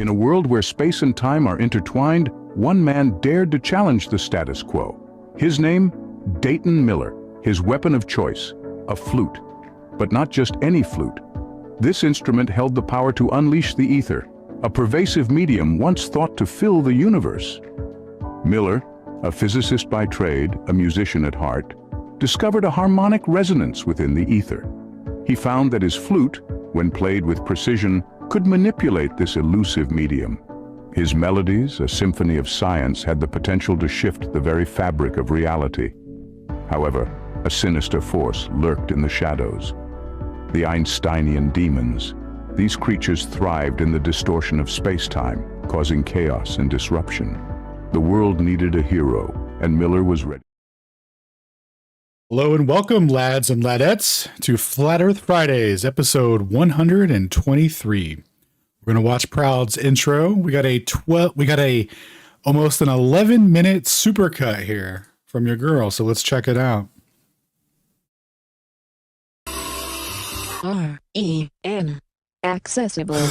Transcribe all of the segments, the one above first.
In a world where space and time are intertwined, one man dared to challenge the status quo. His name? Dayton Miller. His weapon of choice, a flute. But not just any flute. This instrument held the power to unleash the ether, a pervasive medium once thought to fill the universe. Miller, a physicist by trade, a musician at heart, discovered a harmonic resonance within the ether. He found that his flute, when played with precision, could manipulate this elusive medium. His melodies, a symphony of science, had the potential to shift the very fabric of reality. However, a sinister force lurked in the shadows. The Einsteinian demons. These creatures thrived in the distortion of space-time, causing chaos and disruption. The world needed a hero, and Miller was ready. Hello and welcome, lads and ladettes, to Flat Earth Fridays, episode 123. We're going to watch Proud's intro. We got a almost an 11-minute supercut here from your girl, so let's check it out. REN accessible.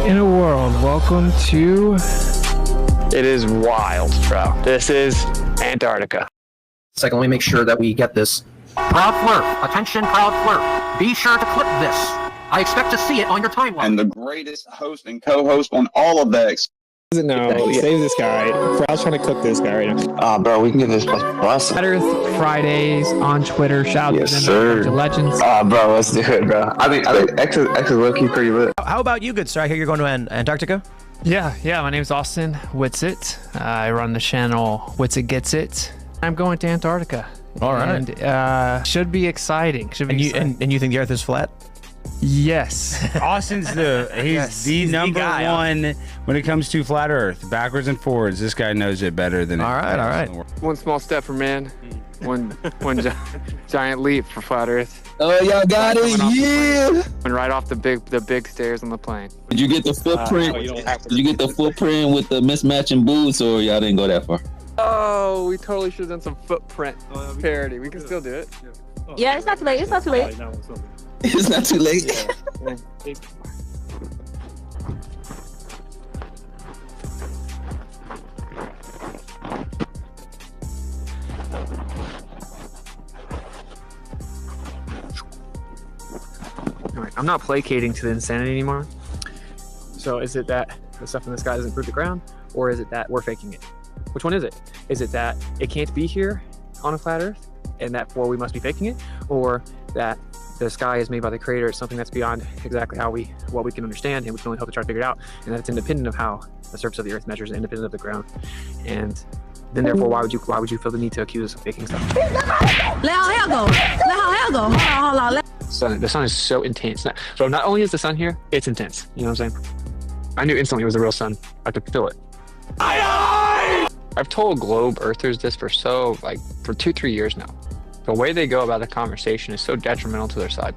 In a world, welcome to... It is wild, bro. This is Antarctica. Second, let me make sure that we get this. Proud flirt. Attention, proud flirt. Be sure to clip this. I expect to see it on your timeline. And the greatest host and co-host on all of that. No, save this guy. Proud's trying to cook this guy right now. Bro, we can get this plus. Flat Earth Fridays on Twitter. Shout out Yes, to them. sir. Legends. Bro, let's do it, bro. I think X is low-key pretty lit. How about you, good sir? I hear you're going to Antarctica? Yeah. My name's Austin Whitsitt. I run the channel Whitsitt Gets It. I'm going to Antarctica. All right. And should be exciting. And you think the Earth is flat? Yes. Austin's he's the number guy, one when it comes to flat Earth, backwards and forwards. This guy knows it better than all right. One small step for man, one giant leap for flat Earth. Oh, y'all got it, yeah! And right off the big stairs on the plane. Did you get the footprint? Did you get the footprint with the mismatching boots, or y'all didn't go that far? Oh, we totally should have done some footprint parody. We can still do it. Yeah, it's not too late. It's not too late. It's not too late. All right, I'm not placating to the insanity anymore. So is it that the stuff in the sky doesn't prove the ground, or is it that we're faking it? Which one is it? Is it that it can't be here on a flat Earth, and therefore we must be faking it, or that the sky is made by the creator? It's something that's beyond exactly what we can understand, and we can only hope to try to figure it out, and that it's independent of how the surface of the Earth measures, independent of the ground. And then therefore, why would you feel the need to accuse us of faking stuff? Let our hair go. Hold on. The sun is so intense. So not only is the sun here, it's intense. You know what I'm saying? I knew instantly it was the real sun. I could feel it. I've told globe earthers this for 2-3 years now. The way they go about the conversation is so detrimental to their side.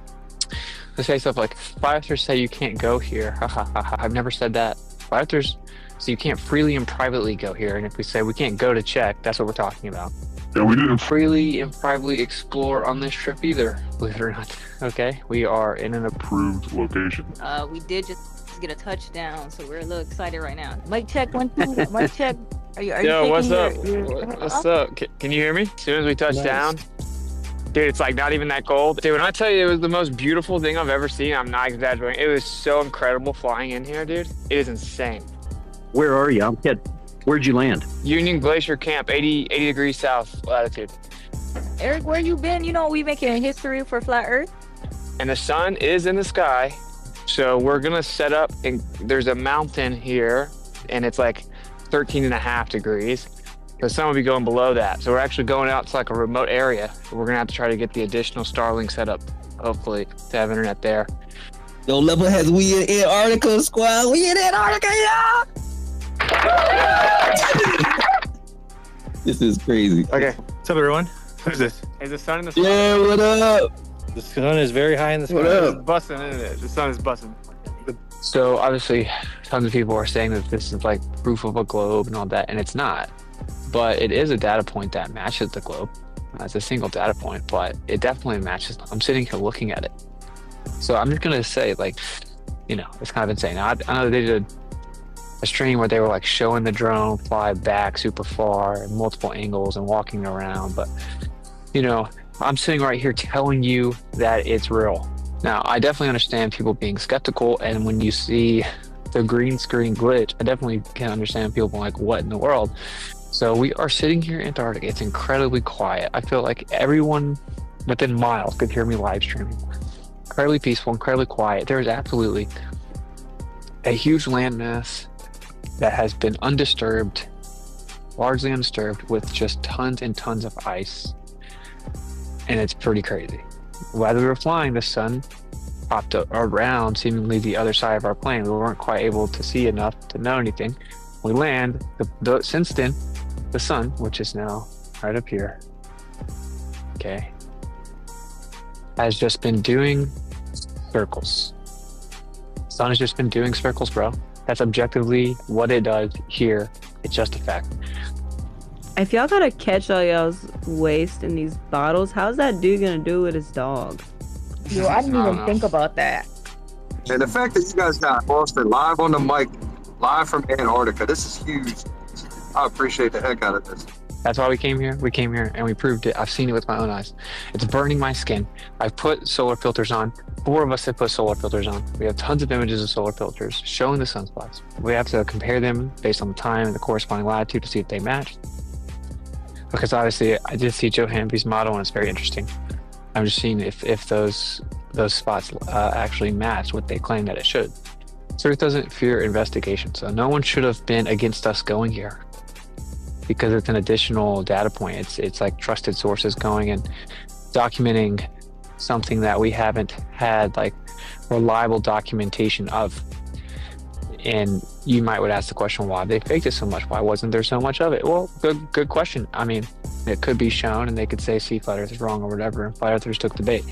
They say stuff like, flat earthers say you can't go here. I've never said that. Flat earthers say you can't freely and privately go here. And if we say we can't go to check, that's what we're talking about. And we didn't freely and privately explore on this trip either, believe it or not. Okay, we are in an approved location. We did just get a touchdown, so we're a little excited right now. Mic check 1 2. Mic check. Are you Yo, what's up? What's up? Can you hear me? As soon as we touch down, dude, it's like not even that cold. Dude, when I tell you it was the most beautiful thing I've ever seen, I'm not exaggerating. It was so incredible flying in here, dude. It is insane. Where are you? I'm kidding. Where'd you land? Union Glacier Camp, 80 degrees south latitude. Eric, where you been? You know we making history for flat Earth. And the sun is in the sky, so we're gonna set up, and there's a mountain here, and it's like 13.5 degrees. The sun will be going below that. So we're actually going out to like a remote area. We're gonna have to try to get the additional Starlink set up, hopefully, to have internet there. Yo, level heads, we in Antarctica, squad. We in Antarctica, y'all. This is crazy. Okay. What's up, everyone? Who's this? Is the sun in the sky? Yeah, what up? The sun is very high in the sky. What It's up? busting, isn't it? The sun is busting. So obviously, tons of people are saying that this is like proof of a globe and all that, and it's not. But it is a data point that matches the globe. It's a single data point, but it definitely matches. I'm sitting here looking at it. So I'm just gonna say, like, it's kind of insane. Now, I know they did a stream where they were like showing the drone fly back super far and multiple angles and walking around, but I'm sitting right here telling you that it's real. Now, I definitely understand people being skeptical, and when you see the green screen glitch, I definitely can understand people being like, what in the world? So we are sitting here in Antarctica. It's incredibly quiet. I feel like everyone within miles could hear me live streaming. Incredibly peaceful, incredibly quiet. There is absolutely a huge landmass that has been undisturbed, largely undisturbed, with just tons and tons of ice. And it's pretty crazy. While we were flying, the sun popped around seemingly the other side of our plane. We weren't quite able to see enough to know anything. We land, since then, the sun, which is now right up here, okay, has just been doing circles. Sun has just been doing circles, bro. That's objectively what it does here. It's just a fact. If y'all gotta catch all y'all's waste in these bottles, how's that dude gonna do with his dog? Yo, I didn't even think about that. And the fact that you guys got Austin live on the mic, live from Antarctica, this is huge. I appreciate the heck out of this. That's why we came here. We came here and we proved it. I've seen it with my own eyes. It's burning my skin. I've put solar filters on. 4 of us have put solar filters on. We have tons of images of solar filters showing the sunspots. We have to compare them based on the time and the corresponding latitude to see if they match. Because obviously, I did see Joe Hamby's model and it's very interesting. I'm just seeing if those spots actually match what they claim that it should. Truth doesn't fear investigation, so no one should have been against us going here, because it's an additional data point. It's like trusted sources going and documenting something that we haven't had like reliable documentation of. And you would ask the question, why they faked it so much? Why wasn't there so much of it? Well, good question. I mean, it could be shown and they could say, see, Flat Earth is wrong or whatever. And Flat Earthers took the bait.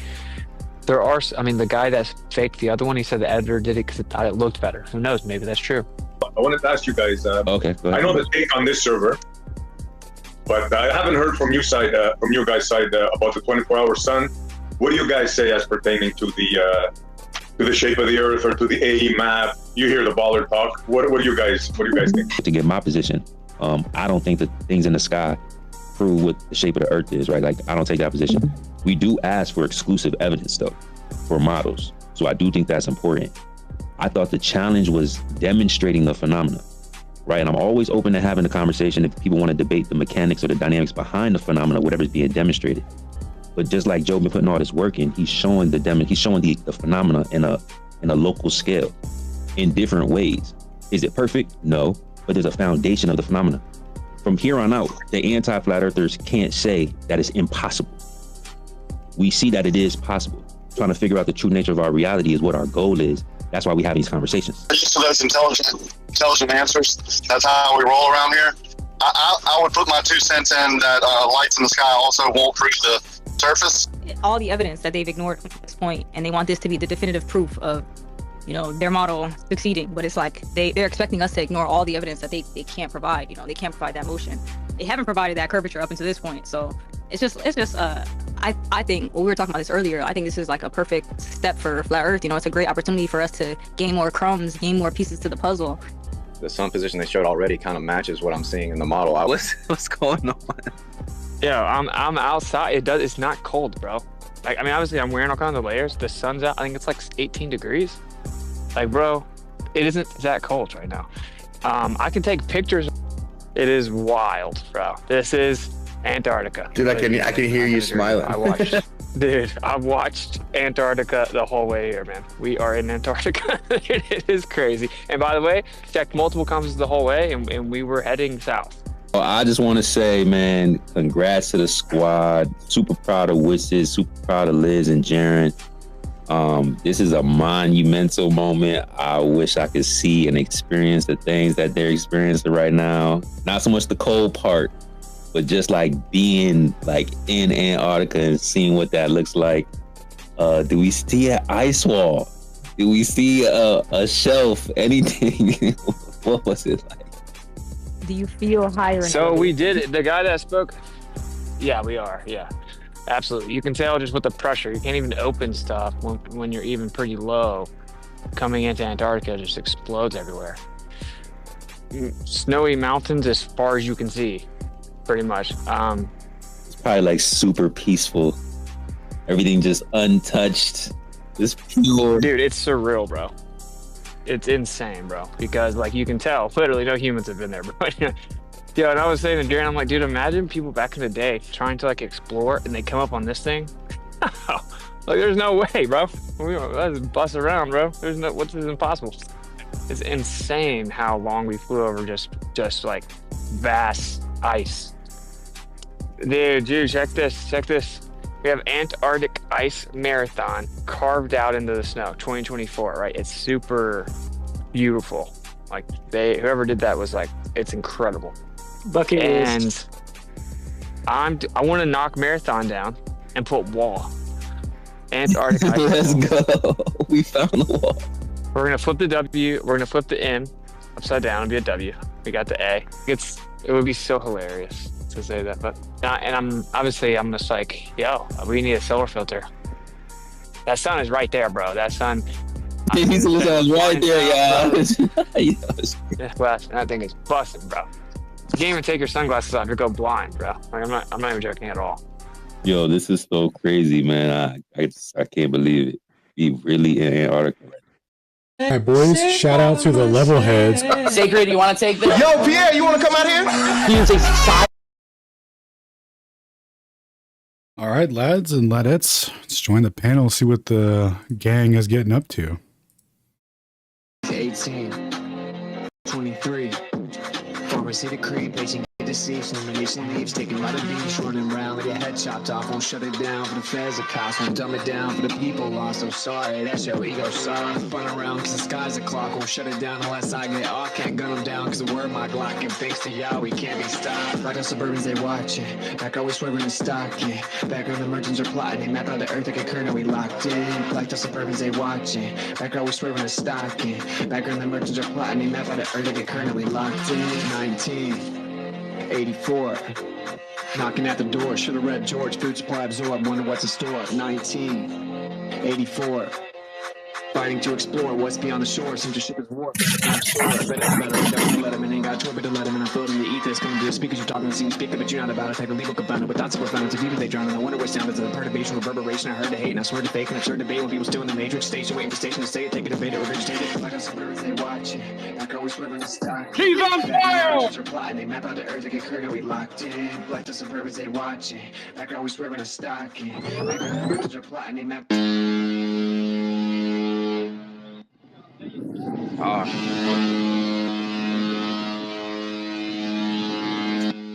The guy that faked the other one, he said the editor did it because it thought it looked better. Who knows? Maybe that's true. I wanted to ask you guys, Okay, go ahead. I know the take on this server, but I haven't heard from your guys' side about the 24-hour sun. What do you guys say as pertaining to the shape of the Earth or to the AE map? You hear the baller talk. What do you guys think? To get my position, I don't think that things in the sky prove what the shape of the Earth is, right? Like, I don't take that position. We do ask for exclusive evidence, though, for models. So I do think that's important. I thought the challenge was demonstrating the phenomena, right? And I'm always open to having a conversation if people want to debate the mechanics or the dynamics behind the phenomena, whatever's being demonstrated. But just like Joe been putting all this work in, he's showing the phenomena in a local scale in different ways. Is it perfect? No, but there's a foundation of the phenomena. From here on out, the anti-flat earthers can't say that it's impossible. We see that it is possible. Trying to figure out the true nature of our reality is what our goal is. That's why we have these conversations. Just to those intelligent answers. That's how we roll around here. I would put my 2 cents in that lights in the sky also won't prove the surface. All the evidence that they've ignored at this point, and they want this to be the definitive proof of, their model succeeding. But it's like they're expecting us to ignore all the evidence that they can't provide. They can't provide that motion. They haven't provided that curvature up until this point. So it's just I think, we were talking about this earlier, I think this is like a perfect step for Flat Earth. It's a great opportunity for us to gain more crumbs, gain more pieces to the puzzle. The sun position they showed already kind of matches what I'm seeing in the model. What's going on? Yeah, I'm outside. It's not cold, bro. Like, I mean, obviously I'm wearing all kinds of layers. The sun's out. I think it's like 18 degrees. Like, bro, it isn't that cold right now. I can take pictures. It is wild, bro. This is Antarctica. Dude, I can hear you smiling. I've watched Antarctica the whole way here, man. We are in Antarctica. It is crazy. And by the way, checked multiple compasses the whole way, and we were heading south. Well, I just want to say, man, congrats to the squad. Super proud of Wishes, super proud of Liz and Jaren. This is a monumental moment. I wish I could see and experience the things that they're experiencing right now. Not so much the cold part, but just like being like in Antarctica and seeing what that looks like. Do we see an ice wall? Do we see a shelf? Anything? What was it like? Do you feel higher? So we did it. The guy that spoke. Yeah, we are. Yeah, absolutely. You can tell just with the pressure. You can't even open stuff when you're even pretty low. Coming into Antarctica, it just explodes everywhere. Snowy mountains as far as you can see, pretty much. It's probably like super peaceful. Everything just untouched. Just pure. Dude, it's surreal, bro. It's insane, bro. Because like you can tell, literally no humans have been there, bro. Yeah, and I was saying to Darren, I'm like, dude, imagine people back in the day trying to like explore and they come up on this thing. Like, there's no way, bro. Let's bust around, bro. There's no, what's this impossible? It's insane how long we flew over just like vast ice. Dude, check this. We have Antarctic Ice Marathon carved out into the snow, 2024, right? It's super beautiful. Like whoever did that was like, it's incredible. Bucket and I want to knock Marathon down and put wall. Antarctic Ice. Let's go. We found the wall. We're gonna flip the W. We're gonna flip the M upside down. It'll be a W. We got the A. It would be so hilarious to say that, but and I'm just like, yo, we need a solar filter. That sun is right there, bro. That sun. He's right there, y'all. That thing is busting, bro. You can't even take your sunglasses off. You go blind, bro. Like I'm not even joking at all. Yo, this is so crazy, man. I can't believe it. Be really in Antarctica. All right, boys. Shout out to the level heads. Sacred, you want to take this? Yo, Pierre, you want to come out here? All right, lads and ladettes, let's join the panel, see what the gang is getting up to. 18, 23, forward city creep, patient deceased, nomination leaves, taking by the beach, running around with your head chopped off, won't shut it down for the feds or cops, won't dumb it down for the people lost, I'm sorry, that's your ego soft, run around cause the sky's a clock, won't shut it down unless I get off, can't gun them down cause the word my Glock, and thanks to y'all, we can't be stopped, like us Suburbans, they watching, back always swerving and stocking, background the merchants are plotting, they map out the earth like a curtain, we locked in, like the Suburbans, they watching, back always swerving and stocking, background the merchants are plotting, they map out the earth like a curtain, we locked in, 1984, knocking at the door, should've read George, food supply absorbed, wonder what's in store, 1984, fighting to explore what's beyond the shore, censorship is war, don't let him in, ain't got a tour, but to let him in, I'm floating the ethers, coming to the speakers, you're talking to see me speaker, but you're not about to take a legal confounded, with thoughts are profound, too deep they drown, and I wonder what sound is the perturbation, reverberation, I heard the hate, and I swear to fake, and absurd debate, when people still in the matrix, station, waiting for station to say it, take it, debate it, regurgitate it, like us birds, they watch it, like always swerving the stock. He's on fire! They map out the earth like a curtain, we locked in, like the Suburbans, they watch it, like always swerving the stock, like the merchants are plotting, they map.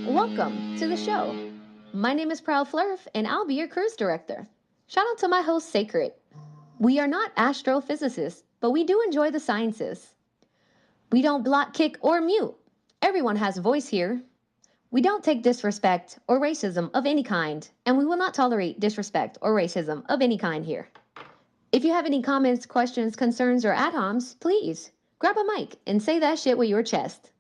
Welcome to the show. My name is Proud Flurf, and I'll be your cruise director. Shout out to my host, Sacred. We are not astrophysicists, but we do enjoy the sciences. We don't block, kick, or mute. Everyone has a voice here. We don't take disrespect or racism of any kind, and we will not tolerate disrespect or racism of any kind here. If you have any comments, questions, concerns, or ad-homs, please grab a mic and say that shit with your chest.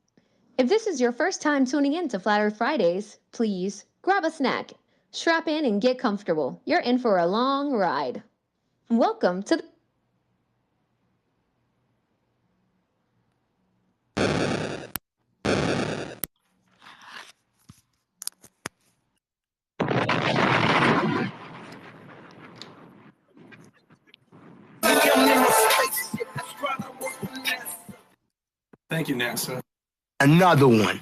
If this is your first time tuning in to Flat Earth Fridays, please grab a snack, strap in, and get comfortable. You're in for a long ride. Welcome to the... Thank you, NASA. Another one.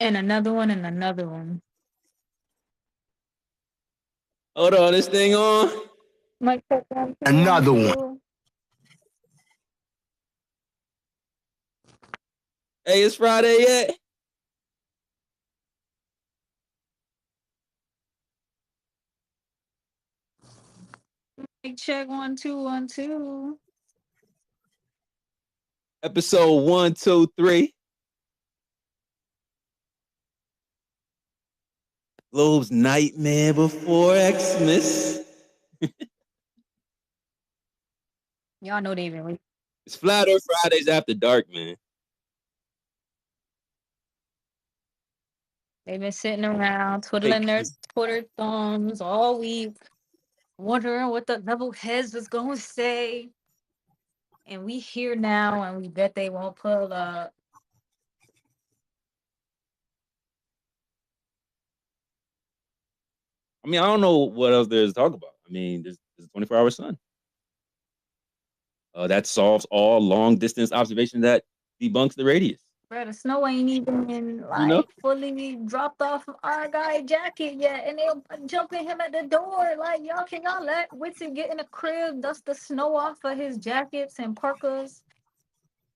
And another one and another one. Hold on, this thing on. Mike, check 1, 2, Another 1, 2. one. Hey, it's Friday yet? Mike, check 1, 2, 1, 2. Episode 1, 2, 3. Globe's nightmare before Xmas. Y'all know they even. It's Flat Earth Fridays after dark, man. They've been sitting around Hey, twiddling their Twitter thumbs all week, wondering what the level heads was going to say. And we here now, and we bet they won't pull up. I mean, I don't know what else there's to talk about. I mean, there's a 24-hour sun. That solves all long distance observation that debunks the radius. Bro, the snow ain't even You know? fully dropped off of our guy jacket yet, and they'll jumping him at the door. Like, y'all, can y'all let Whitson get in the crib, dust the snow off of his jackets and parkas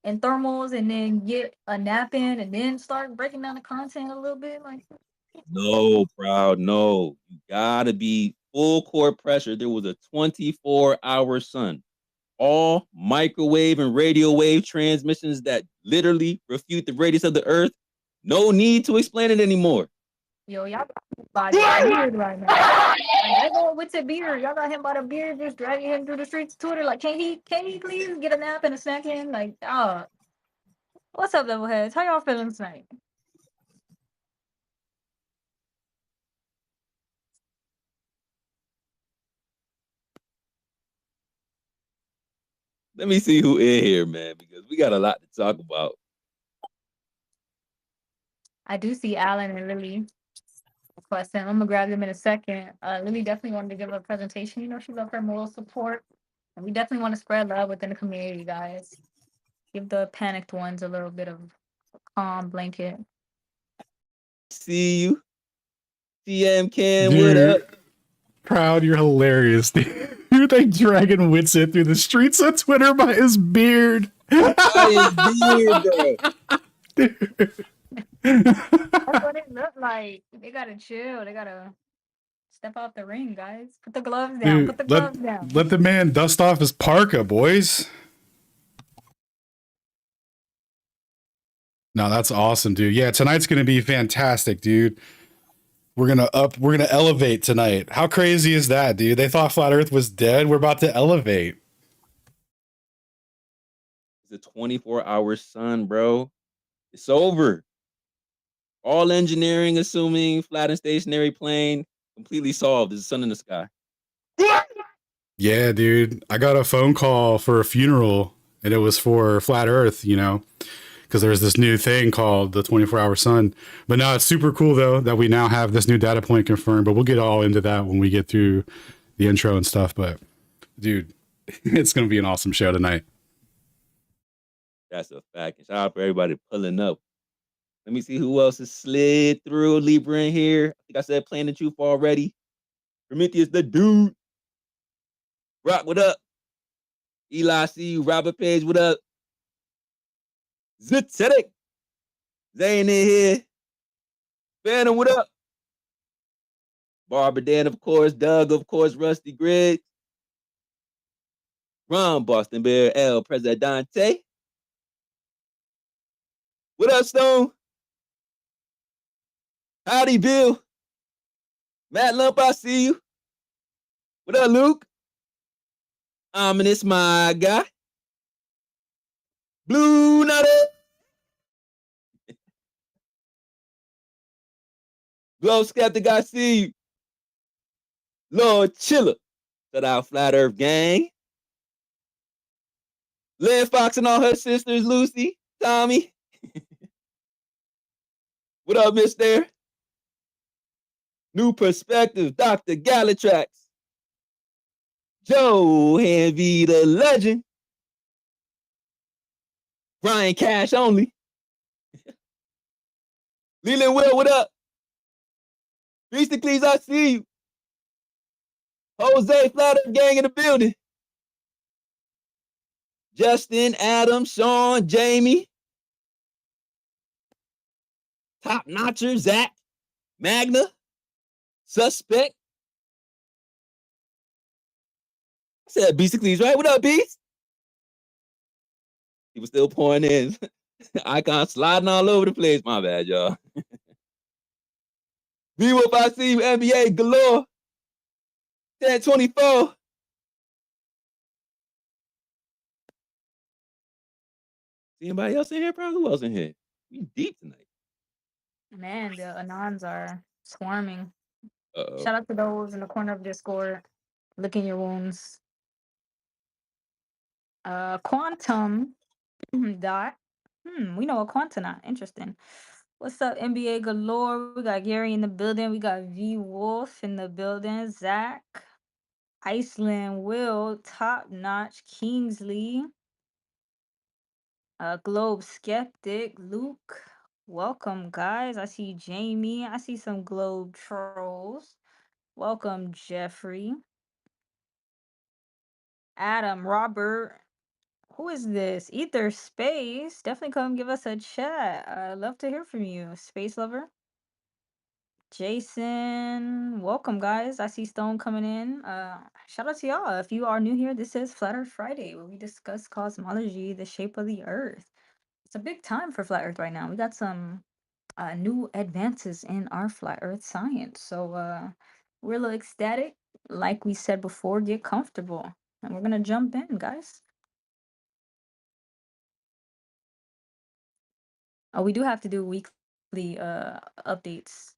and thermals, and then get a nap in, and then start breaking down the content a little bit? Like, No, Proud, no. You gotta be full core pressure. There was a 24-hour sun. All microwave and radio wave transmissions that literally refute the radius of the Earth. No need to explain it anymore. yo, y'all got him by the beard right now. Like, they going with the beard. Y'all got him by the beard, just dragging him through the streets of Twitter. Like, can he please get a nap and a snack in? Like, what's up, level heads? How y'all feeling tonight? Let me see who in here, man, because we got a lot to talk about. I do see Alan and Lily requesting. I'm gonna grab them in a second. Lily definitely wanted to give a presentation. You know, she loved her moral support, and we definitely want to spread love within the community, guys. Give the panicked ones a little bit of a calm blanket. See you. CM Cam, what up? Proud, you're hilarious, dude. They dragging Whitson through the streets of Twitter by his beard. By his beard, bro. That's what it looked like. They gotta chill. They gotta step out the ring, guys. Put the gloves down. Dude, Put the gloves down. let the man dust off his parka, boys. No, that's awesome, dude. Yeah, tonight's gonna be fantastic, dude. We're gonna elevate tonight. How crazy is that, dude? They thought Flat Earth was dead. We're about to elevate. It's a 24-hour sun, bro. It's over. All engineering, assuming flat and stationary plane, completely solved. There's a sun in the sky. Yeah, dude. I got a phone call for a funeral, and it was for Flat Earth, you know, because there's this new thing called the 24-hour sun. But no, it's super cool, though, that we now have this new data point confirmed. But we'll get all into that when we get through the intro and stuff. But, dude, it's going to be an awesome show tonight. That's a fact. And shout out for everybody pulling up. Let me see who else has slid through. Libra in here. I think I said Playing the Truth already. Prometheus, the dude. Rock, what up? Eli, see you. Robert Page, what up? Zitzetic. Zane in here. Phantom, what up? Barbara Dan, of course. Doug, of course. Rusty Griggs. Ron, Boston Bear, L. Presidente. What up, Stone? Howdy, Bill. Matt Lump, I see you. What up, Luke? Ominous, my guy. Blue Nutter. Glow Skeptic, I see you. Lord Chiller. Shout out Flat Earth Gang. Lynn Fox and all her sisters, Lucy, Tommy. What up, mister? New Perspective, Dr. Galatrax. Joe Hanvey, the legend. Brian Cash only. Leland Will, what up? Beasticles, I see you. Jose, Flat Earth Gang in the building. Justin, Adam, Sean, Jamie. Top Notcher, Zach, Magna, Suspect. I said Beasticles, right? What up, Beast? People still pouring in. Icon sliding all over the place. My bad, y'all. V-Whoop, I see you, NBA galore. 10-24. Anybody else in here, bro? Who else in here? We deep tonight. Man, the Anons are swarming. Uh-oh. Shout out to those in the corner of Discord. Licking your wounds. Quantum dot. We know a quantonaut. Interesting. What's up, NBA galore? We got Gary in the building. We got V Wolf in the building. Zach, Iceland, Will, Top Notch, Kingsley, Globe Skeptic, Luke. Welcome, guys. I see Jamie. I see some Globe trolls. Welcome, Jeffrey. Adam, Robert. Who is this? Ether Space. Definitely come give us a chat. I'd love to hear from you, Space Lover. Jason, welcome, guys. I see Stone coming in. Shout out to y'all. If you are new here, this is Flat Earth Friday, where we discuss cosmology, the shape of the Earth. It's a big time for Flat Earth right now. We got some new advances in our Flat Earth science. So we're a little ecstatic. Like we said before, get comfortable. And we're going to jump in, guys. We do have to do weekly updates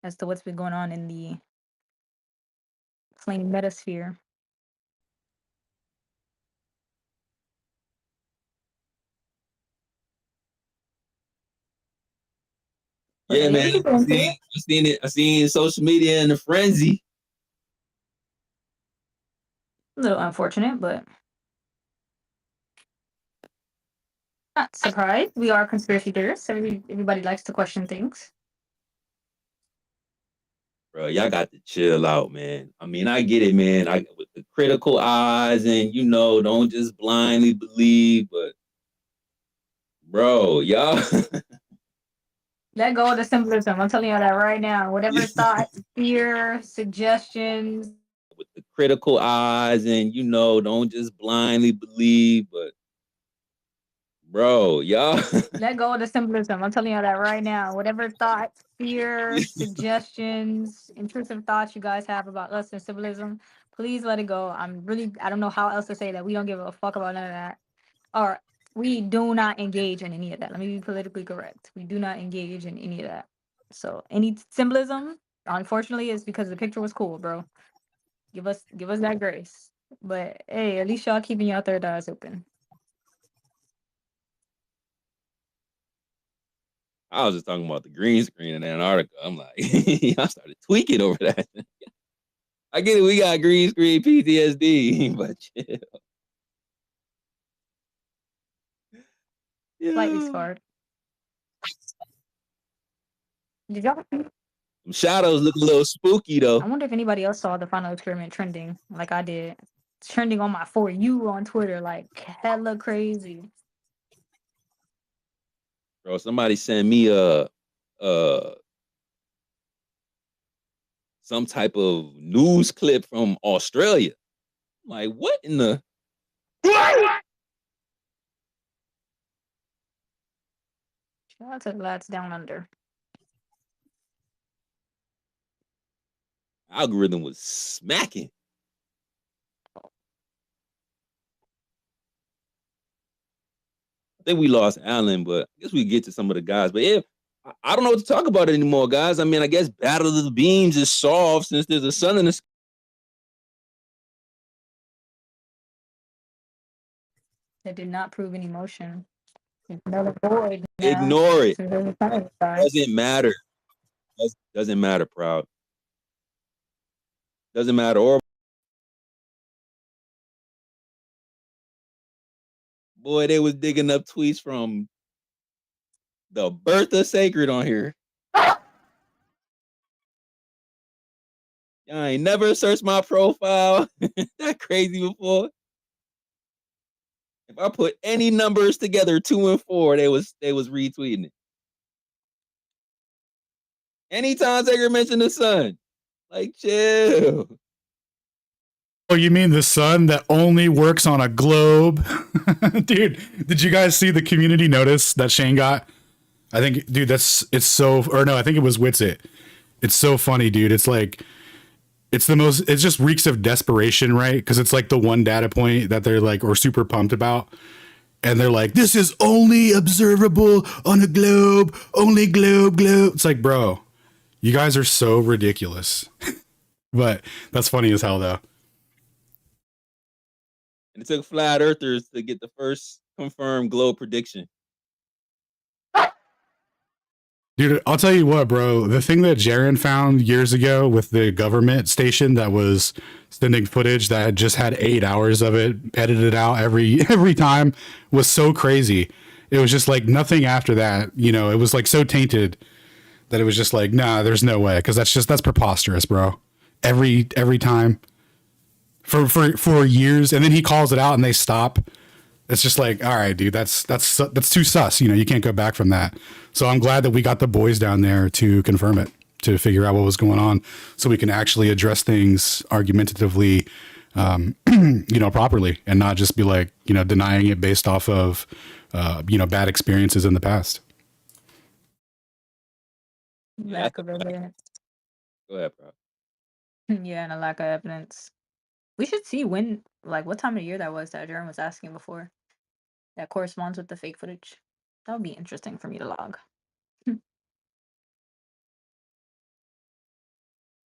as to what's been going on in the plane metasphere. Yeah, man. I seen social media in a frenzy. A little unfortunate, but not surprised. We are conspiracy theorists. Everybody likes to question things. Bro, y'all got to chill out, man. I mean, I get it, man. With the critical eyes and, don't just blindly believe, but bro, y'all. Let go of the symbolism. I'm telling you that right now. Whatever thoughts, fear, suggestions. With the critical eyes and, don't just blindly believe, but bro, y'all. Let go of the symbolism. I'm telling you that right now. Whatever thoughts, fear, suggestions, intrusive thoughts you guys have about us and symbolism, please let it go. I don't know how else to say that. We don't give a fuck about none of that. Or we do not engage in any of that. Let me be politically correct. We do not engage in any of that. So any symbolism, unfortunately, is because the picture was cool, bro. Give us that grace. But hey, at least y'all keeping your third eyes open. I was just talking about the green screen in Antarctica. I'm like, I started tweaking over that. I get it. We got green screen PTSD, but chill. Slightly scarred. Did y'all? Shadows look a little spooky though. I wonder if anybody else saw the final experiment trending like I did. It's trending on my For You on Twitter like hella crazy. Bro, somebody sent me some type of news clip from Australia. I'm like, what in the? Shout out to the lads down under. Algorithm was smacking. I think we lost Alan, but I guess we get to some of the guys. But yeah, I don't know what to talk about anymore, guys. I mean, I guess Battle of the Beams is solved since there's a sun in the sky. That did not prove any motion. Another void. Ignore it. Doesn't matter. Doesn't matter, Proud. Doesn't matter. Or boy, they was digging up tweets from the birth of Sacred on here. Y'all ain't never searched my profile. That crazy before. If I put any numbers together, 2 and 4, they was retweeting it. Anytime Sacred mentioned the sun, like chill. Oh, you mean the sun that only works on a globe? Dude, did you guys see the community notice that Shane got? I think, dude, I think it was Witsit. It's so funny, dude. It's like, it's just reeks of desperation, right? Because it's like the one data point that they're like, or super pumped about. And they're like, this is only observable on a globe, only globe. It's like, bro, you guys are so ridiculous. But that's funny as hell, though. And it took flat earthers to get the first confirmed globe prediction. Dude, I'll tell you what, bro. The thing that Jaron found years ago with the government station that was sending footage that had just had 8 hours of it edited out every time was so crazy. It was just like nothing after that. You know, it was like so tainted that it was just like, nah, there's no way. Cause that's preposterous, bro. Every time for years. And then he calls it out and they stop. It's just like, all right, dude, that's too sus. You know, you can't go back from that. So I'm glad that we got the boys down there to confirm it, to figure out what was going on, so we can actually address things argumentatively, you know, properly, and not just be like, you know, denying it based off of, you know, bad experiences in the past. Lack of evidence. Go ahead, bro. Yeah, and a lack of evidence. We should see when, like, what time of year that was that Jaron was asking before. That corresponds with the fake footage. That would be interesting for me to log.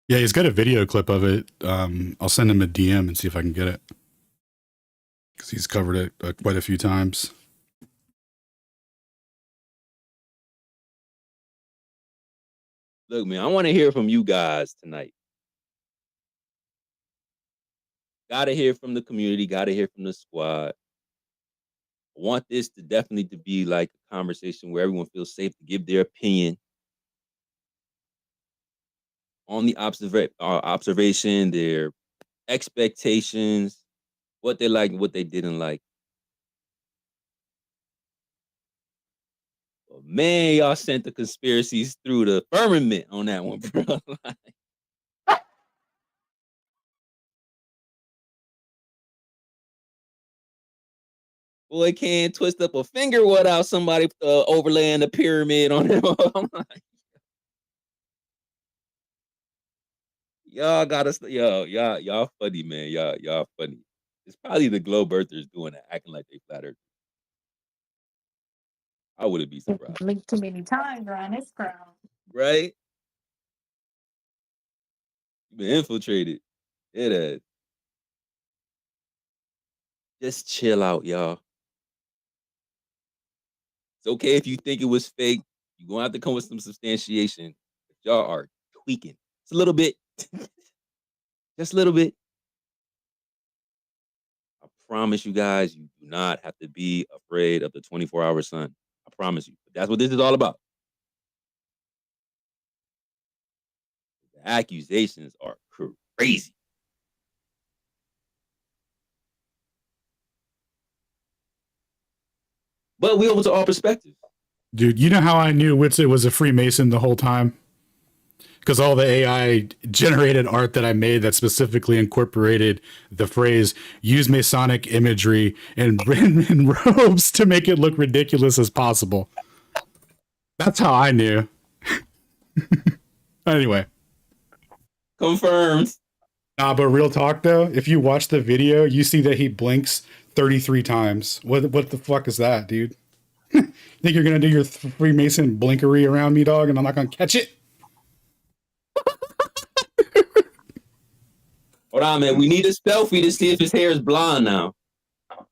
Yeah, he's got a video clip of it. I'll send him a DM and see if I can get it, because he's covered it quite a few times. Look, man, I want to hear from you guys tonight. Gotta hear from the community. Gotta hear from the squad. I want this to definitely to be like a conversation where everyone feels safe to give their opinion on the observation, their expectations, what they liked and what they didn't like. But man, y'all sent the conspiracies through the firmament on that one, bro. Boy can't twist up a finger without somebody overlaying the pyramid on him. I'm like, y'all gotta, y'all funny, man. Y'all funny. It's probably the globe earthers doing it, acting like they flat earth. I wouldn't be surprised. Linked too many times around this crowd. Right? You've been infiltrated. It is. Just chill out, y'all. It's okay if you think it was fake. You're gonna have to come with some substantiation. But y'all are tweaking. It's a little bit. Just a little bit. I promise you guys, you do not have to be afraid of the 24-hour sun. I promise you. But that's what this is all about. The accusations are crazy. But we open to all perspectives. Dude, you know how I knew Witsit was a Freemason the whole time? Because all the AI generated art that I made that specifically incorporated the phrase, use Masonic imagery and in robes to make it look ridiculous as possible. That's how I knew. Anyway. Confirmed. Nah, but real talk though, if you watch the video, you see that he blinks 33 times. What the fuck is that, dude? Think you're gonna do your Freemason blinkery around me, dog, and I'm not gonna catch it? Hold on, man. We need a selfie to see if his hair is blonde now.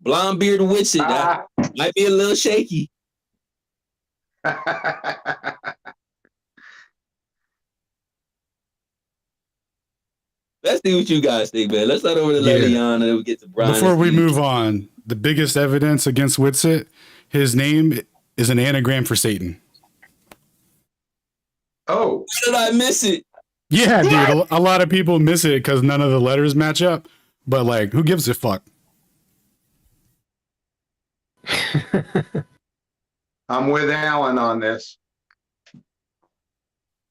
Blonde beard Witsit. That might be a little shaky. Let's see what you guys think, man. Let's start over to Leliana and then we get to Brian. Before we move on, the biggest evidence against Witsit, his name is an anagram for Satan. Oh. How did I miss it? Yeah, dude. A lot of people miss it because none of the letters match up. But, like, who gives a fuck? I'm with Alan on this.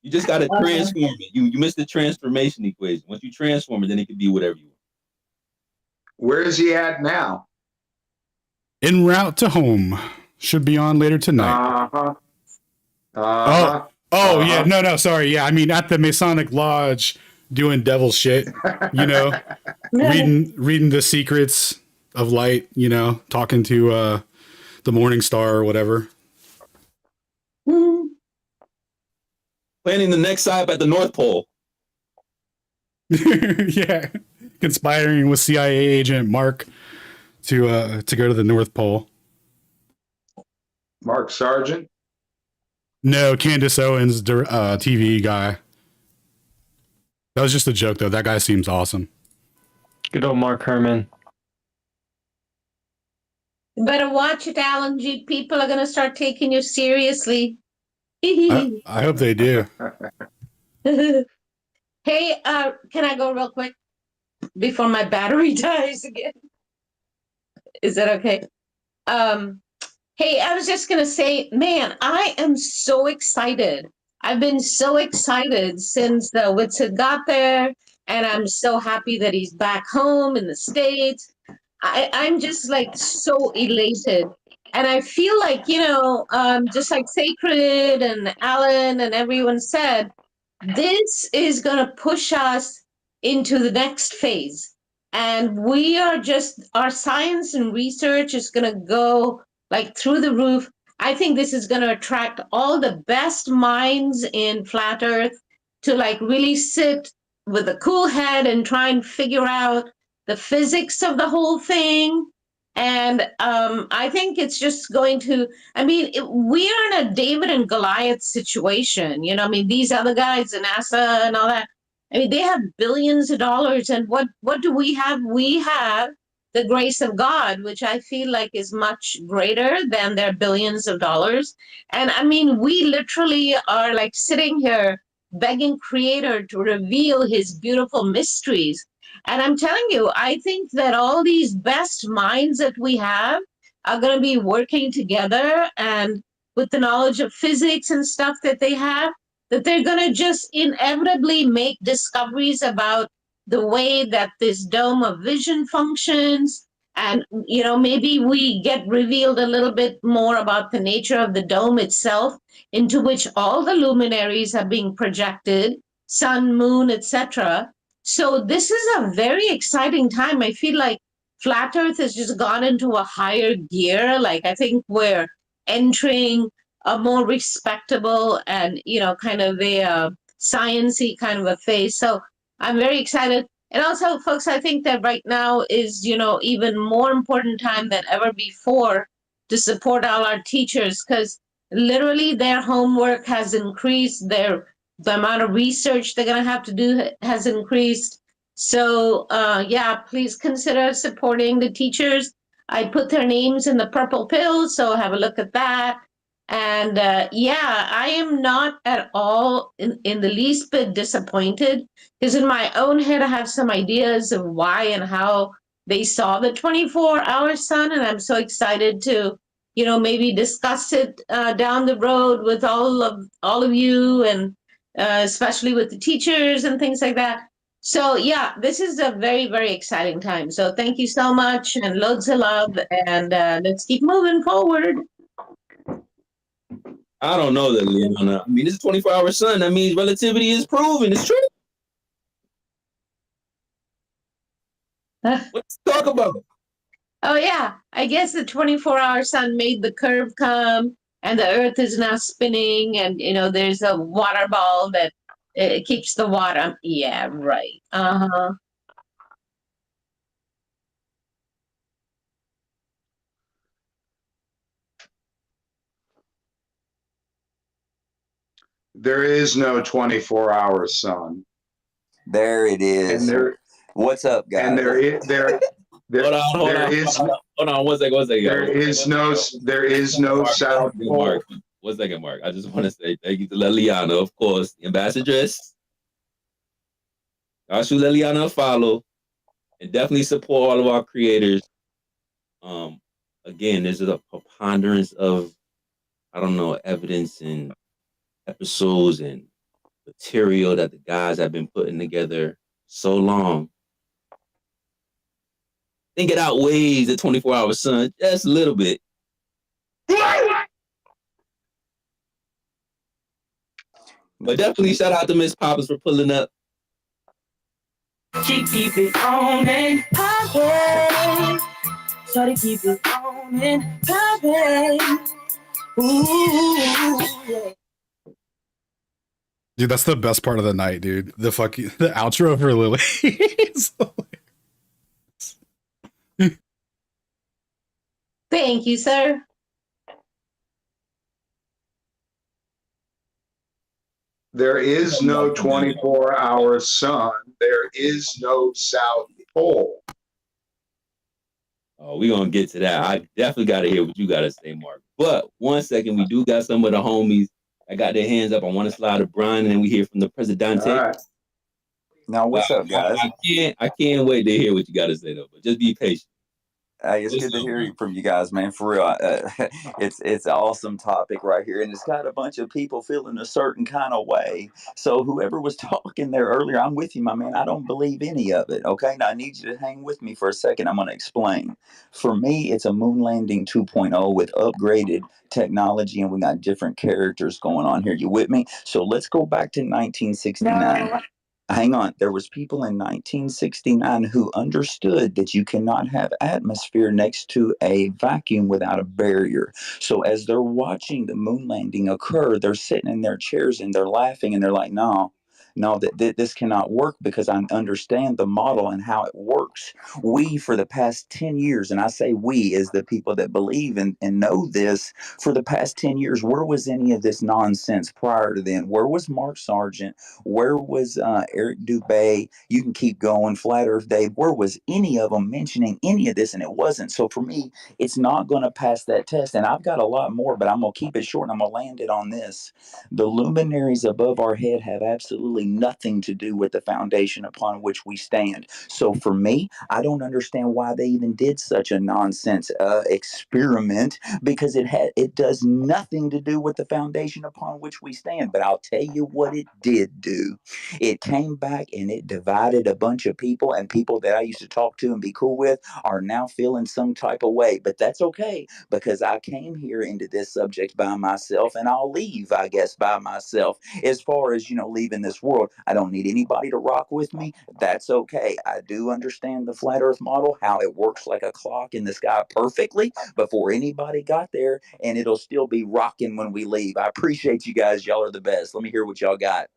You just got to transform it. You missed the transformation equation. Once you transform it, then it can be whatever you want. Where is he at now? En route to home. Should be on later tonight. Uh-huh. Oh, Oh yeah, no, sorry. Yeah, I mean at the Masonic Lodge doing devil shit, you know, reading the secrets of light, you know, talking to the Morning Star or whatever. Planning the next stop at the North Pole. Yeah, conspiring with CIA agent Mark to go to the North Pole. Mark Sargent? No, Candace Owens, TV guy. That was just a joke, though. That guy seems awesome. Good old Mark Herman. You better watch it, Alan G. People are going to start taking you seriously. I hope they do. Hey, can I go real quick before my battery dies again? Is that okay? Hey, I was just gonna say, man, I am so excited. I've been so excited since the Whitson got there, and I'm so happy that he's back home in the States. I'm just like so elated. And I feel like, just like Sacred and Alan and everyone said, this is going to push us into the next phase. And we are our science and research is going to go like through the roof. I think this is going to attract all the best minds in flat Earth to like really sit with a cool head and try and figure out the physics of the whole thing. And I think it's just going to, we are in a David and Goliath situation. These other guys in NASA and all that, they have billions of dollars. And what do we have? We have the grace of God, which I feel like is much greater than their billions of dollars. And we literally are like sitting here begging Creator to reveal his beautiful mysteries. And I'm telling you, I think that all these best minds that we have are going to be working together, and with the knowledge of physics and stuff that they have, that they're going to just inevitably make discoveries about the way that this dome of vision functions. And, maybe we get revealed a little bit more about the nature of the dome itself, into which all the luminaries are being projected, sun, moon, etc. So this is a very exciting time. I feel like flat Earth has just gone into a higher gear. Like, I think we're entering a more respectable and, kind of a science-y kind of a phase. So I'm very excited. And also, folks, I think that right now is, even more important time than ever before to support all our teachers, because literally their homework has increased, the amount of research they're going to have to do has increased. So, please consider supporting the teachers. I put their names in the purple pill, so have a look at that. And I am not at all in the least bit disappointed, because in my own head, I have some ideas of why and how they saw the 24-hour sun. And I'm so excited to, maybe discuss it down the road with all of you, and especially with the teachers and things like that. So this is a very, very exciting time. So thank you so much, and loads of love, and let's keep moving forward. I don't know that, Leona. This is 24-hour sun. That means relativity is proven. It's true. Let's talk about it. Oh, yeah. I guess the 24-hour sun made the curve come, and the Earth is now spinning, and, there's a water ball that keeps the water. Yeah, right. Uh-huh. There is no 24-hour sun. There it is. And what's up, guys? And there is Hold on. One second. There is no South Pole. One second, Mark. I just want to say thank you to Leliana, of course, the ambassadress. Y'all shoot Leliana a follow, and definitely support all of our creators. Again, there's a preponderance of, evidence and episodes and material that the guys have been putting together so long. I think it outweighs the 24-hour sun just a little bit. But definitely shout out to Miss Poppins for pulling up. Keep it on and poppin'. Try to keep it on and poppin'. Ooh, yeah. Dude, that's the best part of the night, dude. The outro for Lily. Thank you, sir. There is no 24-hour sun. There is no South Pole. Oh, we're going to get to that. I definitely got to hear what you got to say, Mark. But 1 second, we do got some of the homies that got their hands up. I want to slide to Brian, and then we hear from the Presidente. All right. Now, what's up, guys? I can't wait to hear what you got to say, though. But just be patient. It's good to hear from you guys, man. For real, it's an awesome topic right here, and it's got a bunch of people feeling a certain kind of way. So whoever was talking there earlier, I'm with you, my man. I don't believe any of it. Okay, now I need you to hang with me for a second. I'm going to explain. For me, it's a moon landing 2.0 with upgraded technology, and we got different characters going on here. You with me? So let's go back to 1969. No. Hang on. There was people in 1969 who understood that you cannot have atmosphere next to a vacuum without a barrier. So as they're watching the moon landing occur, they're sitting in their chairs and they're laughing and they're like, no, this cannot work because I understand the model and how it works. We, for the past 10 years, and I say we as the people that believe and know this, for the past 10 years, where was any of this nonsense prior to then? Where was Mark Sargent? Where was Eric Dubay? You can keep going, Flat Earth Dave. Where was any of them mentioning any of this? And it wasn't. So for me, it's not going to pass that test. And I've got a lot more, but I'm going to keep it short and I'm going to land it on this. The luminaries above our head have absolutely nothing to do with the foundation upon which we stand. So for me, I don't understand why they even did such a nonsense experiment, because it does nothing to do with the foundation upon which we stand. But I'll tell you what it did do. It came back and it divided a bunch of people, and people that I used to talk to and be cool with are now feeling some type of way. But that's okay, because I came here into this subject by myself, and I'll leave, I guess, by myself. As far as, leaving this world, I don't need anybody to rock with me. That's okay. I do understand the flat earth model, how it works like a clock in the sky perfectly before anybody got there, and it'll still be rocking when we leave. I appreciate you guys. Y'all are the best. Let me hear what y'all got.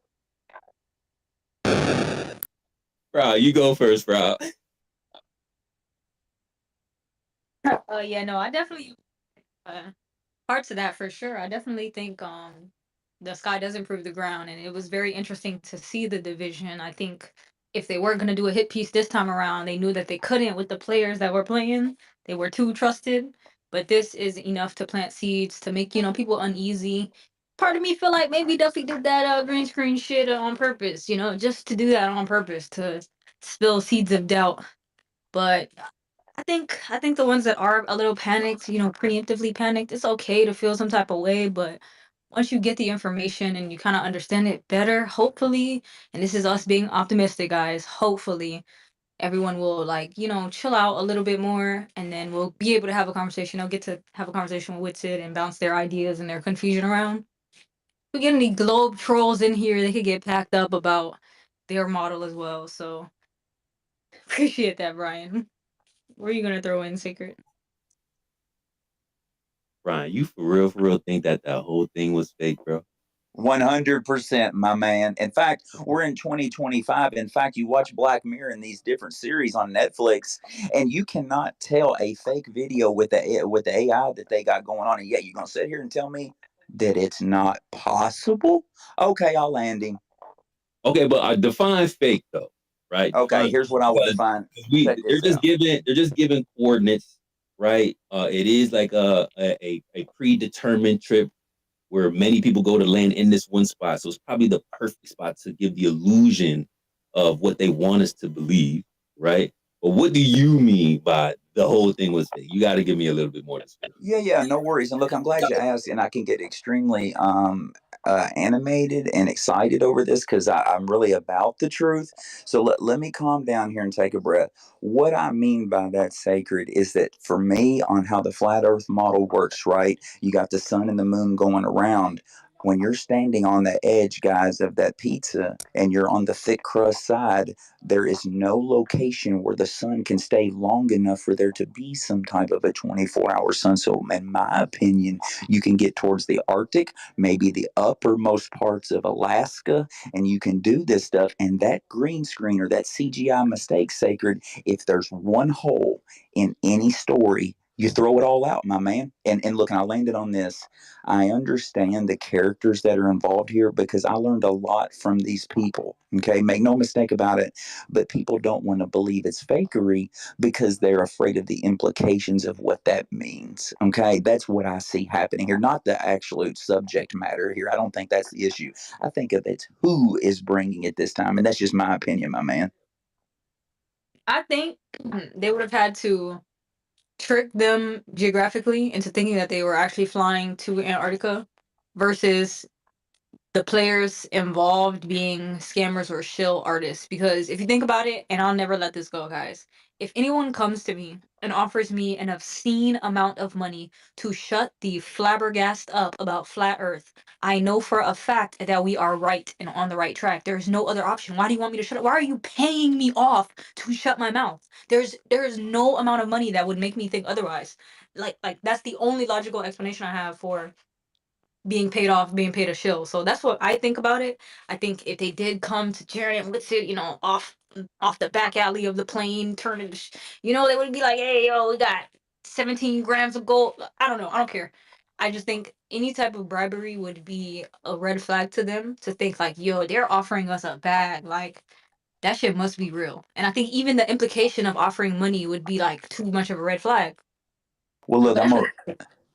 Bro, you go first, bro. Yeah, no, I definitely parts of that for sure. I definitely think the sky does improve the ground, and it was very interesting to see the division. I think if they weren't going to do a hit piece this time around, they knew that they couldn't with the players that were playing. They were too trusted, but this is enough to plant seeds to make people uneasy. Part of me feel like maybe Duffy did that green screen shit on purpose, just to do that on purpose, to spill seeds of doubt. But I think the ones that are a little panicked, preemptively panicked, it's okay to feel some type of way, but once you get the information and you kind of understand it better, hopefully, and this is us being optimistic, guys, hopefully everyone will chill out a little bit more, and then we'll be able to have a conversation. They'll get to have a conversation with Sid and bounce their ideas and their confusion around. If we get any globe trolls in here, they could get packed up about their model as well. So appreciate that, Brian. What are you gonna throw in, Secret? Brian, you for real think that whole thing was fake, bro? 100%, my man. In fact, we're in 2025. In fact, you watch Black Mirror and these different series on Netflix, and you cannot tell a fake video with the AI that they got going on. And yet you're going to sit here and tell me that it's not possible? Okay, I'll land him. Okay, but I define fake, though, right? Okay, here's what I would define. They're just giving coordinates, right? It is like a predetermined trip where many people go to land in this one spot. So it's probably the perfect spot to give the illusion of what they want us to believe, right? But what do you mean by the whole thing was fake? You got to give me a little bit more. Yeah, no worries. And look, I'm glad you asked, and I can get extremely animated and excited over this because I'm really about the truth. So let me calm down here and take a breath. What I mean by that, Sacred, is that for me, on how the flat earth model works, right? You got the sun and the moon going around. when you're standing on the edge, guys, of that pizza and you're on the thick crust side, there is no location where the sun can stay long enough for there to be some type of a 24-hour sun. So, in my opinion, you can get towards the Arctic, maybe the uppermost parts of Alaska, and you can do this stuff. And that green screen or that CGI mistake, Sacred, if there's one hole in any story, you throw it all out, my man. And look, and I landed on this. I understand the characters that are involved here because I learned a lot from these people. Okay, make no mistake about it. But people don't want to believe it's fakery because they're afraid of the implications of what that means. Okay, that's what I see happening here, not the absolute subject matter here. I don't think that's the issue. I think of it's who is bringing it this time, and that's just my opinion, my man. I think they would have had to trick them geographically into thinking that they were actually flying to Antarctica versus the players involved being scammers or shill artists. Because if you think about it, and I'll never let this go, guys, if anyone comes to me and offers me an obscene amount of money to shut the flabbergast up about flat earth, I know for a fact that we are right and on the right track. There's no other option. Why do you want me to shut up? Why are you paying me off to shut my mouth? There's no amount of money that would make me think otherwise. Like that's the only logical explanation I have for being paid off, being paid a shill. So that's what I think about it. I think if they did come to Jared and Litz it, off the back alley of the plane, turning, they would be like, hey, yo, we got 17 grams of gold. I don't know. I don't care. I just think any type of bribery would be a red flag to them to think like, yo, they're offering us a bag. Like, that shit must be real. And I think even the implication of offering money would be like too much of a red flag. Well, look,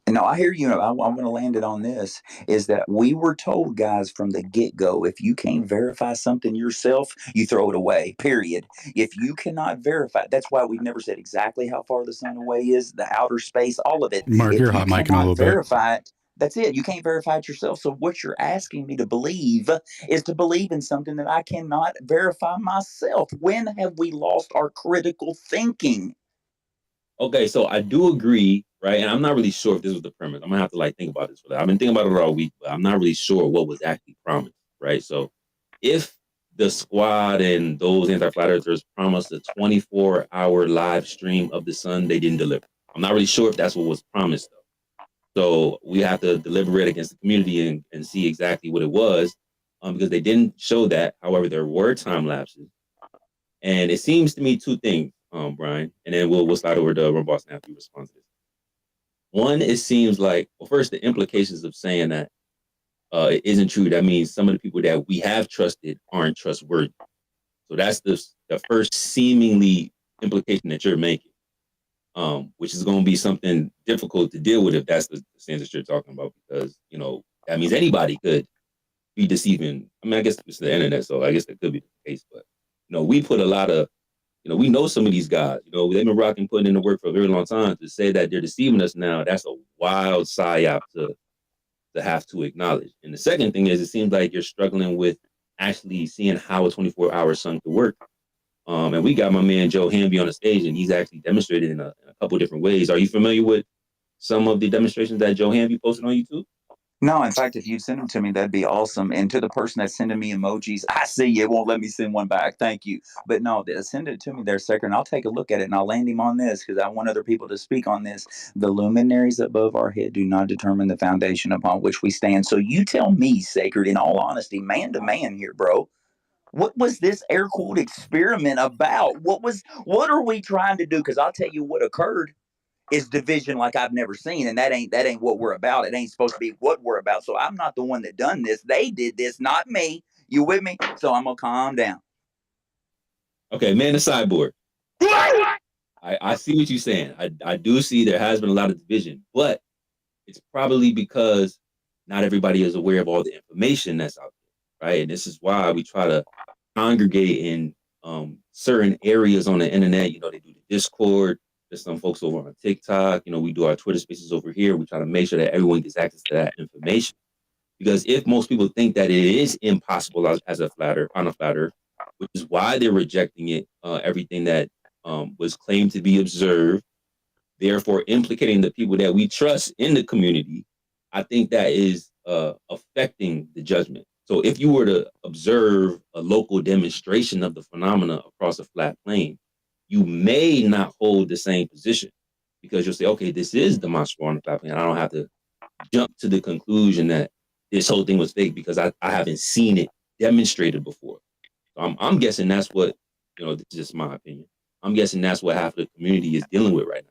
no, I hear you. I'm going to land it on this is that we were told, guys, from the get go, if you can't verify something yourself, you throw it away, period. If you cannot verify, that's why we've never said exactly how far the sun away is, the outer space, all of it. Mark, if you're you hot micing a little bit. verify it, that's it. You can't verify it yourself. So what you're asking me to believe is to believe in something that I cannot verify myself. When have we lost our critical thinking? Okay, so I do agree, right? And I'm not really sure if this was the premise. I'm gonna have to think about this for that. I've been thinking about it all week, but I'm not really sure what was actually promised, right? So if the squad and those anti-flat earthers promised a 24-hour live stream of the sun, they didn't deliver. I'm not really sure if that's what was promised, though. So we have to deliberate against the community and see exactly what it was, because they didn't show that. However, there were time lapses. And it seems to me two things, Brian, and then we'll slide over to Ron Boston after you respond to this. One, it seems like, well, first, the implications of saying that it isn't true. That means some of the people that we have trusted aren't trustworthy. So that's the first seemingly implication that you're making, which is going to be something difficult to deal with if that's the stance that you're talking about, because, that means anybody could be deceiving. I mean, I guess it's the internet, so I guess that could be the case, but we put a lot of, we know some of these guys, they've been rocking, putting in the work for a very long time. To say that they're deceiving us now, that's a wild psyop to have to acknowledge. And the second thing is, it seems like you're struggling with actually seeing how a 24-hour sun could work. And we got my man Joe Hamby on the stage, and he's actually demonstrated in a couple different ways. Are you familiar with some of the demonstrations that Joe Hamby posted on YouTube? No, in fact, if you'd send them to me, that'd be awesome. And to the person that's sending me emojis, I see you. It won't let me send one back. Thank you. But no, send it to me there, second. I'll take a look at it and I'll land him on this because I want other people to speak on this. The luminaries above our head do not determine the foundation upon which we stand. So you tell me, Sacred, in all honesty, man to man here, bro. What was this air-cooled experiment about? What are we trying to do? Because I'll tell you what occurred. Is division like I've never seen, and that ain't what we're about. It ain't supposed to be what we're about. So I'm not the one that done this. They did this, not me. You with me? So I'm gonna calm down. Okay, man, the sideboard. I see what you're saying. I do see there has been a lot of division, but it's probably because not everybody is aware of all the information that's out there, right? And this is why we try to congregate in certain areas on the internet. They do the Discord. There's some folks over on TikTok. We do our Twitter spaces over here. We try to make sure that everyone gets access to that information. Because if most people think that it is impossible as a flat earth, which is why they're rejecting it, everything that was claimed to be observed, therefore implicating the people that we trust in the community, I think that is affecting the judgment. So if you were to observe a local demonstration of the phenomena across a flat plane, you may not hold the same position because you'll say, okay, this is demonstrable on the flat plane. I don't have to jump to the conclusion that this whole thing was fake because I haven't seen it demonstrated before. So I'm guessing that's what, this is just my opinion. I'm guessing that's what half of the community is dealing with right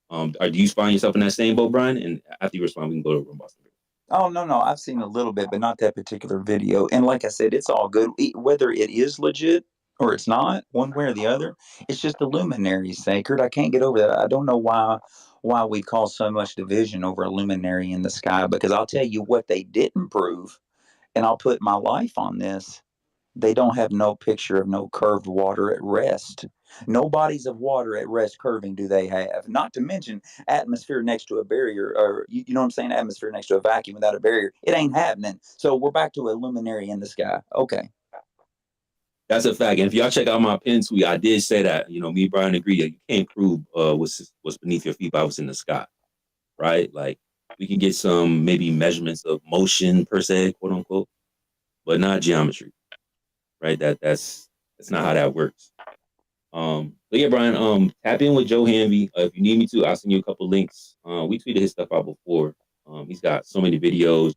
now. Do you find yourself in that same boat, Brian? And after you respond, we can go to Boston. Oh, no, I've seen a little bit, but not that particular video. And like I said, it's all good. Whether it is legit or it's not, one way or the other, it's just the luminary sacred. I can't get over that. I don't know why we cause so much division over a luminary in the sky, because I'll tell you what they didn't prove, and I'll put my life on this. They don't have no picture of no curved water at rest. No bodies of water at rest curving do they have. Not to mention atmosphere next to a barrier, or you know what I'm saying? Atmosphere next to a vacuum without a barrier. It ain't happening. So we're back to a luminary in the sky. Okay. That's a fact. And if y'all check out my pin tweet, I did say that, me and Brian agree that you can't prove what's beneath your feet by what's in the sky, right? Like, we can get some maybe measurements of motion per se, quote unquote, but not geometry. Right, that's not how that works. But yeah, Brian, tap in with Joe Hanvey. If you need me to, I'll send you a couple links. We tweeted his stuff out before. He's got so many videos,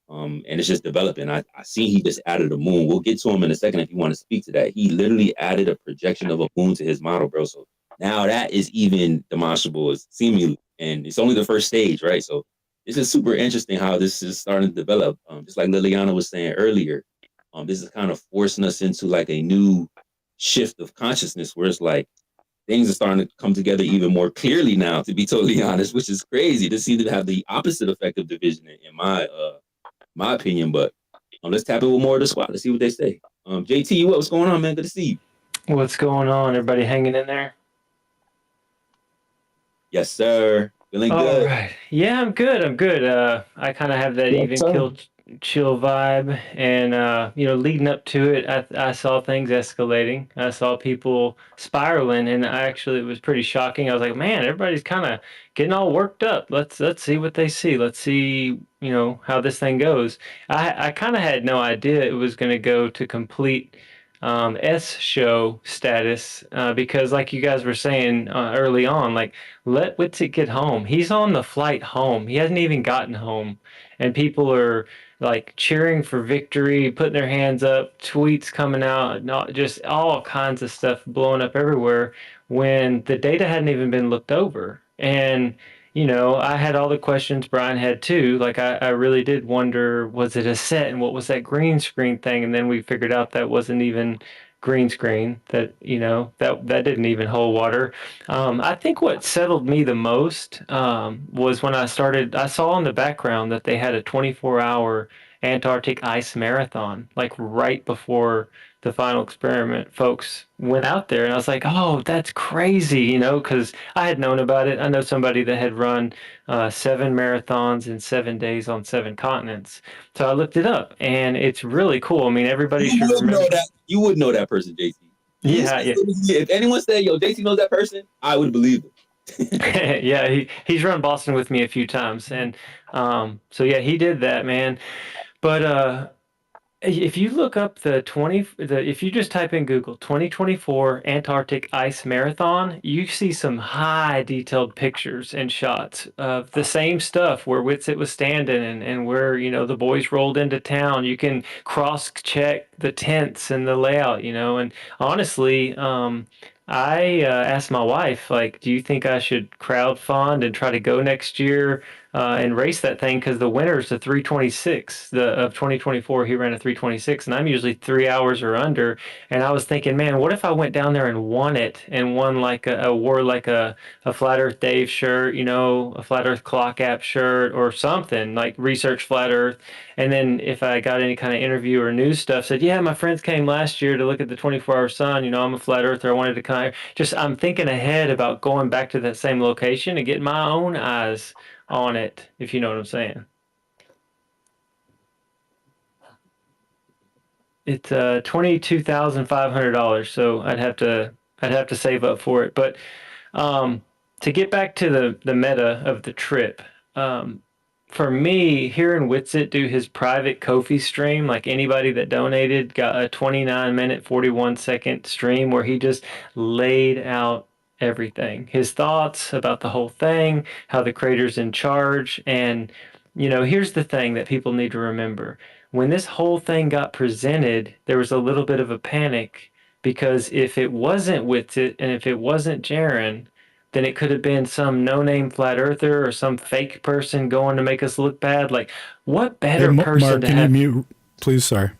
and it's just developing. I see he just added a moon. We'll get to him in a second if you want to speak to that. He literally added a projection of a moon to his model, bro. So now that is even demonstrable, seemingly, and it's only the first stage, right? So this is super interesting how this is starting to develop. Just like Liliana was saying earlier. This is kind of forcing us into like a new shift of consciousness where it's like things are starting to come together even more clearly now, to be totally honest, which is crazy. This seems to have the opposite effect of division in my opinion. But let's tap in with more of the squad. Let's see what they say. JT, what's going on, man? Good to see you. What's going on? Everybody hanging in there? Yes, sir. Feeling good. All right. Yeah, I'm good. I kind of have that chill vibe, and leading up to it, I saw things escalating. I saw people spiraling, and it was pretty shocking. I was like, man, everybody's kind of getting all worked up. Let's see what they see. Let's see, how this thing goes. I kind of had no idea it was going to go to complete S show status, because like you guys were saying early on, like, let Witzik get home. He's on the flight home. He hasn't even gotten home, and people are like cheering for victory, putting their hands up, tweets coming out, not just all kinds of stuff blowing up everywhere when the data hadn't even been looked over. And I had all the questions Brian had too. Like, I really did wonder, was it a set, and what was that green screen thing? And then we figured out that wasn't even green screen, that that didn't even hold water. I think what settled me the most was when I saw in the background that they had a 24-hour Antarctic ice marathon, like right before the final experiment folks went out there. And I was like, oh, that's crazy, because I had known about it. I know somebody that had run 7 marathons in 7 days on 7 continents. So I looked it up, and it's really cool. I mean, everybody should remember that. You would know that person, JT. Yeah. If anyone said, yo, JT knows that person, I would believe it. Yeah, he's run Boston with me a few times. And so yeah, he did that, man. But if you look up if you just type in Google 2024 Antarctic Ice Marathon, you see some high detailed pictures and shots of the same stuff where Whitsitt was standing and where, the boys rolled into town. You can cross check the tents and the layout, and honestly, I asked my wife, like, do you think I should crowd fund and try to go next year and race that thing? Because the winner's the 326 of 2024. He ran a 326, and I'm usually 3 hours or under. And I was thinking, man, what if I went down there and won it, and won like wore like a Flat Earth Dave shirt, a Flat Earth Clock app shirt or something, like Research Flat Earth. And then if I got any kind of interview or news stuff, said, yeah, my friends came last year to look at the 24-hour sun. I'm a flat earther. I wanted to kind of I'm thinking ahead about going back to that same location and getting my own eyes on it, if you know what I'm saying. It's $22,500, so I'd have to save up for it. But to get back to the meta of the trip, for me, hearing Witsit do his private Kofi stream, like anybody that donated got a 29-minute, 41-second stream where he just laid out everything, his thoughts about the whole thing, how the creator's in charge. And, here's the thing that people need to remember. When this whole thing got presented, there was a little bit of a panic because if it wasn't Witsit and if it wasn't Jaron, then it could have been some no-name flat earther or some fake person going to make us look bad. Like, what better person Mark, to can have? you mute, please? Sorry.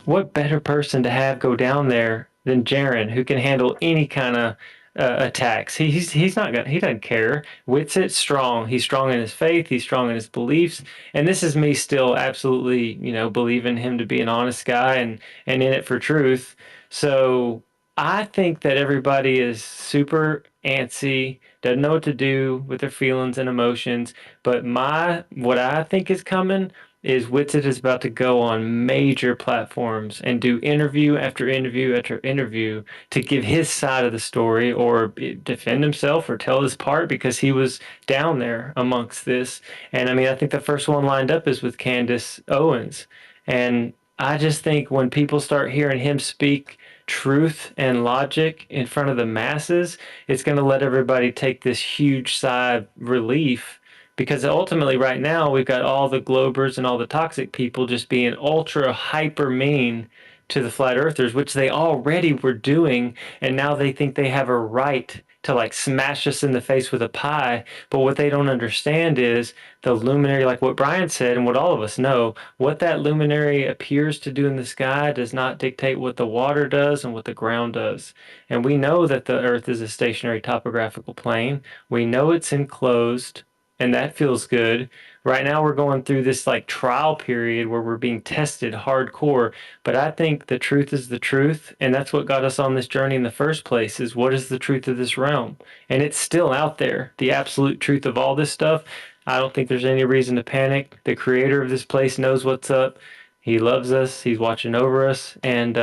What better person to have go down there than Jaron, who can handle any kind of attacks? He's not gonna, he doesn't care. Witsit strong. He's strong in his faith. He's strong in his beliefs. And this is me still absolutely, believing him to be an honest guy and in it for truth. So I think that everybody is super antsy, doesn't know what to do with their feelings and emotions. But what I think is coming is Witsit is about to go on major platforms and do interview after interview after interview to give his side of the story or defend himself or tell his part because he was down there amongst this. And I mean, I think the first one lined up is with Candace Owens. And I just think when people start hearing him speak truth and logic in front of the masses, it's going to let everybody take this huge sigh of relief because ultimately right now we've got all the globers and all the toxic people just being ultra hyper mean to the flat earthers, which they already were doing, and now they think they have a right to like smash us in the face with a pie. But what they don't understand is the luminary, like what Brian said and what all of us know, what that luminary appears to do in the sky does not dictate what the water does and what the ground does. And we know that the earth is a stationary topographical plane. We know it's enclosed, and that feels good. Right now we're going through this like trial period where we're being tested hardcore, but I think the truth is the truth, and that's what got us on this journey in the first place, is what is the truth of this realm? And it's still out there, the absolute truth of all this stuff. I don't think there's any reason to panic. The creator of this place knows what's up. He loves us. He's watching over us, and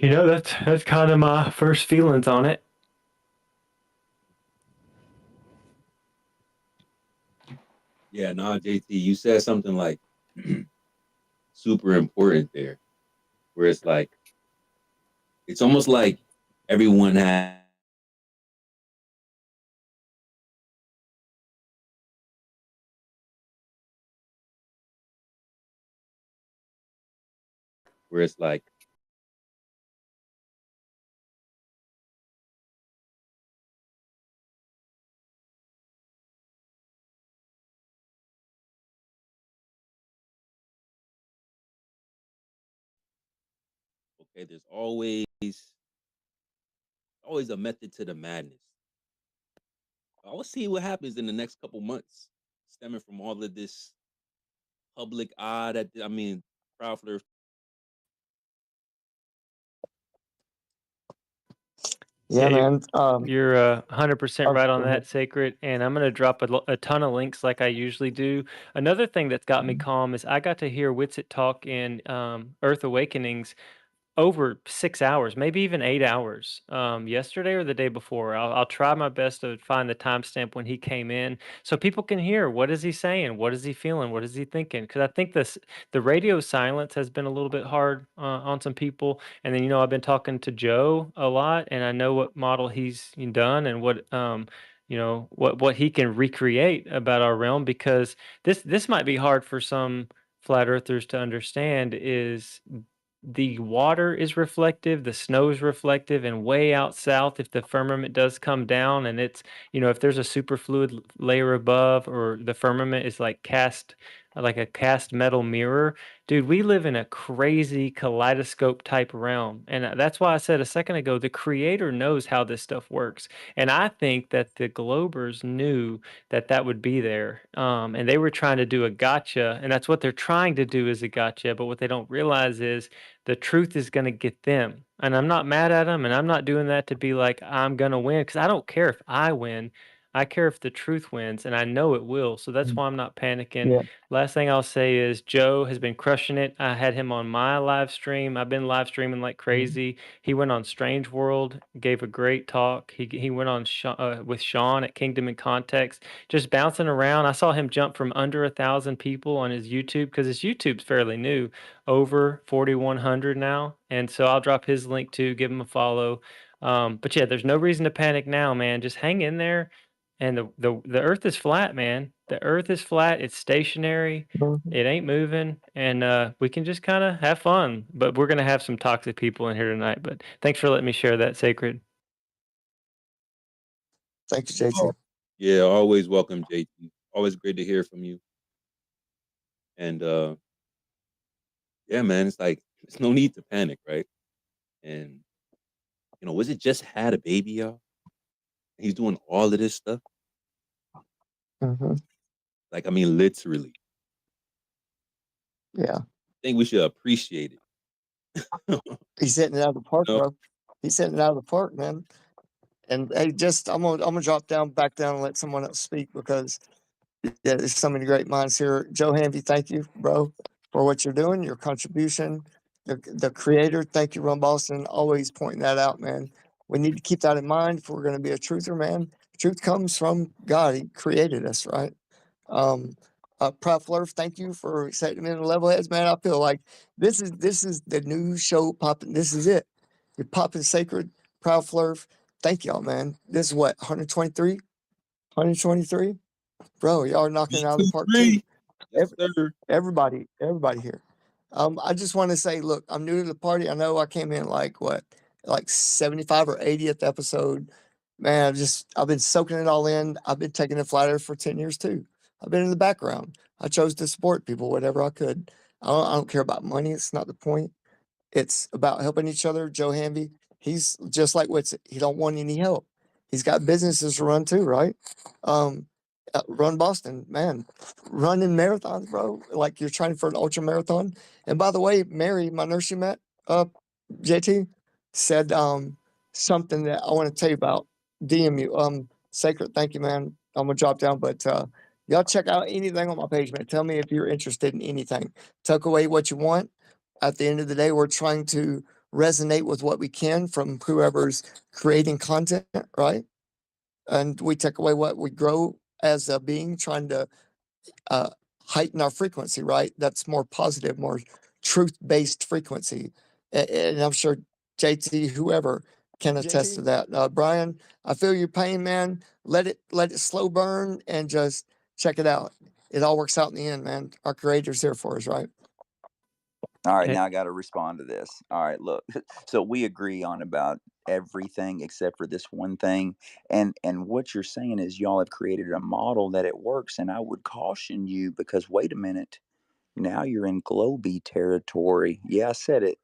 that's kind of my first feelings on it. Yeah, no, JT, you said something like super important there, where it's like, it's almost like everyone has where it's like, okay, there's always a method to the madness. I'll see what happens in the next couple months, stemming from all of this public eye that, I mean, Proud Flirt. Yeah, man. You're 100% right on that, Sacred. And I'm going to drop a ton of links like I usually do. Another thing that's got me calm is I got to hear Witsit talk in Earth Awakenings over 6 hours, maybe even 8 hours, yesterday or the day before. I'll try my best to find the timestamp when he came in so people can hear what is he saying, what is he feeling, what is he thinking. Because I think the radio silence has been a little bit hard on some people. And then I've been talking to Joe a lot, and I know what model he's done and what what he can recreate about our realm. Because this might be hard for some flat earthers to understand is the water is reflective, the snow is reflective, and way out south, if the firmament does come down and it's, if there's a superfluid layer above or the firmament is like a cast metal mirror, dude, we live in a crazy kaleidoscope type realm. And that's why I said a second ago, the creator knows how this stuff works. And I think that the Globers knew that that would be there. And they were trying to do a gotcha, and that's what they're trying to do is a gotcha. But what they don't realize is the truth is going to get them. And I'm not mad at them, and I'm not doing that to be like, I'm going to win, because I don't care if I win. I care if the truth wins, and I know it will. So that's why I'm not panicking. Yeah. Last thing I'll say is Joe has been crushing it. I had him on my live stream. I've been live streaming like crazy. He went on Strange World, gave a great talk. He went on with Sean at Kingdom in Context, just bouncing around. I saw him jump from under 1,000 people on his YouTube, because his YouTube's fairly new, over 4,100 now. And so I'll drop his link too. Give him a follow. But yeah, there's no reason to panic now, man. Just hang in there. And the earth is flat, man. The earth is flat. It's stationary. It ain't moving. And we can just kind of have fun. But we're going to have some toxic people in here tonight. But thanks for letting me share that, Sacred. Thank you, JT. Yeah, always welcome, JT. Always great to hear from you. And yeah, man, it's like, there's no need to panic, right? And, you know, was it just had a baby, y'all? He's doing all of this stuff. Like, I mean, literally. Yeah. I think we should appreciate it. He's hitting it out of the park, No. bro. He's hitting it out of the park, man. And hey, just I'm gonna drop back down and let someone else speak, because yeah, there's so many great minds here. Joe Hamby, thank you, bro, for what you're doing, your contribution. The creator, thank you, Ron Boston, always pointing that out, man. We need to keep that in mind if we're going to be a truther, man. Truth comes from God. He created us, right? Proud Flurf, thank you for setting me in the level heads, man. I feel like this is the new show popping. This is it. You're popping sacred. Proud Flurf, thank y'all, man. This is what, 123? 123? Bro, y'all are knocking it out of the park too. Yes, sir. Everybody here. I just want to say, look, I'm new to the party. I know I came in like 75 or 80th episode. Man, I've been soaking it all in. I've been taking it flat earth for 10 years too. I've been in the background. I chose to support people whatever I could. I don't care about money. It's not the point. It's about helping each other. Joe Hamby, he's just like Witsit. He don't want any help. He's got businesses to run too, right? Run Boston, man, running marathons, bro. Like you're training for an ultra marathon. And by the way, Mary, my nurse you met, JT, said something that I want to tell you about. DM you. Sacred, thank you, man. I'm gonna drop down, but y'all check out anything on my page, man. Tell me if you're interested in anything. Tuck away what you want. At the end of the day, we're trying to resonate with what we can from whoever's creating content, right? And we take away what we grow as a being, trying to heighten our frequency, right? That's more positive, more truth-based frequency. And I'm sure JT, whoever, can attest to that. Brian, I feel your pain, man. Let it slow burn and just check it out. It all works out in the end, man. Our creator's here for us, right? All right, now I got to respond to this. All right, look. So we agree on about everything except for this one thing. And what you're saying is y'all have created a model that it works. And I would caution you, because wait a minute. Now you're in Globy territory. Yeah, I said it.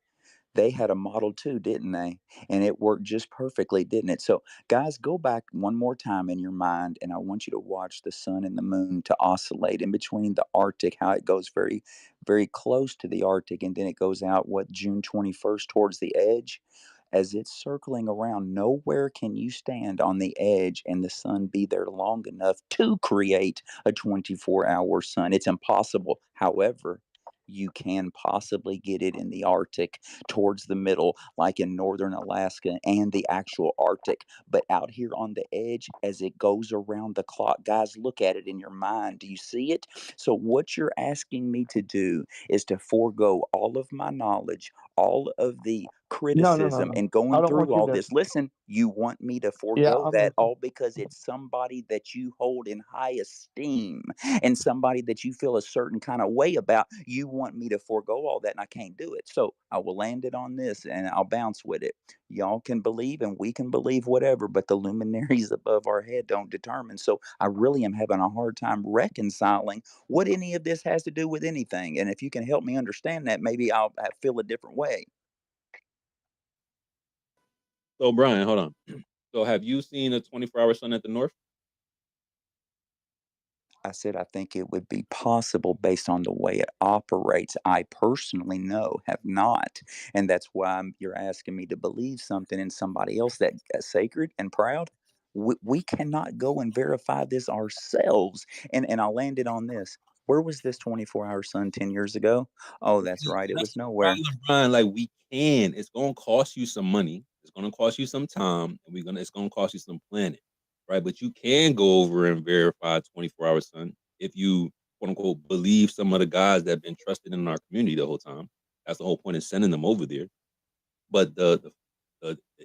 They had a model too, didn't they? And it worked just perfectly, didn't it? So, guys, go back one more time in your mind, and I want you to watch the sun and the moon to oscillate in between the Arctic, how it goes very, very close to the Arctic, and then it goes out, June 21st towards the edge. As it's circling around, nowhere can you stand on the edge and the sun be there long enough to create a 24-hour sun. It's impossible. However, you can possibly get it in the Arctic towards the middle, like in northern Alaska and the actual Arctic. But out here on the edge, as it goes around the clock, guys, look at it in your mind. Do you see it? So what you're asking me to do is to forego all of my knowledge, all of the criticism, No. and I going don't through want you all to. this. Listen, you want me to Yeah, forego that all because it's somebody that you hold in high esteem and somebody that you feel a certain kind of way about. You want me to forego all that, and I can't do it. So I will land it on this, and I'll bounce with it. Y'all can believe, and we can believe whatever, but the luminaries above our head don't determine. So I really am having a hard time reconciling what any of this has to do with anything. And if you can help me understand that, maybe I'll feel a different way. So, Brian, hold on. So, have you seen a 24-hour sun at the north? I said I think it would be possible based on the way it operates. I personally have not, and that's why you're asking me to believe something in somebody else that sacred and proud. We cannot go and verify this ourselves. And I'll land it on this. Where was this 24-hour sun 10 years ago? Oh, that's right. It was nowhere. LeBron, like we can. It's gonna cost you some money. It's gonna cost you some time, and it's gonna cost you some planning, right? But you can go over and verify 24-hour sun if you quote unquote believe some of the guys that have been trusted in our community the whole time. That's the whole point of sending them over there. But the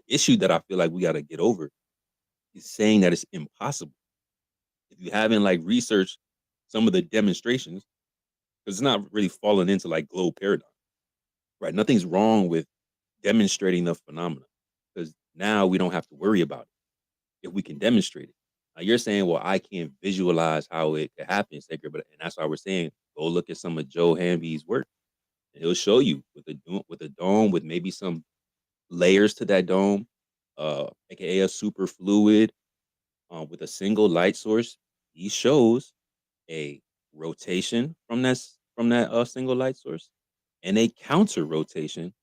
issue that I feel like we got to get over is saying that it's impossible. If you haven't like researched some of the demonstrations, because it's not really falling into like globe paradigm, right? Nothing's wrong with demonstrating the phenomena because now we don't have to worry about it if we can demonstrate it. Now you're saying, well, I can't visualize how it could happen, Sacred, but and that's why we're saying go look at some of Joe Hamby's work. And he'll show you with a dome with maybe some layers to that dome, aka a super fluid, with a single light source. He shows a rotation from that single light source and a counter rotation,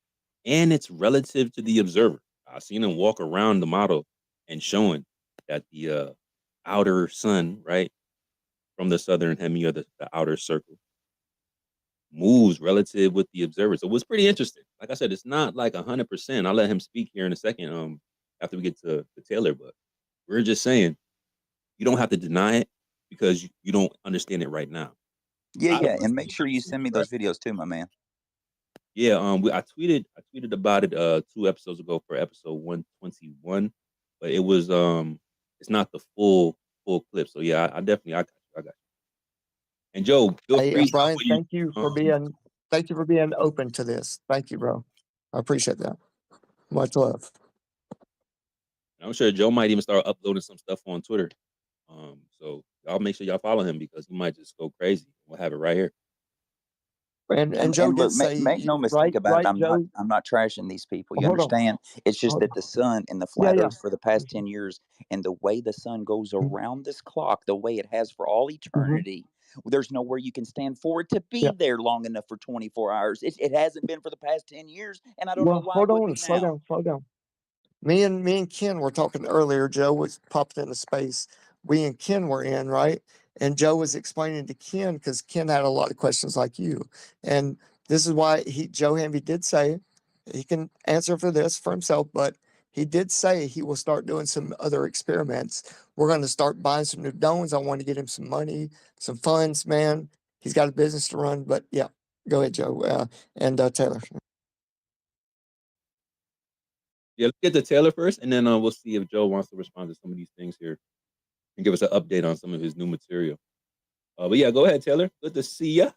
and it's relative to the observer. I've seen him walk around the model and showing that the outer sun, right, from the southern hemisphere, the outer circle, moves relative with the observer. So it was pretty interesting. Like I said, it's not like 100%. I'll let him speak here in a second after we get to Taylor, but we're just saying you don't have to deny it because you don't understand it right now. Yeah, and make sure you send me those videos too, my man. Yeah, I tweeted about it 2 episodes ago for episode 121, but it was it's not the full clip. So yeah, I definitely I got you. And Joe, feel free. Brian, thank you for being open to this. Thank you, bro. I appreciate that. Much love. I'm sure Joe might even start uploading some stuff on Twitter. So y'all make sure y'all follow him because he might just go crazy. We'll have it right here. And Joe did look, say, make no mistake about it. I'm not trashing these people. You understand? It's just that the sun and the flat Earth for the past 10 years, and the way the sun goes around this clock, the way it has for all eternity, there's nowhere you can stand for it to be there long enough for 24 hours. It hasn't been for the past 10 years, and I don't know why. Slow down. Me and Ken were talking earlier. Joe was popped into space. We and Ken were in, right? And Joe was explaining to Ken because Ken had a lot of questions like you. And this is why Joe Hamby did say he can answer for this for himself, but he did say he will start doing some other experiments. We're going to start buying some new domes. I want to get him some money, some funds, man. He's got a business to run, but yeah, go ahead, Joe, and Taylor. Yeah, let's get to Taylor first, and then we'll see if Joe wants to respond to some of these things here and give us an update on some of his new material. But yeah, go ahead, Taylor. Good to see ya.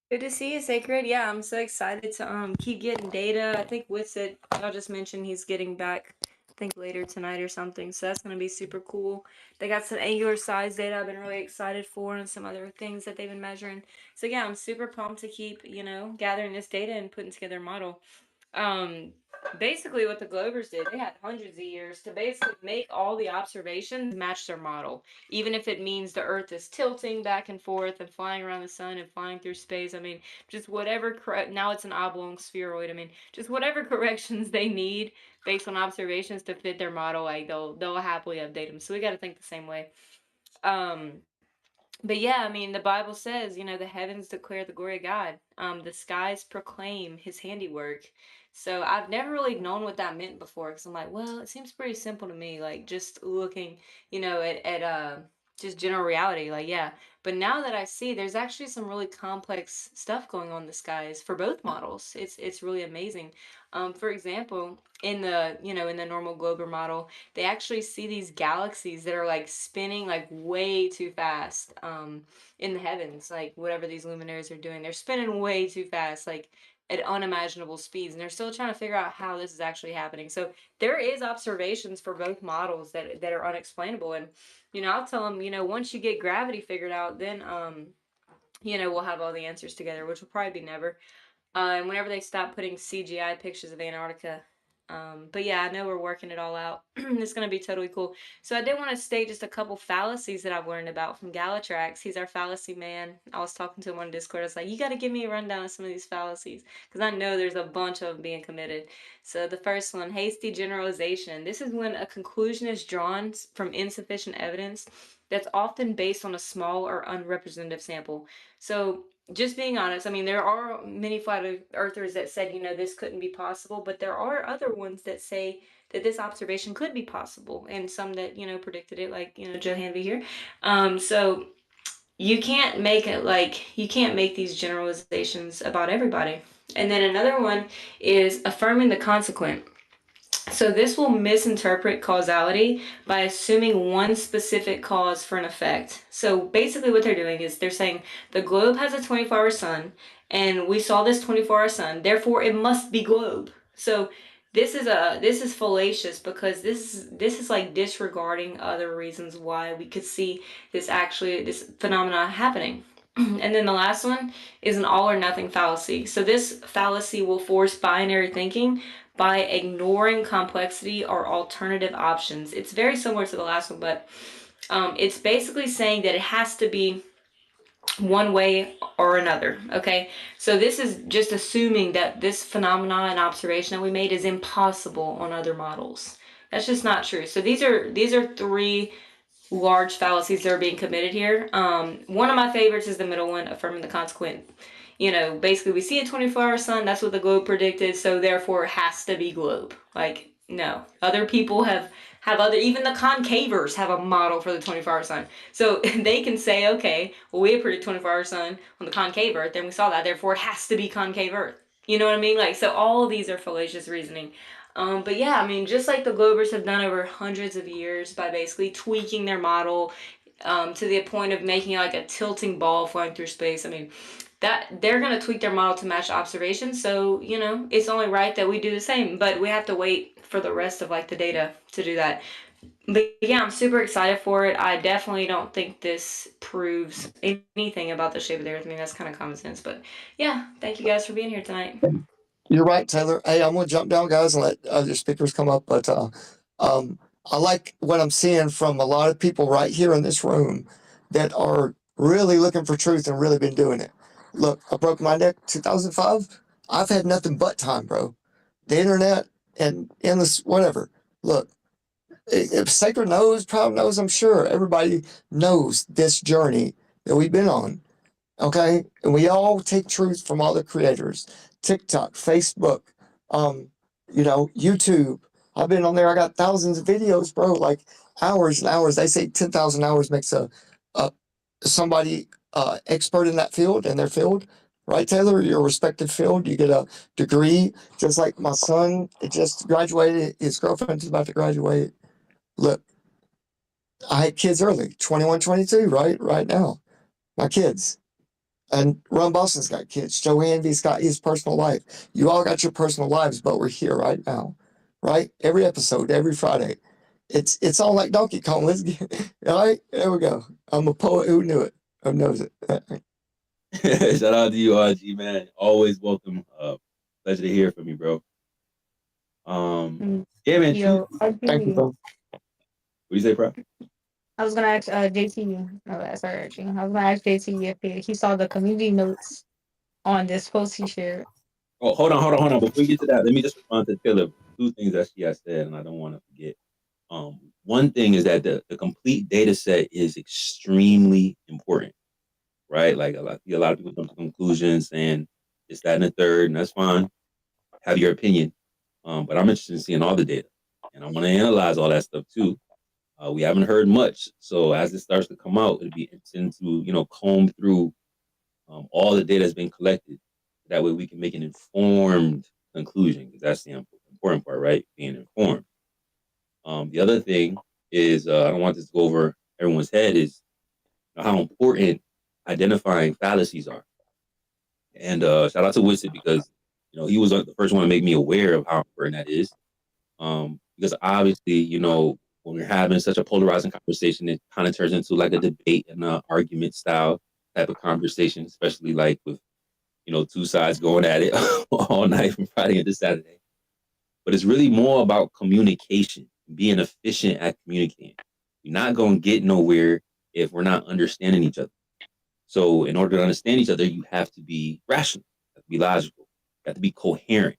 Good to see you, Sacred. Yeah, I'm so excited to keep getting data. I think Witsit, y'all just mentioned he's getting back, I think later tonight or something. So that's gonna be super cool. They got some angular size data I've been really excited for, and some other things that they've been measuring. So yeah, I'm super pumped to keep, gathering this data and putting together a model. Basically what the Globers did, they had hundreds of years to basically make all the observations match their model, even if it means the Earth is tilting back and forth and flying around the sun and flying through space. I mean, just whatever now it's an oblong spheroid. I mean, just whatever corrections they need based on observations to fit their model, like they'll happily update them. So we got to think the same way. But yeah, I mean, the Bible says, the heavens declare the glory of God. The skies proclaim his handiwork. So I've never really known what that meant before, because I'm like, well, it seems pretty simple to me, like just looking, at just general reality, like, yeah. But now that I see, there's actually some really complex stuff going on in the skies for both models. It's really amazing. For example, in the normal Glober model, they actually see these galaxies that are like spinning like way too fast in the heavens, like whatever these luminaries are doing, they're spinning way too fast, like at unimaginable speeds, and they're still trying to figure out how this is actually happening. So there is observations for both models that are unexplainable, and I'll tell them, once you get gravity figured out, then we'll have all the answers together, which will probably be never. And whenever they stop putting CGI pictures of Antarctica But yeah, I know we're working it all out. It's going to be totally cool. So I did want to state just a couple fallacies that I've learned about from Galatrax. He's our fallacy man. I was talking to him on Discord. I was like, you got to give me a rundown of some of these fallacies because I know there's a bunch of them being committed. So the first one, hasty generalization. This is when a conclusion is drawn from insufficient evidence that's often based on a small or unrepresentative sample. So just being honest, I mean, there are many flat earthers that said, this couldn't be possible, but there are other ones that say that this observation could be possible, and some that, predicted it, like, Joe Hanvey here. So you can't make these generalizations about everybody. And then another one is affirming the consequent. So this will misinterpret causality by assuming one specific cause for an effect. So basically what they're doing is they're saying the globe has a 24-hour sun and we saw this 24-hour sun, therefore it must be globe. So this is fallacious because this is like disregarding other reasons why we could see this phenomena happening. And then the last one is an all or nothing fallacy. So this fallacy will force binary thinking by ignoring complexity or alternative options. It's very similar to the last one, but it's basically saying that it has to be one way or another. Okay, so this is just assuming that this phenomena and observation that we made is impossible on other models. That's just not true. So these are three large fallacies that are being committed here. One of my favorites is the middle one, affirming the consequent. Basically we see a 24-hour sun, that's what the globe predicted, so therefore it has to be globe. Like, no. Other people have even the concavers have a model for the 24-hour sun. So they can say, okay, well, we predicted 24-hour sun on the concave Earth, and we saw that, therefore it has to be concave Earth. You know what I mean? Like, so all of these are fallacious reasoning. But yeah, I mean, just like the Globers have done over hundreds of years by basically tweaking their model to the point of making like a tilting ball flying through space. I mean, that they're going to tweak their model to match observations. So, it's only right that we do the same, but we have to wait for the rest of like the data to do that. But yeah, I'm super excited for it. I definitely don't think this proves anything about the shape of the Earth. I mean, that's kind of common sense, but yeah, thank you guys for being here tonight. You're right, Taylor. Hey, I'm going to jump down, guys, and let other speakers come up. But I like what I'm seeing from a lot of people right here in this room that are really looking for truth and really been doing it. Look, I broke my neck 2005. I've had nothing but time, bro. The internet and endless whatever. Look, if Sacred knows, Proud knows, I'm sure everybody knows this journey that we've been on. Okay? And we all take truth from all the creators. TikTok, Facebook, YouTube. I've been on there. I got thousands of videos, bro, like hours and hours. They say 10,000 hours makes somebody expert in that field, in their field. Right, Taylor? Your respective field. You get a degree, just like my son just graduated. His girlfriend's about to graduate. Look, I had kids early, 21, 22, right now. My kids. And Ron Boston's got kids. Joe Hanvey's got his personal life. You all got your personal lives, but we're here right now, right? Every episode, every Friday. It's all like Donkey Kong. Let's get all right. There we go. I'm a poet who knew it. Who knows it. Shout out to you, RG, man. Always welcome. Pleasure to hear from you, bro. Yeah, man. Yo, Thank you, bro. What do you say, bro? I was gonna ask JT. No, sorry, actually. I was gonna ask JT if he saw the community notes on this post he shared. Oh, hold on. Before we get to that, let me just respond to Taylor. Two things that she has said, and I don't want to forget. One thing is that the complete data set is extremely important, right? Like a lot of people come to conclusions and it's that and the third, and that's fine. Have your opinion. But I'm interested in seeing all the data, and I want to analyze all that stuff too. We haven't heard much, so as it starts to come out, it'll be interesting to comb through all the data that's been collected. That way, we can make an informed conclusion, because that's the important part, right? Being informed. The other thing is, I don't want this to go over everyone's head, is how important identifying fallacies are. And shout out to Winston, because he was the first one to make me aware of how important that is. Because obviously, when we're having such a polarizing conversation, it kind of turns into like a debate and an argument style type of conversation, especially like with, two sides going at it all night from Friday into Saturday. But it's really more about communication, being efficient at communicating. You're not going to get nowhere if we're not understanding each other. So in order to understand each other, you have to be rational, you have to be logical, you have to be coherent,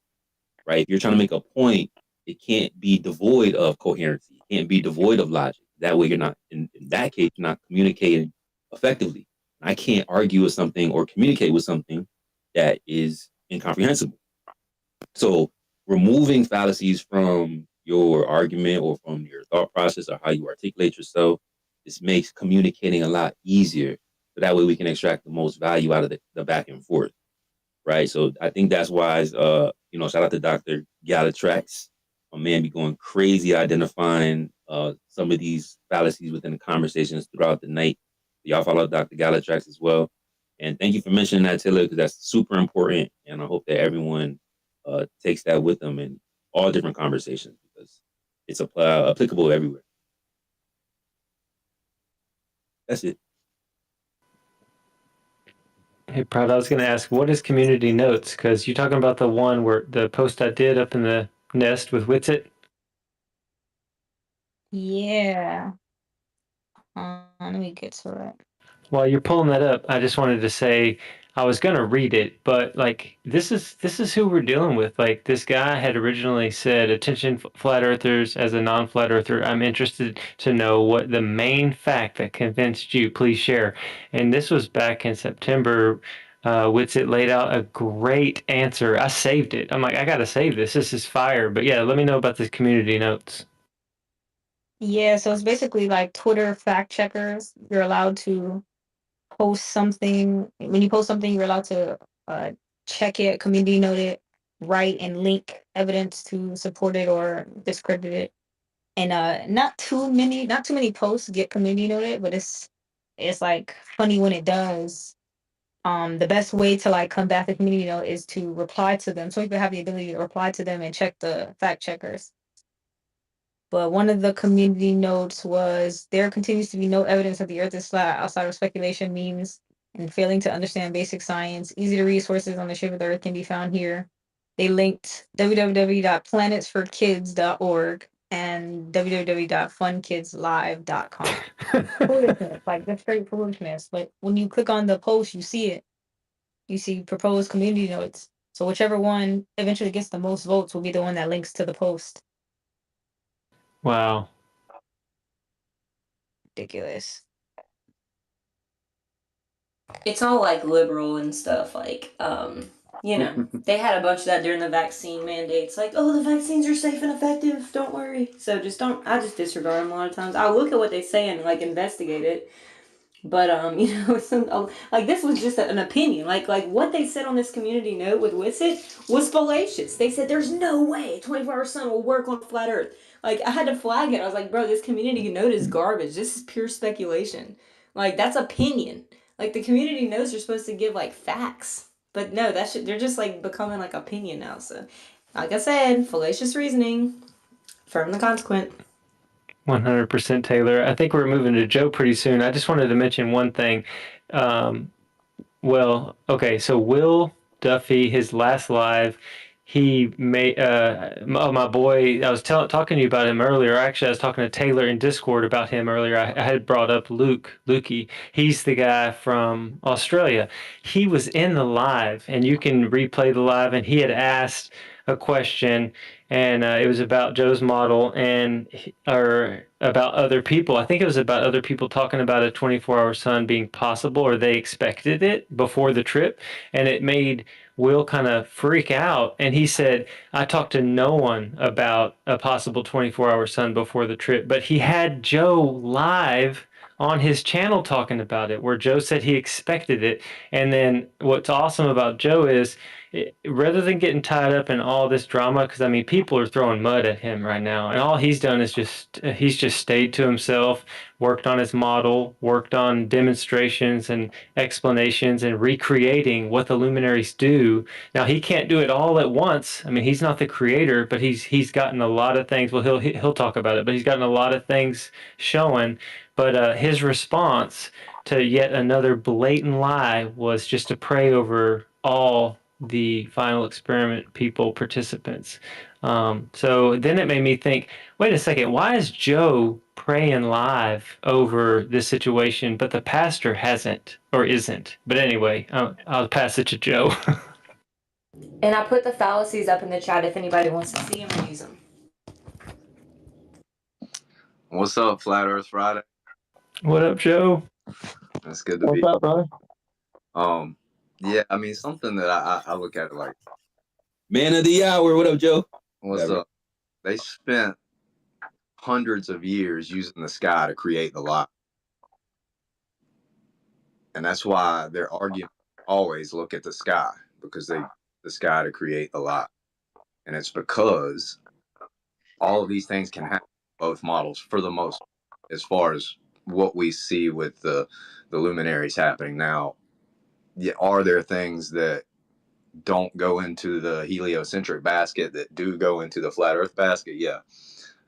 right? If you're trying to make a point, it can't be devoid of coherency. It can't be devoid of logic. That way you're not, in that case, you're not communicating effectively. I can't argue with something or communicate with something that is incomprehensible. So removing fallacies from your argument or from your thought process or how you articulate yourself, this makes communicating a lot easier. So that way we can extract the most value out of the back and forth, right? So I think that's why, shout out to Dr. Galatrax. My man be going crazy identifying some of these fallacies within the conversations throughout the night. Y'all follow Dr. Galatrax as well. And thank you for mentioning that, Taylor, because that's super important. And I hope that everyone takes that with them in all different conversations because it's applicable everywhere. That's it. Hey, Proud, I was going to ask, what is community notes? Because you're talking about the one where the post I did up in the nest with Witsit. Yeah. Let me get to it. While you're pulling that up, I just wanted to say I was gonna read it, but like this is who we're dealing with. Like this guy had originally said, "Attention, flat earthers, as a non-flat earther, I'm interested to know what the main fact that convinced you. Please share." And this was back in September. Witsit laid out a great answer. I saved it. I'm like, I gotta save this. This is fire. But yeah, let me know about this community notes. Yeah, so it's basically like Twitter fact checkers. You're allowed to post something. When you post something, you're allowed to check it, community note it, write and link evidence to support it or discredit it. And not too many posts get community noted, but it's like funny when it does. The best way to like combat the community note is to reply to them. So people have the ability to reply to them and check the fact checkers. But one of the community notes was there continues to be no evidence that the earth is flat outside of speculation, memes, and failing to understand basic science. Easy to read sources on the shape of the earth can be found here. They linked www.planetsforkids.org and www.funkidslive.com. Foolishness, like just straight foolishness. But when you click on the post, you see it. You see proposed community notes. So whichever one eventually gets the most votes will be the one that links to the post. Wow. Ridiculous. It's all like liberal and stuff. Like, they had a bunch of that during the vaccine mandates. Like, oh, the vaccines are safe and effective. Don't worry. So I just disregard them a lot of times. I'll look at what they say and like investigate it. But like this was just an opinion. Like what they said on this community note with Witsit was fallacious. They said there's no way 24-hour sun will work on flat Earth. Like I had to flag it. I was like, bro, this community note is garbage. This is pure speculation. Like that's opinion. Like the community notes are supposed to give like facts, but no, they're just like becoming like opinion now. So, like I said, fallacious reasoning, firm the consequent. 100% Taylor. I think we're moving to Joe pretty soon. I just wanted to mention one thing. Okay, so Will Duffy, his last live, he made my boy. I was talking to you about him earlier. Actually, I was talking to Taylor in Discord about him earlier. I had brought up Lukey. He's the guy from Australia. He was in the live, and you can replay the live. And he had asked a question, and it was about Joe's model or about other people. I think it was about other people talking about a 24-hour sun being possible, or they expected it before the trip, and it made Will kind of freak out. And he said, I talked to no one about a possible 24-hour sun before the trip, but he had Joe live on his channel talking about it, where Joe said he expected it. And then what's awesome about Joe is, rather than getting tied up in all this drama, because I mean, people are throwing mud at him right now, and all he's done is he's just stayed to himself, worked on his model, worked on demonstrations and explanations and recreating what the luminaries do. Now he can't do it all at once. I mean, he's not the creator, but he's gotten a lot of things. Well, he'll talk about it, but he's gotten a lot of things showing. But his response to yet another blatant lie was just to pray over all the final experiment participants. So then it made me think, wait a second, why is Joe praying live over this situation, but the pastor hasn't or isn't? But anyway, I'll pass it to Joe. And I put the fallacies up in the chat if anybody wants to see them or use them. What's up, Flat Earth Friday? What up, Joe? That's good to be. What's up, brother? Yeah, I mean, something that I look at like Man of the hour. What up, Joe? What's up? They spent hundreds of years using the sky to create the light. And that's why their argument always look at the sky, because they the sky to create the light. And it's because all of these things can happen in both models for the most, as far as what we see with the luminaries happening now. Yeah, are there things that don't go into the heliocentric basket that do go into the flat earth basket? Yeah,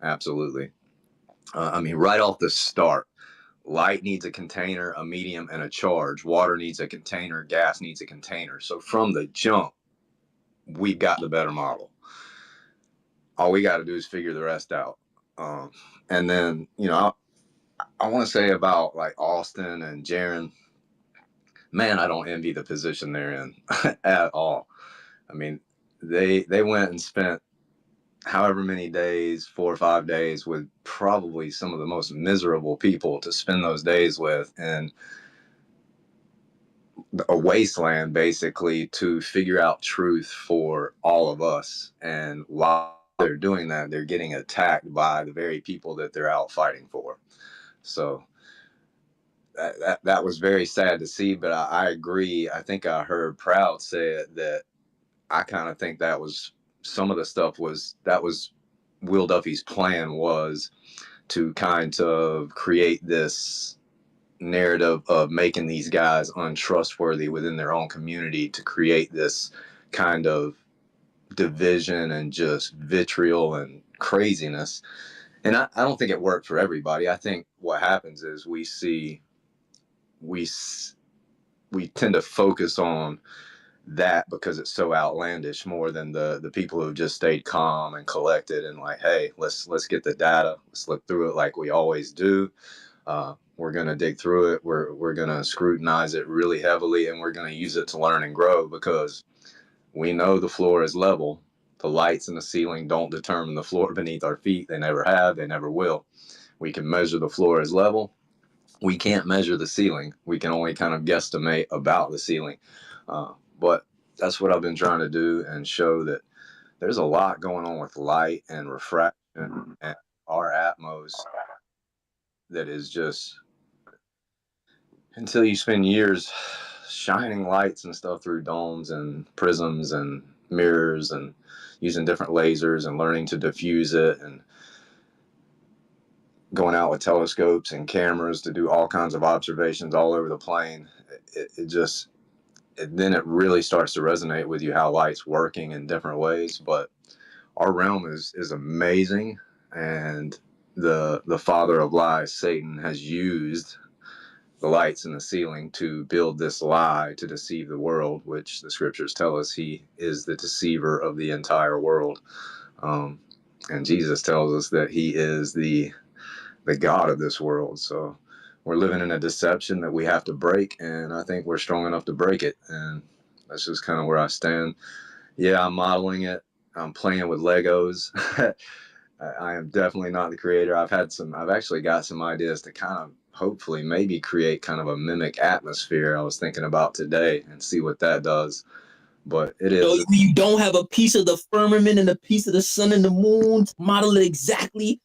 absolutely. I mean, right off the start, light needs a container, a medium, and a charge. Water needs a container, gas needs a container. So from the jump, we've got the better model. All we got to do is figure the rest out. And then, you know, I want to say about like Austin and Jaron, man, I don't envy the position they're in at all. I mean, they went and spent however many days, 4 or 5 days, with probably some of the most miserable people to spend those days with, and a wasteland basically to figure out truth for all of us. And while they're doing that, they're getting attacked by the very people that they're out fighting for. So that was very sad to see, but I agree. I think I heard Proud say it, that I kind of think that was some of the stuff that was Will Duffy's plan, was to kind of create this narrative of making these guys untrustworthy within their own community, to create this kind of division and just vitriol and craziness. And I don't think it worked for everybody. I think what happens is we tend to focus on that because it's so outlandish, more than the people who've just stayed calm and collected and like, hey, let's get the data, let's look through it like we always do. We're going to dig through it. We're going to scrutinize it really heavily, and we're going to use it to learn and grow, because we know the floor is level. The lights in the ceiling don't determine the floor beneath our feet. They never have. They never will. We can measure the floor as level. We can't measure the ceiling. We can only kind of guesstimate about the ceiling. But that's what I've been trying to do, and show that there's a lot going on with light and refraction and our atmos that is just, until you spend years shining lights and stuff through domes and prisms and mirrors and using different lasers and learning to diffuse it and going out with telescopes and cameras to do all kinds of observations all over the plane, then it really starts to resonate with you how light's working in different ways. But our realm is amazing, and the father of lies, Satan, has used the lights in the ceiling to build this lie to deceive the world, which the scriptures tell us he is the deceiver of the entire world. And Jesus tells us that he is the God of this world. So we're living in a deception that we have to break, and I think we're strong enough to break it. And that's just kind of where I stand. Yeah, I'm modeling it. I'm playing with Legos. I am definitely not the creator. I've actually got some ideas to kind of hopefully maybe create kind of a mimic atmosphere I was thinking about today, and see what that does. But it is. So you don't have a piece of the firmament and a piece of the sun and the moon to model it exactly?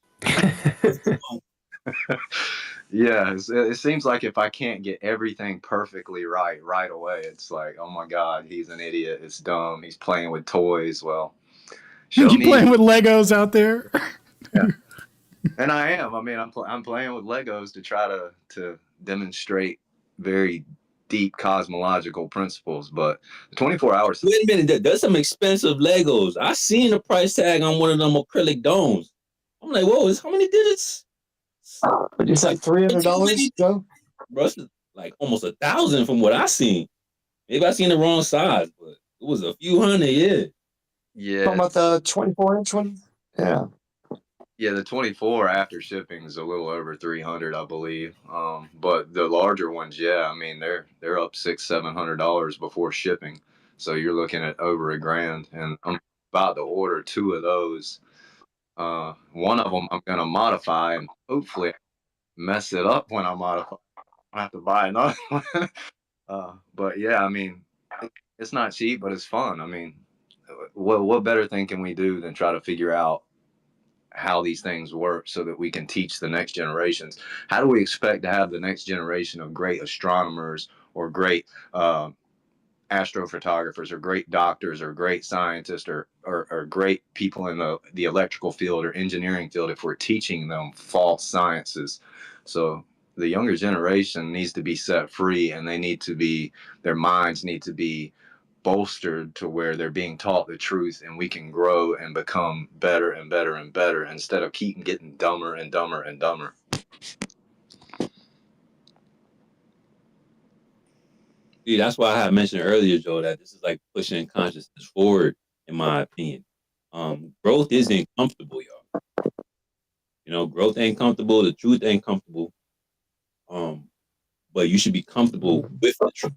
Yeah, it seems like if I can't get everything perfectly right away, it's like, oh my God, he's an idiot. It's dumb. He's playing with toys. Well, you playing with Legos out there? Yeah. And I am. I mean, I'm playing with Legos to try to demonstrate very deep cosmological principles. But the 24 hours. Wait a minute, there's some expensive Legos. I seen the price tag on one of them acrylic domes. I'm like, whoa, how many digits? It's like $300, Joe. Bro, it's like almost 1,000 from what I seen. Maybe I seen the wrong size, but it was a few hundred. Yeah. Yeah, Talking about the 24-inch one? Yeah. yeah, the 24 after shipping is a little over 300, I believe. But the larger ones, yeah, I mean they're up $600-700 before shipping. So you're looking at over $1,000, and I'm about to order 2 of those. One of them I'm gonna modify, and hopefully mess it up when I modify. I have to buy another one. But yeah, I mean, it's not cheap, but it's fun. I mean, what better thing can we do than try to figure out how these things work so that we can teach the next generations? How do we expect to have the next generation of great astronomers or great astrophotographers or great doctors or great scientists or great people in the electrical field or engineering field if we're teaching them false sciences? So the younger generation needs to be set free, and their minds need to be bolstered to where they're being taught the truth, and we can grow and become better and better and better instead of keep getting dumber and dumber and dumber. See, that's why I had mentioned earlier, Joe, that this is like pushing consciousness forward, in my opinion. Growth isn't comfortable, y'all. You know, growth ain't comfortable. The truth ain't comfortable. But you should be comfortable with the truth.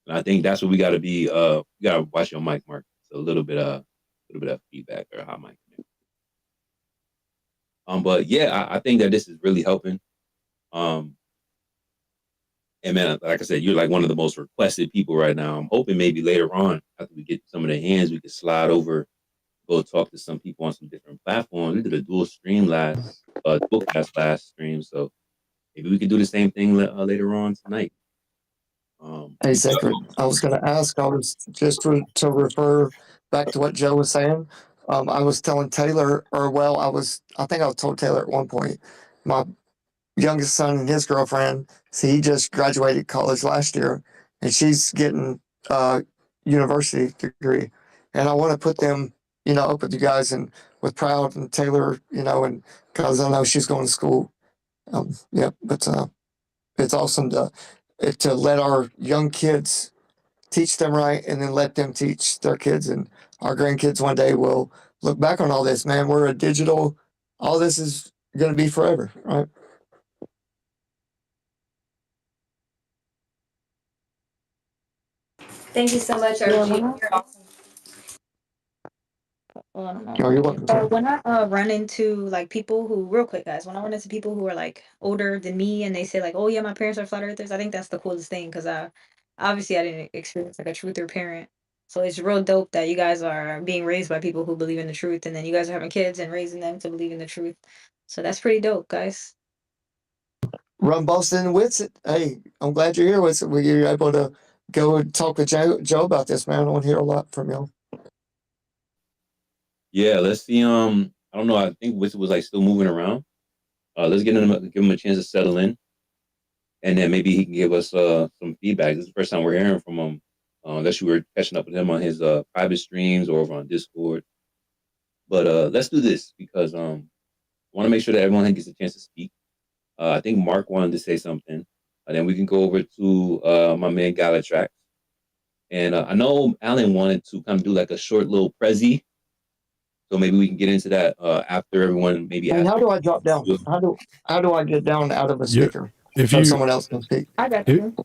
And I think that's what we got to be. You got to watch your mic, Mark. It's a little bit of feedback or hot mic. But yeah, I think that this is really helping. And man, like I said, you're like one of the most requested people right now. I'm hoping maybe later on, after we get some of the hands, we could slide over, go talk to some people on some different platforms. We did a dual stream last stream, so maybe we could do the same thing later on tonight. Hey, Sacred, I was going to ask, I was just to refer back to what Joe was saying. I was telling Taylor, I think I told Taylor at one point, my youngest son and his girlfriend, see, he just graduated college last year, and she's getting a university degree. And I want to put them, up with you guys and with Proud and Taylor, and because I know she's going to school. But it's awesome to let our young kids teach them right, and then let them teach their kids, and our grandkids one day will look back on all this. Man, we're a digital. All this is going to be forever, right? Thank you so much, RG. You're awesome. You're welcome. So when I run into like people who, real quick guys, when I run into people who are like older than me and they say like, oh yeah, my parents are flat earthers, I think that's the coolest thing, because obviously I didn't experience like a truther parent. So it's real dope that you guys are being raised by people who believe in the truth, and then you guys are having kids and raising them to believe in the truth. So that's pretty dope, guys. Run Boston and Witsit. Hey, I'm glad you're here, Witsit. We're able to go and talk with Joe about this, man. I want to hear a lot from y'all. Yeah, let's see. I don't know. I think Witsit was like still moving around. Let's give him a chance to settle in, and then maybe he can give us some feedback. This is the first time we're hearing from him. Unless you were catching up with him on his private streams or over on Discord. But let's do this because I want to make sure that everyone gets a chance to speak. I think Mark wanted to say something. And then we can go over to my man Galatrax. And I know Alan wanted to kind of do like a short little prezi. So maybe we can get into that after everyone maybe. And how do I drop down? How do I get down out of a speaker so someone else can speak? I got you.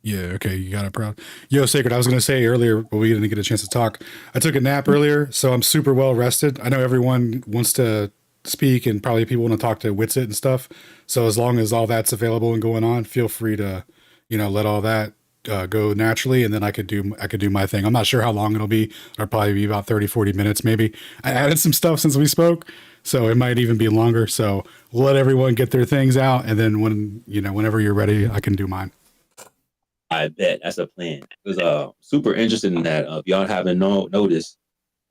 Yeah, okay, you got it, Proud. Yo, Sacred, I was going to say earlier, but we didn't get a chance to talk. I took a nap earlier, so I'm super well rested. I know everyone wants to speak, and probably people want to talk to Witsit and stuff. So as long as all that's available and going on, feel free to, let all that go naturally, and then I could do my thing. I'm not sure how long it'll be. It'll probably be about 30, 40 minutes maybe. I added some stuff since we spoke, so it might even be longer. So we'll let everyone get their things out, and then whenever you're ready, I can do mine. I bet that's a plan. Because super interested in that. If y'all haven't noticed,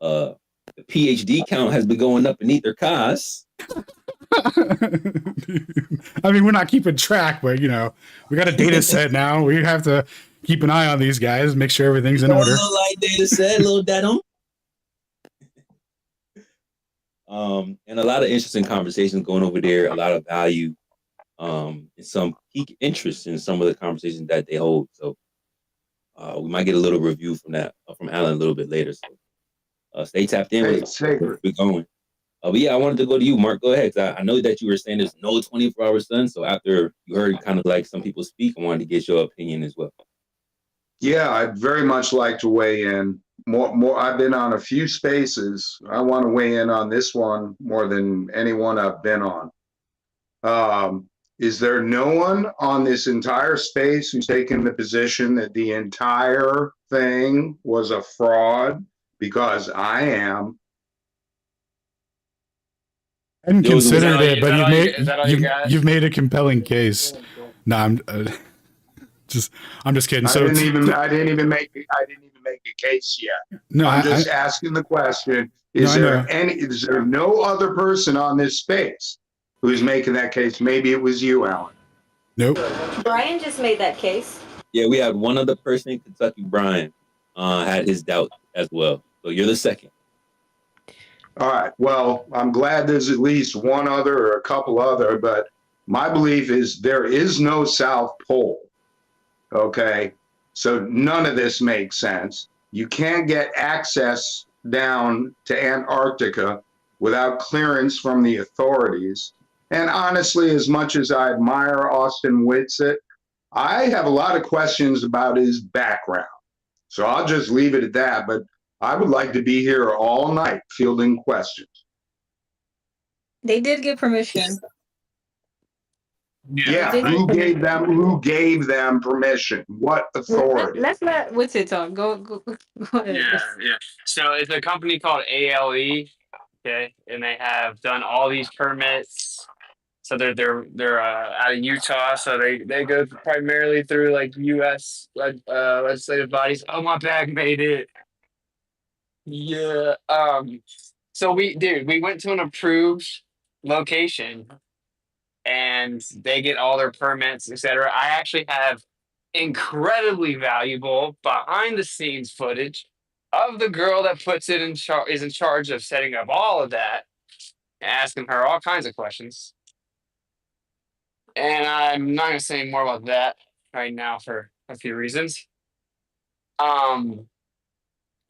the PhD count has been going up in Ether Cos. I mean, we're not keeping track, but we got a data set now. We have to keep an eye on these guys, make sure everything's in order. Little light data set, little datum. And a lot of interesting conversations going over there. A lot of value. And some peak interest in some of the conversations that they hold. So we might get a little review from that from Alan a little bit later. So Stay tapped in Hey, with us. Sacred. We're going. But yeah, I wanted to go to you, Mark. Go ahead. I know that you were saying there's no 24-hour sun. So after you heard kind of like some people speak, I wanted to get your opinion as well. Yeah, I'd very much like to weigh in. More. I've been on a few spaces. I want to weigh in on this one more than anyone I've been on. Is there no one on this entire space who's taken the position that the entire thing was a fraud? Because I am. I hadn't considered it, but you've made a compelling case. No, I'm just kidding. I didn't even make a case yet. No, I'm just asking the question: Is there no other person on this space who's making that case? Maybe it was you, Alan. Nope. Brian just made that case. Yeah, we had one other person in Kentucky, Brian, had his doubt as well. So you're the second. All right. Well, I'm glad there's at least one other or a couple other, but my belief is there is no South Pole. Okay. So none of this makes sense. You can't get access down to Antarctica without clearance from the authorities. And honestly, as much as I admire Austin Whitsitt, I have a lot of questions about his background. So I'll just leave it at that. But I would like to be here all night fielding questions. They did get permission. Yeah, who gave them permission? What authority? Let's let Whitsitt talk. Go ahead. Yeah. So it's a company called ALE, okay, and they have done all these permits. So they're out of Utah, so they go primarily through like U.S. legislative bodies. Oh, my bag made it. Yeah. So we went to an approved location, and they get all their permits, etc. I actually have incredibly valuable behind the scenes footage of the girl that puts it is in charge of setting up all of that, and asking her all kinds of questions. And I'm not gonna say more about that right now for a few reasons.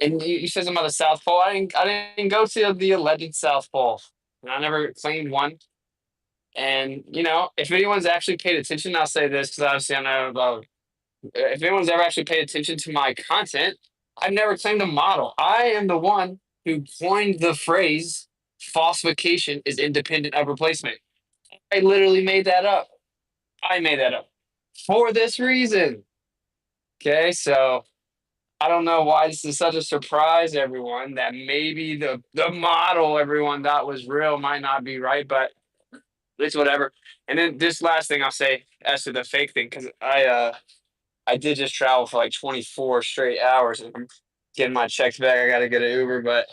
And you said something about the South Pole. I didn't go to the alleged South Pole, and I never claimed one. And if anyone's actually paid attention, I'll say this because obviously I know about. If anyone's ever actually paid attention to my content, I've never claimed a model. I am the one who coined the phrase "falsification is independent of replacement." I literally made that up. I made that up for this reason. Okay, so I don't know why this is such a surprise, everyone, that maybe the model everyone thought was real might not be right, but it's whatever. And then this last thing I'll say as to the fake thing, because I did just travel for like 24 straight hours, and I'm getting my checks back. I got to get an Uber, but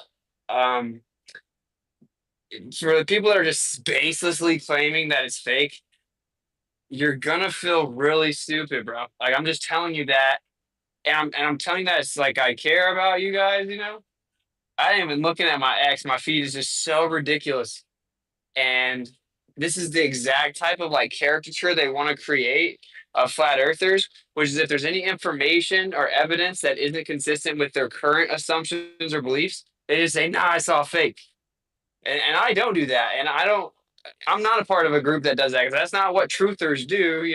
for the people that are just baselessly claiming that it's fake, you're gonna feel really stupid, bro. Like, I'm just telling you that, and I'm telling you that it's like I care about you guys. I ain't even looking at my ex. My feed is just so ridiculous, and this is the exact type of like caricature they want to create of flat earthers, which is if there's any information or evidence that isn't consistent with their current assumptions or beliefs, they just say, "Nah, I saw fake," and I don't do that, and I'm not a part of a group that does that, because that's not what truthers do.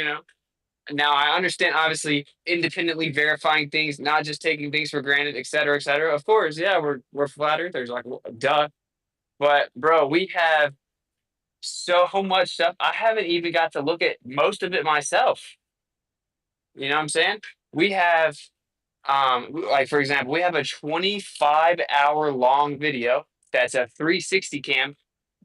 Now, I understand, obviously, independently verifying things, not just taking things for granted, et cetera, et cetera. Of course, yeah, we're flat earthers, like, duh. But, bro, we have so much stuff. I haven't even got to look at most of it myself. You know what I'm saying? We have, like, for example, we have a 25-hour long video that's a 360 cam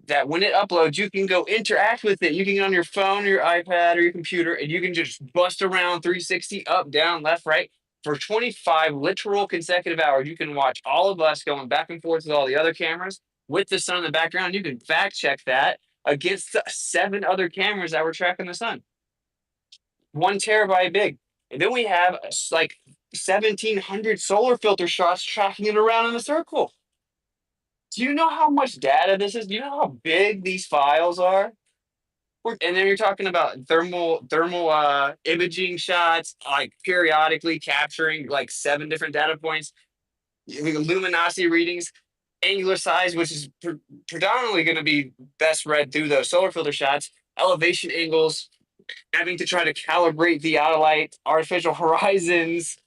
that when it uploads, you can go interact with it. You can get on your phone, or your iPad, or your computer, and you can just bust around 360, up, down, left, right. For 25 literal consecutive hours, you can watch all of us going back and forth with all the other cameras with the sun in the background. You can fact check that against the 7 other cameras that were tracking the sun. 1 terabyte big. And then we have like 1,700 solar filter shots tracking it around in a circle. Do you know how much data this is? Do you know how big these files are? And then you're talking about thermal imaging shots, like periodically capturing like 7 different data points, luminosity readings. angular size, which is predominantly going to be best read through those solar filter shots, elevation angles, having to try to calibrate theodolite, artificial horizons,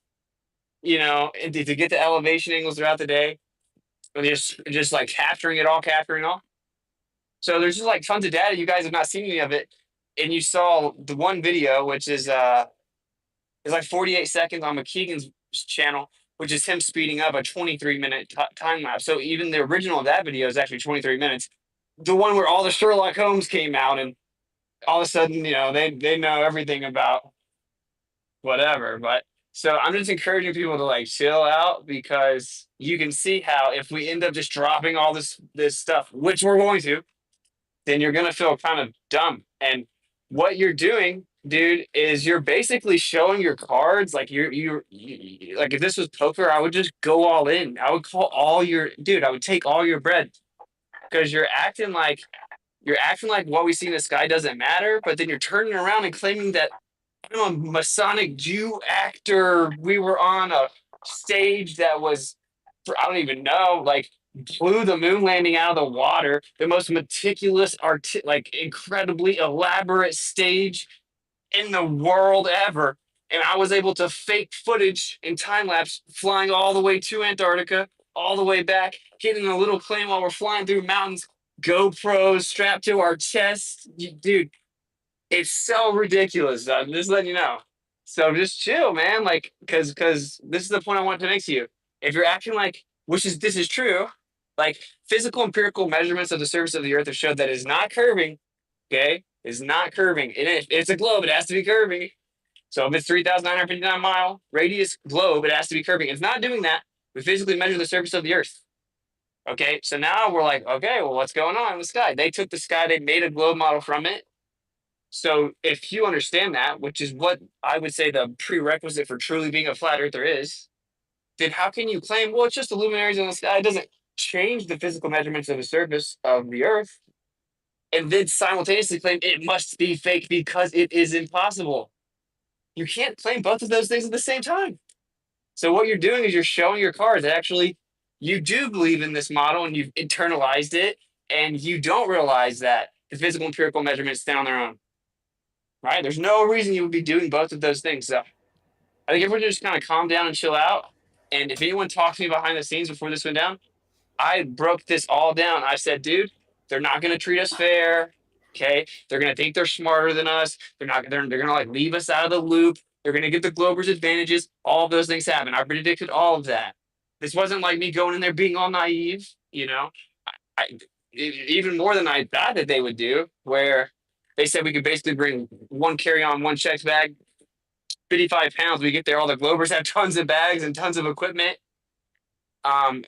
and to get the elevation angles throughout the day, and just like capturing it all. So there's just like tons of data. You guys have not seen any of it, and you saw the one video, which is like 48 seconds on McKeegan's channel, which is him speeding up a 23-minute time lapse. So even the original of that video is actually 23 minutes. The one where all the Sherlock Holmes came out, and all of a sudden, they know everything about whatever. But so I'm just encouraging people to like chill out, because you can see how if we end up just dropping all this stuff, which we're going to, then you're gonna feel kind of dumb. And what you're doing, dude, is you're basically showing your cards. Like you like if this was poker, I would just go all in. I would call all your I would take all your bread, because you're acting like what we see in the sky doesn't matter, but then you're turning around and claiming that I'm a Masonic Jew actor. We were on a stage that was, I don't even know, like blew the moon landing out of the water, the most meticulous, like incredibly elaborate stage in the world ever. And I was able to fake footage in time lapse, flying all the way to Antarctica, all the way back, getting a little claim while we're flying through mountains, GoPros strapped to our chests. Dude, it's so ridiculous. I'm just letting you know. So just chill, man. Like, because this is the point I want to make to you. If you're acting like, this is true, like physical empirical measurements of the surface of the Earth have showed that it's not curving. Okay, it's not curving. It's a globe. It has to be curving. So if it's 3,959 mile radius globe, it has to be curving. It's not doing that. We physically measure the surface of the Earth. Okay, so now we're like, okay, well, what's going on in the sky? They took the sky, they made a globe model from it. So if you understand that, which is what I would say the prerequisite for truly being a flat earther is, then how can you claim, well, it's just the luminaries in the sky? It doesn't change the physical measurements of the surface of the Earth, and then simultaneously claim it must be fake because it is impossible. You can't claim both of those things at the same time. So what you're doing is you're showing your cards that actually you do believe in this model and you've internalized it, and you don't realize that the physical empirical measurements stand on their own. Right? There's no reason you would be doing both of those things. So I think everyone just kind of calm down and chill out. And if anyone talked to me behind the scenes before this went down, I broke this all down. I said, dude, they're not going to treat us fair. Okay. They're going to think they're smarter than us. They're going to like leave us out of the loop. They're going to give the Globers advantages. All of those things happen. I predicted all of that. This wasn't like me going in there being all naive, even more than I thought that they would do, where they said we could basically bring one carry-on, one checked bag, 55 pounds. We get there, all the Globers have tons of bags and tons of equipment.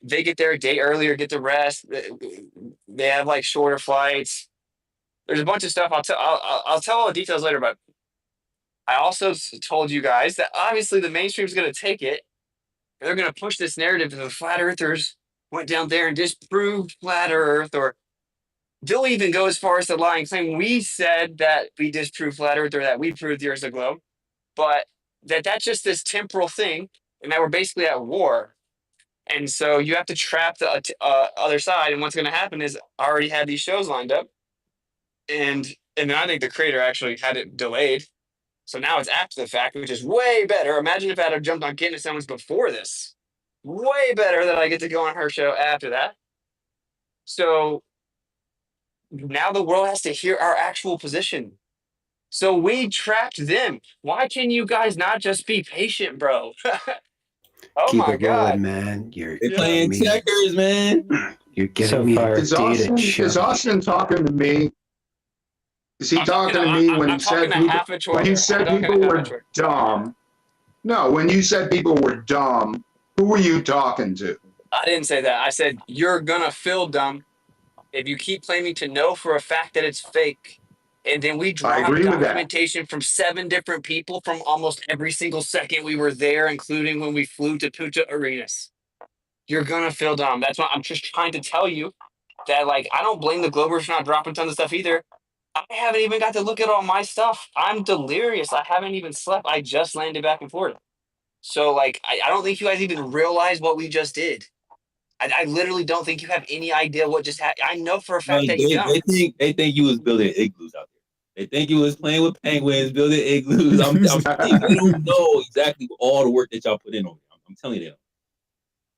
They get there a day earlier, get the rest. They have like shorter flights. There's a bunch of stuff. I'll tell all the details later, but I also told you guys that obviously the mainstream's going to take it, and they're going to push this narrative that the flat earthers went down there and disproved flat Earth, or they'll even go as far as to lie and claim we said that we disproved flat Earth, or that we proved the Earth's a globe, but that's just this temporal thing, and that we're basically at war. And so you have to trap the other side. And what's going to happen is I already had these shows lined up, and then I think the creator actually had it delayed. So now it's after the fact, which is way better. Imagine if I had jumped on Candace Owens before this. Way better that I get to go on her show after that. So now the world has to hear our actual position. So we trapped them. Why can you guys not just be patient, bro? Oh Keep my it God. rolling, man. You're playing checkers, man. You're getting me Is Austin talking to me? Is he talking to me when he said people were dumb? No, when you said people were dumb, who were you talking to? I didn't say that. I said you're gonna feel dumb if you keep claiming to know for a fact that it's fake, and then we dropped documentation from 7 different people from almost every single second we were there, including when we flew to Punta Arenas. You're gonna feel dumb. That's why I'm just trying to tell you that, like, I don't blame the Globers for not dropping tons of stuff either. I haven't even got to look at all my stuff. I'm delirious. I haven't even slept. I just landed back in Florida. So, like, I don't think you guys even realize what we just did. I literally don't think you have any idea what just happened. I know for a fact Like that you don't. they think you was building igloos out there. They think you was playing with penguins, building igloos. I'm telling you, they don't know exactly all the work that y'all put in over there. I'm telling you that.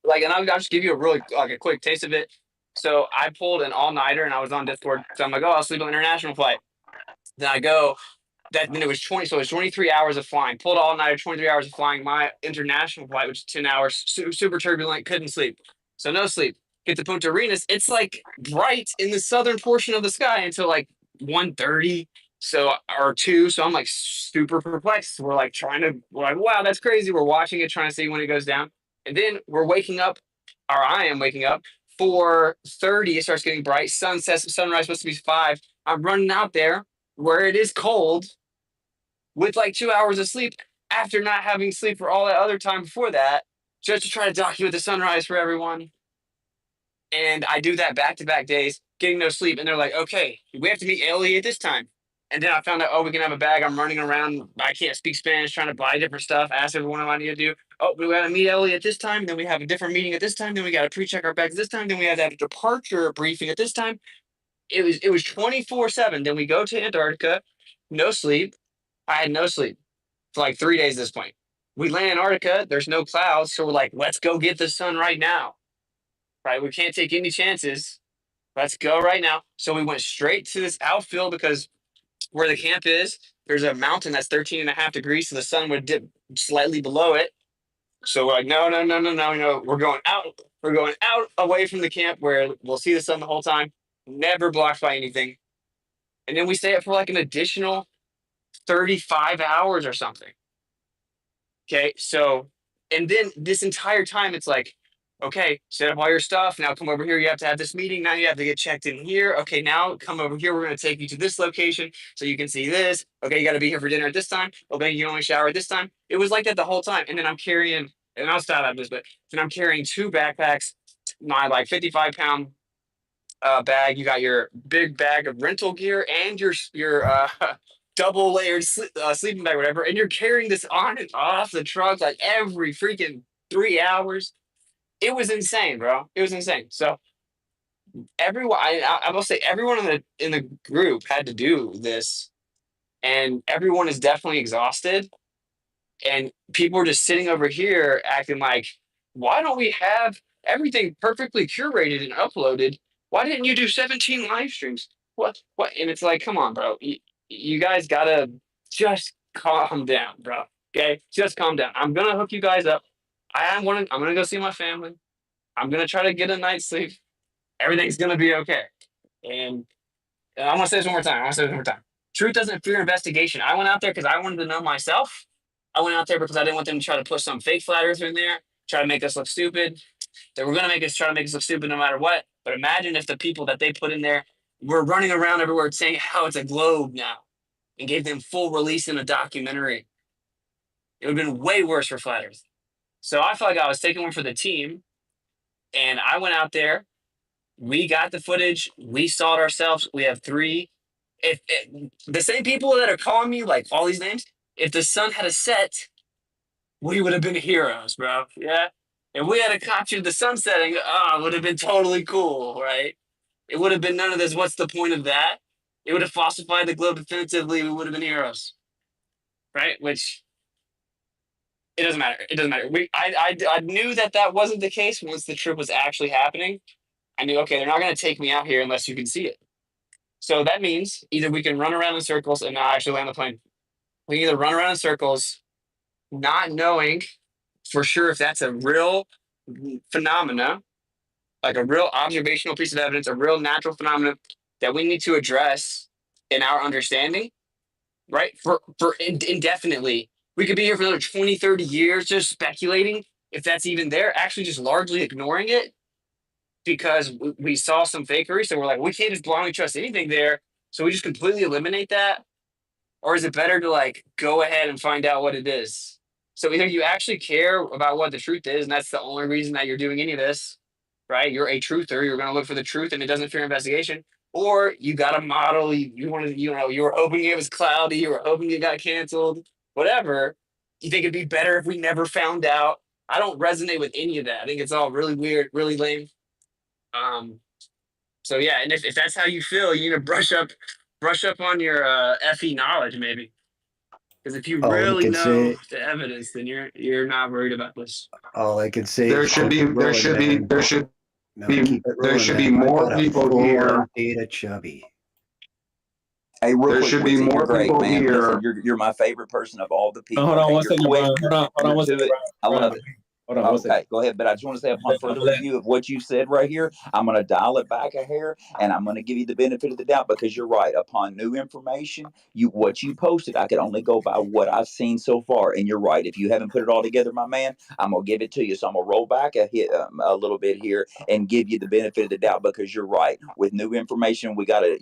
Like, and I'll just give you a really like a quick taste of it. So I pulled an all-nighter and I was on Discord. So I'm like, oh, I'll sleep on an international flight. Then I go, then it was 20, so it was 23 hours of flying. Pulled all night, 23 hours of flying. My international flight, which is 10 hours, super turbulent, couldn't sleep. So no sleep. Get to Punta Arenas. It's like bright in the southern portion of the sky until like 1:30. So or 2. So I'm like super perplexed. We're like we're like, wow, that's crazy. We're watching it, trying to see when it goes down. And then we're waking up, or I am waking up, 4:30. It starts getting bright. Sunrise supposed to be 5. I'm running out there where it is cold with like 2 hours of sleep after not having sleep for all that other time before that, just to try to document the sunrise for everyone. And I do that back-to-back days, getting no sleep. And they're like, okay, we have to meet Ellie at this time. And then I found out, oh, we can have a bag. I'm running around. I can't speak Spanish, trying to buy different stuff. Ask everyone what I need to do. Oh, we got to meet Ellie at this time. Then we have a different meeting at this time. Then we got to pre-check our bags this time. Then we have to have a departure briefing at this time. It was 24/7. Then we go to Antarctica, no sleep. I had no sleep for like 3 days at this point. We land in Antarctica. There's no clouds. So we're like, let's go get the sun right now. Right? We can't take any chances. Let's go right now. So we went straight to this outfield because where the camp is, there's a mountain that's 13.5 degrees. So the sun would dip slightly below it. So we're like, no. We're going out. We're going out away from the camp where we'll see the sun the whole time. Never blocked by anything. And then we stay up for like an additional 35 hours or something. Okay, so, and then this entire time it's like, okay, set up all your stuff. Now come over here. You have to have this meeting. Now you have to get checked in here. Okay, now come over here. We're going to take you to this location so you can see this. Okay, you got to be here for dinner at this time. Okay, you can only shower at this time. It was like that the whole time. And then I'm carrying, and I'll stop at this, but then I'm carrying 2 backpacks, my like 55-pound bag. You got your big bag of rental gear and your double layered sleeping bag, whatever, and you're carrying this on and off the truck like every freaking 3 hours. It was insane, bro. It was insane. So everyone, I will say, everyone in the group had to do this, and everyone is definitely exhausted. And people are just sitting over here acting like, why don't we have everything perfectly curated and uploaded? Why didn't you do 17 live streams? What? And it's like, come on, bro. You guys gotta just calm down, bro. Okay, just calm down. I'm gonna hook you guys up. I'm gonna go see my family. I'm gonna try to get a night's sleep. Everything's gonna be okay. And I'm gonna say this one more time. Truth doesn't fear investigation. I went out there because I wanted to know myself. I went out there because I didn't want them to try to put some fake flat earther in there, try to make us look stupid. They were gonna try to make us look stupid no matter what. But imagine if the people that they put in there were running around everywhere saying how it's a globe now, and gave them full release in a documentary. It would have been way worse for flat earth. So I felt like I was taking one for the team, and I went out there. We got the footage. We saw it ourselves. We have 3. If the same people that are calling me like all these names, if the sun had a set, we would have been heroes, bro. Yeah. If we had captured the sun setting, it would have been totally cool, right? It would have been none of this. What's the point of that? It would have falsified the globe definitively. We would have been heroes, right? Which it doesn't matter. It doesn't matter. I knew that wasn't the case once the trip was actually happening. I knew, okay, they're not going to take me out here unless you can see it. So that means either we can run around in circles and not actually land the plane. We can either run around in circles, not knowing for sure if that's a real phenomena, like a real observational piece of evidence, a real natural phenomenon that we need to address in our understanding, right? For indefinitely. We could be here for another 20, 30 years just speculating if that's even there, actually just largely ignoring it because we saw some fakery. So we're like, we can't just blindly trust anything there. So we just completely eliminate that. Or is it better to like go ahead and find out what it is? So either you actually care about what the truth is, and that's the only reason that you're doing any of this, right? You're a truther. You're going to look for the truth, and it doesn't fear investigation. Or you got a model. You wanted, you were hoping it was cloudy. You were hoping it got canceled. Whatever. You think it'd be better if we never found out? I don't resonate with any of that. I think it's all really weird, really lame. So yeah, and if that's how you feel, you need to brush up on your FE knowledge, maybe. Because if you All I really can know say, the evidence, then you're not worried about this. all I can say There is should keep be it there rolling, should be man. there should No, be keep it there rolling, should be man. I more got a people full-on here. data chubby. Hey, real There quick, should be Witsit, you're more great, people man. Listen, here. you're my favorite person of all the people. Hold on Okay, one you're second, quick, Brian. Hold on you're one to second, it. I Brian. love it. Hold on one second. Okay, go ahead. But I just want to say, upon further I'm gonna review of what you said right here, I'm going to dial it back a hair, and I'm going to give you the benefit of the doubt because you're right. Upon new information, what you posted, I could only go by what I've seen so far. And you're right. If you haven't put it all together, my man, I'm going to give it to you. So I'm going to roll back a little bit here and give you the benefit of the doubt because you're right. With new information, we got to,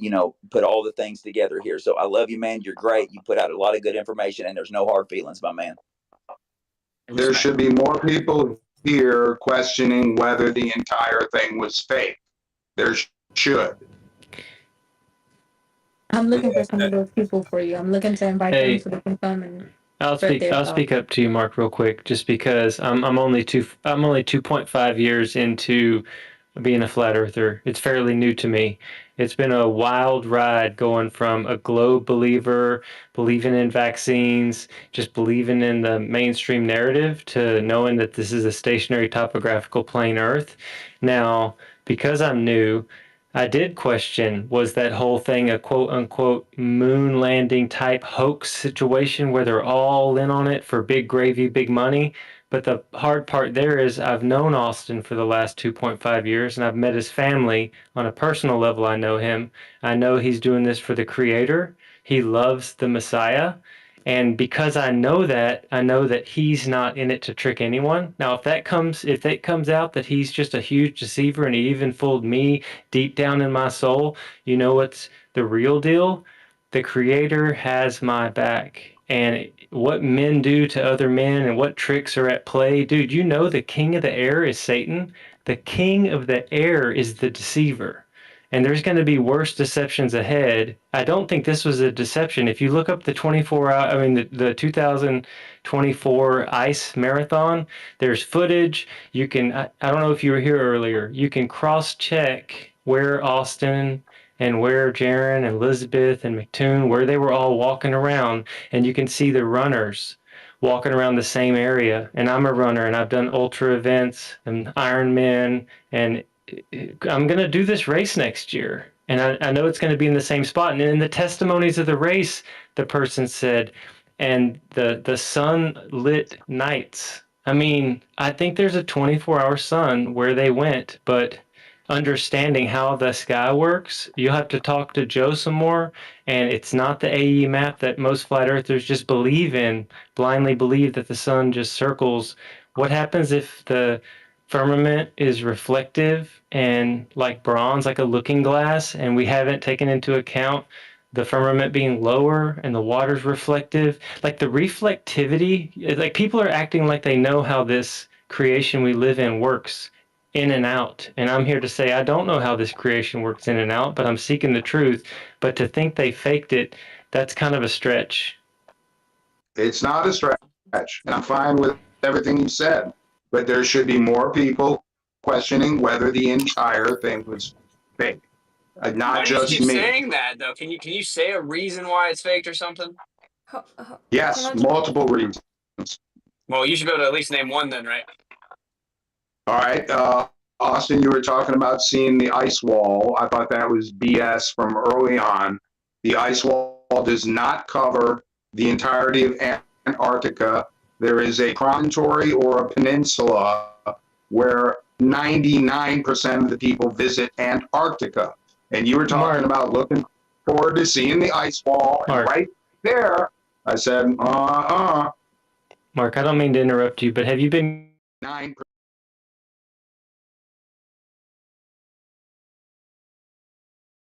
put all the things together here. So I love you, man. You're great. You put out a lot of good information, and there's no hard feelings, my man. There should be more people here questioning whether the entire thing was fake. There should. I'm looking for some of those people for you. I'm looking to invite them Hey, so they can come and I'll spread speak. their I'll speak up to you, Mark, real quick, just because I'm only 2.5 years into being a flat earther. It's fairly new to me. It's been a wild ride going from a globe believer, believing in vaccines, just believing in the mainstream narrative, to knowing that this is a stationary topographical plane Earth. Now, because I'm new, I did question, was that whole thing a quote unquote moon landing type hoax situation where they're all in on it for big gravy, big money? But the hard part there is I've known Austin for the last 2.5 years, and I've met his family on a personal level. I know him. I know he's doing this for the Creator. He loves the Messiah. And because I know that he's not in it to trick anyone. Now, if it comes out that he's just a huge deceiver and he even fooled me deep down in my soul, you know what's the real deal? The Creator has my back. And what men do to other men and what tricks are at play, dude, you know the king of the air is Satan. The king of the air is the deceiver. And there's going to be worse deceptions ahead. I don't think this was a deception. If you look up the the 2024 ICE marathon, there's footage. I don't know if you were here earlier. You can cross-check where Austin and where Jaron and Elizabeth and McToon, where they were all walking around, and you can see the runners walking around the same area. And I'm a runner, and I've done ultra events and Ironman, and I'm going to do this race next year. And I know it's going to be in the same spot. And in the testimonies of the race, the person said, and the sun-lit nights. I mean, I think there's a 24-hour sun where they went, but understanding how the sky works, you'll have to talk to Joe some more. And it's not the AE map that most flat earthers just blindly believe that the sun just circles. What happens if the firmament is reflective and like bronze, like a looking glass, and we haven't taken into account the firmament being lower and the water's reflective? Like the reflectivity, like people are acting like they know how this creation we live in works in and out. And I'm here to say I don't know how this creation works in and out, but I'm seeking the truth. But to think they faked it, that's kind of a stretch. It's not a stretch, and I'm fine with everything you said. But there should be more people questioning whether the entire thing was fake, not Why do you just keep me. saying that though? Can you say a reason why it's faked or something? Yes, multiple reasons. Well, you should be able to at least name one then, right? All right, Austin, you were talking about seeing the ice wall. I thought that was BS from early on. The ice wall does not cover the entirety of Antarctica. There is a promontory or a peninsula where 99% of the people visit Antarctica. And you were talking about looking forward to seeing the ice wall. And right there, I said, Mark, I don't mean to interrupt you, but have you been 9%.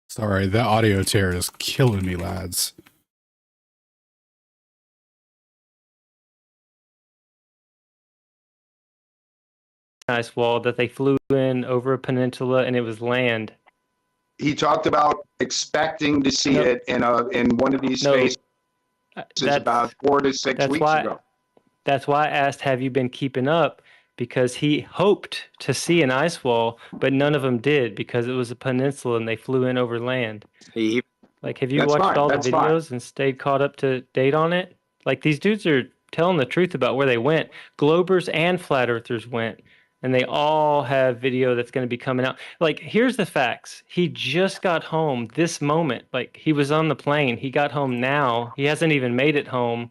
Sorry, that audio tear is killing me, lads. ice wall that they flew in over a peninsula and it was land? He talked about expecting to see it in one of these spaces about 4 to 6 weeks ago. That's why I asked, have you been keeping up? because he hoped to see an ice wall, but none of them did because it was a peninsula and they flew in over land. Like, have you That's watched fine. all the That's fine. videos and stayed caught up to date on it? Like, these dudes are telling the truth about where they went. Globers and flat earthers went, and they all have video that's going to be coming out. Like, here's the facts. He just got home this moment. Like, he was on the plane. He got home now. He hasn't even made it home.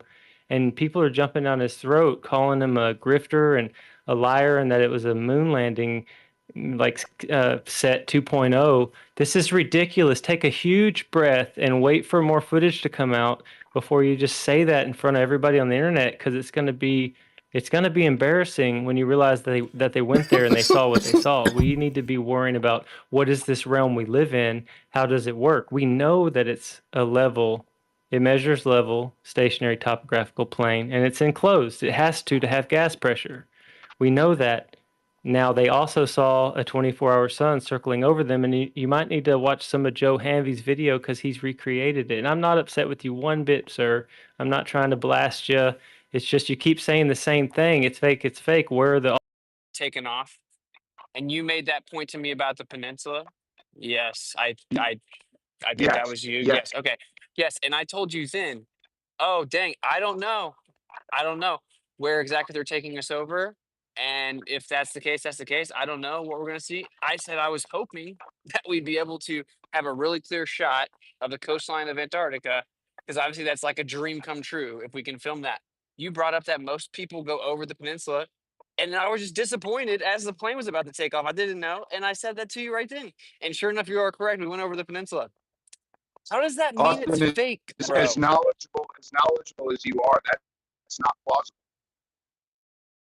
And people are jumping down his throat, calling him a grifter and a liar, and that it was a moon landing, like set 2.0. This is ridiculous. Take a huge breath and wait for more footage to come out before you just say that in front of everybody on the internet, because it's going to be embarrassing when you realize that they went there and they saw what they saw. We need to be worrying about, what is this realm we live in? How does it work? We know that it's a level. It measures level, stationary topographical plane, and it's enclosed. It has to have gas pressure. We know that. Now, they also saw a 24-hour sun circling over them, and you might need to watch some of Joe Hanvey's video because he's recreated it. And I'm not upset with you one bit, sir. I'm not trying to blast you. It's just you keep saying the same thing. It's fake. It's fake. Where are the Taken off, and you made that point to me about the peninsula. Yes, I think that Yes. was you. Yes. Yes. Okay. Yes, and I told you then. Oh, dang! I don't know. I don't know where exactly they're taking us over. And if that's the case, that's the case. I don't know what we're going to see. I said I was hoping that we'd be able to have a really clear shot of the coastline of Antarctica, because obviously that's like a dream come true if we can film that. You brought up that most people go over the peninsula, and I was just disappointed as the plane was about to take off. I didn't know, and I said that to you right then. And sure enough, you are correct. We went over the peninsula. How does that mean it's Austin fake, is bro? as knowledgeable as you are. That's not plausible.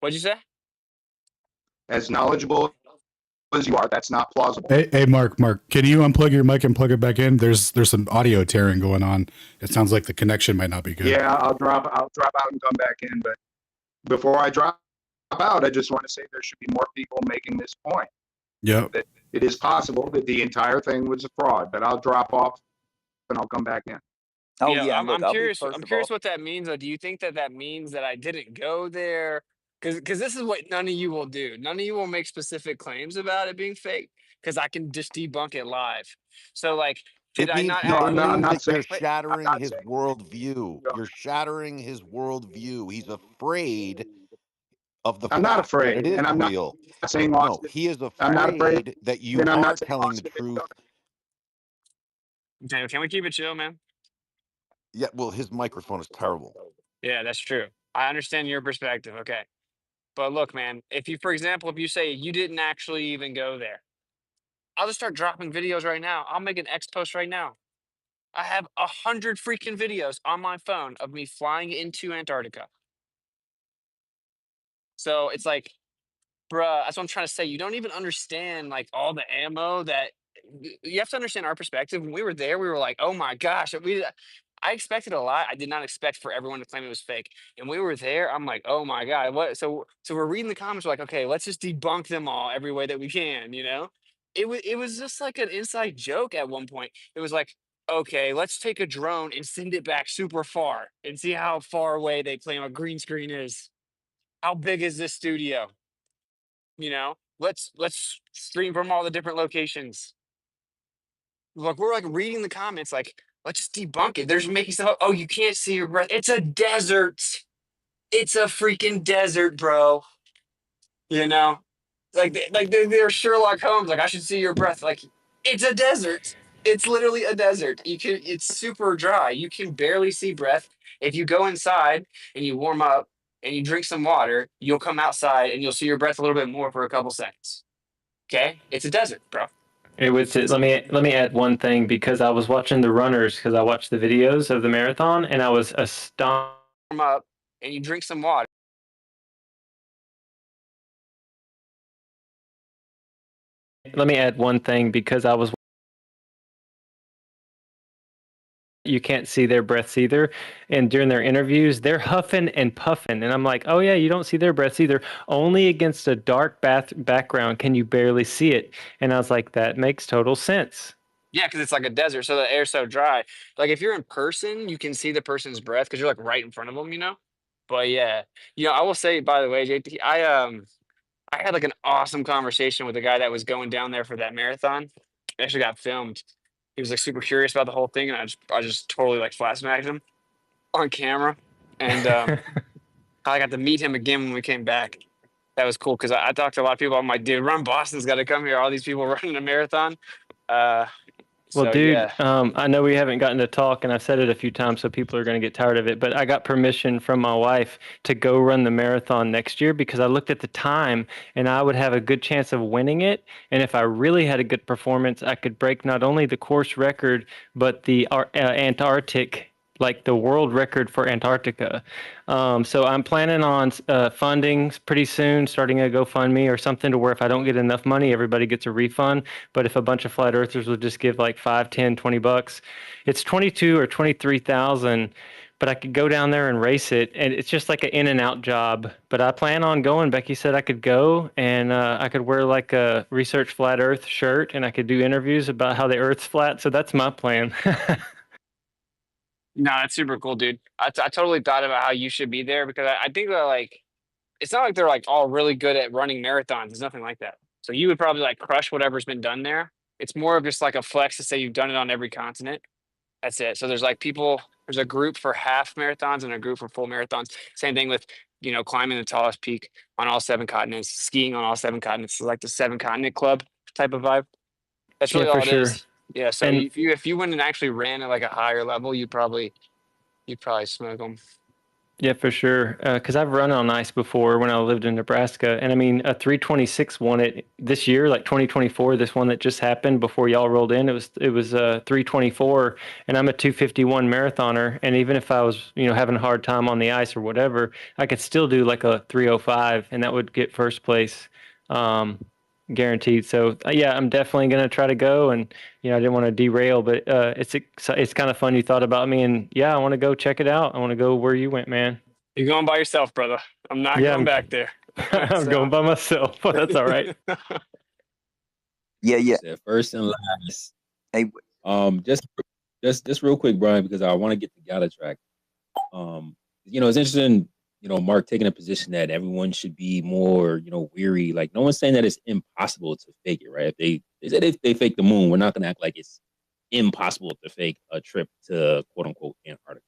What'd you say? As knowledgeable as you are, that's not plausible. Hey, Mark, can you unplug your mic and plug it back in? There's some audio tearing going on. It sounds like the connection might not be good. Yeah, I'll drop out and come back in. But before I drop out, I just want to say there should be more people making this point. Yep. That it is possible that the entire thing was a fraud. But I'll drop off and I'll come back in. Oh Yeah, yeah, I'm, look, I'm I'll be curious. first I'm of curious all. what that means. Though. Do you think that means that I didn't go there? Because this is what none of you will do. None of you will make specific claims about it being fake, because I can just debunk it live. So like, did I not No, actually? I'm not that you're saying. shattering I'm not his saying. worldview. You're shattering his worldview. He's afraid of the I'm not fact that it afraid, is and I'm not real. saying No, Austin. he is I'm not afraid, afraid that you and I'm are not saying telling the Austin. truth. Okay, can we keep it chill, man? Yeah, well, his microphone is terrible. Yeah, that's true. I understand your perspective. Okay, but look, man, if you, for example, if you say you didn't actually even go there, I'll just start dropping videos right now. I'll make an X post right now. I have 100 freaking videos on my phone of me flying into Antarctica. So it's like, bruh, that's what I'm trying to say. You don't even understand like all the ammo that you have to understand our perspective. When we were there, we were like, oh my gosh, I expected a lot. I did not expect for everyone to claim it was fake. And we were there, I'm like, oh my God, what? So we're reading the comments, we're like, okay, let's just debunk them all every way that we can, you know? It was just like an inside joke at one point. It was like, okay, let's take a drone and send it back super far and see how far away they claim a green screen is. How big is this studio? You know, let's stream from all the different locations. Look, we're like reading the comments, like, let's just debunk it. They're just making stuff up. Oh, you can't see your breath. It's a desert. It's a freaking desert, bro. You know, they're Sherlock Holmes. Like, I should see your breath. Like, it's a desert. It's literally a desert. It's super dry. You can barely see breath. If you go inside and you warm up and you drink some water, you'll come outside and you'll see your breath a little bit more for a couple seconds. Okay, it's a desert, bro. Let me add one thing, because I was watching the runners, because I watched the videos of the marathon, and I was astonished. Warm up and you drink some water. Let me add one thing, because you can't see their breaths either. And during their interviews, they're huffing and puffing. And I'm like, oh yeah, you don't see their breaths either. Only against a dark background can you barely see it. And I was like, that makes total sense. Yeah, because it's like a desert, so the air's so dry. Like if you're in person, you can see the person's breath because you're like right in front of them, you know. But yeah, I will say, by the way, JT, I had like an awesome conversation with the guy that was going down there for that marathon. It actually got filmed. He was like super curious about the whole thing, and I just totally like flat smacked him on camera. And I got to meet him again when we came back. That was cool because I talked to a lot of people. I'm like, dude, Run Boston's got to come here. All these people running a marathon. Well, So dude, yeah, I know we haven't gotten to talk, and I've said it a few times, so people are going to get tired of it. But I got permission from my wife to go run the marathon next year because I looked at the time, and I would have a good chance of winning it. And if I really had a good performance, I could break not only the course record, but the Antarctic, like the world record for Antarctica. So I'm planning on funding pretty soon, starting a GoFundMe or something to where if I don't get enough money, everybody gets a refund. But if a bunch of flat earthers will just give like 5, 10, 20 bucks, it's 22 or 23,000. But I could go down there and race it, and it's just like an in and out job. But I plan on going. Becky said I could go, and I could wear like a Research Flat Earth shirt, and I could do interviews about how the Earth's flat. So that's my plan. no, that's super cool, dude. I totally thought about how you should be there because I think that like it's not like they're like all really good at running marathons. It's nothing like that. So you would probably like crush whatever's been done there. It's more of just like a flex to say you've done it on every continent. That's it. So there's like people, there's a group for half marathons and a group for full marathons. Same thing with, climbing the tallest peak on all 7 continents, skiing on all 7 continents. It's like the 7 continent club type of vibe. That's Yeah, really for all it sure. is. Yeah. So And if you went and actually ran at like a higher level, you'd probably smoke them. yeah, for sure. Because I've run on ice before when I lived in Nebraska, and I mean a 326 won it this year, like 2024. This one that just happened before y'all rolled in, it was 324, and I'm a 251 marathoner. And even if I was having a hard time on the ice or whatever, I could still do like a 305, and that would get first place. Guaranteed. So yeah, I'm definitely gonna try to go, and I didn't want to derail, but it's kind of fun you thought about me, and yeah, I want to go check it out. I want to go where you went, man. You're going by yourself, brother. I'm not Yeah, going back there. I'm going by myself, but that's all right. Yeah. Said first and last. Hey, Just real quick, Brian, because I want to get the Gala track. It's interesting. Mark taking a position that everyone should be more, weary. Like no one's saying that it's impossible to fake it, right? If they said if they fake the moon, we're not gonna act like it's impossible to fake a trip to quote unquote Antarctica.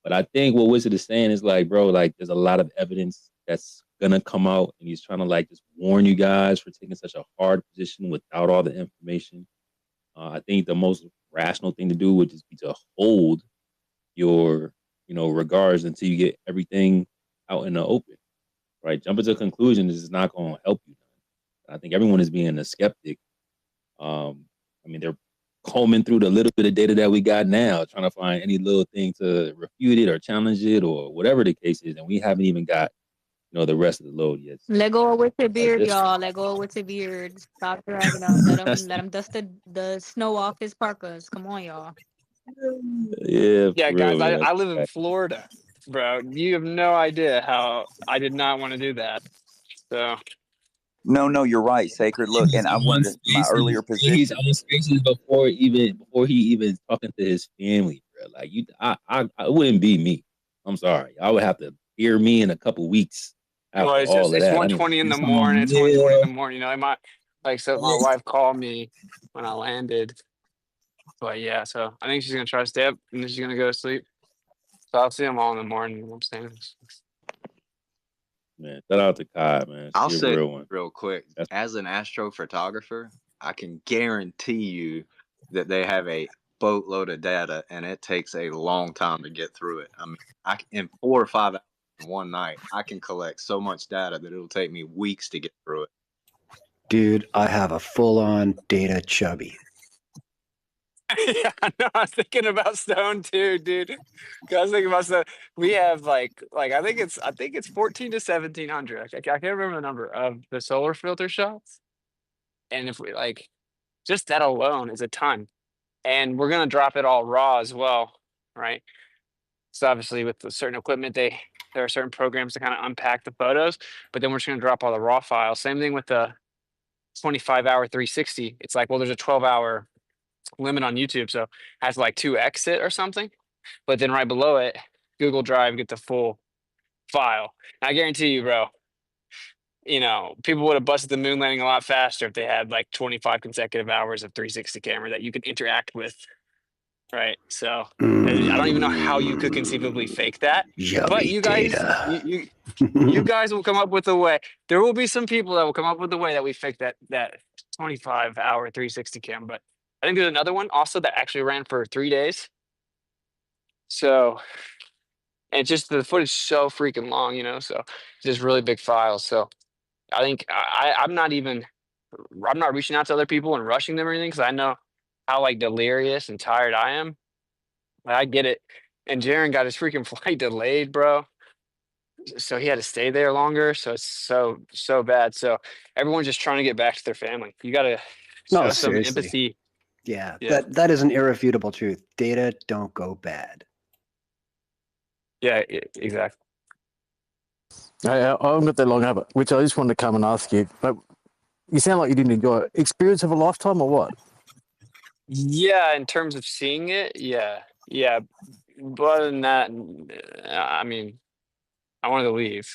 But I think what Wizard is saying is like, bro, like there's a lot of evidence that's gonna come out, and he's trying to like just warn you guys for taking such a hard position without all the information. I think the most rational thing to do would just be to hold your, regards until you get everything out in the open, right? Jumping to conclusions is not going to help you. I think everyone is being a skeptic. They're combing through the little bit of data that we got now, trying to find any little thing to refute it or challenge it or whatever the case is, and we haven't even got, the rest of the load yet. Let go with your beard, just- y'all. Let go with your beard. Stop dragging up. Let him dust the snow off his parkas. Come on, y'all. Yeah, Yeah, for guys, real, man. I live in Florida, bro. You have no idea how I did not want to do that. So no, you're right, Sacred. Look, and I wanted my earlier position. He's on spaces before he even talking to his family, bro. Like I wouldn't be me. I'm sorry. I would have to hear me in a couple weeks. well, it's 1:20 in the morning. It's 1:20 in the morning. My wife called me when I landed. But yeah, so I think she's gonna try to stay up and then she's gonna go to sleep. So I'll see them all in the morning. I'm saying. Man, shout out to Kai, man. I'll She's a say real one. real quick, as an astrophotographer, I can guarantee you that they have a boatload of data, and it takes a long time to get through it. I mean, in 4 or 5 hours in one night, I can collect so much data that it'll take me weeks to get through it. Dude, I have a full-on data chubby. Yeah, I know. I was thinking about Stone too, dude. I was thinking about Stone. We have like I think it's 14 to 1700. I can't remember the number of the solar filter shots. And if we just that alone is a ton. And we're gonna drop it all raw as well, right? So obviously with the certain equipment, there are certain programs to kind of unpack the photos, but then we're just gonna drop all the raw files. Same thing with the 25-hour 360. It's like, well, there's a 12-hour limit on YouTube, so it has like 2x it or something. But then right below it, Google Drive get the full file. And I guarantee you, bro, people would have busted the moon landing a lot faster if they had like 25 consecutive hours of 360 camera that you could interact with. Right. So I don't even know how you could conceivably fake that. But Yummy you guys, data. you guys will come up with a way. There will be some people that will come up with a way that we fake that 25-hour 360 cam. But I think there's another one also that actually ran for 3 days. So, and just the footage is so freaking long, so it's just really big files. So I think I'm not reaching out to other people and rushing them or anything because I know how like delirious and tired I am. I get it. And Jaren got his freaking flight delayed, bro. So he had to stay there longer. So it's so bad. So everyone's just trying to get back to their family. You gotta No, show some seriously. empathy. Yeah, Yeah. that is an irrefutable truth. Data don't go bad. Yeah, exactly. I haven't got that long over, which I just wanted to come and ask you. But you sound like you didn't enjoy it. Experience of a lifetime or what? Yeah, in terms of seeing it, yeah. But other than that, I mean, I wanted to leave.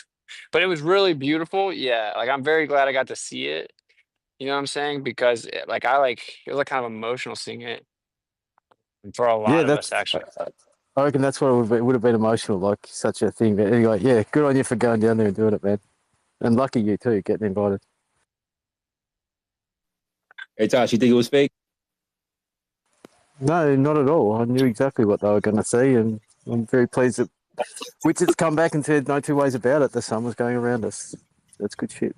But it was really beautiful. Yeah, like I'm very glad I got to see it. You know what I'm saying? Because it was like kind of emotional seeing it for a Yeah, lot of us actually. I reckon that's what it would have been emotional, like such a thing. But anyway, yeah, good on you for going down there and doing it, man. And lucky you too, getting invited. Hey, Tosh, you think it was fake? No, not at all. I knew exactly what they were going to say, and I'm very pleased that Witchett's come back and said no two ways about it. The sun was going around us. That's good shit.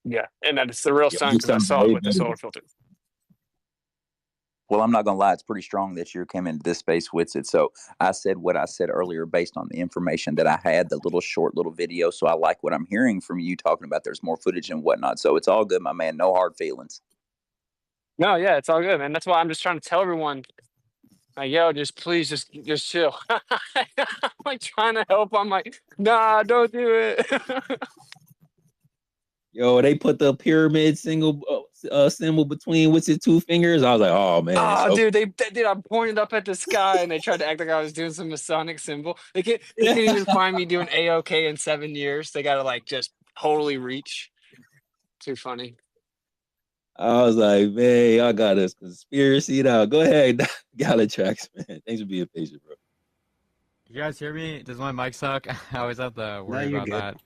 Yeah, and that it's the real Yeah, sun you because I sound saw it way with the better. solar filter. Well, I'm not going to lie. It's pretty strong that you came into this space with it. So I said what I said earlier based on the information that I had, the little short little video. So I like what I'm hearing from you talking about there's more footage and whatnot. So it's all good, my man. No hard feelings. No, yeah, it's all good, man. That's why I'm just trying to tell everyone, like, yo, please, just chill. I'm like trying to help. I'm like, nah, don't do it. Yo, they put the pyramid symbol between what's it, 2 fingers. I was like, oh man. Oh, So, dude, they did. I pointed up at the sky and they tried to act like I was doing some Masonic symbol. They can't even find me doing A-OK in 7 years. They gotta like just totally reach. Too funny. I was like, man, y'all got us conspiracy now. Go ahead, Galatrax, man. Thanks for being patient, bro. You guys hear me? Does my mic suck? I always have to worry you're about good. that.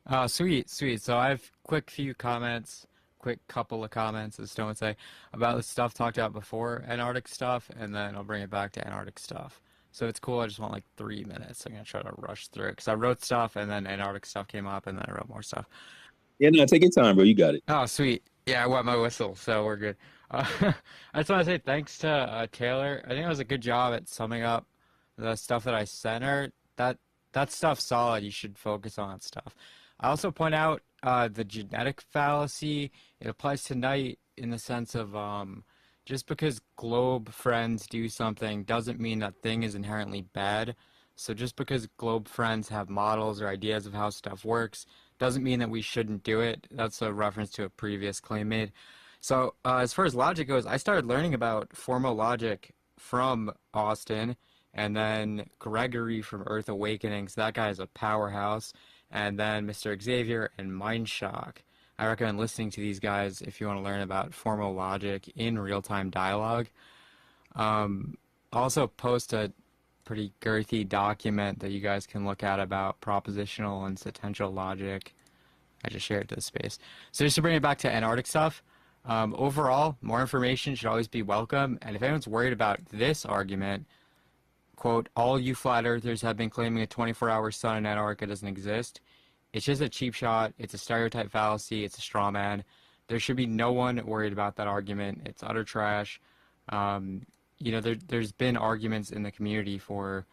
Oh, sweet. So I have quick couple of comments, as Stone would say, about the stuff talked about before Antarctic stuff, and then I'll bring it back to Antarctic stuff. So it's cool. I just want like 3 minutes. I'm gonna try to rush through it because I wrote stuff, and then Antarctic stuff came up, and then I wrote more stuff. Yeah, no, take your time, bro. You got it. Oh, sweet. Yeah, I wet my whistle, so we're good. I just want to say thanks to Taylor. I think it was a good job at summing up the stuff that I sent her. That stuff's solid. You should focus on that stuff. I also point out the genetic fallacy. It applies tonight in the sense of just because globe friends do something doesn't mean that thing is inherently bad. So just because globe friends have models or ideas of how stuff works doesn't mean that we shouldn't do it. That's a reference to a previous claim made. So as far as logic goes, I started learning about formal logic from Austin, and then Gregory from Earth Awakening. So that guy is a powerhouse. And then Mr. Xavier and Mindshock. I recommend listening to these guys if you want to learn about formal logic in real-time dialogue. Also post a pretty girthy document that you guys can look at about propositional and potential logic. I just shared it to the space. So just to bring it back to Antarctic stuff, overall, more information should always be welcome. And if anyone's worried about this argument, quote, all you flat earthers have been claiming a 24-hour sun in Antarctica doesn't exist. It's just a cheap shot. It's a stereotype fallacy. It's a straw man. There should be no one worried about that argument. It's utter trash. There's been arguments in the community for,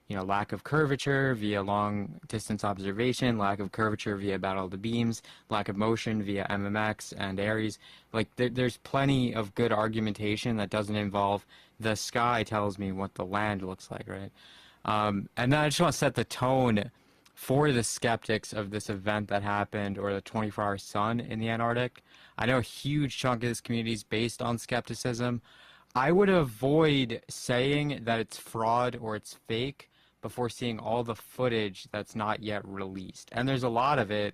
lack of curvature via long distance observation, lack of curvature via battle of the beams, lack of motion via MMX and Ares. Like, there's plenty of good argumentation that doesn't involve the sky tells me what the land looks like, right? And then I just want to set the tone for the skeptics of this event that happened, or the 24-hour sun in the Antarctic. I know a huge chunk of this community is based on skepticism. I would avoid saying that it's fraud or it's fake before seeing all the footage that's not yet released. And there's a lot of it,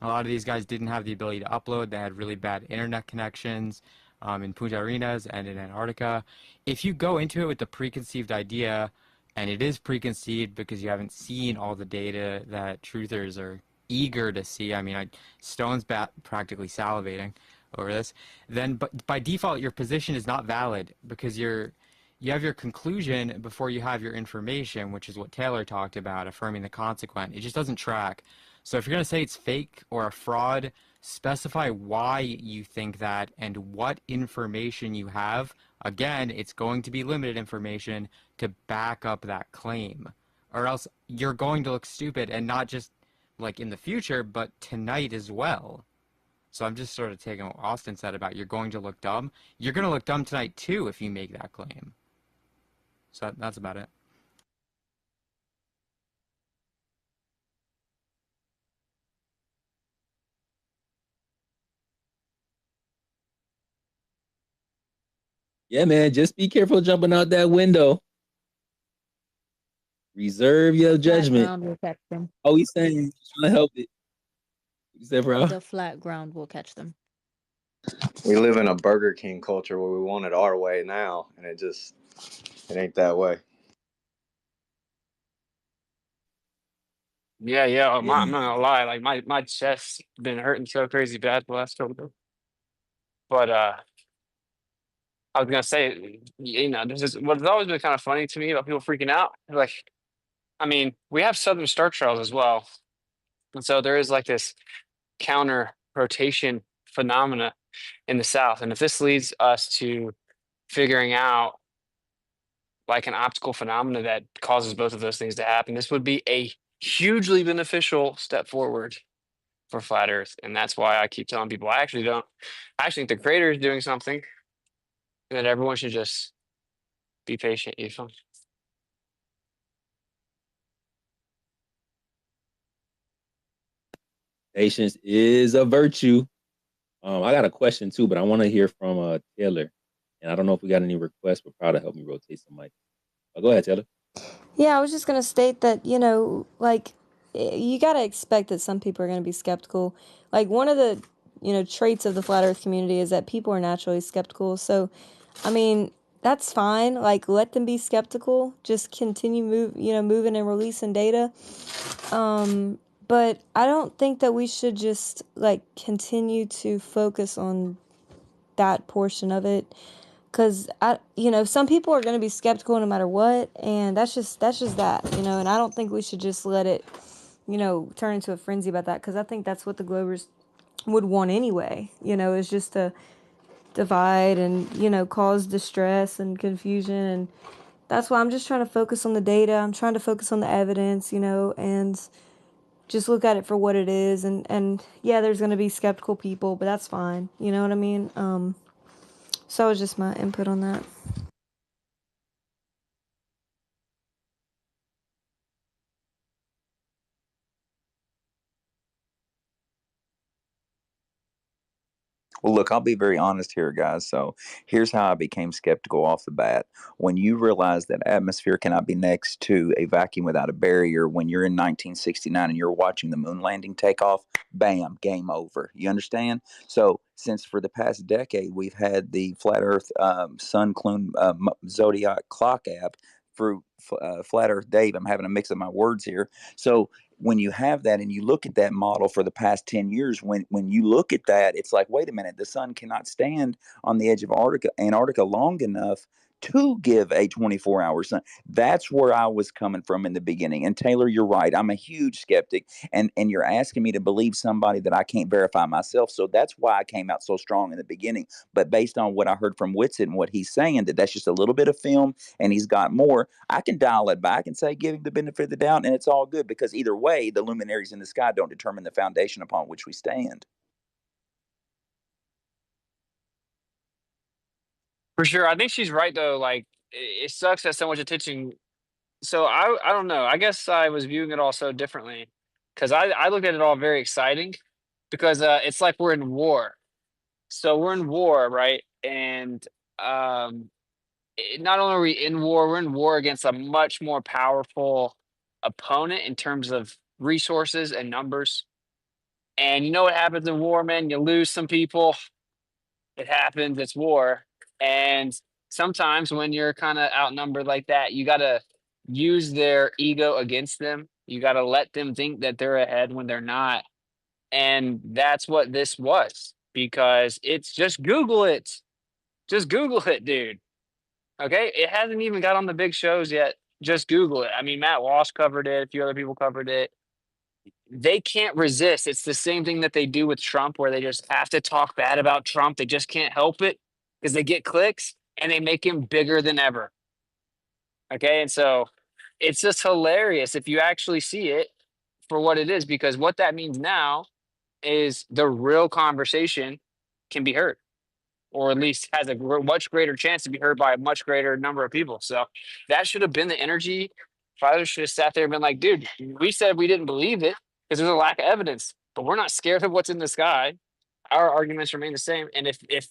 A lot of these guys didn't have the ability to upload. They had really bad internet connections in Punta Arenas and in Antarctica. If you go into it with the preconceived idea, and it is preconceived because you haven't seen all the data that truthers are eager to see. I mean, Stone's practically salivating over this. Then, but by default, your position is not valid because you have your conclusion before you have your information, which is what Taylor talked about, affirming the consequent. It just doesn't track. So if you're going to say it's fake or a fraud, specify why you think that and what information you have. Again, it's going to be limited information to back up that claim, or else you're going to look stupid, and not just like in the future, but tonight as well. So I'm just sort of taking what Austin said about you're going to look dumb. You're going to look dumb tonight too if you make that claim. So that's about it. Yeah, man, just be careful jumping out that window. Reserve your Flat judgment. ground will catch them. Oh, he's saying he's trying to help it. You said, bro? The flat ground will catch them. We live in a Burger King culture where we want it our way now, and it ain't that way. Yeah. I'm not gonna lie. Like my chest's been hurting so crazy bad the last couple days. But I was gonna say, this is what's always been kind of funny to me about people freaking out. Like, I mean, we have southern star trails as well, and so there is like this counter rotation phenomena in the south. And if this leads us to figuring out like an optical phenomena that causes both of those things to happen, this would be a hugely beneficial step forward for flat Earth. And that's why I keep telling people I actually think the creator is doing something, and that everyone should just be patient. You know? Patience is a virtue. I got a question too, but I want to hear from Taylor. And I don't know if we got any requests, but proud to help me rotate some mic. Go ahead, Taylor. Yeah, I was just going to state that, like, you got to expect that some people are going to be skeptical. Like, one of the, traits of the flat earth community is that people are naturally skeptical. So, I mean, that's fine. Like, let them be skeptical. Just continue moving and releasing data. But I don't think that we should just, like, continue to focus on that portion of it. Because some people are going to be skeptical no matter what, and that's just that, and I don't think we should just let it, turn into a frenzy about that, because I think that's what the Globers would want anyway, is just to divide and, cause distress and confusion, and that's why I'm just trying to focus on the data. I'm trying to focus on the evidence, and just look at it for what it is, and yeah, there's going to be skeptical people, but that's fine, you know what I mean? So that was just my input on that. Well, look, I'll be very honest here, guys. So here's how I became skeptical off the bat. When you realize that atmosphere cannot be next to a vacuum without a barrier, when you're in 1969 and you're watching the moon landing take off, bam, game over. You understand? So since for the past decade, we've had the Flat Earth Sun Clune Zodiac Clock app through Flat Earth Dave. I'm having a mix of my words here. So when you have that and you look at that model for the past 10 years, when you look at that, it's like, wait a minute, the sun cannot stand on the edge of Antarctica long enough to give a 24-hour sun. That's where I was coming from in the beginning. And Taylor, you're right. I'm a huge skeptic, and you're asking me to believe somebody that I can't verify myself. So that's why I came out so strong in the beginning. But based on what I heard from Whitsitt and what he's saying, that's just a little bit of film and he's got more, I can dial it back and say, give him the benefit of the doubt, and it's all good, because either way, the luminaries in the sky don't determine the foundation upon which we stand. For sure. I think she's right though. Like it sucks that so much attention. So I don't know. I guess I was viewing it all so differently, because I looked at it all very exciting, because it's like we're in war. So we're in war, right? And not only are we in war, we're in war against a much more powerful opponent in terms of resources and numbers. And you know what happens in war, man? You lose some people. It happens. It's war. And sometimes when you're kind of outnumbered like that, you got to use their ego against them. You got to let them think that they're ahead when they're not. And that's what this was, because it's just Google it. Just Google it, dude. Okay? It hasn't even got on the big shows yet. Just Google it. I mean, Matt Walsh covered it. A few other people covered it. They can't resist. It's the same thing that they do with Trump, where they just have to talk bad about Trump. They just can't help it because they get clicks and they make him bigger than ever. Okay. And so it's just hilarious if you actually see it for what it is, because what that means now is the real conversation can be heard, or at least has a much greater chance to be heard by a much greater number of people. So that should have been the energy. Fathers should have sat there and been like, dude, we said we didn't believe it because there's a lack of evidence, but we're not scared of what's in the sky. Our arguments remain the same. And if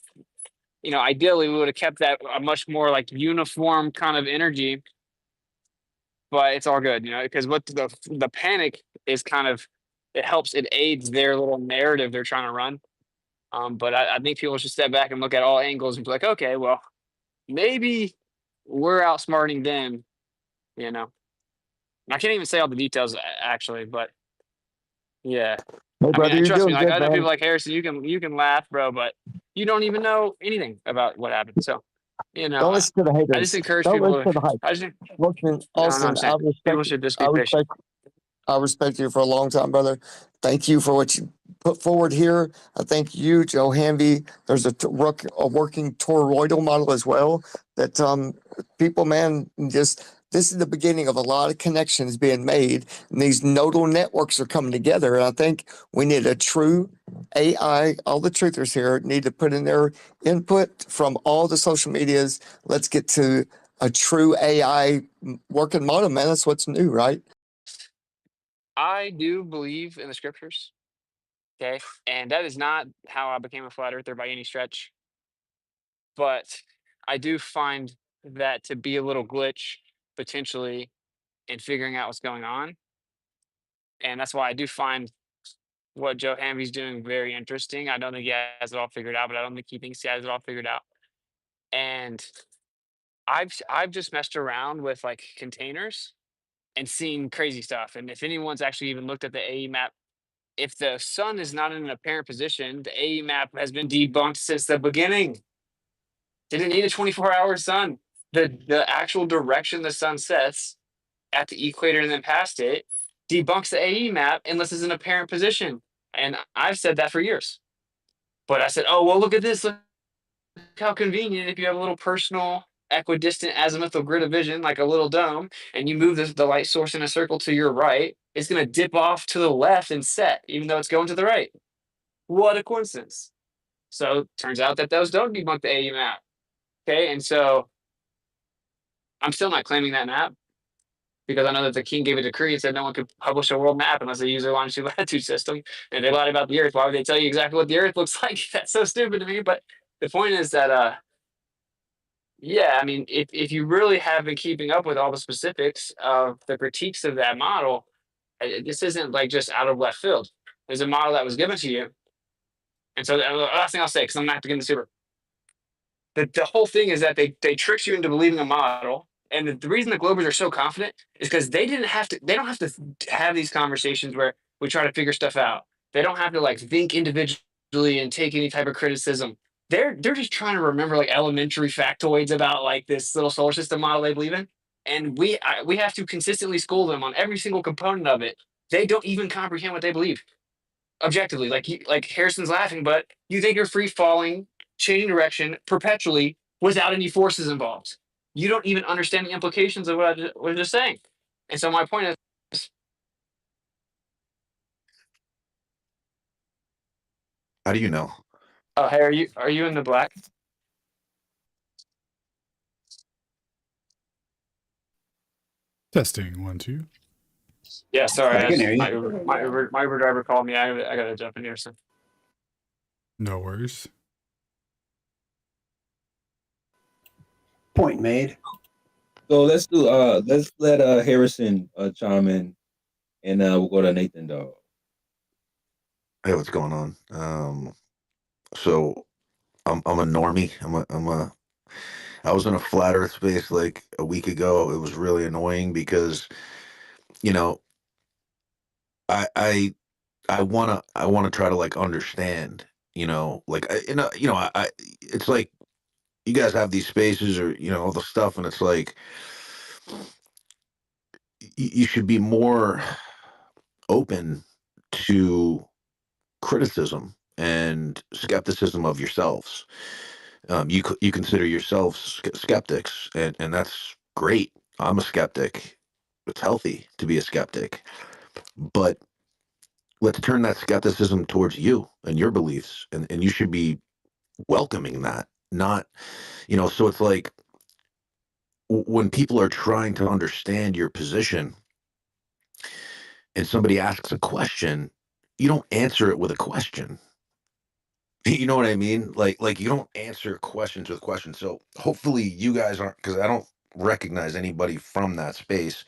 ideally we would have kept that a much more like uniform kind of energy, but it's all good, because what the panic is kind of, it aids their little narrative they're trying to run. But I think people should step back and look at all angles and be like, okay, well, maybe we're outsmarting them, I can't even say all the details actually, but yeah. Hey, brother, you're Trust me, doing like good, I know man. people like Harrison, you can laugh, bro, but you don't even know anything about what happened. So, Don't listen to the I just haters. encourage Don't people listen to the hype. no, I'm Austin, saying people should just be patient. I respect you for a long time, brother. Thank you for what you put forward here. I thank you, Joe Hamby. There's a working toroidal model as well that people, man, just this is the beginning of a lot of connections being made, and these nodal networks are coming together. And I think we need a true AI. All the truthers here need to put in their input from all the social medias. Let's get to a true AI working model, man. That's what's new, right? I do believe in the scriptures. Okay. And that is not how I became a flat earther by any stretch. But I do find that to be a little glitch potentially in figuring out what's going on. And that's why I do find what Joe Hamby's doing very interesting. I don't think he has it all figured out, but I don't think he thinks he has it all figured out. And I've just messed around with like containers and seen crazy stuff. And if anyone's actually even looked at the AE map, if the sun is not in an apparent position, the AE map has been debunked since the beginning. Didn't need a 24-hour sun. The actual direction the sun sets at the equator and then past it debunks the AE map unless it's an apparent position. And I've said that for years. But I said, oh, well, look at this. Look how convenient if you have a little personal equidistant azimuthal grid of vision, like a little dome, and you move the light source in a circle to your right, it's going to dip off to the left and set, even though it's going to the right. What a coincidence. So turns out that those don't debunk the AE map. Okay, and so I'm still not claiming that map because I know that the king gave a decree and said no one could publish a world map unless they use their longitude latitude system. And they lied about the earth. Why would they tell you exactly what the earth looks like? That's so stupid to me. But the point is that yeah, I mean, if you really have been keeping up with all the specifics of the critiques of that model, this isn't like just out of left field. There's a model that was given to you. And so the last thing I'll say, because I'm not getting super, the whole thing is that they tricked you into believing a model. And the reason the Globers are so confident is because they don't have to have these conversations where we try to figure stuff out. They don't have to like think individually and take any type of criticism. They're just trying to remember like elementary factoids about like this little solar system model they believe in. And we have to consistently school them on every single component of it. They don't even comprehend what they believe objectively. Like Harrison's laughing, but you think you're free falling, changing direction perpetually without any forces involved. You don't even understand the implications of what I was just saying. And so my point is, How do you know? oh, hey, are you in the black? Testing 1 2. Yeah, sorry. I can hear you. My Uber driver called me. I gotta jump in here. So No worries. Point made. So let's let Harrison chime in, and we'll go to Nathan, dog. Hey, what's going on? So I'm a normie. I was in a flat Earth space like a week ago. It was really annoying because you know I wanna try to like understand. Like it's like you guys have these spaces or all the stuff, and it's like you should be more open to criticism and skepticism of yourselves. You consider yourselves skeptics, and that's great. I'm a skeptic. It's healthy to be a skeptic, but let's turn that skepticism towards you and your beliefs, and you should be welcoming that. Not, so it's like when people are trying to understand your position and somebody asks a question, you don't answer it with a question. You know what I mean? Like you don't answer questions with questions. So hopefully you guys aren't, because I don't recognize anybody from that space,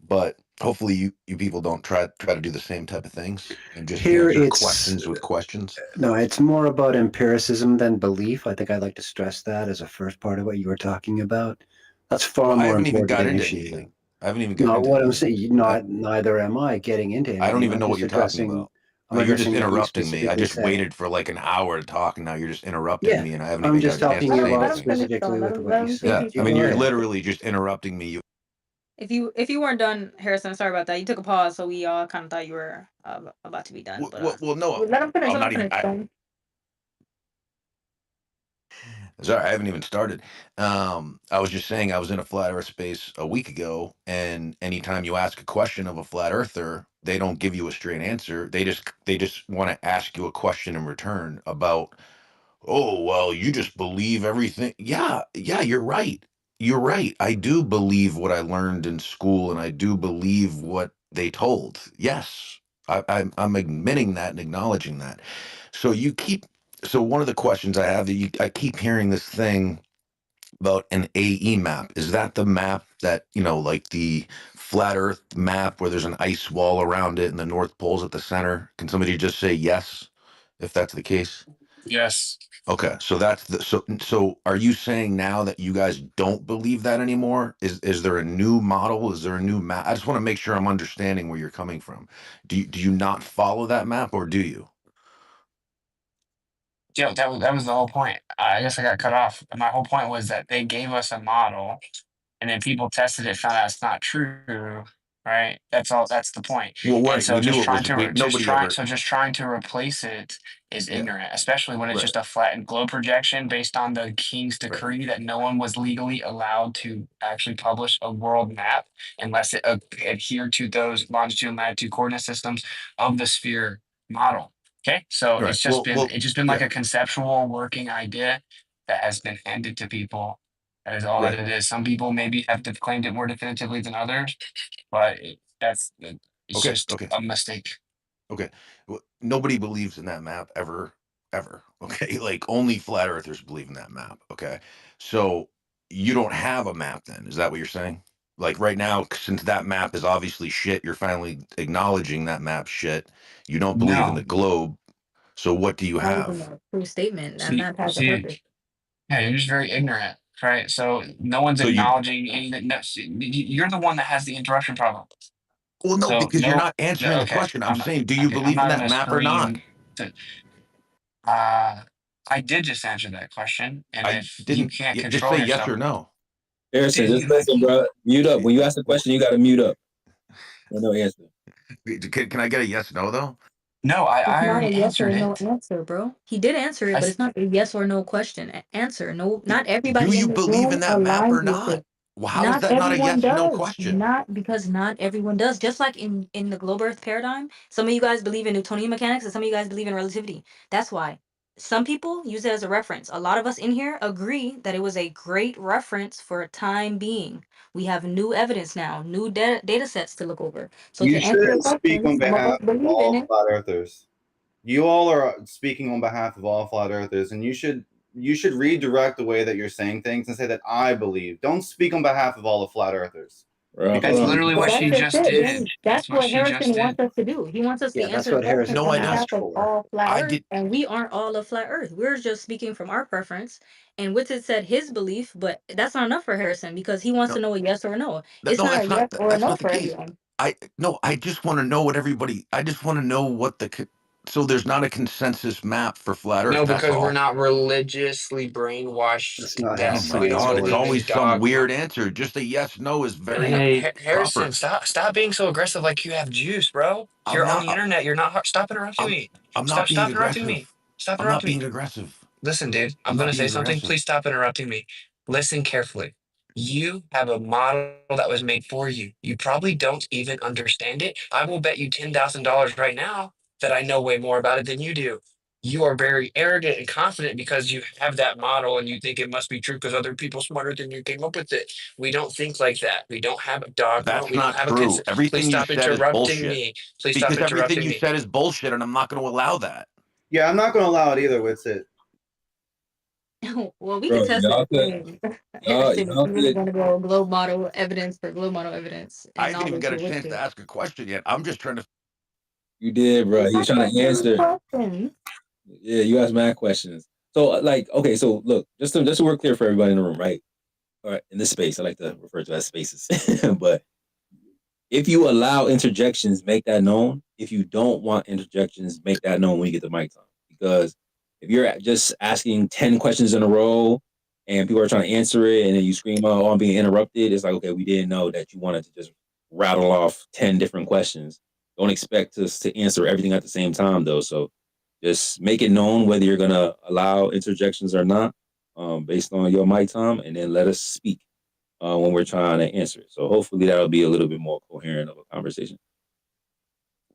but hopefully you people don't try to do the same type of things and just Here answer it's questions with questions. no, it's more about empiricism than belief. I think I'd like to stress that as a first part of what you were talking about. That's far Well, I more haven't even important got than into issue. anything. I haven't even gotten No, into what I'm anything. saying, neither am I getting into I don't anything. even I'm know what just you're talking about. I'm You're just addressing what you interrupting me. I specifically just said. waited for like an hour to talk, and now you're just interrupting Yeah, me, and I haven't I'm even just got a chance talking to say about Let him anything. finish though. specifically with what Let you him see if said. he's Yeah, I Go mean, you're ahead. literally just interrupting me. if you weren't done, Harrison. Sorry about that. You took a pause, so we all kind of thought you were about to be done. But Well, no, let him finish. I'm Let him not even. finish. Then. Sorry, I haven't even started. I was just saying I was in a flat Earth space a week ago, and anytime you ask a question of a flat earther, they don't give you a straight answer. They just want to ask you a question in return about, oh, well, you just believe everything. Yeah, yeah, you're right. You're right. I do believe what I learned in school, and I do believe what they told. Yes, I'm admitting that and acknowledging that. So you keep. So one of the questions I have that I keep hearing this thing about an AE map. Is that the map that like the flat Earth map where there's an ice wall around it and the North Pole's at the center? Can somebody just say yes if that's the case? Yes. Okay, so that's so are you saying now that you guys don't believe that anymore? Is there a new model? Is there a new map? I just want to make sure I'm understanding where you're coming from. Do you not follow that map, or do you? Yeah, that was the whole point. I guess I got cut off. My whole point was that they gave us a model, and then people tested it, found out it's not true. Right. That's all. That's the point. Well, And right. so We knew it was. Nobody ever. just trying to replace it is Yeah. ignorant, especially when it's Right. just a flattened globe projection based on the king's Right. decree that no one was legally allowed to actually publish a world map unless it adhered to those longitude and latitude coordinate systems of the sphere model. Okay, so Right. it's just been like Yeah. a conceptual working idea that has been handed to people. That is all that Right. it is. Some people maybe have claimed it more definitively than others, but it's Okay. just Okay. a mistake. Okay. Nobody believes in that map ever, ever. Okay. Like only flat earthers believe in that map. Okay. So you don't have a map then. Is that what you're saying? Like right now, since that map is obviously shit, you're finally acknowledging that map shit. You don't believe in the No. globe. So what do you Not even have? a true statement, and See, that has a see, purpose. yeah, you're just very ignorant, right? So no one's So you, acknowledging anything. No, see, you're the one that has the interruption problem. well, no, So because you're no, not answering the okay, question. I'm saying, do you I'm believe in not that gonna map or not? scream. To, uh, I did just answer that question, and I if you didn't can't just say control yes yourself, or no. Harrison, see, just listen, bro. Mute up. When you ask the Well, question, you got to mute up. No answer. can I get a yes no though? no, It's I not a already yes or answered no it. answer, bro. He did answer it, I but s- it's not a yes or no question. Answer. No, not Do everybody you in this believe in room that map aligns or with not? it. Well, how is Not that not a everyone yes or no does. question? Not because not everyone does. Just like in the globe Earth paradigm, some of you guys believe in Newtonian mechanics and some of you guys believe in relativity. That's why some people use it as a reference. A lot of us in here agree that it was a great reference for a time being. We have new evidence now, new data sets to look over. So to You answer your shouldn't speak question, on some of us behalf of believe in all it. flat earthers. You all are speaking on behalf of all flat earthers, and you should redirect the way that you're saying things and say that I believe. Don't speak on behalf of all the flat earthers. Bro, That's hold on. literally Well, what that's she just just it. did. Then That's that's what what she just Harrison did. wants us to do. He wants us to Yeah, that's answer the what question Harrison on asked behalf of for. all flat I Earth, did. and we aren't all of flat Earth. We're just speaking from our preference. And Witted said his belief, but that's not enough for Harrison because he wants No, to know a yes or a no. It's no, not a yes or a that's no not the for case. everyone. I just want to know what everybody. I just want to know what so there's not a consensus map for flat Earth. No, That's because we're all. not religiously brainwashed That's not Oh that my we don't God! It's believe in always some dogma. weird answer. Just a yes, no is very Hey, Harrison, proper. stop being so aggressive like you have juice, bro. I'm You're on not. the internet. You're not stop interrupting I'm. me. I'm not Stop being interrupting me. aggressive. Stop I'm not interrupting me. being aggressive. Listen, dude, I'm I'm not gonna say being something. aggressive. Please stop interrupting me. Listen carefully. You have a model that was made for you. You probably don't even understand it. I will bet you $10,000 right now that I know way more about it than you do. You are very arrogant and confident because you have that model and you think it must be true because other people smarter than you came up with it. We don't think like that. We don't have a dogma. That's We don't not have a true. Please Everything you stop said is interrupting bullshit. me. Please stop Because everything interrupting you me. said is bullshit, and I'm not going to allow that. Yeah, I'm not going to allow it either, Witsit. Well, we Bro, can test y'all it. could, Harrison, if y'all you really could. want to go globe model evidence for globe model evidence, I and didn't I'll even go get to a chance to Witted. ask a question yet. I'm just trying to. You did, bro. You He was asked trying like to 3 answer. questions. Yeah, you asked mad questions. So, like, okay, so look, just so we're clear for everybody in the room, right? All right, in this space, I like to refer to as spaces. But if you allow interjections, make that known. If you don't want interjections, make that known when you get the mic time. Because if you're just asking 10 questions in a row and people are trying to answer it and then you scream out, oh, I'm being interrupted, it's like, okay, we didn't know that you wanted to just rattle off 10 different questions. Don't expect us to answer everything at the same time, though. So just make it known whether you're going to allow interjections or not based on your mic time, and then let us speak when we're trying to answer it. So hopefully that'll be a little bit more coherent of a conversation.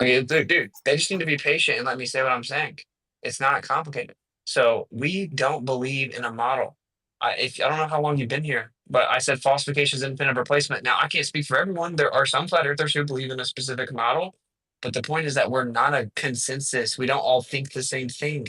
Okay, dude, they just need to be patient and let me say what I'm saying. It's not complicated. So we don't believe in a model. I don't know how long you've been here, but I said falsification is independent of replacement. Now I can't speak for everyone. There are some flat earthers who believe in a specific model, but the point is that we're not a consensus. We don't all think the same thing.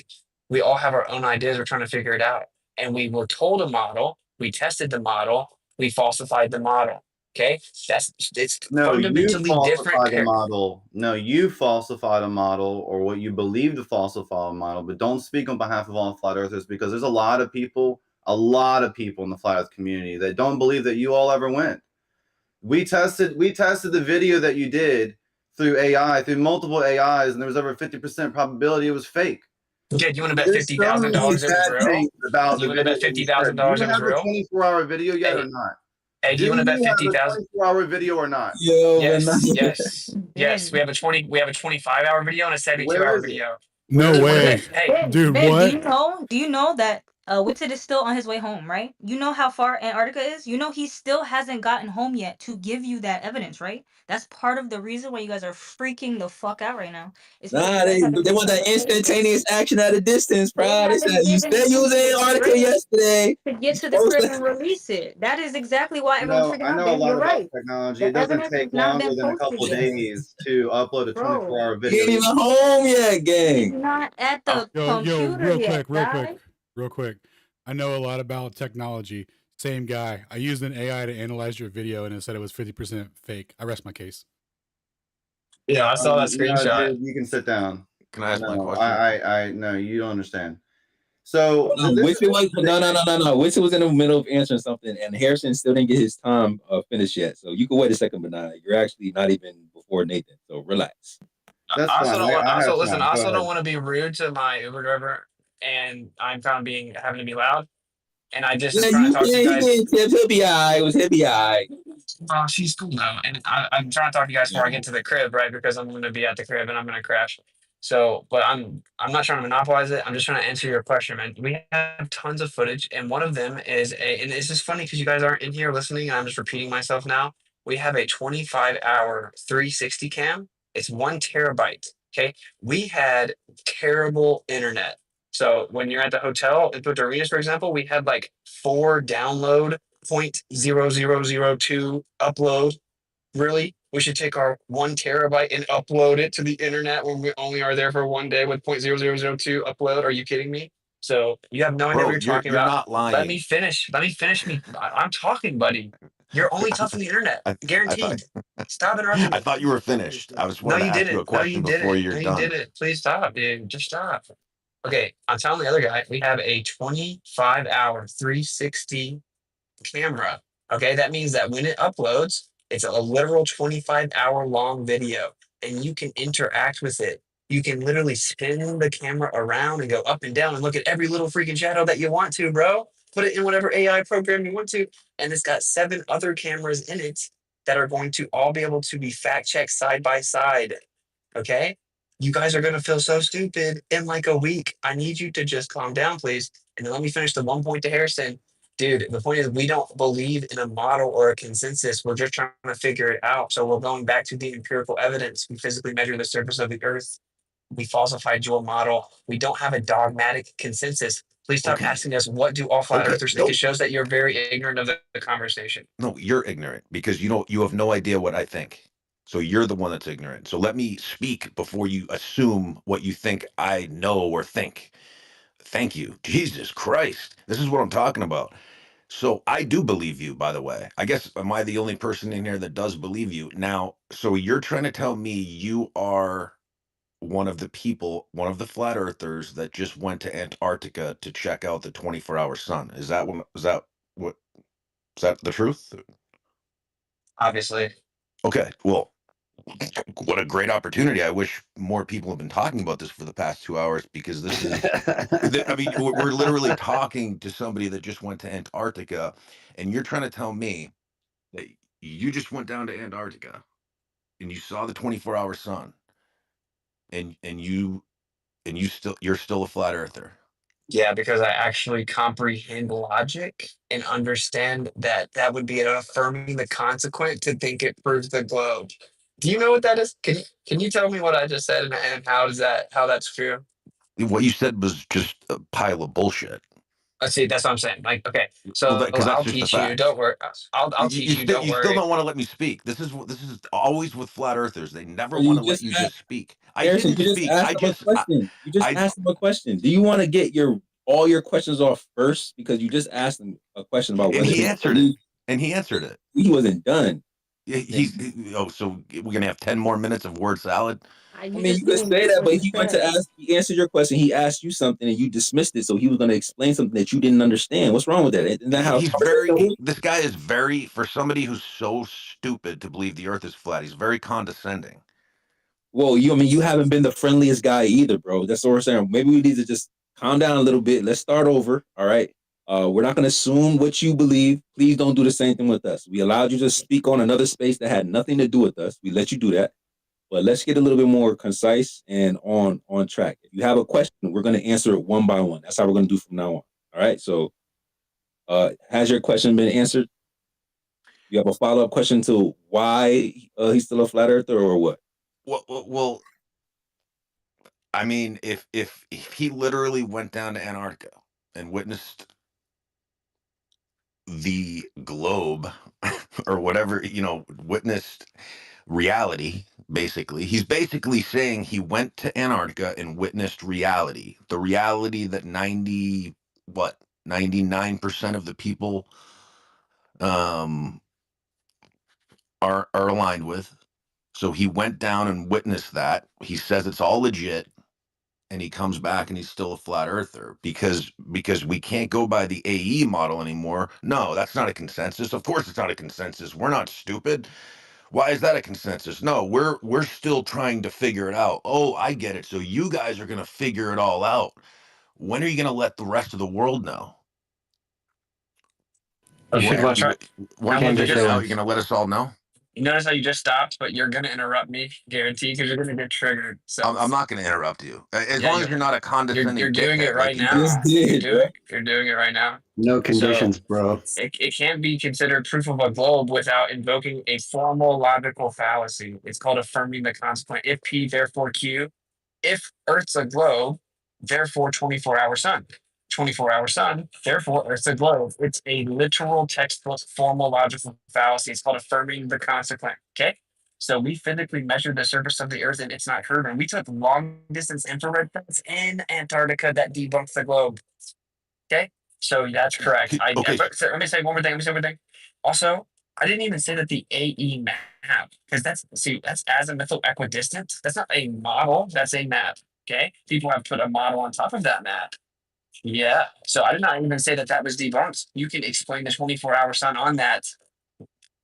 We all have our own ideas. We're trying to figure it out. And we were told a model. We tested the model. We falsified the model. Okay, it's No, you fundamentally different. falsified a model. No, you falsified a model or what you believe to falsify a model, but don't speak on behalf of all flat earthers because there's a lot of people in the flat earth community that don't believe that you all ever went. We tested the video that you did through AI, through multiple AIs, and there was over 50% probability it was fake. Yeah, you want to bet There's so many $50,000 it was bad real? things about Do you the want to video bet that you $50,000 shared. Do you it was have the real? 24-hour video yet or Hey, not? hey, do Do you want to bet you have the 50,000? 24-hour video or not? Yo, man. Yes. We have a 25-hour video and a 72 Where hour is it? video. No You want to way, bet? Hey, dude. Ben, What? do you know that Witted is still on his way home, right? You know how far Antarctica is? You know he still hasn't gotten home yet to give you that evidence, right? That's part of the reason why you guys are freaking the fuck out right now. It's because you Nah, guys haven't they been want given that the proof. instantaneous action at a distance, They bro. They said haven't you given said you you was in the Antarctica script yesterday. to get You to the supposed crib to. and release it. That is exactly why everyone's No, freaking I out, know a Ben. lot You're about right. technology. It The doesn't evidence has take not longer been than a posted couple yet. days to upload a Bro, 24-hour He video. ain't even home yet, he's gang. not at the Yo, computer yet, guy. real quick. I know a lot about technology. Same guy. I used an AI to analyze your video, and it said it was 50% fake. I rest my case. yeah, I saw that No, screenshot. dude, you can sit down. Can I ask my No, question? no, you don't understand. So No, this is Witcher was no. Witcher was in the middle of answering something, and Harrison still didn't get his time finished yet. So you can wait a second, but you're actually not even before Nathan. So relax. That's I also fine. don't want. I have Listen. time. I Go also don't ahead. want to be rude to my Uber driver, and I'm kind of having to be loud. And I just Yeah, am trying to you talk to you can. He guys. did tips. He'll be alright. He'll be alright. She's cool though, and I'm trying to talk to you guys before I get to the crib, right? Because I'm going to be at the crib and I'm going to crash. So, but I'm not trying to monopolize it. I'm just trying to answer your question, man. We have tons of footage, and one of them is and it's just funny because you guys aren't in here listening, and I'm just repeating myself now. We have a 25-hour 360 cam. It's 1 terabyte. Okay, we had terrible internet. So when you're at the hotel in Punta Arenas, for example, we had like 4 download 0.0002 upload. Really? We should take our 1 terabyte and upload it to the internet when we only are there for one day with 0.0002 upload. Are you kidding me? So you have no idea what Bro, you're talking you're about. not Let me lying. finish. I'm talking, buddy. You're only tough on the internet. I Guaranteed. thought Stop interrupting I me. thought you were finished. I was No, wanted to you ask you didn't. a No, question you before didn't. you're No, you done. didn't. Please stop, dude. Just stop. Okay, I'm telling the other guy, we have a 25-hour 360 camera. Okay, that means that when it uploads, it's a literal 25-hour long video, and you can interact with it. You can literally spin the camera around and go up and down and look at every little freaking shadow that you want to, bro. Put it in whatever AI program you want to, and it's got 7 other cameras in it that are going to all be able to be fact checked side by side. Okay, you guys are going to feel so stupid in like a week. I need you to just calm down, please. And then let me finish the one point to Harrison. Dude, the point is we don't believe in a model or a consensus. We're just trying to figure it out. So we're going back to the empirical evidence. We physically measure the surface of the earth. We falsify dual model. We don't have a dogmatic consensus. Please stop Okay. asking us, what do all flat Okay. earthers think? It shows that you're very ignorant of the conversation. No, you're ignorant because you have no idea what I think. So you're the one that's ignorant. So let me speak before you assume what you think I know or think. Thank you. Jesus Christ. This is what I'm talking about. So I do believe you, by the way. I guess am I the only person in here that does believe you? Now, so you're trying to tell me you are one of the people, one of the flat earthers that just went to Antarctica to check out the 24-hour sun. Is that what is that the truth? Obviously. Okay, well, what a great opportunity. I wish more people have been talking about this for the past 2 hours because this is, I mean, we're literally talking to somebody that just went to Antarctica, and you're trying to tell me that you just went down to Antarctica and you saw the 24-hour sun, and you're still a flat earther. Yeah, because I actually comprehend logic and understand that that would be affirming the consequent to think it proves the globe. Do you know what that is? Can you tell me what I just said and how that's true? What you said was just a pile of bullshit. Let's see, that's what I'm saying. Like, okay, Well, so because that's I'll just the teach you. facts. Don't worry. I'll teach you. Don't You still worry. don't want to let me speak. This is always with flat earthers. They never Well, want you to let just you asked, just speak. I Harrison, didn't you just speak. asked him a question. You just I asked him a question. Do you want to get all your questions off first? Because you just asked him a question about and whether he answered it. And he answered it. He wasn't done. So we're gonna have 10 more minutes of word salad. I mean, you could say that, but he answered your question. He asked you something and you dismissed it. So he was going to explain something that you didn't understand. What's wrong with that? Isn't that how This guy is very, for somebody who's so stupid to believe the earth is flat, he's very condescending. Well, you haven't been the friendliest guy either, bro. That's what we're saying. Maybe we need to just calm down a little bit. Let's start over. All right. We're not going to assume what you believe. Please don't do the same thing with us. We allowed you to speak on another space that had nothing to do with us. We let you do that. But let's get a little bit more concise and on track. If you have a question, we're going to answer it one by one. That's how we're going to do from now on. All right. So has your question been answered? You have a follow-up question to why he's still a flat earther or what? Well, I mean, if he literally went down to Antarctica and witnessed the globe or whatever, witnessed reality, basically, he's basically saying he went to Antarctica and witnessed reality, the reality that 99% of the people are aligned with. So he went down and witnessed that. He says it's all legit, and he comes back and he's still a flat earther because we can't go by the AE model anymore. No, that's not a consensus. Of course it's not a consensus. We're not stupid. Why is that a consensus? No, we're still trying to figure it out. Oh, I get it. So you guys are going to figure it all out. When are you going to let the rest of the world know? Once Now you're going to let us all know? You notice how you just stopped, but you're going to interrupt me, guaranteed, because you're going to get triggered. So I'm not going to interrupt you. As long as you're not a condescending you're doing dickhead it right like you now. are. You're doing it right now. No conditions, bro. It can't be considered proof of a globe without invoking a formal logical fallacy. It's called affirming the consequent. If P, therefore Q. If Earth's a globe, therefore 24-hour sun. 24-hour sun, therefore Earth's a globe. It's a literal textbook formal logical fallacy. It's called affirming the consequent. Okay? So we physically measured the surface of the Earth and it's not curved. And we took long distance infrared tests in Antarctica that debunks the globe. Okay? So that's correct. Let me say one more thing. Also, I didn't even say that the AE map, because that's azimuthal equidistant. That's not a model, that's a map. Okay. People have put a model on top of that map. Yeah. So I did not even say that that was debunked. You can explain the 24-hour sun on that.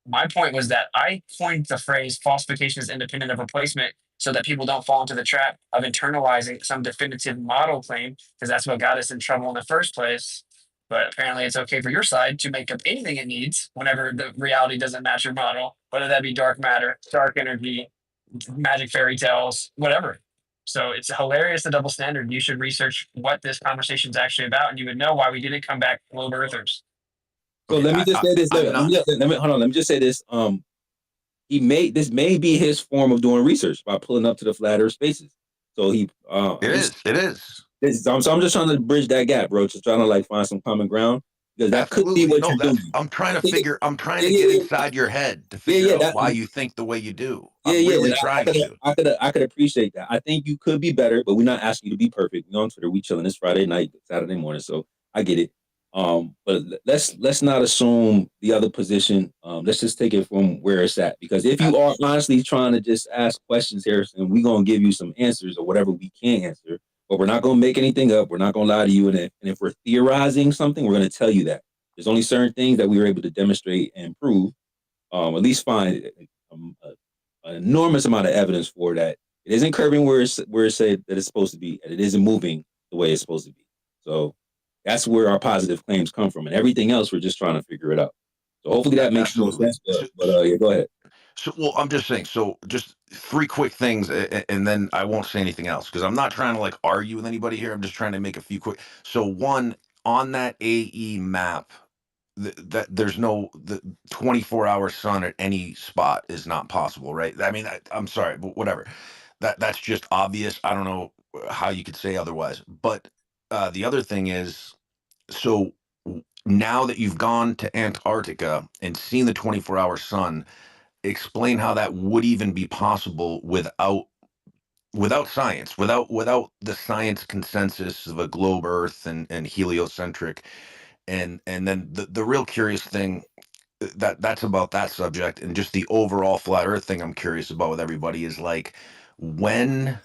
My point was that I coined the phrase falsification is independent of replacement so that people don't fall into the trap of internalizing some definitive model claim, because that's what got us in trouble in the first place. But apparently it's okay for your side to make up anything it needs whenever the reality doesn't match your model, whether that be dark matter, dark energy, magic fairy tales, whatever. So it's hilarious, the double standard. You should research what this conversation is actually about, and you would know why we didn't come back globe earthers. So let me just say this. Let me hold on. Let me just say this. This may be his form of doing research by pulling up to the flat Earth spaces. So it is. So I'm just trying to bridge that gap, bro. Just trying to like find some common ground, because that could be what you're doing. I'm trying to get inside your head to figure out why you think the way you do. I'm really trying to. I could appreciate that. I think you could be better, but we're not asking you to be perfect. We're on Twitter. We chilling. It's Friday night, Saturday morning, so I get it. But let's not assume the other position. Let's just take it from where it's at. Because if you are honestly trying to just ask questions, Harrison, we're gonna give you some answers or whatever we can answer. But we're not gonna make anything up. We're not gonna lie to you. And if we're theorizing something, we're gonna tell you that. There's only certain things that we were able to demonstrate and prove, at least find an enormous amount of evidence for that. It isn't curving where it's said that it's supposed to be, and it isn't moving the way it's supposed to be. So that's where our positive claims come from, and everything else we're just trying to figure it out. So hopefully that makes sense. But yeah, go ahead. So, well, I'm just saying. So, just 3 quick things, and then I won't say anything else because I'm not trying to like argue with anybody here. I'm just trying to make a few quick. So, one, on that AE map, that there's no the 24-hour sun at any spot is not possible, right? I mean, I'm sorry, but whatever. That's just obvious. I don't know how you could say otherwise. But the other thing is, so now that you've gone to Antarctica and seen the 24-hour sun, explain how that would even be possible without science, without the science consensus of a globe Earth and heliocentric, and then the real curious thing that's about that subject, and just the overall flat Earth thing I'm curious about with everybody is like when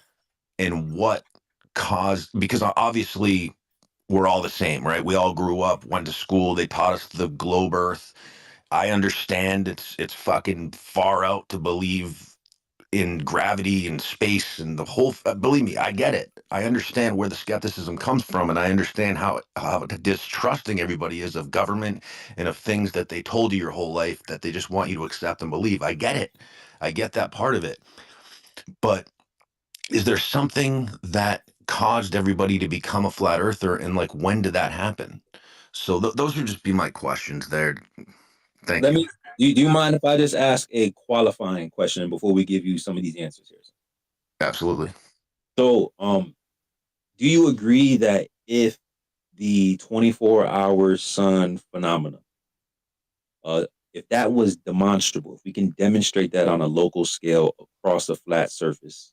and what caused, because obviously we're all the same, right? We all grew up, went to school, they taught us the globe Earth. I understand it's fucking far out to believe in gravity and space and the whole. Believe me, I get it. I understand where the skepticism comes from, and I understand how distrusting everybody is of government and of things that they told you your whole life that they just want you to accept and believe. I get it. I get that part of it. But is there something that caused everybody to become a flat earther, and like when did that happen? So those would just be my questions there. Thank you. Do you mind if I just ask a qualifying question before we give you some of these answers here? Absolutely. So, do you agree that if the 24-hour sun phenomena, if that was demonstrable, if we can demonstrate that on a local scale across a flat surface,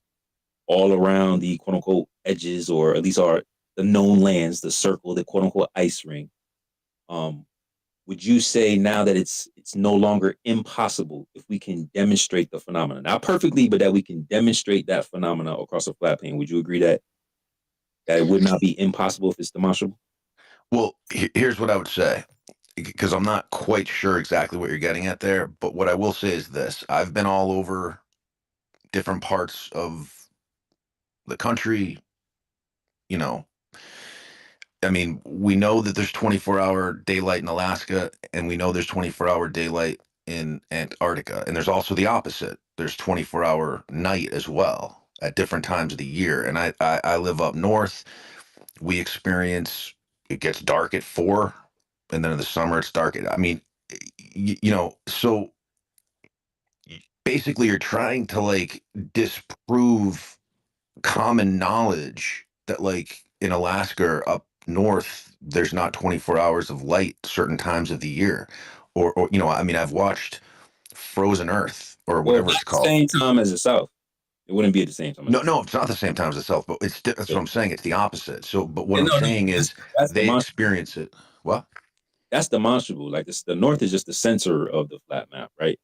all around the quote unquote edges, or at least the known lands, the circle, the quote unquote ice ring, would you say now that it's no longer impossible if we can demonstrate the phenomena? Not perfectly, but that we can demonstrate that phenomena across a flat plane. Would you agree that it would not be impossible if it's demonstrable? Well, here's what I would say, because I'm not quite sure exactly what you're getting at there, but what I will say is this. I've been all over different parts of the country, you know. I mean, we know that there's 24-hour daylight in Alaska, and we know there's 24-hour daylight in Antarctica. And there's also the opposite. There's 24-hour night as well at different times of the year. And I live up north. We experience, it gets dark at 4, and then in the summer it's dark at, I mean, so basically you're trying to like disprove common knowledge that like in Alaska or up north there's not 24 hours of light certain times of the year, or I mean, I've watched Frozen Earth or whatever it's called. Same time as the South. It wouldn't be at the same time. No, it's not the same time as the South, but that's what I'm saying. It's the opposite. So, but what I'm saying is they experience it. What? that's demonstrable. Like the North is just the center of the flat map, right?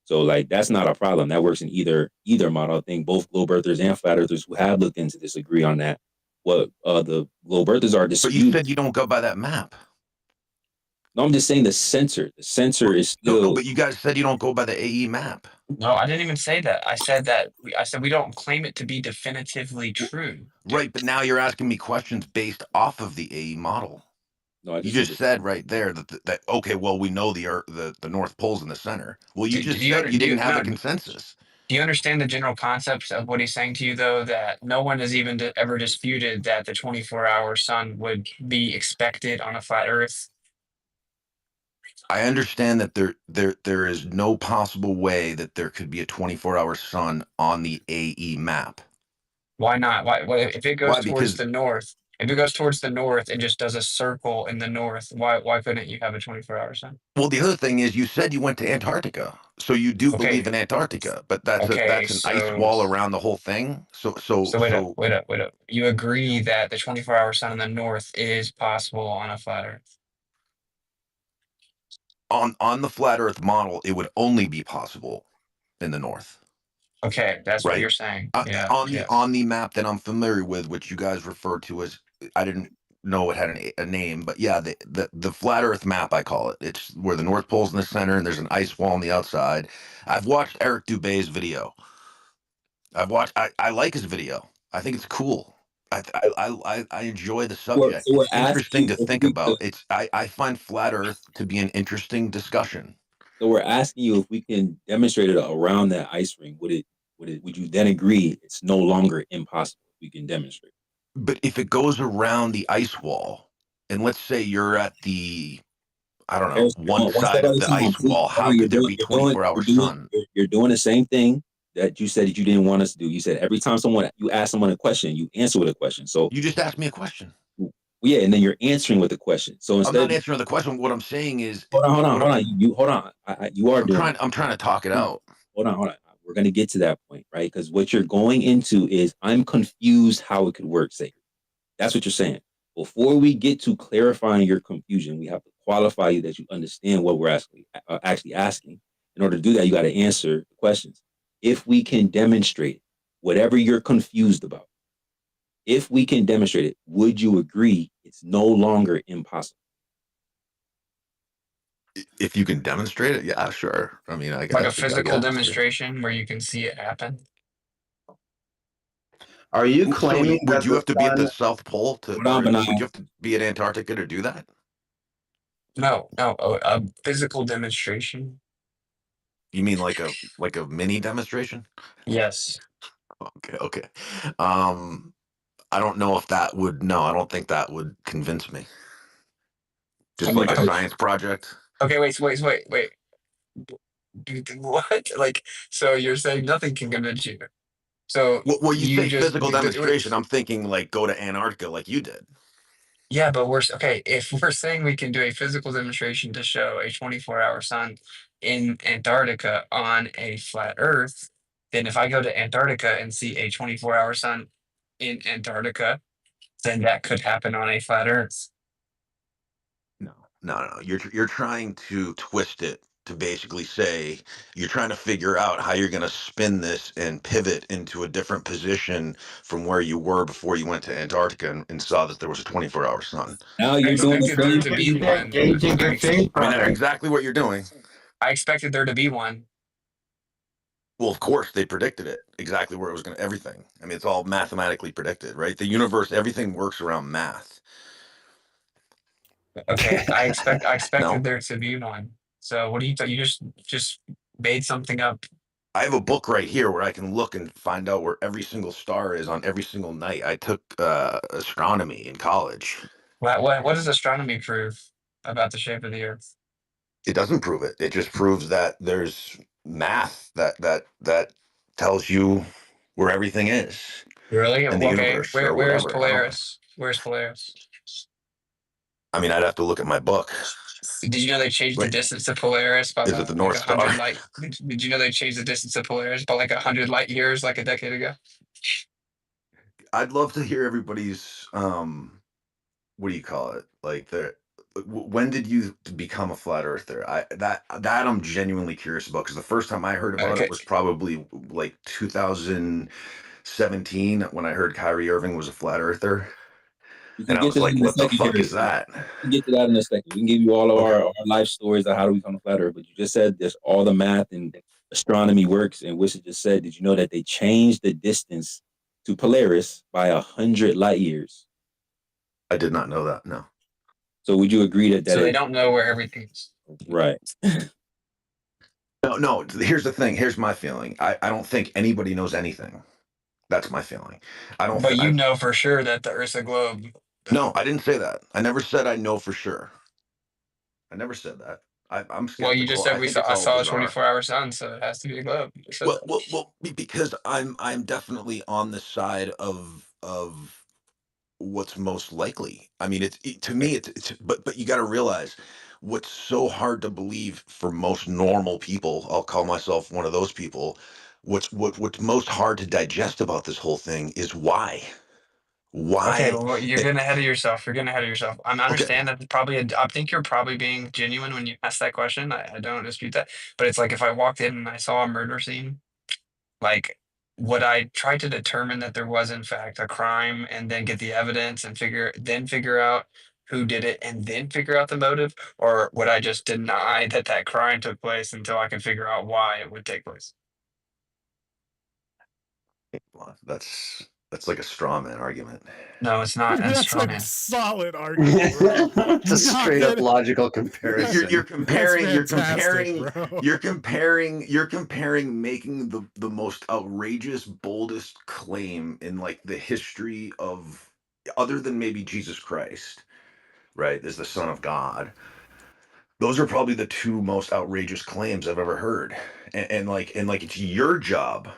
So like that's not a problem. That works in either model. I think both globe earthers and flat earthers who have looked into this agree on that. What the globe earthers are But you disputing. said you don't go by that map. No, I'm just saying the censor. The censor is still. No, but you guys said you don't go by the AE map. No, I didn't even say that. I said that we don't claim it to be definitively true. Right, but now you're asking me questions based off of the AE model. No, you just said right there that okay, well, we know the North Pole's in the center. Well, you just said you didn't have a consensus. Do you understand the general concept of what he's saying to you, though, that no one has even ever disputed that the 24-hour sun would be expected on a flat Earth? I understand that there is no possible way that there could be a 24-hour sun on the AE map. Why not? Why if it goes Why? towards Because the north? If it goes towards the north and just does a circle in the north, why couldn't you have a 24-hour sun? well, the other thing is you said you went to Antarctica, so you do believe Okay. in Antarctica, but that's Okay, an ice wall around the whole thing. So wait up. You agree that the 24-hour sun in the north is possible on a flat Earth? on the flat Earth model, it would only be possible in the north. Okay, that's what Right. you're saying. Yeah. On the map that I'm familiar with, which you guys refer to as, I didn't know it had a name, but yeah, the flat Earth map, I call it. It's where the North Pole's in the center and there's an ice wall on the outside. I've watched Eric Dubé's video. I like his video. I think it's cool. I enjoy the subject. So we're It's interesting to asking if think we about. could- I find flat Earth to be an interesting discussion. So we're asking you if we can demonstrate it around that ice ring. Would you then agree it's no longer impossible? We can demonstrate. But if it goes around the ice wall, and let's say you're at the, I don't know, one side of the ice wall, how could there be 24-hour sun? You're doing the same thing that you said that you didn't want us to do. You said every time you ask someone a question, you answer with a question. So you just asked me a question. Yeah, and then you're answering with a question. So instead, I'm not answering the question. What I'm saying is, hold on. You hold on. You are I'm trying to talk it out. Hold on. We're going to get to that point, right? Because what you're going into is, I'm confused how it could work, Sacred. That's what you're saying. Before we get to clarifying your confusion, we have to qualify you that you understand what we're actually asking. In order to do that, you got to answer the questions. If we can demonstrate whatever you're confused about, if we can demonstrate it, would you agree it's no longer impossible? If you can demonstrate it, yeah, sure. I mean, I guess Like a physical demonstration where you can see it happen. Are you claiming would that you the have to be at the sun? South Pole to? Hold on, would you have to be at Antarctica to do that? No, a physical demonstration. You mean like a mini demonstration? Yes. Okay. I don't know if that would. No, I don't think that would convince me. Just like a science project. Okay, wait. What? Like, so you're saying nothing can convince you? So Well, you say just physical demonstration. I'm thinking like go to Antarctica, like you did. Yeah, but okay. If we're saying we can do a physical demonstration to show a 24-hour sun in Antarctica on a flat Earth, then if I go to Antarctica and see a 24-hour sun in Antarctica, then that could happen on a flat Earth. No. You're trying to twist it to basically say you're trying to figure out how you're going to spin this and pivot into a different position from where you were before you went to Antarctica and saw that there was a 24-hour sun. Now you're doing expected there to be one. Gauging good faith. I mean, that's exactly what you're doing. I expected there to be one. Well, of course, they predicted it exactly where it was going to, everything. I mean, it's all mathematically predicted, right? The universe, everything works around math. Okay, I expected there to be one. So what do you thought? You just made something up. I have a book right here where I can look and find out where every single star is on every single night. I took astronomy in college. What does astronomy prove about the shape of the Earth? It doesn't prove it. It just proves that there's math that tells you where everything is. Really? In the Okay. universe or Where's whatever. Polaris? Where's Polaris? I mean, I'd have to look at my book. Did you know they changed the distance to Polaris by Is it the North Star? 100 light? Did you know they changed the distance to Polaris by like 100 light years, like a decade ago? I'd love to hear everybody's what do you call it? Like when did you become a flat earther? That I'm genuinely curious about, because the first time I heard about Okay. it was probably like 2017 when I heard Kyrie Irving was a flat earther, We can and I get was to that like, in a "What the second, fuck Harry. is that?" We can get to that in a second. We can give you all of Okay. our life stories of how do we become a flat earth. But you just said there's all the math and astronomy works, and Wissa just said, did you know that they changed the distance to Polaris by 100 light years? I did not know that. No. So would you agree that So they it don't know where everything is. right? No. Here's the thing. Here's my feeling. I don't think anybody knows anything. That's my feeling. I don't. But you know for sure that the Earth's a globe. No, I didn't say that. I never said I know for sure. I never said that. I'm Well, you just skeptical. said I think it's I all saw a bizarre. 24-hour sun, so it has to be a globe. You said that. Because I'm definitely on the side of what's most likely. I mean, to me, but you got to realize what's so hard to believe for most normal people. I'll call myself one of those people. What's most hard to digest about this whole thing is why. Okay, Why? well, you're getting ahead of yourself. You're getting ahead of yourself. I Okay. understand that probably. I think you're probably being genuine when you ask that question. I don't dispute that. But it's like if I walked in and I saw a murder scene, like would I try to determine that there was in fact a crime and then get the evidence and figure out who did it and then figure out the motive, or would I just deny that that crime took place until I could figure out why it would take place? Well, that's like a straw man argument. No, it's not. That's That's straw a man. solid argument, bro. It's a straight up logical You're comparison. comparing That's fantastic, bro. you're comparing making the most outrageous, boldest claim in like the history of, other than maybe Jesus Christ, right, as the Son of God. Those are probably the two most outrageous claims I've ever heard. And it's your job,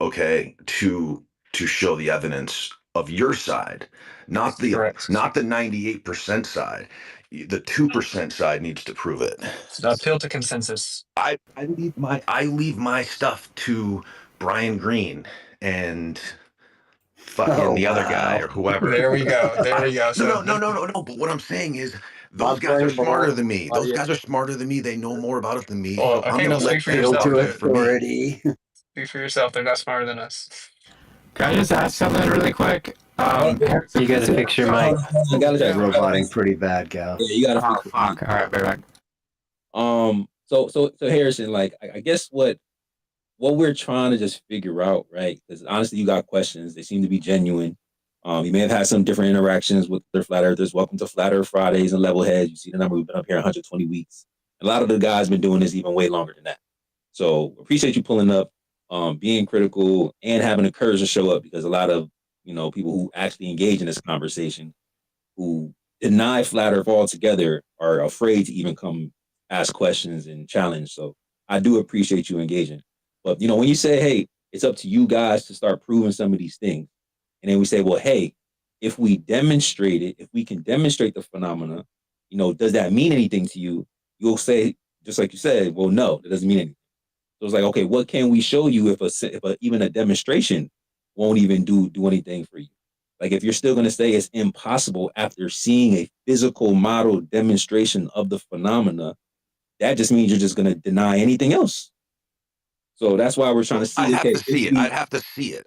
okay, to show the evidence of your side, not the Correct. 98% side. The 2% side needs to prove it. So appeal to consensus. I leave my stuff to Brian Green and fucking the other guy or whoever. There we go. There we go. So No. But what I'm saying is, those guys are smarter than me. Those guys are smarter than me. They know more about it than me. Well, So I'm okay, gonna well, speak let for them yourself. argue for me. Authority. Speak for yourself. They're not smarter than us. Can I just ask something really quick? You gotta fix your mic. You gotta check Roboting pretty bad, Gal. Yeah, you gotta Oh, fix it. fuck. All right, back. So Harrison, like, I guess what we're trying to just figure out, right? Because honestly, you got questions. They seem to be genuine. You may have had some different interactions with their flat earthers. Welcome to Flat Earth Fridays and Level Heads. You see the number, we've been up here 120 weeks. A lot of the guys been doing this even way longer than that. So appreciate you pulling up, being critical, and having the courage to show up, because a lot of people who actually engage in this conversation, who deny Flat Earth altogether, are afraid to even come ask questions and challenge. So I do appreciate you engaging. But when you say, hey, it's up to you guys to start proving some of these things, and then we say, well, hey, if we demonstrate it, if we can demonstrate the phenomena, does that mean anything to you? You'll say, just like you said, well, no, that doesn't mean anything. So it's like, okay, what can we show you if even a demonstration won't even do anything for you? Like, if you're still going to say it's impossible after seeing a physical model demonstration of the phenomena, that just means you're just going to deny anything else. So that's why we're trying to see. I'd have to see it.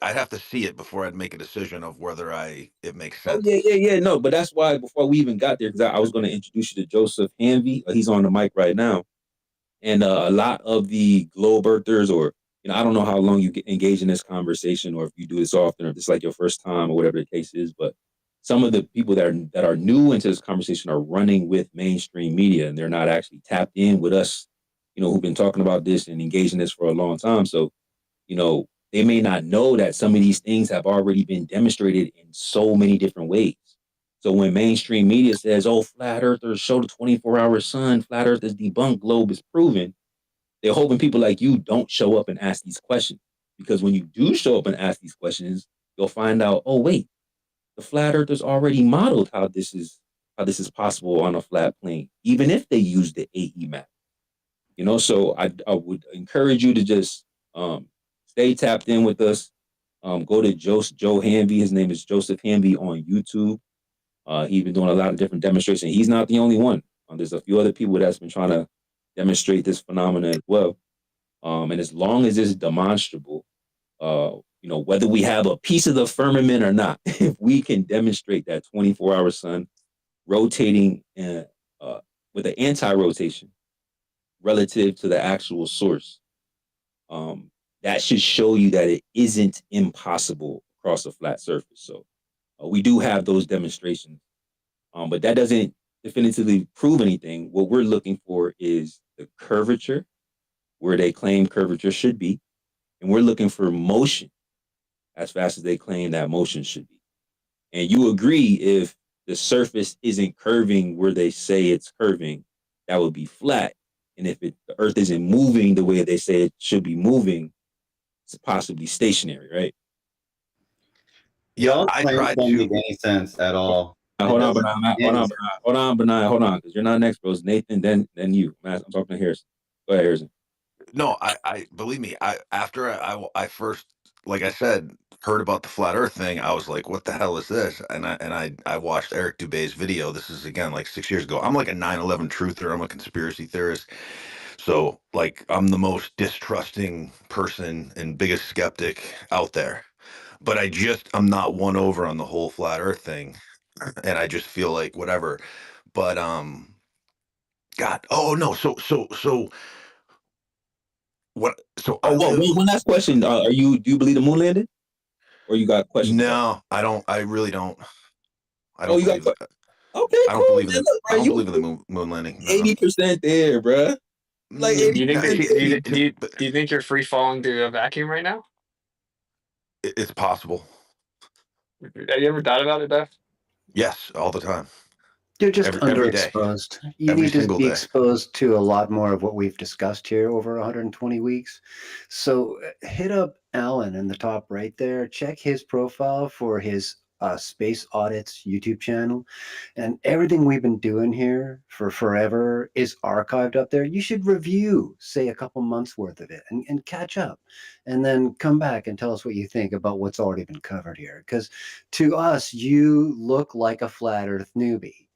I'd have to see it before I'd make a decision of whether it makes sense. Oh, yeah. No, but that's why before we even got there, because I was going to introduce you to Joseph Hanvey. He's on the mic right now. And a lot of the globe earthers, or I don't know how long you engage in this conversation, or if you do this often, or if it's like your first time, or whatever the case is. But some of the people that are new into this conversation are running with mainstream media, and they're not actually tapped in with us, who've been talking about this and engaging this for a long time. So, they may not know that some of these things have already been demonstrated in so many different ways. So when mainstream media says, oh, flat earthers show the 24-hour sun, flat earth is debunked, globe is proven, they're hoping people like you don't show up and ask these questions. Because when you do show up and ask these questions, you'll find out, oh, wait, the flat earthers already modeled how this is possible on a flat plane, even if they use the AE map. So I would encourage you to just stay tapped in with us. Go to Joe Hanvey. His name is Joseph Hanvey on YouTube. He's been doing a lot of different demonstrations. He's not the only one. There's a few other people that's been trying to demonstrate this phenomenon as well. And as long as it's demonstrable, whether we have a piece of the firmament or not, if we can demonstrate that 24-hour sun rotating with an anti-rotation relative to the actual source, that should show you that it isn't impossible across a flat surface. So we do have those demonstrations, but that doesn't definitively prove anything. What we're looking for is the curvature where they claim curvature should be, and we're looking for motion as fast as they claim that motion should be. And you agree, if the surface isn't curving where they say it's curving, that would be flat. And if the Earth isn't moving the way they say it should be moving, it's possibly stationary, right? Y'all claims don't make any sense at all. Hold on, Benai, because you're not next, bro. It's Nathan, then you. I'm talking to Harrison. Go ahead, Harrison. No, I believe me. After I first, like I said, heard about the flat Earth thing, I was like, "What the hell is this?" And I watched Eric Dubé's video. This is again like 6 years ago. I'm like a 9/11 truther. I'm a conspiracy theorist. So like I'm the most distrusting person and biggest skeptic out there. But I'm not won over on the whole flat Earth thing, and I just feel like whatever. But God, oh no, so what? So one last question. Do you believe the moon landed, or you got questions? No, I don't. I really don't. I Oh, don't you believe got it. okay. I don't Cool, believe in man. the. Look, I don't bro, believe in the moon landing. No. 80% there, bro. Like Do you 80% think there. do you think you're free falling through a vacuum right now? It's possible. Have you ever thought about it, though? Yes, all the time. You're just every day. underexposed. You Every need to single be day. exposed to a lot more of what we've discussed here over 120 weeks. So hit up Alan in the top right there. Check his profile for his Space Audits YouTube channel. And everything we've been doing here for forever is archived up there. You should review, say, a couple months worth of it and catch up. And then come back and tell us what you think about what's already been covered here. Because to us, you look like a flat Earth newbie.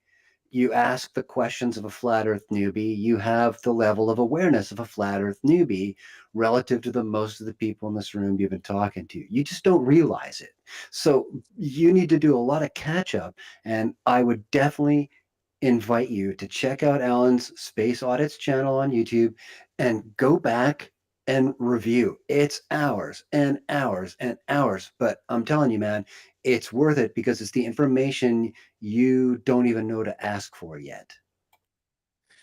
You ask the questions of a flat Earth newbie, you have the level of awareness of a flat Earth newbie relative to the most of the people in this room you've been talking to. You just don't realize it. So you need to do a lot of catch up. And I would definitely invite you to check out Alan's Space Audits channel on YouTube and go back and review. It's hours and hours and hours. But I'm telling you, man, it's worth it because it's the information you don't even know to ask for yet.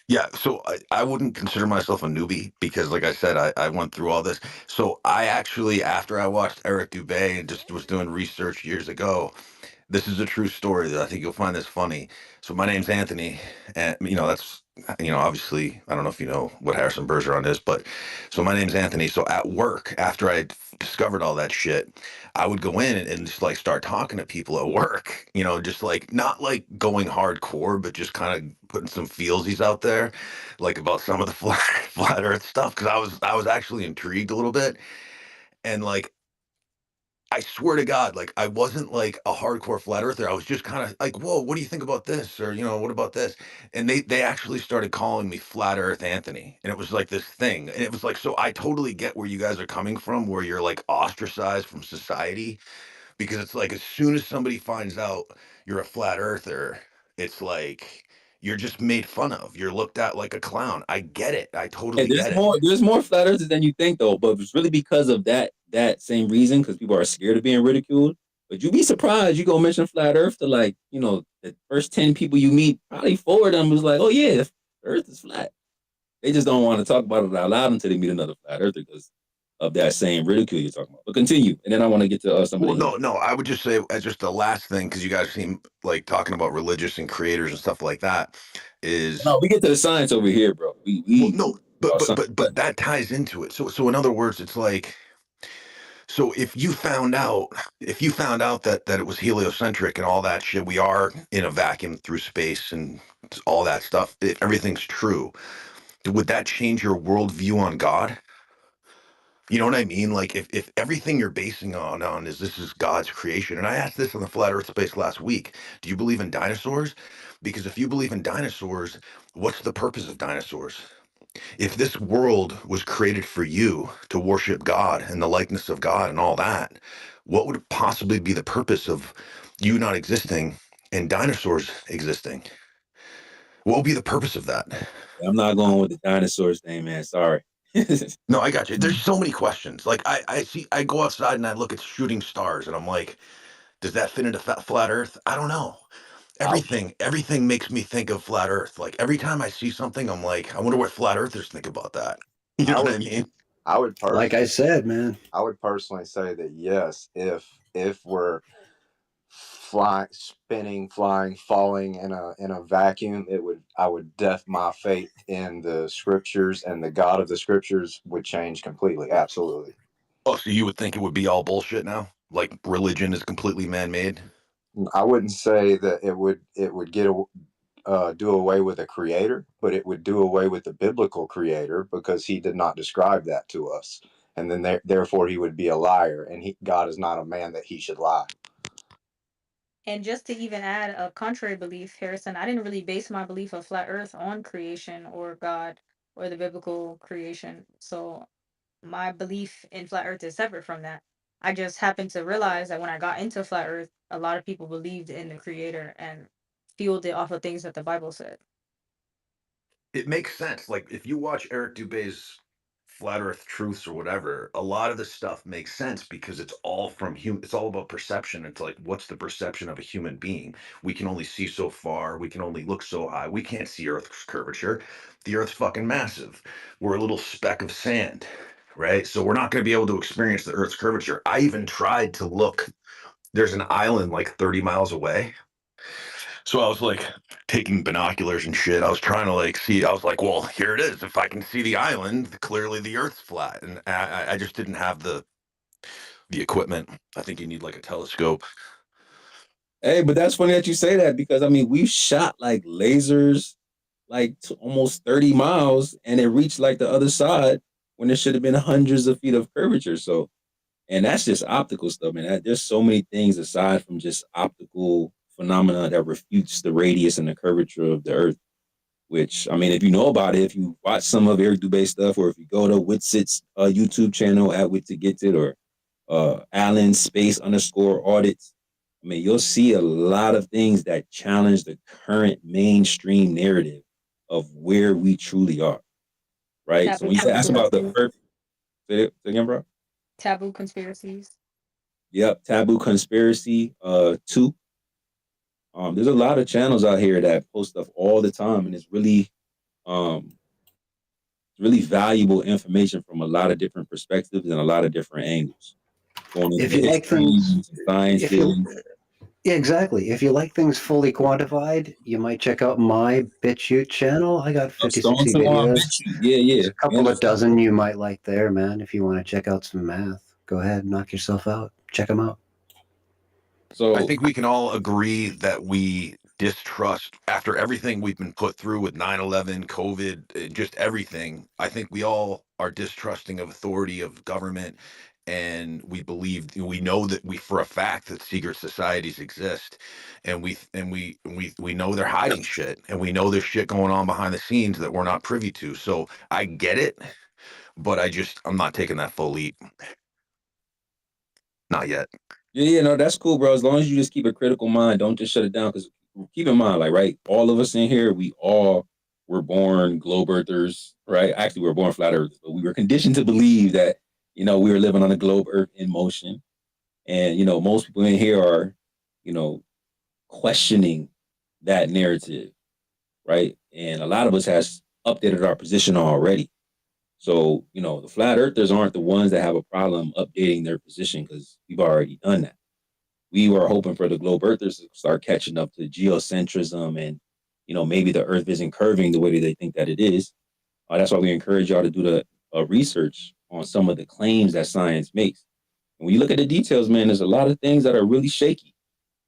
Yeah, so I wouldn't consider myself a newbie because, like I said, I went through all this. So I actually, after I watched Eric Dubé and just was doing research years ago, this is a true story that I think you'll find this funny. So my name's Anthony, and that's obviously I don't know if you know what Harrison Bergeron is, but so my name's Anthony. So at work, after I discovered all that shit, I would go in and just like start talking to people at work, just like not like going hardcore, but just kind of putting some feelsies out there, like about some of the flat Earth stuff, because I was actually intrigued a little bit, and like I swear to God, like I wasn't like a hardcore flat earther. I was just kind of like, whoa, what do you think about this? Or, what about this? And they actually started calling me Flat Earth Anthony. And it was like this thing. And it was like, so I totally get where you guys are coming from, where you're like ostracized from society. Because it's like as soon as somebody finds out you're a flat earther, it's like you're just made fun of. You're looked at like a clown. I get it. I totally get it. There's more flat earthers than you think, though, but it's really because of that same reason, because people are scared of being ridiculed. But you'd be surprised, you go mention flat earth to the first 10 people you meet, probably 4 of them was like, oh yeah, earth is flat. They just don't want to talk about it out loud until they meet another flat earther because of that same ridicule you're talking about. But continue, and then I want to get to some of the... No, I would just say as just the last thing, because you guys seem like talking about religious and creators and stuff like that, is... No, we get to the science over here, bro. But that ties into it. So in other words, it's like, so if you found out that it was heliocentric and all that shit, we are in a vacuum through space and all that stuff, if everything's true, would that change your worldview on God? You know what I mean? Like if everything you're basing on is this is God's creation, and I asked this on the Flat Earth Space last week, do you believe in dinosaurs? Because if you believe in dinosaurs, what's the purpose of dinosaurs? If this world was created for you to worship God and the likeness of God and all that, what would possibly be the purpose of you not existing and dinosaurs existing? What would be the purpose of that? I'm not going with the dinosaurs thing, man. Sorry. No, I got you. There's so many questions. Like I go outside and I look at shooting stars and I'm like, does that fit into flat Earth? I don't know. Everything makes me think of flat Earth. Like every time I see something, I'm like, I wonder what flat Earthers think about that. You know what I mean? I would Like I said, man. I would personally say that yes, if we're spinning, flying, falling in a vacuum, I would def my faith in the scriptures, and the God of the scriptures would change completely. Absolutely. Oh, so you would think it would be all bullshit now? Like religion is completely man-made? I wouldn't say that it would do away with a creator, but it would do away with the biblical creator, because he did not describe that to us, and then therefore he would be a liar, and God is not a man that he should lie. And just to even add a contrary belief, Harrison, I didn't really base my belief of flat Earth on creation or God or the biblical creation. So my belief in flat Earth is separate from that. I just happened to realize that when I got into flat Earth, a lot of people believed in the creator and fueled it off of things that the Bible said. It makes sense. Like if you watch Eric Dubé's Flat Earth Truths or whatever, a lot of this stuff makes sense because it's all from human. It's all about perception. It's like, what's the perception of a human being? We can only see so far. We can only look so high. We can't see Earth's curvature. The Earth's fucking massive. We're a little speck of sand, right? So we're not going to be able to experience the Earth's curvature. I even tried to look. There's an island like 30 miles away. So I was like taking binoculars and shit. I was trying to like see. I was like, well, here it is. If I can see the island, clearly the Earth's flat. And I just didn't have the equipment. I think you need like a telescope. Hey, but that's funny that you say that, because I mean, we've shot like lasers like to almost 30 miles and it reached like the other side when there should have been hundreds of feet of curvature. So, and that's just optical stuff, man. There's so many things aside from just optical phenomena that refutes the radius and the curvature of the Earth. Which, I mean, if you know about it, if you watch some of Eric Dubé stuff, or if you go to Witsit's YouTube channel at WitToGetIt, or AlanSpaceAudits, I mean, you'll see a lot of things that challenge the current mainstream narrative of where we truly are, right? Taboo So when you ask about the conspiracies. Earth, say it again, bro. Taboo conspiracies. Yep, Taboo Conspiracy 2. There's a lot of channels out here that post stuff all the time, and it's really valuable information from a lot of different perspectives and a lot of different angles. Going into If you like things, science, yeah, exactly. If you like things fully quantified, you might check out my BitChute channel. I got 50, 60 videos. Yeah. There's a couple of dozen you might like there, man. If you want to check out some math, go ahead, knock yourself out. Check them out. So I think we can all agree that we distrust, after everything we've been put through with 9/11, COVID, just everything. I think we all are distrusting of authority, of government, and we know that for a fact that secret societies exist, and we know they're hiding shit, and we know there's shit going on behind the scenes that we're not privy to. So I get it, but I'm not taking that full leap. Not yet. Yeah, no, that's cool, bro. As long as you just keep a critical mind, don't just shut it down. Because keep in mind, like, right, all of us in here, we all were born globe earthers, right? Actually, we were born flat earthers, but we were conditioned to believe that, we were living on a globe earth in motion. And, most people in here are, questioning that narrative, right? And a lot of us has updated our position already. So, the flat earthers aren't the ones that have a problem updating their position, because we've already done that. We were hoping for the globe earthers to start catching up to geocentrism and, maybe the earth isn't curving the way that they think that it is. That's why we encourage y'all to do the research on some of the claims that science makes. And when you look at the details, man, there's a lot of things that are really shaky,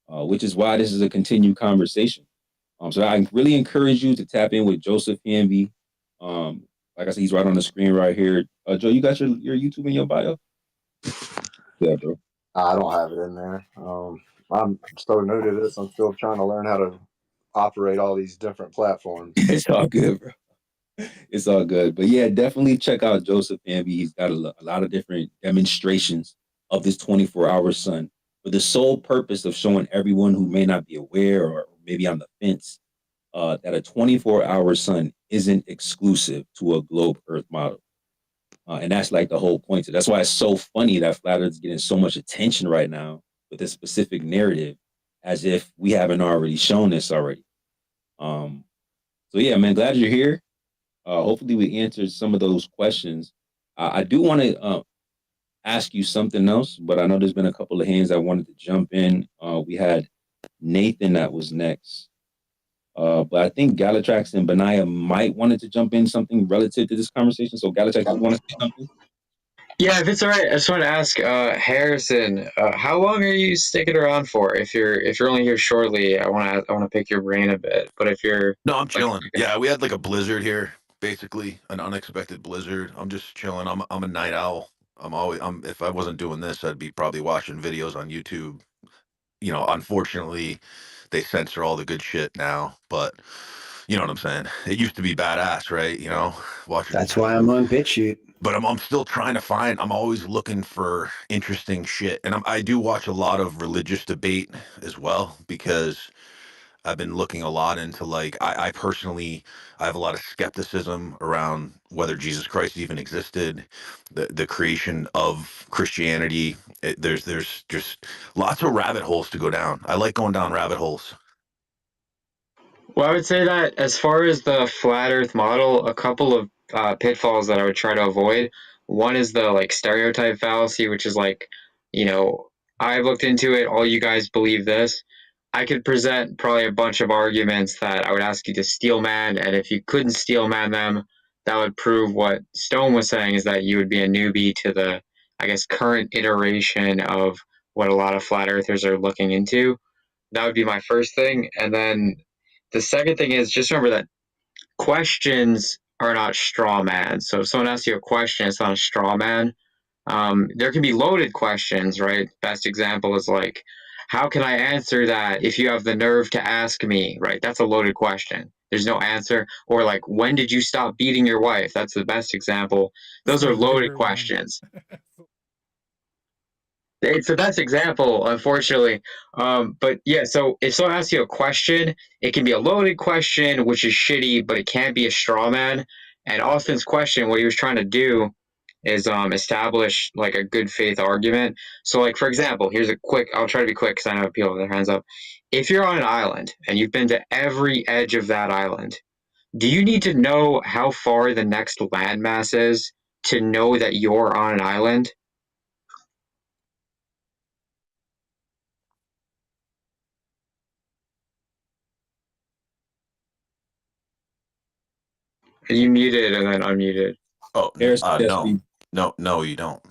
which is why this is a continued conversation. So I really encourage you to tap in with Joseph Hamby. Like I said, he's right on the screen right here. Joe, you got your YouTube in your bio? Yeah, bro. I don't have it in there. I'm so new to this. I'm still trying to learn how to operate all these different platforms. It's all good, bro. It's all good. But yeah, definitely check out Joseph Hamby. He's got a lot of different demonstrations of this 24-hour sun for the sole purpose of showing everyone who may not be aware or maybe on the fence that a 24-hour sun isn't exclusive to a globe Earth model. And that's like the whole point. So that's why it's so funny that Flat Earth is getting so much attention right now with this specific narrative, as if we haven't already shown this already. So yeah, man, glad you're here. Hopefully we answered some of those questions. I do want to ask you something else, but I know there's been a couple of hands that wanted to jump in. We had Nathan that was next. But I think Galatrax and Benaya might wanted to jump in something relative to this conversation. So Galatrax, you want to say something? Yeah, if it's all right, I just want to ask Harrison, how long are you sticking around for? If you're only here shortly, I want to pick your brain a bit. But if you're No, I'm chilling. Yeah, we had like a blizzard here, basically an unexpected blizzard. I'm just chilling. I'm a night owl. If I wasn't doing this, I'd be probably watching videos on YouTube. You know, unfortunately, they censor all the good shit now, but you know what I'm saying? It used to be badass, right? You know, watching. That's why I'm on BitChute. But I'm still trying to find. I'm always looking for interesting shit, and I do watch a lot of religious debate as well, because I've been looking a lot into, like, I personally, I have a lot of skepticism around whether Jesus Christ even existed, the creation of Christianity. There's just lots of rabbit holes to go down. I like going down rabbit holes. Well, I would say that as far as the flat Earth model, a couple of pitfalls that I would try to avoid. One is the like stereotype fallacy, which is like, I've looked into it. All you guys believe this. I could present probably a bunch of arguments that I would ask you to steel man, and if you couldn't steel man them, that would prove what Stone was saying, is that you would be a newbie to the, I guess, current iteration of what a lot of flat earthers are looking into. That would be my first thing. And then the second thing is just remember that questions are not straw man. So if someone asks you a question, it's not a straw man. There can be loaded questions, right? Best example is like, how can I answer that if you have the nerve to ask me, right? That's a loaded question. There's no answer. Or like, when did you stop beating your wife? That's the best example. Those are loaded questions. It's the best example, unfortunately. But yeah, so if someone asks you a question, it can be a loaded question, which is shitty, but it can't be a straw man. And Austin's question, what he was trying to do is establish like a good faith argument. So like, for example, here's a quick, I'll try to be quick because I know people have their hands up. If you're on an island and you've been to every edge of that island, do you need to know how far the next landmass is to know that you're on an island? You muted and then unmuted. Oh, no, you don't.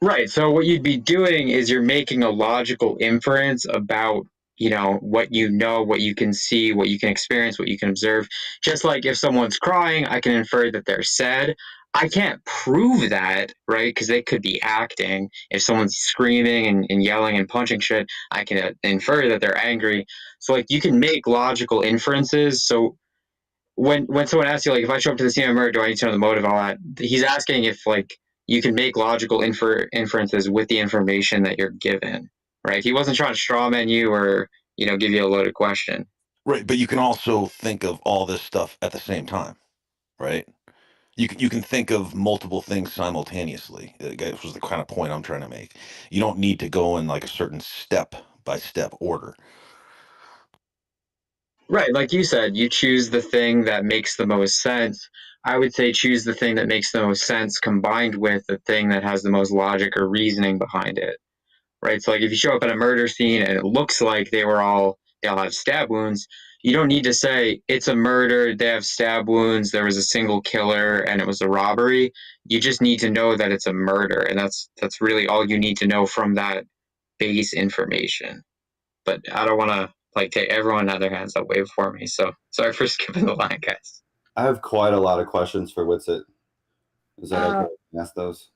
Right. So what you'd be doing is you're making a logical inference about, what what you can see, what you can experience, what you can observe. Just like if someone's crying, I can infer that they're sad. I can't prove that, right? Because they could be acting. If someone's screaming and yelling and punching shit, I can infer that they're angry. So like you can make logical inferences. So when someone asks you, like, if I show up to the scene of a murder, do I need to know the motive, all that? He's asking if like you can make logical inferences with the information that you're given, right? He wasn't trying to strawman you or give you a loaded question. Right, but you can also think of all this stuff at the same time, right? You can think of multiple things simultaneously. That was the kind of point I'm trying to make. You don't need to go in like a certain step by step order. Right, like you said, you choose the thing that makes the most sense. I would say choose the thing that makes the most sense combined with the thing that has the most logic or reasoning behind it. Right, so like if you show up at a murder scene and it looks like they all have stab wounds, you don't need to say it's a murder, they have stab wounds, there was a single killer, and it was a robbery. You just need to know that it's a murder, and that's really all you need to know from that base information. But I don't want to like take everyone had their hands up way before me, so sorry for skipping the line, guys. I have quite a lot of questions for Witsit. Is that okay? Ask those.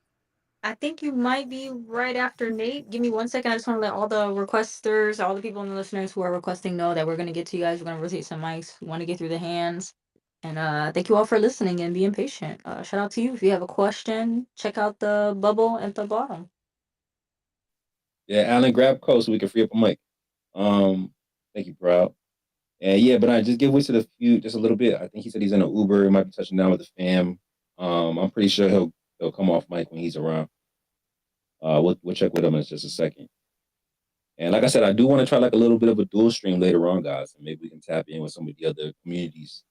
I think you might be right after Nate. Give me 1 second. I just want to let all the requesters, all the people and the listeners who are requesting know that we're going to get to you guys. We're going to rotate some mics. We want to get through the hands. And thank you all for listening and being patient. Shout out to you. If you have a question, check out the bubble at the bottom. Yeah, Alan, grab code so we can free up a mic. Thank you, Proud. And yeah, but I just give Witsit just a little bit. I think he said he's in an Uber. He might be touching down with the fam. I'm pretty sure he'll come off mic when he's around. We'll check with him in just a second. And like I said, I do want to try like a little bit of a dual stream later on, guys. And maybe we can tap in with some of the other communities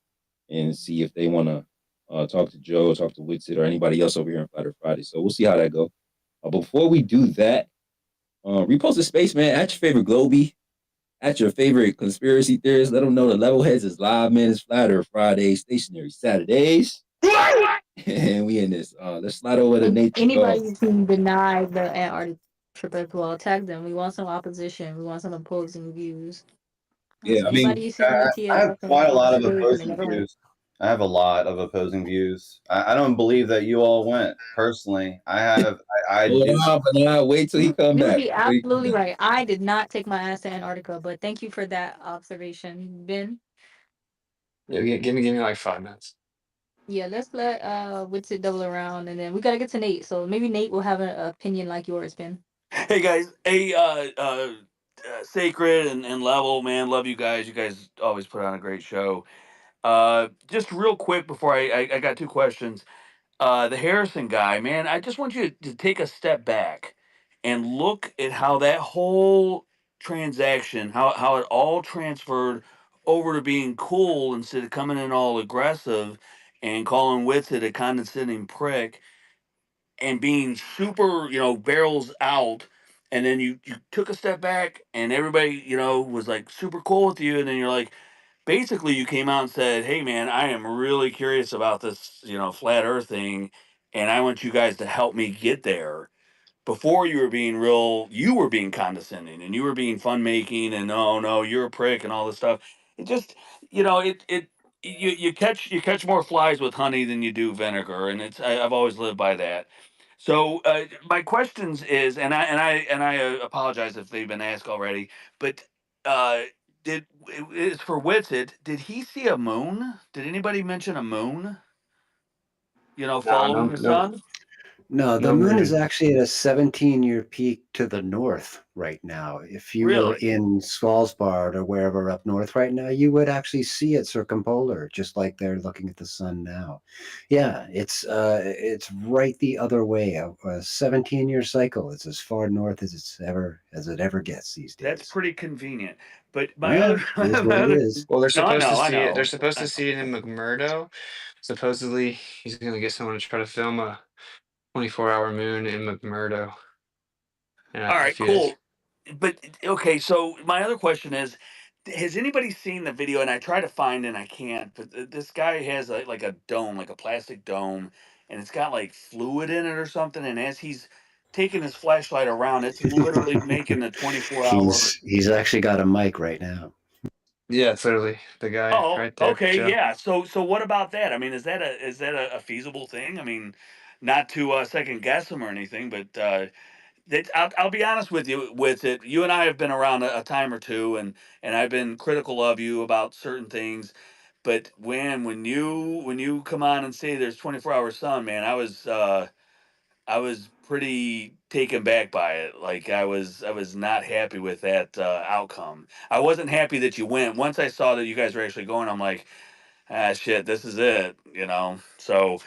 and see if they want to talk to Joe, talk to Witsit, or anybody else over here on Flat Earth Friday. So we'll see how that goes. Before we do that, repost the space, man, at your favorite Globie, at your favorite conspiracy theorist. Let them know the Level Heads is live, man. It's Flat Earth Fridays, stationary Saturdays. And we in this. Let's slide over to Nate. Anybody who can deny the Antarctic trip as well, tag them. We want some opposition. We want some opposing views. Yeah, I mean, Anybody who said I have quite a lot of opposing views. views. I have a lot of opposing views. I don't believe that you all went personally. I have. I do. Wait till he come You would back. be absolutely right. I did not take my ass to Antarctica, but thank you for that observation, Ben. Yeah, give me like 5 minutes. Yeah, let's let Witsit double around, and then we gotta get to Nate. So maybe Nate will have an opinion like yours, Ben. Hey guys, hey Sacred and Level, man, love you guys. You guys always put on a great show. Just real quick before I got two questions. The Harrison guy, man, I just want you to take a step back and look at how that whole transaction, how it all transferred over to being cool instead of coming in all aggressive and calling Witsit a condescending prick and being super, barrels out. And then you took a step back and everybody, was like super cool with you. And then you're like, basically you came out and said, hey man, I am really curious about this, flat earth thing. And I want you guys to help me get there. Before you were being real, you were being condescending and you were being fun making and oh no, you're a prick and all this stuff. It just, you catch more flies with honey than you do vinegar, and I've always lived by that. So my questions is, and I apologize if they've been asked already, but uh, it's for Witsit. Did he see a moon? Did anybody mention a moon? Following the sun. No, the No moon is moon. actually at a 17-year peak to the north right now. If you were Really? in Svalbard or wherever up north right now, you would actually see it circumpolar, just like they're looking at the sun now. Yeah, it's right the other way. A 17-year cycle. It's as far north as it ever gets these days. That's pretty convenient. But my Yeah, other, it is what my it other, is. Well, they're no, I supposed to know, I see it. They're know. supposed to see it in McMurdo. Supposedly, he's going to get someone to try to film a 24-hour moon in McMurdo in All a right, few days. cool. But okay, so my other question is, has anybody seen the video? And I try to find and I can't. But this guy has like a dome, like a plastic dome, and it's got like fluid in it or something. And as he's taking his flashlight around, it's literally making the 24-hour. He's actually got a mic right now. Yeah, it's literally the guy Oh, right there, okay, Joe. yeah. So what about that? I mean, is that a feasible thing? I mean, not to second guess him or anything, but I'll be honest with you with it. You and I have been around a time or two, and I've been critical of you about certain things. But when you come on and say there's 24-hour sun, man, I was pretty taken back by it. Like I was not happy with that outcome. I wasn't happy that you went. Once I saw that you guys were actually going, I'm like, ah, shit, this is it. So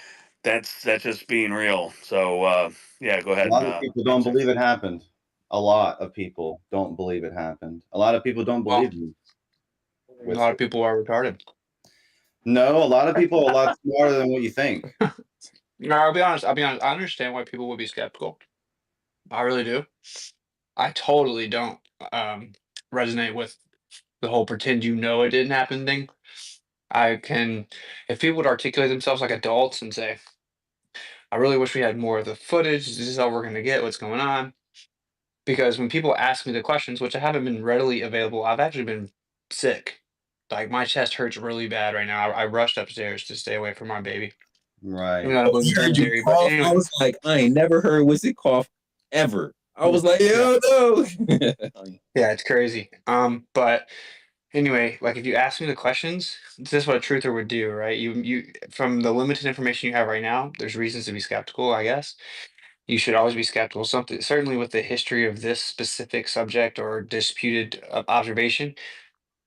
that's just being real. So yeah, go A ahead and lot of people don't believe it happened. A lot of people don't believe it happened. A lot of people don't Well, believe me. a lot of people are retarded. No, a lot of people are a lot smarter than what you think. No, I'll be honest. I understand why people would be skeptical. I really do. I totally don't resonate with the whole pretend it didn't happen thing. I can, if people would articulate themselves like adults and say, I really wish we had more of the footage. This is all we're going to get. What's going on? Because when people ask me the questions, which I haven't been readily available, I've actually been sick Like my chest hurts really bad right now. I rushed upstairs to stay away from my baby. Right. Even though I believe in I heard you secondary, but cough. anyway. I was like, I ain't never heard Wizard cough ever. I was like, Yeah. yo, no. Yeah, it's crazy. But anyway, like if you ask me the questions, this is what a truther would do, right? You from the limited information you have right now, there's reasons to be skeptical, I guess. You should always be skeptical. Something certainly with the history of this specific subject or disputed observation,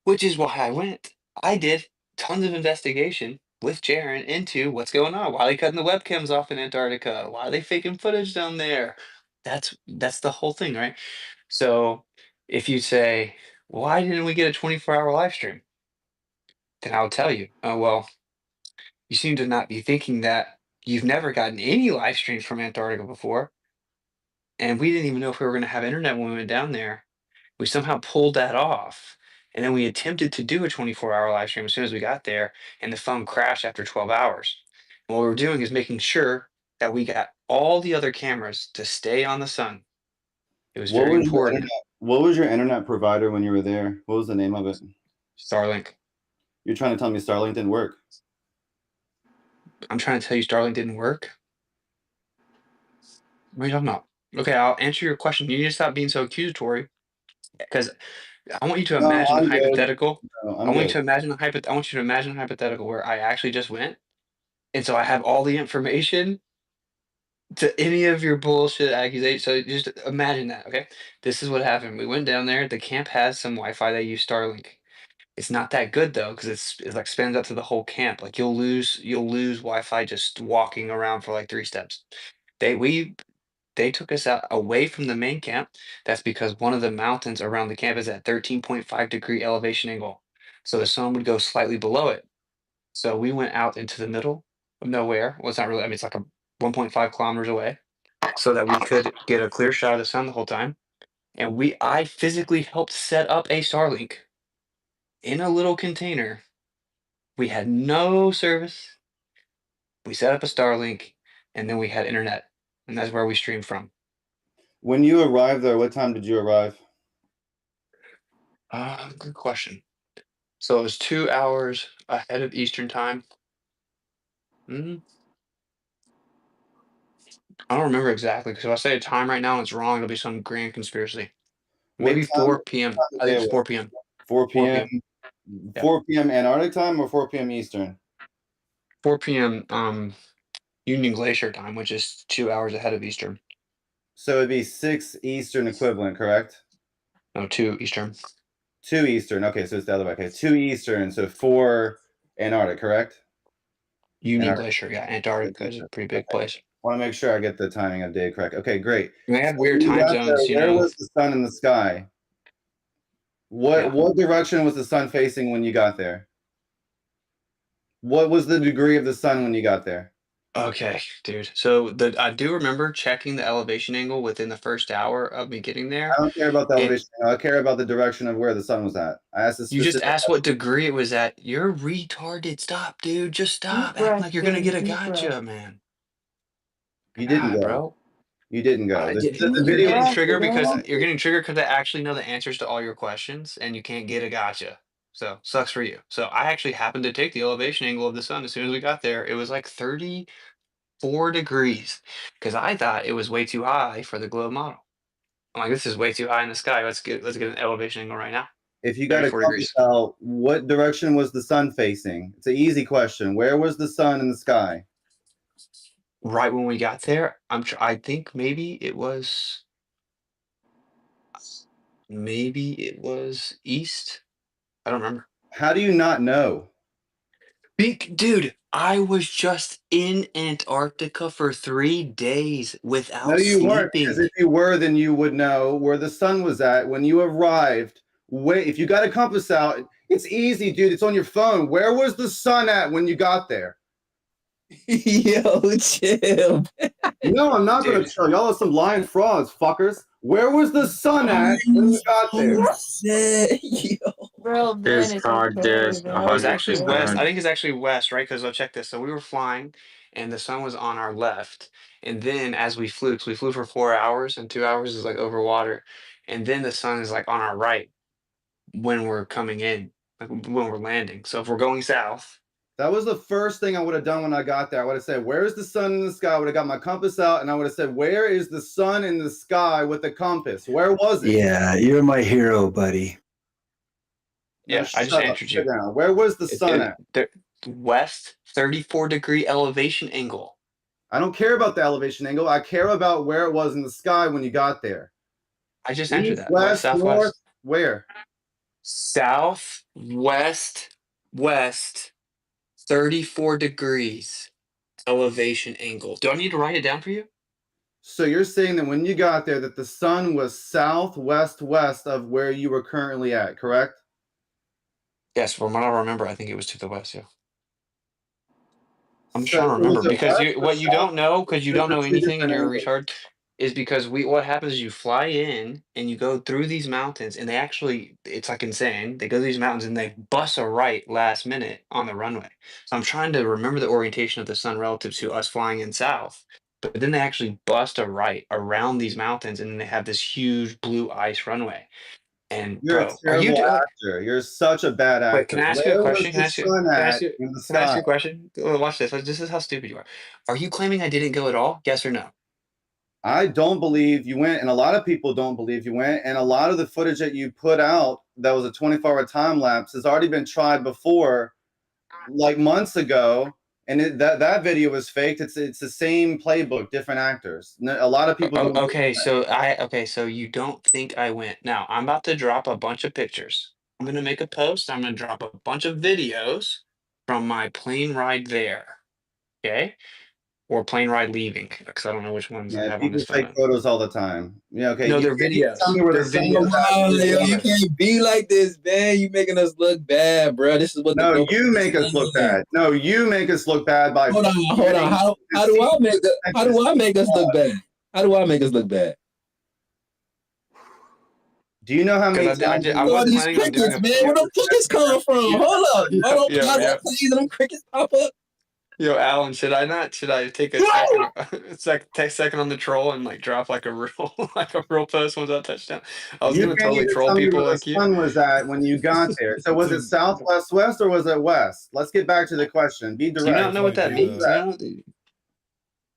which is why I went. I did tons of investigation with Jaren into what's going on. Why are they cutting the webcams off in Antarctica? Why are they faking footage down there? That's the whole thing, right? So if you say, why didn't we get a 24-hour live stream? Then I'll tell you, oh, well, you seem to not be thinking that you've never gotten any live streams from Antarctica before. And we didn't even know if we were going to have internet when we went down there. We somehow pulled that off. And then we attempted to do a 24-hour live stream as soon as we got there, and the phone crashed after 12 hours. And what we were doing is making sure that we got all the other cameras to stay on the sun. It was very important. What was your internet provider when you were there? What was the name of it? Starlink. You're trying to tell me Starlink didn't work? I'm trying to tell you Starlink didn't work? What are you talking about? Okay, I'll answer your question. You need to stop being so accusatory, because I want you to No, imagine a I'm good. hypothetical. No, I I'm want you good. to imagine I want you to imagine a hypothetical where I actually just went, and so I have all the information to any of your bullshit accusations. So just imagine that, okay? This is what happened. We went down there. The camp has some Wi-Fi. They use Starlink. It's not that good though, because it's like spans up to the whole camp. Like you'll lose Wi-Fi just walking around for like 3 steps. They took us out away from the main camp. That's because one of the mountains around the camp is at 13.5-degree elevation angle. So the sun would go slightly below it. So we went out into the middle of nowhere. Well, it's not really, I mean, it's like a 1.5 kilometers away so that we could get a clear shot of the sun the whole time. And I physically helped set up a Starlink in a little container. We had no service. We set up a Starlink and then we had internet. And that's where we streamed from. When you arrived there, what time did you arrive? Good question. So it was 2 hours ahead of Eastern time. I don't remember exactly, because if I say a time right now and it's wrong, it'll be some grand conspiracy. What Maybe time 4 p.m. of I think day it's was 4 p.m. 4 4 p.m. p.m. Yeah. 4 p.m. Antarctic time or 4 p.m. Eastern? 4 p.m. Union Glacier time, which is 2 hours ahead of Eastern. So it'd be 6 Eastern equivalent, correct? No, 2 Eastern. 2 Eastern. Okay, so it's the other way. Okay, 2 Eastern, so 4 Antarctic, correct? Union Antarctic. Glacier, yeah. Antarctica is a pretty big place. Want to make sure I get the timing of day correct. Okay, great. They have So weird when you time got there, zones, you where know. was the sun in the sky? Yeah. What direction was the sun facing when you got there? What was the degree of the sun when you got there? Okay, dude. So I do remember checking the elevation angle within the first hour of me getting there. I don't care about the And elevation. I care about the direction of where the sun was at. I asked a you just specific. asked what degree it was at. You're retarded. Stop, dude. Just stop. Deep Acting breath, like you're gonna dude. get a Deep breath. gotcha, man. You didn't God, go. bro. You didn't go. The You're video. getting triggered because I actually know the answers to all your questions, and you can't get a gotcha. So sucks for you. So I actually happened to take the elevation angle of the sun as soon as we got there. It was like 34 degrees because I thought it was way too high for the globe model. I'm like, this is way too high in the sky. Let's get an elevation angle right now. If you got to 34 compass degrees. out, what direction was the sun facing? It's an easy question. Where was the sun in the sky? Right when we got there, I think maybe it was east. I don't remember. How do you not know? Dude, I was just in Antarctica for 3 days No, without you weren't. Because sleeping. if you were, then you would know where the sun was at when you arrived. Wait, if you got a compass out, it's easy, dude. It's on your phone. Where was the sun at when you got there? Yo, chill. No, I'm not going to chill. Y'all are some lying frauds, fuckers. Where was the sun at when you got there? Bro, Ben, it's okay, It was man. actually west. I 100%. think it's actually west, right? Because check this. So we were flying, and the sun was on our left. And then as we flew, 'cause we flew for 4 hours, and 2 hours is like over water. And then the sun is like on our right when we're coming in. like when we're landing. So if we're going south, That was the first thing I would have done when I got there. I would have said, "Where's the sun in the sky?" I would have got my compass out, and I would have said, "Where is the sun in the sky with the compass? Where was it?" Yeah, you're my hero, buddy. No, yeah, I just shut up. answered Sit you. down. Where was the sun at? West 34-degree elevation angle. I don't care about the elevation angle. I care about where it was in the sky when you got there. I just answered East, that. West, west, north, southwest. where? South, west, 34 degrees elevation angle. Do I need to write it down for you? So you're saying that when you got there that the sun was southwest west of where you were currently at, correct? Yes, from what I remember, I think it was to the west, yeah. I'm So trying to was remember it because west or what you south? don't know, because you Those don't are know two anything and different you're a angles. retard, is because what happens is you fly in and you go through these mountains and they actually, it's like insane. They go through these mountains and they bust a right last minute on the runway. So I'm trying to remember the orientation of the sun relative to us flying in south. But then they actually bust a right around these mountains and then they have this huge blue ice runway. And You're a bro, are you terrible actor. You're such a bad wait, actor. can I ask you a Where was question? the sun Can I ask at you, in the can I ask sky? you a question? Watch this. This is how stupid you are. Are you claiming I didn't go at all? Yes or no? I don't believe you went, and a lot of people don't believe you went, and a lot of the footage that you put out that was a 24-hour time lapse has already been tried before, like months ago, and that video was faked. It's the same playbook, different actors. A lot of people don't believe Okay, that. so you don't think I went. Now, I'm about to drop a bunch of pictures. I'm gonna make a post. I'm gonna drop a bunch of videos from my plane ride there. Okay? Or plane ride leaving, because I don't know which ones I Yeah, have on people this take photo. photos all the time. Yeah, okay. No, You they're can't even tell videos. me where the They're sun was videos. at. Wow, They're yo, you videos. can't be like this, man. You making us look bad, bro. This is what the No, goal you is. make us look bad. No, you make us look bad by Hold on, hold on. getting How do I make how do I make us look deceived. bad? How do I make us look bad? Do you know how many Because times I you All was these planning on doing crickets, a man. Where the crickets come from? Hold up. yo, Hold on. yo, How yo. do them crickets pop up? Yo, Alan, should I take a second, take a second on the troll and like drop like a real, like a real post once I touchdown? I was You gonna can't totally even troll tell me people where the like you. sun was at when you got there. So was it south, west, west, or was it west? Let's get back to the question. Be Do you not direct. know what that Be means? direct. You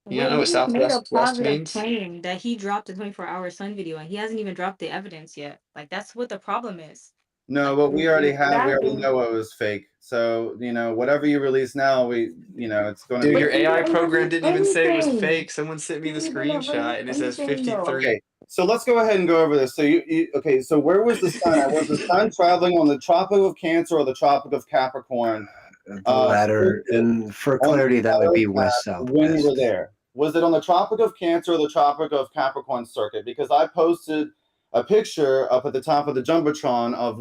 not Wait, know he what just made a Southwest West positive means? claim that he dropped a 24-hour sun video and he hasn't even dropped the evidence yet. Like that's what the problem is. No, Like but we already have. We that already is know it was fake. So whatever you release now, it's going to Dude, be. your but he AI didn't program release didn't even say it was anything. fake. Someone sent me He the didn't release screenshot and it says anything though. 53. Okay, so let's go ahead and go over this. So okay, so where was the sun at? Was the sun traveling on the Tropic of Cancer or the Tropic of Capricorn? The latter, and for On the clarity, that would be west when you were southwest. there. Was it on the Tropic of Cancer or the Tropic of Capricorn circuit? Because I posted a picture up at the top of the Jumbotron of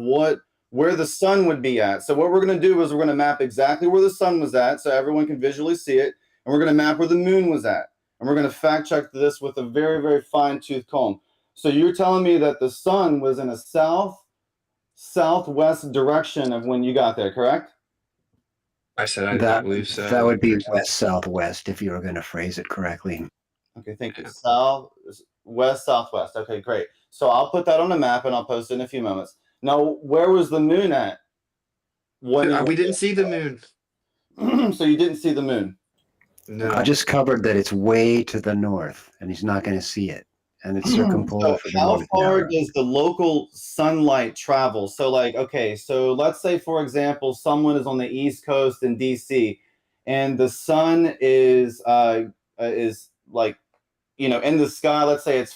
where the sun would be at. So what we're going to do is we're going to map exactly where the sun was at so everyone can visually see it. And we're going to map where the moon was at. And we're going to fact check this with a very, very fine tooth comb. So you're telling me that the sun was in a southwest direction of when you got there, correct? I said I did not That believe so. that would be Makes sense. west southwest if you were going to phrase it correctly. Okay, thank you. South, west, southwest. Okay, great. So I'll put that on the map and I'll post it in a few moments. Now, where was the moon at? We didn't see the moon. So you didn't see the moon? No. I just covered that it's way to the north, and he's not going to see it, and it's circumpolar So for the how northern far hour. does the local sunlight travel? So okay, so let's say, for example, someone is on the East Coast in DC, and the sun is like, in the sky. Let's say it's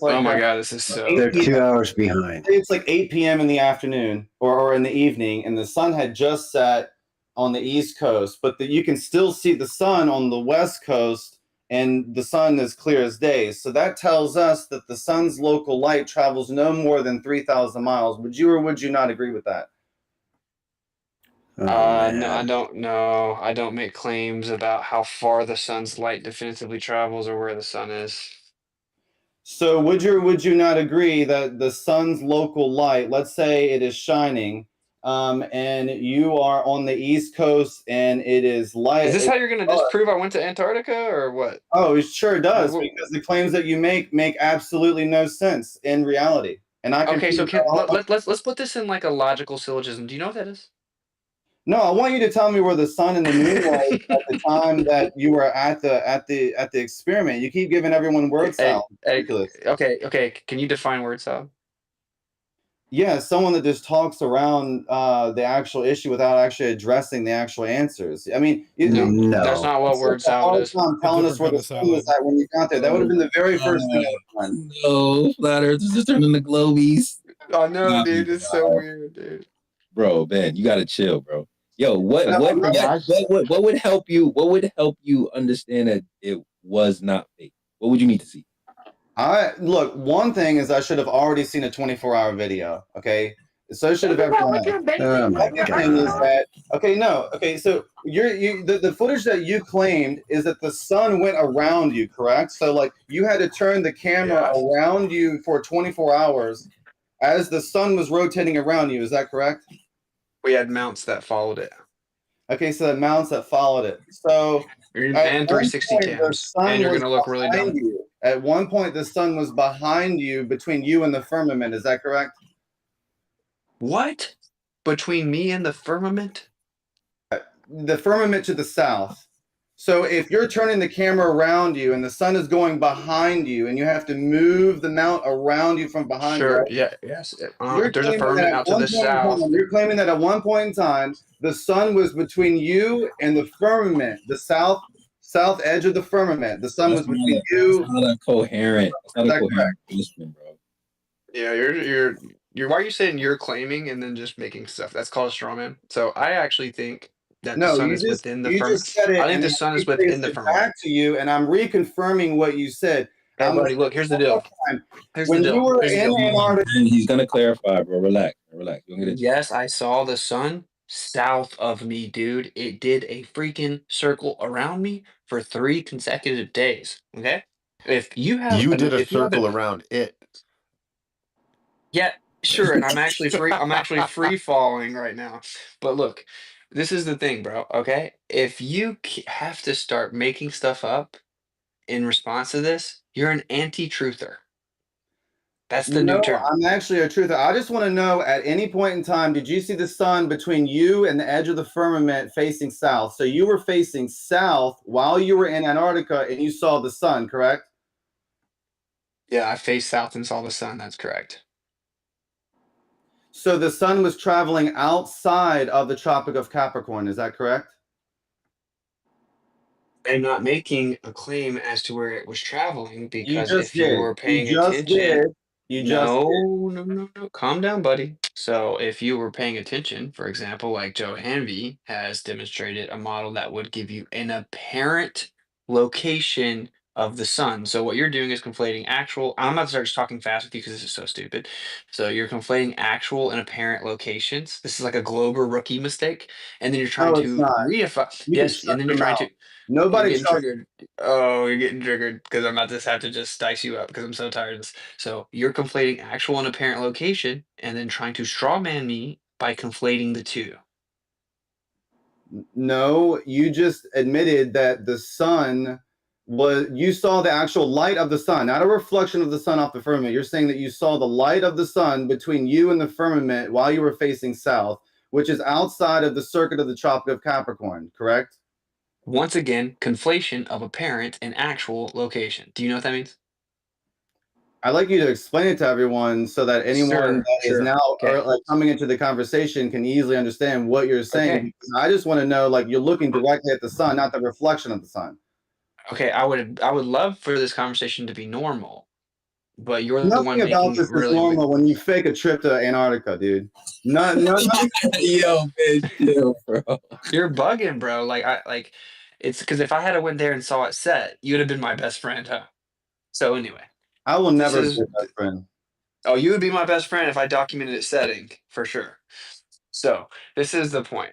like Oh my God, this is 8 They're so. 2 p.m. hours behind. Say it's like 8 p.m. in the afternoon or in the evening, and the sun had just set on the East Coast, but you can still see the sun on the West Coast, and the sun is clear as day. So that tells us that the sun's local light travels no more than 3,000 miles. Would you or would you not agree with that? Oh, No, I man. don't know. I don't make claims about how far the sun's light definitively travels or where the sun is. So would you or would you not agree that the sun's local light, let's say it is shining, and you are on the East Coast and it is light. Is this how you're gonna disprove I went to Antarctica or what? Oh, it sure does, Wh- because the claims that you make absolutely no sense in reality. and I can Okay, so prove that let's put this in like a logical syllogism. Do you know what that is? No, I want you to tell me where the sun and the moon was at the time that you were at the experiment. You keep giving everyone word salad. Ridiculous. Okay. Can you define word salad? Yeah, someone that just talks around the actual issue without actually addressing the actual answers. I mean, No, that's not what word a salad hard is. time telling us where the sun was at when you got there. That would have been the very first thing I would have done. No, flat earthers just turning the globies. I know, Nah, dude. It's so weird, dude. bro, man, you gotta chill, bro. Yo, what No, what no, what, what would help you? What would help you understand that it was not fake? What would you need to see? Look, one thing is I should have already seen a 24-hour video. Okay, so should have everyone else. Oh my Second thing is god. that so the footage that you claimed is that the sun went around you, correct? So like you had to turn the camera around you for 24 hours as the sun was rotating around you. Is that correct? We had mounts that followed it. Okay, so the mounts that followed it. So at And one 360 point the cams. sun And you're was gonna look really behind dumb. you. At one point the sun was behind you, between you and the firmament. Is that correct? What? Between me and the firmament? The firmament to the south. So if you're turning the camera around you and the sun is going behind you and you have to move the mount around you from behind you, Sure. right? Yeah. Yes. You're There's a claiming that firmament at out to one the point in time, south. you're claiming that at one point in time, the sun was between you and the firmament, the south edge of the firmament. The sun was between you. That's not a coherent. That's not a coherent statement, bro. Yeah, you're why are you saying you're claiming and then just making stuff? That's called a straw man. So I actually think that the No, sun is within the you firmament. just said it, I think and the then sun I is within retraced the it firmament. back to you, and I'm reconfirming what you said. Okay, I'm gonna buddy, say look, this here's the one more deal. time. Here's the When you deal. were Here's the in deal. Antarctica, He's gonna clarify, bro. Relax. Relax. You don't get it. Yes, I saw the sun south of me, dude. It did a freaking circle around me for 3 consecutive days. Okay? You did a If you have circle it, around it. yeah, sure, and I'm actually free falling right now. But look, this is the thing, bro, okay? If you have to start making stuff up in response to this, you're an anti-truther. That's the new no, term. I'm actually a truther. I just want to know, at any point in time, did you see the sun between you and the edge of the firmament facing south? So you were facing south while you were in Antarctica, and you saw the sun, correct? Yeah, I faced south and saw the sun. That's correct. So the sun was traveling outside of the Tropic of Capricorn. Is that correct? I'm not making a claim as to where it was traveling You because just if you did. were You paying just attention, did. You just did. no. Calm down, buddy. So if you were paying attention, for example, like Joe Hanvey has demonstrated a model that would give you an apparent location of the sun. So what you're doing is conflating actual. I'm about to start just talking fast with you because this is so stupid. So you're conflating actual and apparent locations. This is like a Glober rookie mistake, and then you're trying No, it's to not. reify. You can Yes, shut and then your you're trying mouth. to. You're Nobody getting trusts. triggered. Oh, you're getting triggered because I'm about to have to just dice you up because I'm so tired of this. So you're conflating actual and apparent location and then trying to straw man me by conflating the two. No, you just admitted that the sun was, you saw the actual light of the sun, not a reflection of the sun off the firmament. You're saying that you saw the light of the sun between you and the firmament while you were facing south, which is outside of the circuit of the Tropic of Capricorn, correct? Once again, conflation of apparent and actual location. Do you know what that means? I'd like you to explain it to everyone so that anyone Sure, that is sure. now Okay. like coming into the conversation can easily understand what you're saying. Okay. Because I just want to know, like, you're looking directly at the sun, not the reflection of the sun. Okay. I would love for this conversation to be normal, but you're the Nothing one about making it this is really normal when you fake a trip to Antarctica, dude. Nothing. Yo, man, chill, bro. You're bugging, bro. It's because if I had went there and saw it set, you'd have been my best friend, huh? So anyway, I will this never be is your best friend. oh, you would be my best friend if I documented it setting for sure. So this is the point.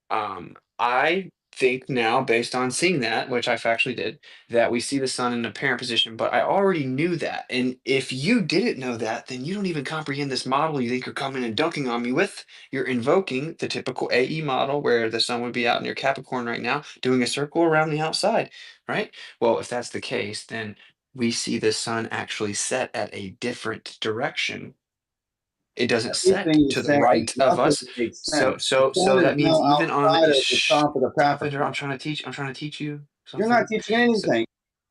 I think now, based on seeing that, which I factually did, that we see the sun in an apparent position, but I already knew that. And if you didn't know that, then you don't even comprehend this model you think you're coming and dunking on me with. You're invoking the typical AE model where the sun would be out in your Capricorn right now, doing a circle around the outside, right? Well, if that's the case, then we see the sun actually set at a different direction. It doesn't set Everything you're to the saying, right of nothing us. makes So sense. The so sun so is that means now even on outside the of the top of the stop it, Capricorn. I'm trying to teach you You're not something. teaching So anything.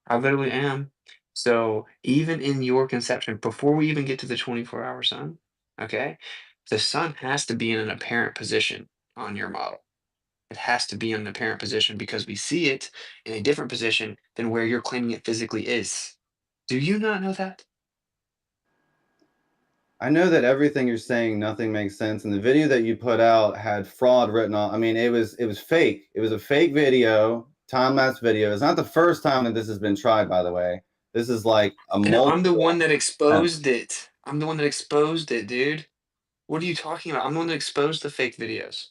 I literally am. So even in your conception, before we even get to the 24-hour sun, okay, the sun has to be in an apparent position on your model. It has to be in an apparent position because we see it in a different position than where you're claiming it physically is. Do you not know that? I know that everything you're saying, nothing makes sense. And the video that you put out had fraud written on. I mean, it was fake. It was a fake video, time-lapse video. It's not the first time that this has been tried, by the way. This is like a And I'm the multiple one that attempts. exposed it. I'm the one that exposed it, dude. What are you talking about? I'm the one that exposed the fake videos.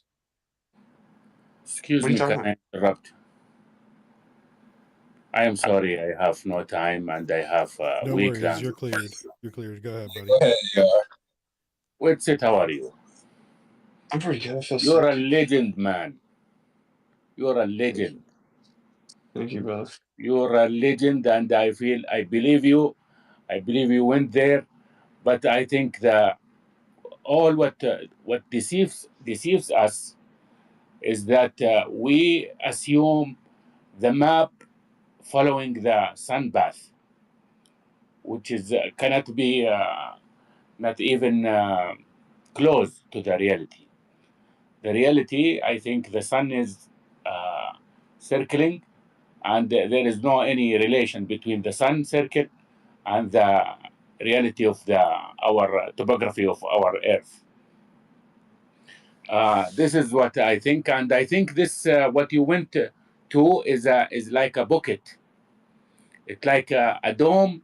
Excuse What are you me, talking can about? I interrupt? I am sorry, I have no time and I have No weak worries. You're language. cleared. You're cleared. Go ahead, buddy. Go ahead, yeah. What's it? How are you? I'm pretty good. I feel You're a sick. legend, man. You're a Thank you. legend. Thank you, brother. You're a legend, and I believe you. I believe you went there, but I think that all what deceives us is that we assume the map following the sun path, which is cannot be not even close to the reality. The reality, I think, the sun is circling, and there is no any relation between the sun circle and the reality of our topography of our Earth. This is what I think, and I think this what you went to is like a bucket. It's like a dome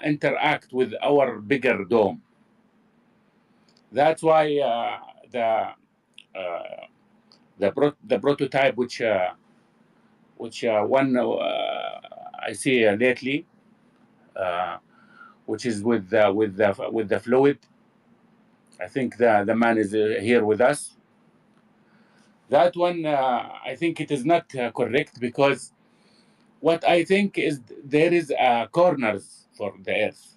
interact with our bigger dome. That's why uh, the prototype which one I see lately, which is with the fluid. I think the man is here with us. That one, I think it is not correct because what I think is there is corners for the earth.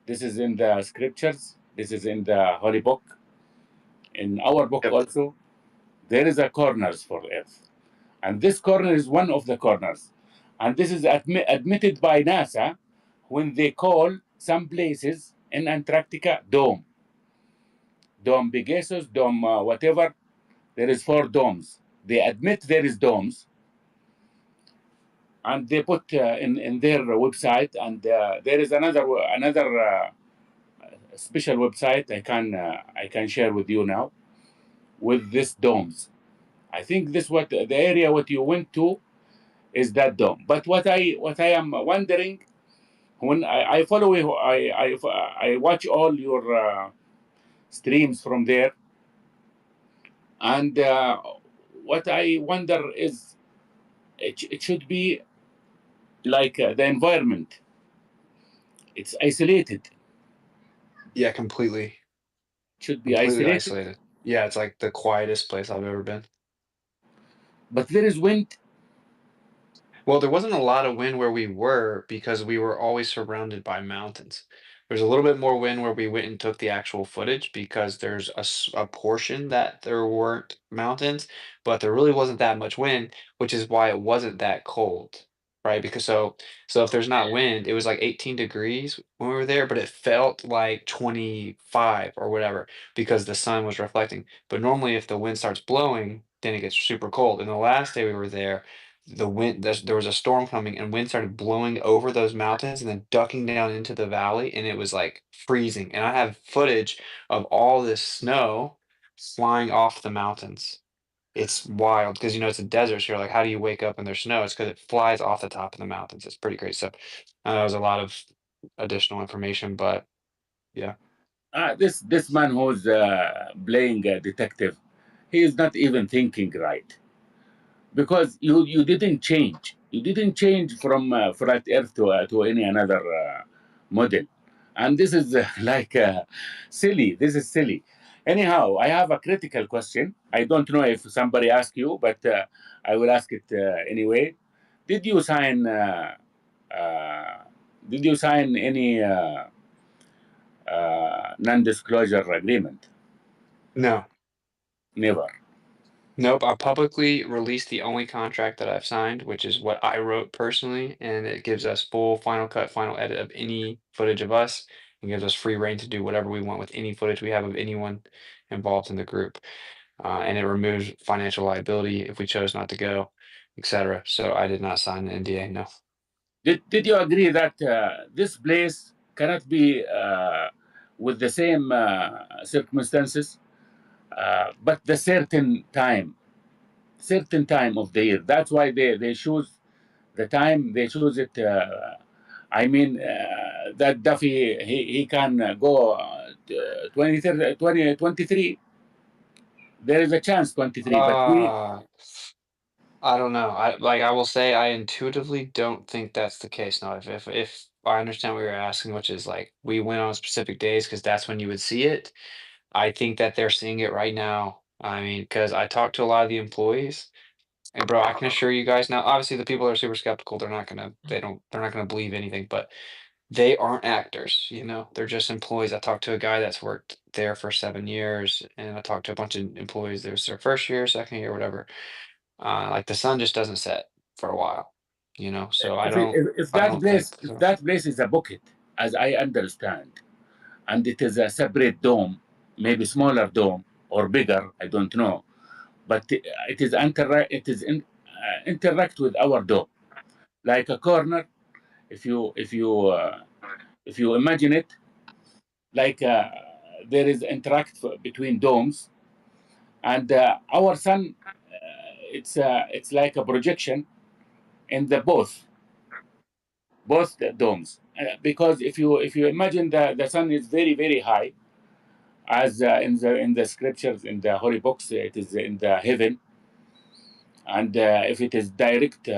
This is in the scriptures. This is in the holy book. In our book Yep. also, there is a corners for earth, and this corner is one of the corners, and this is admitted by NASA when they call some places in Antarctica dome, dome Pegasus, dome whatever. There is 4 domes. They admit there is domes, and they put in their website. And there is another special website I can share with you now with these domes. I think this what the area what you went to is that dome. But what I am wondering when I follow you, I watch all your streams from there, and what I wonder is it should be like the environment. It's isolated. Yeah, completely. Should be Completely isolated. isolated. Yeah, it's like the quietest place I've ever been. But there is wind. Well, there wasn't a lot of wind where we were because we were always surrounded by mountains. There's a little bit more wind where we went and took the actual footage because there's a portion that there weren't mountains, but there really wasn't that much wind, which is why it wasn't that cold, right? Because so if there's not wind, it was like 18 degrees when we were there, but it felt like 25 or whatever because the sun was reflecting. But normally if the wind starts blowing, then it gets super cold. And the last day we were there was a storm coming and wind started blowing over those mountains and then ducking down into the valley and it was like freezing and I have footage of all this snow flying off the mountains. It's wild because it's a desert, so you're like, how do you wake up and there's snow? It's because it flies off the top of the mountains. It's pretty great. So that was a lot of additional information, but yeah. This man who's playing a detective, he is not even thinking right. Because you didn't change. You didn't change from flat Earth to any another model, and this is like silly. This is silly. Anyhow, I have a critical question. I don't know if somebody asked you, but I will ask it anyway. Did you sign Did you sign any non-disclosure agreement? No. Never. Nope. I publicly released the only contract that I've signed, which is what I wrote personally, and it gives us full final cut, final edit of any footage of us, and gives us free reign to do whatever we want with any footage we have of anyone involved in the group. And it removes financial liability if we chose not to go, etc. So I did not sign the NDA. No. Did you agree that this place cannot be with the same circumstances, but the certain time of the year? That's why they choose the time. They choose it. I mean, that Duffy he can go 23. There is a chance 23, but we. I don't know. I will say I intuitively don't think that's the case now. If I understand what you're asking, which is like we went on specific days because that's when you would see it. I think that they're seeing it right now. I mean, because I talked to a lot of the employees, and bro, I can assure you guys now. Obviously, the people that are super skeptical, they're not gonna believe anything, but they aren't actors, you know. They're just employees. I talked to a guy that's worked there for 7 years, and I talked to a bunch of employees. There was their first year, second year, whatever. Like the sun just doesn't set for a while, you know. So If I that don't think place if so. that place is a bucket, as I understand, and it is a separate dome, maybe smaller dome or bigger, I don't know, but it is interact with our dome like a corner. If you imagine it, like there is interact between domes, and our sun, it's like a projection in the both the domes, because if you imagine the sun is very high, as in the scriptures, in the holy books, it is in the heaven, and if it is direct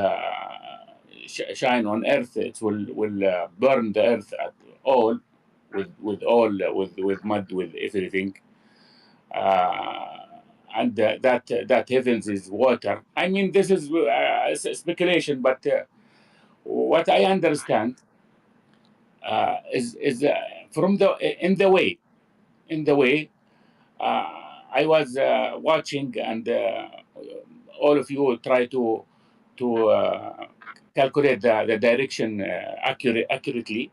shine on earth, it will burn the earth at all, with mud, with everything, and that heavens is water. I mean, this is speculation, but what I understand is from the in the way I was watching, and all of you try to calculate the direction accurately,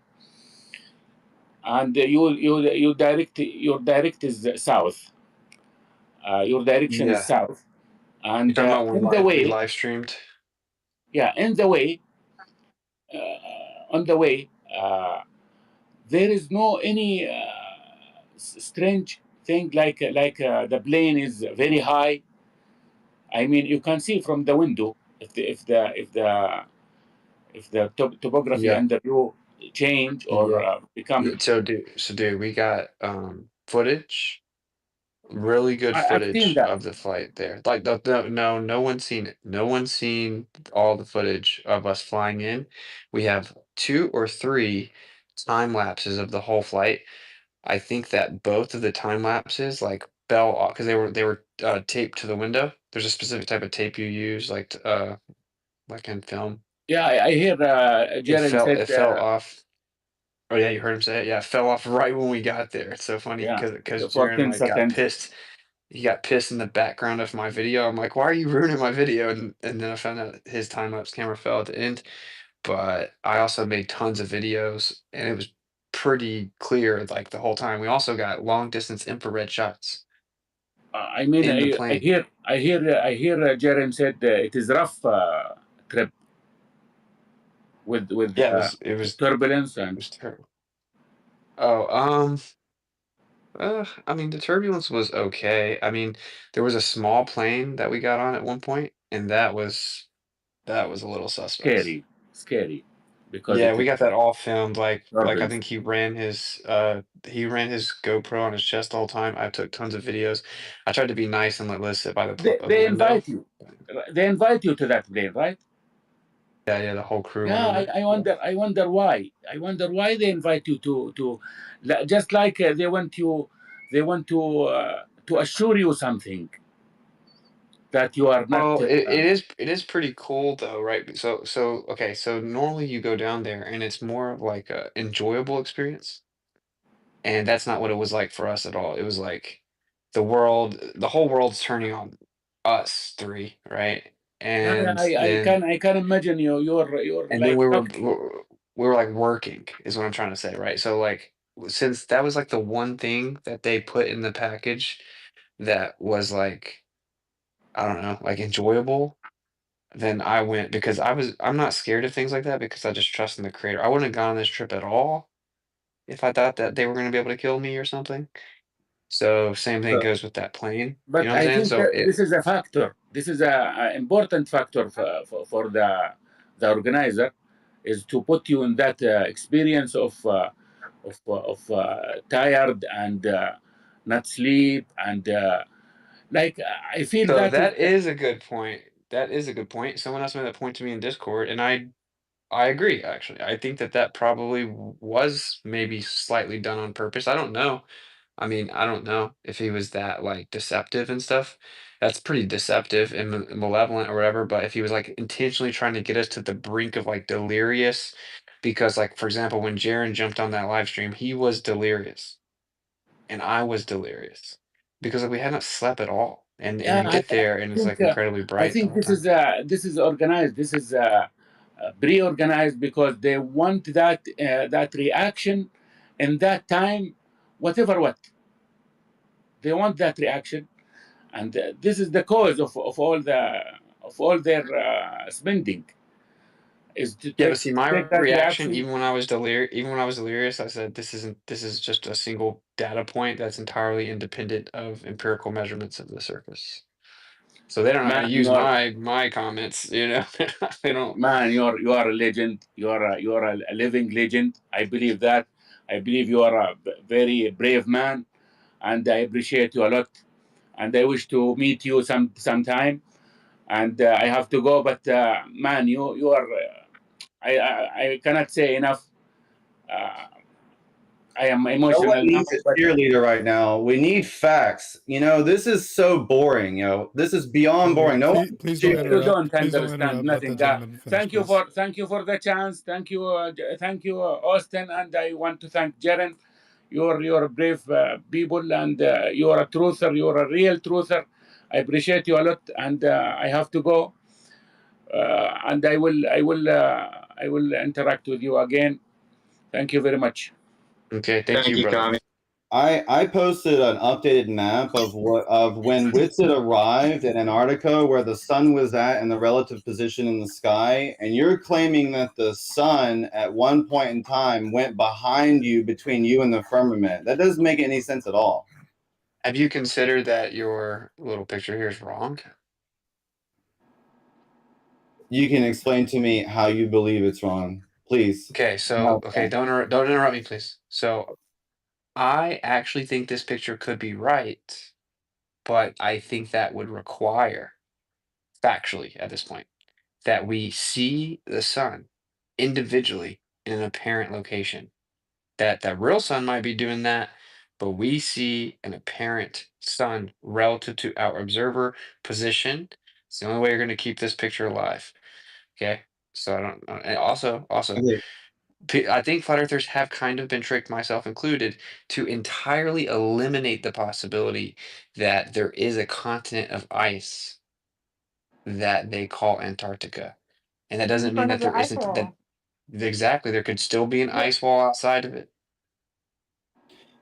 and you direct your direct is south. Your direction is Yeah, south, you're and talking about when in the we way, live streamed. yeah, in the way, on the way, there is no any strange thing, like the plane is very high. I mean, you can see from the window if the topography Yeah, under you change or yeah. become. Dude, we got footage, really good I've seen footage that. of the flight there. Like no one's seen it. No one's seen all the footage of us flying in. We have two or three time lapses of the whole flight. I think that both of the time lapses like fell off because they were taped to the window. There's a specific type of tape you use, like in film. Yeah, I hear It Jaren fell said, it fell off. Oh yeah, you heard him say it. Yeah, it fell off right when we got there. It's so funny yeah, because for Jaron 10 like got seconds. pissed. He got pissed in the background of my video. I'm like, why are you ruining my video? And then I found out his time lapse camera fell at the end. But I also made tons of videos, and it was pretty clear like the whole time. We also got long distance infrared shots I mean, in the I plane. hear Jaren said it is rough trip with Yeah, it turbulence and. was terrible. Oh, I mean, the turbulence was okay. I mean, there was a small plane that we got on at one point, and that was a little suspect. Scary, because Yeah, it we is got that all filmed. Like I turbulence. think he ran his GoPro on his chest the whole time. I took tons of videos. I tried to be nice and let Liz sit by the They window. invite you. They invite you to that plane, right? Yeah, the whole crew went Yeah, on it. Yeah. I wonder why. I wonder why they invite you to just like they want to assure you something. that you are not. Well, it is pretty cool though, right? So okay, so normally you go down there and it's more of like a enjoyable experience, and that's not what it was like for us at all. It was like the whole world's turning on us three, right? And then I can imagine you're and then like we were like working is what I'm trying to say, right? So like since that was like the one thing that they put in the package that was like I don't know, like enjoyable, then I went because I'm not scared of things like that because I just trust in the creator. I wouldn't have gone on this trip at all if I thought that they were going to be able to kill me or something. So same thing goes with that plane. You but know what I'm I saying? think So it this is a factor. This is a important factor for the organizer, is to put you in that experience of tired and not sleep and like I feel so that is that is a good point. That is a good point. Someone else made that point to me in Discord, and I agree actually. I think that that probably was maybe slightly done on purpose. I don't know. I mean, I don't know if he was that like deceptive and stuff. That's pretty deceptive and malevolent or whatever. But if he was like intentionally trying to get us to the brink of like delirious, because like for example, when Jaron jumped on that live stream, he was delirious and I was delirious because like we hadn't slept at all. And yeah, we get there and it's like incredibly I bright the think whole time. this is organized. This is pre-organized because they want that reaction in that time, whatever what they want that reaction, and this is the cause of all their spending is to Yeah, but see, my take that reaction, reaction. even when I was delirious, I said, this is just a single data point that's entirely independent of empirical measurements of the surface. So they're not Man, going to use my comments, you know. They don't. man, you are a legend. You are a living legend. I believe that. I believe you are a very brave man, and I appreciate you a lot. And I wish to meet you sometime. And I have to go, but man, you are. I cannot say enough. Uh, I am No one emotional now, needs a but cheerleader right now. We need facts. You know, this is so boring. You know, this is beyond boring. No one. Please don't you interrupt. don't Please don't understand interrupt. Let the nothing. gentleman finish, please. Thank you for the chance. Thank you, Austin, and I want to thank Jaren. You're brave people, and you're a truther. You're a real truther. I appreciate you a lot, and I have to go. And I will interact with you again. Thank you very much. Okay, thank you, you, brother. Kami. I posted an updated map of when Whitsitt arrived in Antarctica, where the sun was at and the relative position in the sky, and you're claiming that the sun at one point in time went behind you between you and the firmament. That doesn't make any sense at all. Have you considered that your little picture here is wrong? You can explain to me how you believe it's wrong, please. Okay, so okay, don't interrupt me, please. So I actually think this picture could be right, but I think that would require factually at this point that we see the sun individually in an apparent location. That real sun might be doing that, but we see an apparent sun relative to our observer position. It's the only way you're going to keep this picture alive. Okay, so I don't. And also, Okay. I think flat earthers have kind of been tricked, myself included, to entirely eliminate the possibility that there is a continent of ice that they call Antarctica. And that In doesn't mean front of that the there ice isn't that wall. exactly there could still be an Yeah. ice wall outside of it.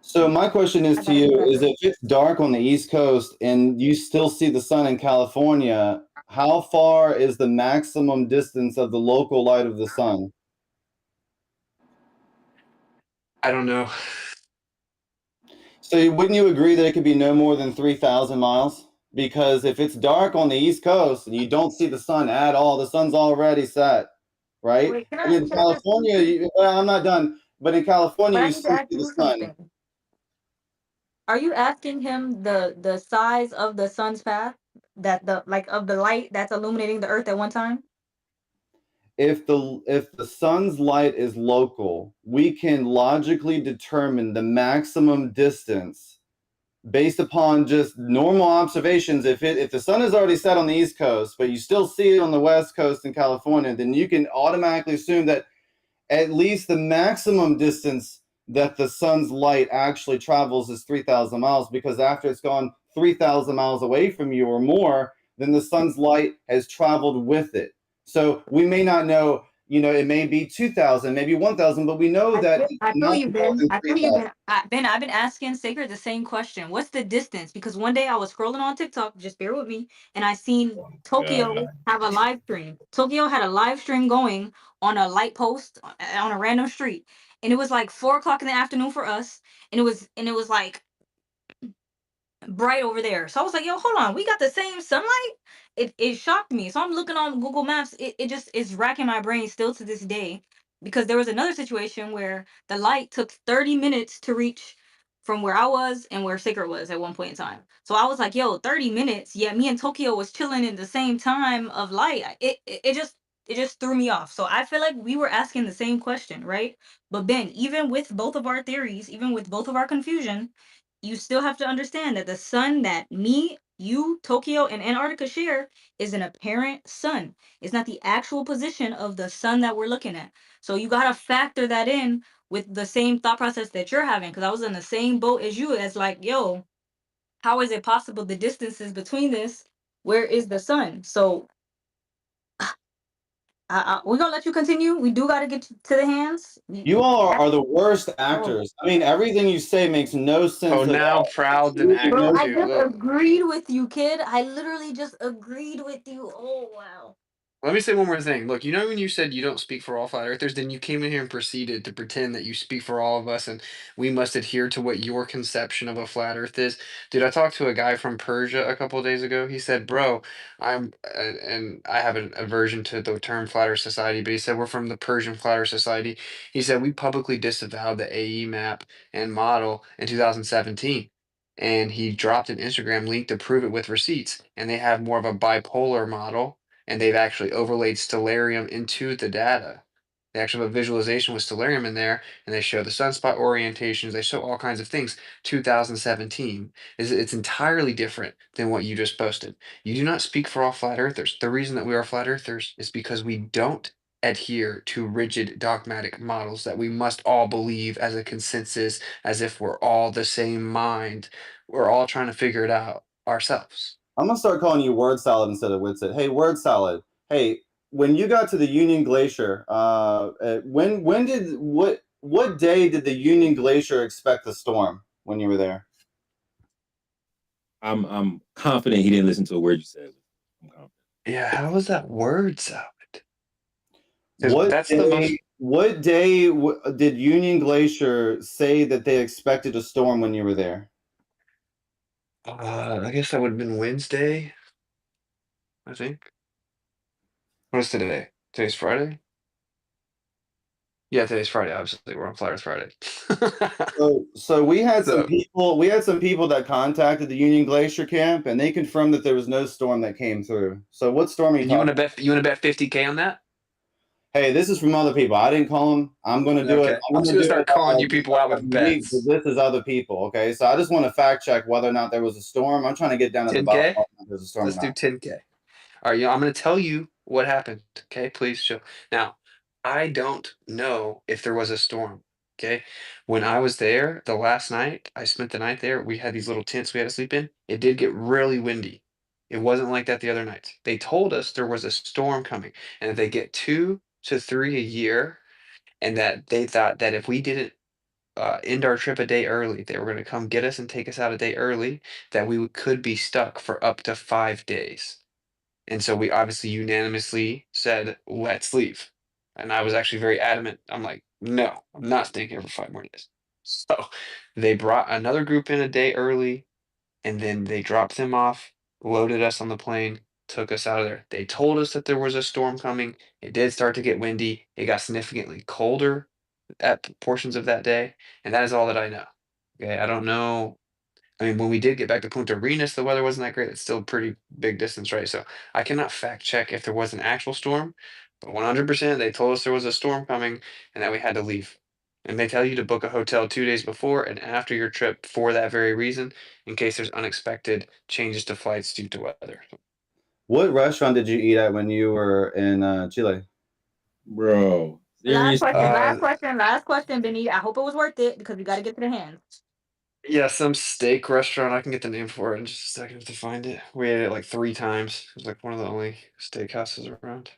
So my question is I to got it you is correctly. if it's dark on the East Coast and you still see the sun in California, how far is the maximum distance of the local light of the sun? I don't know. So wouldn't you agree that it could be no more than 3,000 miles? Because if it's dark on the East Coast and you don't see the sun at all, the sun's already set, right? Wait, And in can I ask you California, something? well, I'm not done, but in California, But I you need to still ask see the you sun. something. Are you asking him the size of the sun's path, that the like of the light that's illuminating the earth at one time? If the sun's light is local, we can logically determine the maximum distance based upon just normal observations, if the sun is already set on the East Coast, but you still see it on the West Coast in California, then you can automatically assume that at least the maximum distance that the sun's light actually travels is 3,000 miles, because after it's gone 3,000 miles away from you or more, then the sun's light has traveled with it. So we may not know, it may be 2,000, maybe 1,000, but we know that it's I feel not you, more Ben. than I feel you, 3,000. Ben. Ben, I've been asking Sacred the same question. What's the distance? Because one day I was scrolling on TikTok, just bear with me, and I seen Tokyo have a live stream. Tokyo had a live stream going on a light post on a random street, and it was like 4 o'clock in the afternoon for us, and it was like bright over there. So I was like, yo, hold on, we got the same sunlight? It shocked me. So I'm looking on Google Maps. It just is racking my brain still to this day. Because there was another situation where the light took 30 minutes to reach from where I was and where Sacred was at one point in time. So I was like, yo, 30 minutes. Yeah, me and Tokyo was chilling in the same time of light. It just threw me off. So I feel like we were asking the same question, right? But Ben, even with both of our theories, even with both of our confusion, you still have to understand that the sun that me, you, Tokyo, and Antarctica share is an apparent sun. It's not the actual position of the sun that we're looking at. So you gotta factor that in with the same thought process that you're having. Because I was in the same boat as you, as like, yo, how is it possible the distances between this? Where is the sun? So we're gonna let you continue. We do gotta get to the hands. You all are the worst actors. I mean, everything you say makes no sense Oh, at now all. Proud an Absolutely Bro, actor no I too. just sense. Look, agreed with you, kid. I literally just agreed with you. Oh wow. let me say one more thing. Look, you know when you said you don't speak for all flat earthers, then you came in here and proceeded to pretend that you speak for all of us and we must adhere to what your conception of a flat earth is. Dude, I talked to a guy from Persia a couple of days ago. He said, "Bro, and I have an aversion to the term flat earth society, but he said we're from the Persian flat earth society." He said we publicly disavowed the AE map and model in 2017. And he dropped an Instagram link to prove it with receipts. And they have more of a bipolar model, and they've actually overlaid stellarium into the data. They actually have a visualization with stellarium in there, and they show the sunspot orientations. They show all kinds of things. 2017 it's entirely different than what you just posted. You do not speak for all flat earthers. The reason that we are flat earthers is because we don't adhere to rigid dogmatic models that we must all believe as a consensus, as if we're all the same mind. We're all trying to figure it out ourselves. I'm gonna start calling you word salad instead of Witsit. Hey, word salad. Hey, when you got to the Union Glacier, when did what day did the Union Glacier expect the storm when you were there? I'm confident he didn't listen to a word you said. I'm confident. Yeah, how is that word salad? Because What that's the most. day? What day did Union Glacier say that they expected a storm when you were there? I guess that would have been Wednesday, I think. What is today? Today's Friday? Yeah, today's Friday, obviously. We're on Flat Earth Friday. So we had some So, people. We had some people that contacted the Union Glacier camp, and they confirmed that there was no storm that came through. So what storm are you and you want talking? to bet? You want to bet 50K on that? Hey, this is from other people. I didn't call them. I'm going to do it. Okay, I'm I'm just going to gonna do it start calling you this people out with upcoming week. But bets. this is other people. Okay, so I just want to fact check whether or not there was a storm. I'm trying to get down to the bottom 10K? of if there's a storm or Let's do not. 10K. All right, I'm going to tell you what happened. Okay, please show. Now, I don't know if there was a storm. Okay, when I was there the last night, I spent the night there. We had these little tents we had to sleep in. It did get really windy. It wasn't like that the other nights. They told us there was a storm coming, and that they get 2 to 3 a year, and that they thought that if we didn't end our trip a day early, they were going to come get us and take us out a day early, that could be stuck for up to 5 days. And so we obviously unanimously said, let's leave. And I was actually very adamant. I'm like, no, I'm not staying here for 5 more days. So they brought another group in a day early, and then they dropped them off, loaded us on the plane, took us out of there. They told us that there was a storm coming. It did start to get windy. It got significantly colder at portions of that day. And that is all that I know. Okay. I don't know. I mean, when we did get back to Punta Arenas, the weather wasn't that great. It's still a pretty big distance, right? So I cannot fact check if there was an actual storm, but 100% they told us there was a storm coming and that we had to leave. And they tell you to book a hotel 2 days before and after your trip for that very reason, in case there's unexpected changes to flights due to weather. What restaurant did you eat at when you were in Chile? Bro, Last seriously. last question, Benny. I hope it was worth it because we got to get to the hands. Yeah, some steak restaurant. I can get the name for it in just a second to find it. We ate it like 3 times. It was like one of the only steakhouses around.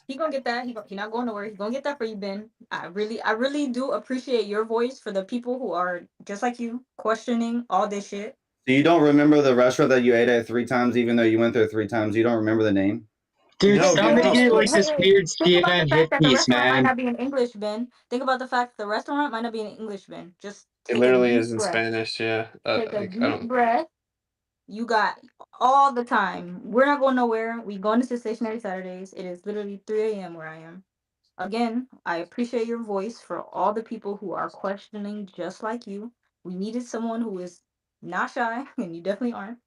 He gonna get that. He not going nowhere. He's gonna get that for you, Ben. I really do appreciate your voice for the people who are just like you, questioning all this shit. So you don't remember the restaurant that you ate at 3 times, even though you went there 3 times? You don't remember the name? Dude, Hey, stop hey, making hey, it like hey, this hey, weird think about CNN the hit fact that the piece, restaurant might man. not be in English, Ben. Think about the fact the restaurant might not be in English, Ben. Just It take a literally deep is in breath. Spanish, yeah. Take a Like, I deep don't. breath. You got all the time. We're not going nowhere. We going to stationary Saturdays. It is literally 3 a.m. where I am. Again, I appreciate your voice for all the people who are questioning just like you. We needed someone who is not shy, and you definitely aren't.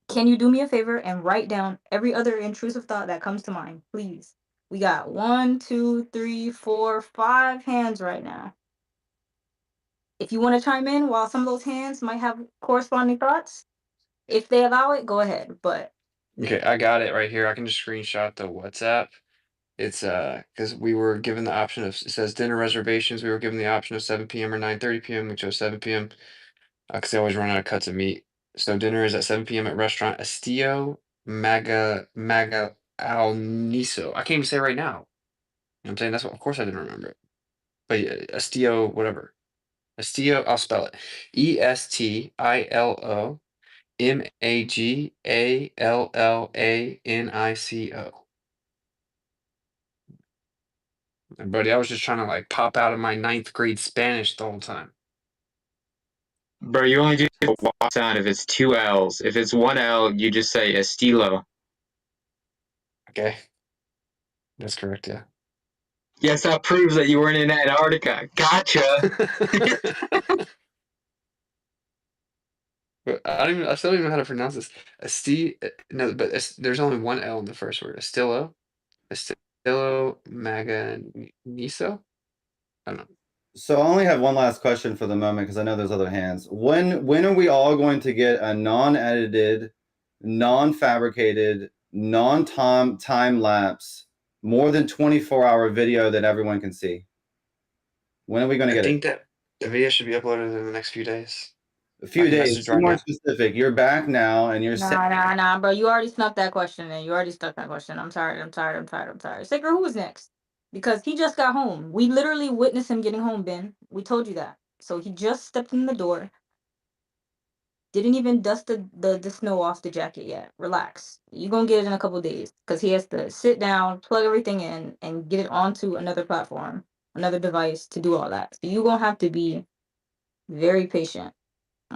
Can you do me a favor and write down every other intrusive thought that comes to mind, please? We got 1, 2, 3, 4, 5 hands right now. If you want to chime in while some of those hands might have corresponding thoughts, if they allow it, go ahead. But Okay, I got it right here. I can just screenshot the WhatsApp. It's because we were given the option of, it says dinner reservations. We were given the option of 7 p.m. or 9:30 p.m. We chose 7 p.m. Because they always run out of cuts of meat. So dinner is at 7 p.m. at restaurant Estilo Maga Alniso. I can't even say it right now. You know what I'm saying? That's what, of course I didn't remember it. But yeah, Estilo, whatever. Estilo, I'll spell it. ESTILO MAGALLANICO. And buddy, I was just trying to like pop out of my 9th grade Spanish the whole time. Bro, you only do the Y sound if it's 2 L's. If it's 1 L, you just say estilo. Okay. That's correct, yeah. Yes, that proves that you weren't in Antarctica. Gotcha. But I still don't even know how to pronounce this. No, but there's only 1 L in the first word. Estilo Maganiso? I don't know. So I only have one last question for the moment because I know there's other hands. When are we all going to get a non-edited, non-fabricated, non-time lapse, more than 24-hour video that everyone can see? When are we going to I get it? think that the video should be uploaded in the next few days. A I few can days. message Be right more now. specific. You're back now, and you're saying nah, bro. You already snuck that question in. You already stuck that question. I'm tired. Saker, who was next? Because he just got home. We literally witnessed him getting home, Ben. We told you that. So he just stepped in the door. Didn't even dust the snow off the jacket yet. Relax. You're gonna get it in a couple days. Because he has to sit down, plug everything in, and get it onto another platform, another device to do all that. So you're gonna have to be very patient.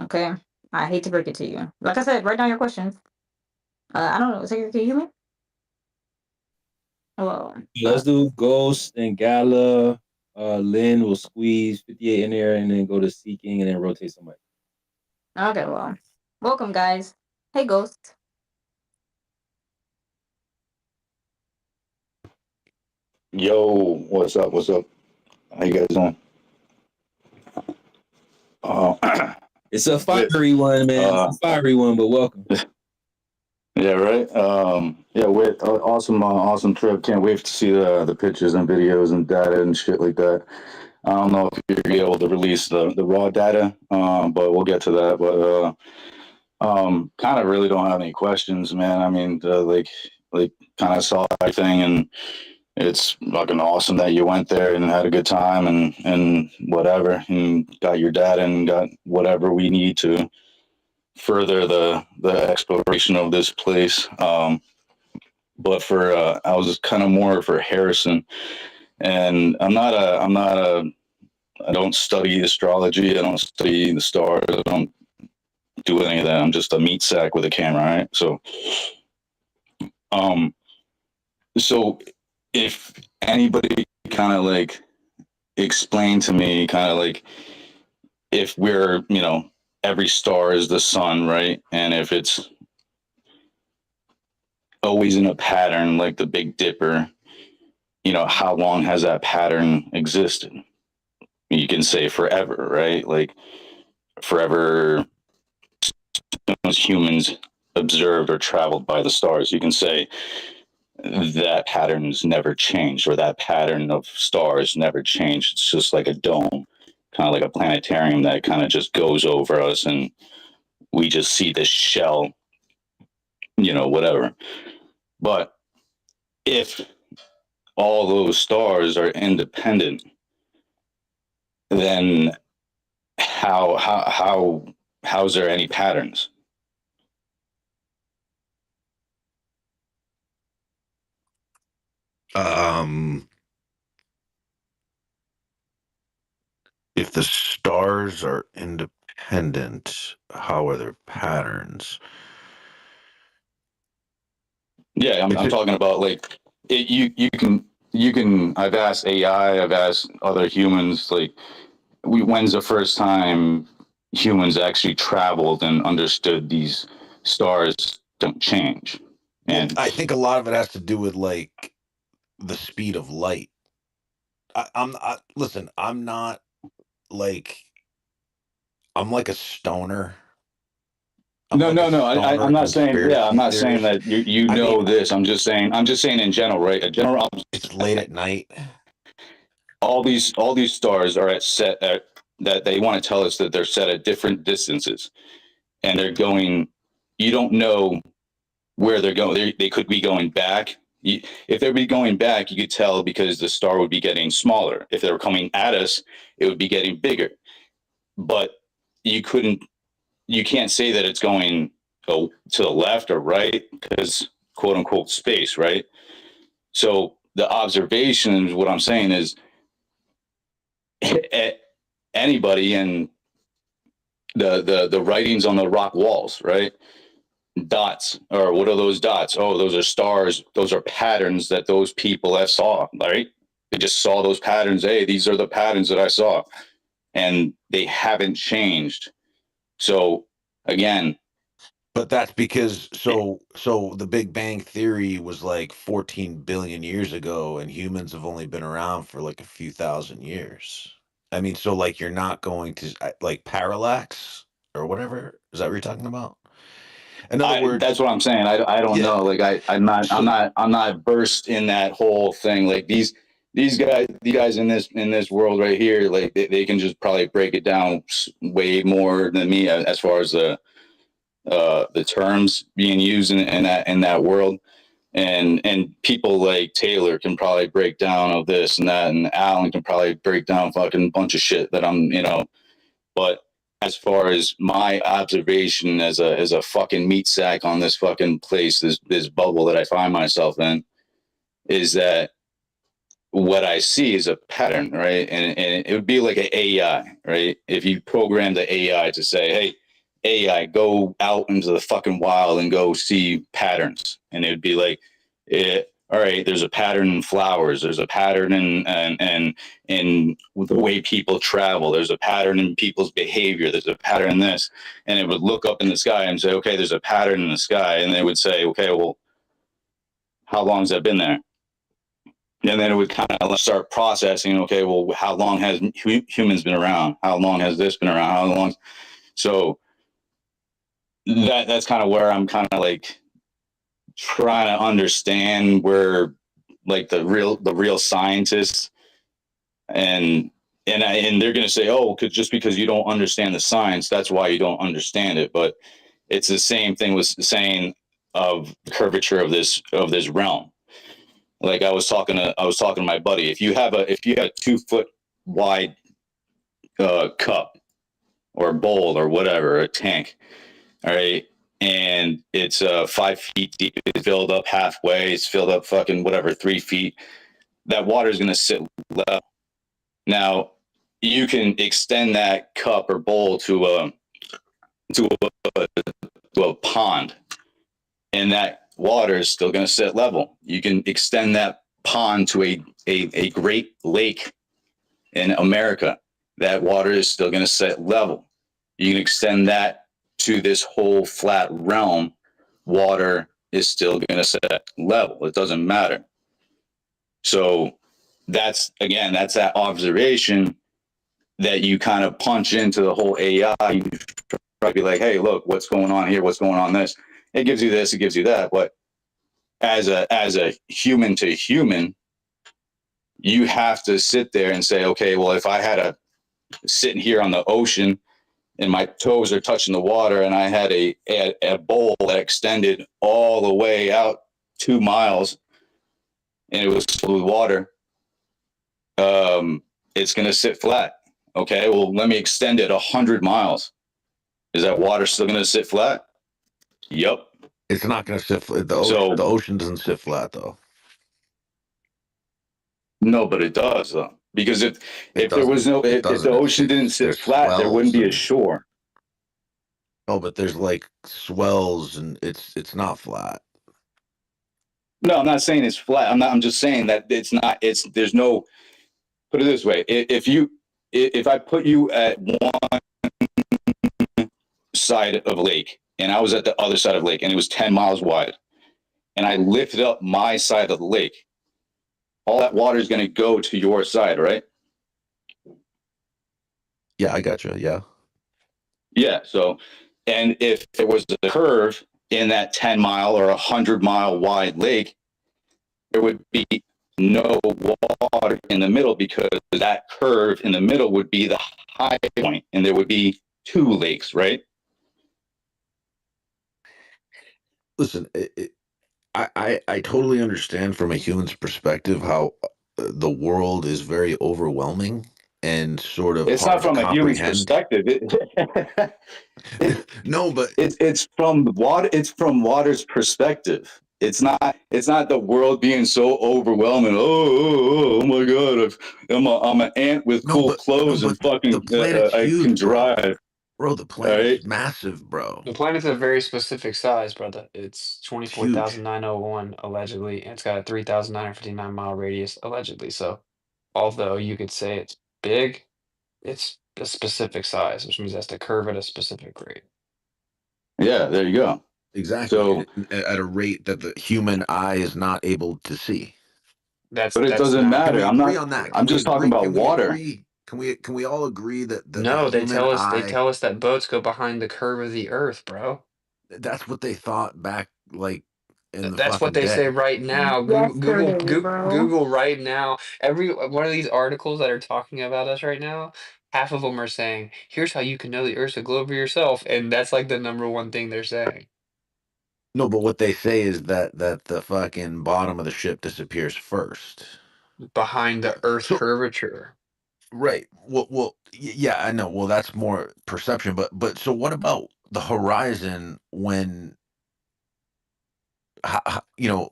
Okay? I hate to break it to you. Like I said, write down your questions. I don't know. Saker, can you hear me? Well, Let's do Ghost and Gala. Lynn will squeeze 58 in there and then go to Seeking and then rotate somebody. okay, well. Welcome, guys. Hey, Ghost. Yo, what's up? What's up? How you guys doing? It's a fiery one, man. It's a fiery one, but welcome. Yeah, right. Yeah, awesome, awesome trip. Can't wait to see the pictures and videos and data and shit like that. I don't know if you'll be able to release the raw data, but we'll get to that. But kind of really don't have any questions, man. I mean, like kind of saw everything, and it's fucking awesome that you went there and had a good time and whatever, and got your data and got whatever we need to further the exploration of this place. But for I was kind of more for Harrison, and I don't study astrology. I don't study the stars. I don't do any of that. I'm just a meat sack with a camera, right? Um, so if anybody kind of like explain to me, kind of like if we're, every star is the sun, right? And if it's always in a pattern like the Big Dipper, you know, how long has that pattern existed? You can say forever, right? Like forever as humans observed or traveled by the stars. You can say that pattern's never changed, or that pattern of stars never changed. It's just like a dome, kind of like a planetarium that kind of just goes over us, and we just see this shell, you know, whatever. But if all those stars are independent, then how's there any patterns? If the stars are independent, how are there patterns? Yeah, I'm talking about like you can. I've asked AI, I've asked other humans, like, when's the first time humans actually traveled and understood these stars don't change? And I think a lot of it has to do with like the speed of light. Listen, I'm not like, I'm like a stoner. no, I'm not saying. Yeah, I'm not saying that you know this. I'm just saying in general, right? A general. It's late at night. All these stars are set at that they want to tell us that they're set at different distances, and they're going. You don't know where they're going. They could be going back. If they'd be going back, you could tell because the star would be getting smaller. If they were coming at us, it would be getting bigger. But you can't say that it's going to the left or right because quote unquote space, right? So the observations, what I'm saying is anybody and the writings on the rock walls, right? Dots, or what are those dots? Oh, those are stars. Those are patterns that those people have saw, right? They just saw those patterns. Hey, these are the patterns that I saw, and they haven't changed. So again, but that's because so the Big Bang Theory was like 14 billion years ago, and humans have only been around for like a few thousand years. I mean, so like you're not going to like parallax or whatever. Is that what you're talking about? In other words, that's what I'm saying. I don't know. Like I'm not versed in that whole thing. Like these guys in this world right here, like they can just probably break it down way more than me as far as the terms being used in that world. And people like Taylor can probably break down of this and that, and Alan can probably break down fucking bunch of shit that I'm, but as far as my observation as a fucking meat sack on this fucking place, this bubble that I find myself in, is that what I see is a pattern, right? And it would be like an AI, right? If you program the AI to say, hey, AI, go out into the fucking wild and go see patterns. And it would be like, all right, there's a pattern in flowers. There's a pattern in the way people travel. There's a pattern in people's behavior. There's a pattern in this. And it would look up in the sky and say, okay, there's a pattern in the sky. And they would say, okay, well, how long has that been there? And then it would kind of start processing, okay, well, how long has humans been around? How long has this been around? How long? So that's kind of where I'm kind of like trying to understand where like the real scientists and they're going to say, oh, just because you don't understand the science, that's why you don't understand it. But it's the same thing with saying of the curvature of this realm. Like I was talking to my buddy. If you have a 2 foot wide cup or bowl or whatever, a tank, all right, and it's 5 feet deep, it's filled up halfway, it's filled up fucking whatever 3 feet, that water is going to sit level. Now you can extend that cup or bowl to a pond, and that water is still going to sit level. You can extend that pond to a great lake in America. That water is still going to sit level. You can extend that to this whole flat realm. Water is still going to set level. It doesn't matter. So that's that observation that you kind of punch into the whole AI. You try to be like, hey, look, what's going on here? What's going on this? It gives you this, it gives you that. But as a human to human, you have to sit there and say, okay, well, if I had a sitting here on the ocean and my toes are touching the water and I had a bowl that extended all the way out 2 miles and it was filled with water, it's going to sit flat. Okay, well, let me extend it 100 miles. Is that water still going to sit flat? Yep. It's not going to sit flat. The ocean doesn't sit flat, though. No, but it does, though. Because if there was no, if the ocean didn't sit flat, there wouldn't be a shore. Oh, but there's like swells and it's not flat. No, I'm not saying it's flat. I'm just saying that it's not. There's no. Put it this way: if I put you at one side of a lake and I was at the other side of the lake and it was 10 miles wide, and I lifted up my side of the lake, all that water is going to go to your side, right? Yeah, I got you. Yeah. Yeah. So, and if there was a curve in that 10-mile or 100-mile wide lake, there would be no water in the middle because that curve in the middle would be the high point and there would be 2 lakes, right? Listen, I totally understand from a human's perspective how the world is very overwhelming and sort of it's hard not from to a human's comprehend. perspective. No, but it's from water. It's from water's perspective. It's not the world being so overwhelming. Oh my God! I'm an ant with cool clothes and fucking the planet's I can huge, drive. Bro, the planet's massive, bro. The planet's a very specific size, brother. It's huge. 24,901 allegedly, and it's got a 3,959-mile radius allegedly. So, although you could say it's big, it's a specific size, which means it has to curve at a specific rate. Yeah, there you go. Exactly. So at a rate that the human eye is not able to see. But it doesn't matter. Can we agree on that? I'm just talking about water. Can we all agree that No, the they human tell us eye, that boats go behind the curve of the Earth, bro. that's what they thought back like in the That's what fucking they say day. right now. Google right now. Every one of these articles that are talking about us right now, half of them are saying, "Here's how you can know the Earth's a globe for yourself," and that's like the number one thing they're saying. No, but what they say is that the fucking bottom of the ship disappears first. Behind the Earth's curvature. Right. Well, yeah, I know. Well, that's more perception, but so what about the horizon when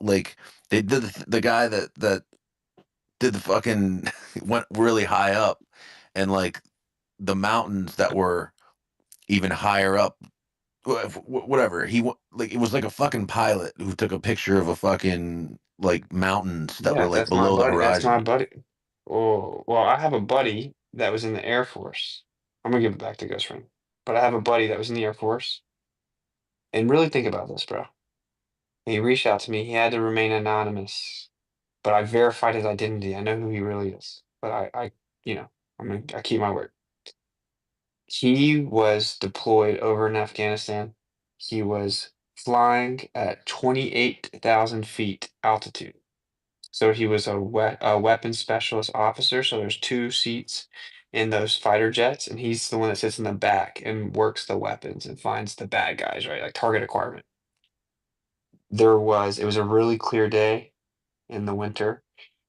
like they did the guy that did the fucking went really high up and like the mountains that were even higher up, whatever like it was like a fucking pilot who took a picture of a fucking like mountains that Yeah, were like that's my below the buddy. That's my horizon. buddy. Oh, well, I have a buddy that was in the Air Force. I'm gonna give it back to Ghost Ring. But I have a buddy that was in the Air Force. And really think about this, bro. He reached out to me. He had to remain anonymous, but I verified his identity. I know who he really is. But I keep my word. He was deployed over in Afghanistan. He was flying at 28,000 feet altitude. So he was a weapons specialist officer. So there's 2 seats in those fighter jets, and he's the one that sits in the back and works the weapons and finds the bad guys, right? Like target acquirement. It was a really clear day in the winter,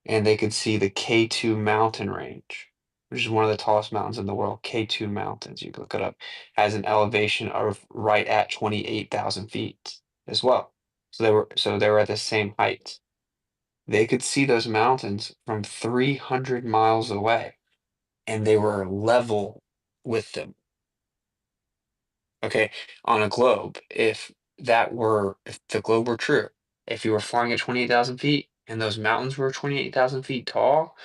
and they could see the K2 mountain range, which is one of the tallest mountains in the world. K2 mountains, you can look it up, has an elevation of right at 28,000 feet as well. So they were at the same height. They could see those mountains from 300 miles away, and they were level with them. Okay, on a globe, if the globe were true, if you were flying at 28,000 feet and those mountains were 28,000 feet tall,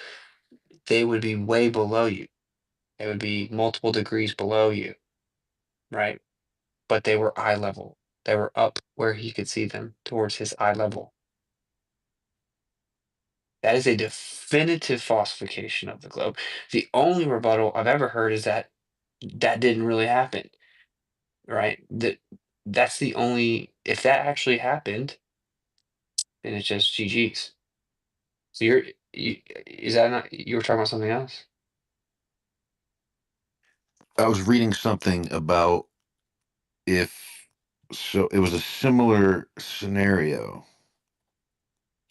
they would be way below you. They would be multiple degrees below you, right? But they were eye level. that were up where he could see them towards his eye level. That is a definitive falsification of the globe. The only rebuttal I've ever heard is that that didn't really happen, right? That's the only, if that actually happened, then it's just GG's. So is that not, you were talking about something else? I was reading something about if so it was a similar scenario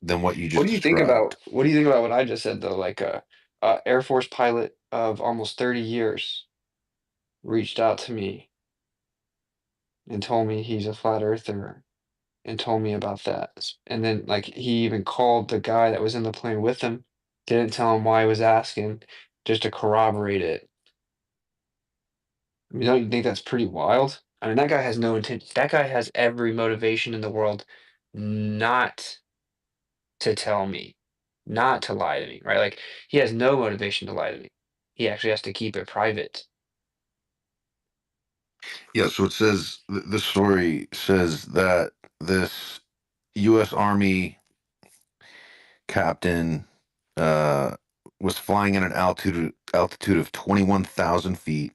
than what you just described. What do you think about what I just said though? Like a Air Force pilot of almost 30 years reached out to me and told me he's a flat earther and told me about that. And then like he even called the guy that was in the plane with him, didn't tell him why he was asking, just to corroborate it. I mean, don't you think that's pretty wild? I mean, that guy has no intent. That guy has every motivation in the world not to tell me, not to lie to me, right? Like he has no motivation to lie to me. He actually has to keep it private. Yeah, so it says the story says that this U.S. Army captain was flying at an altitude of 21,000 feet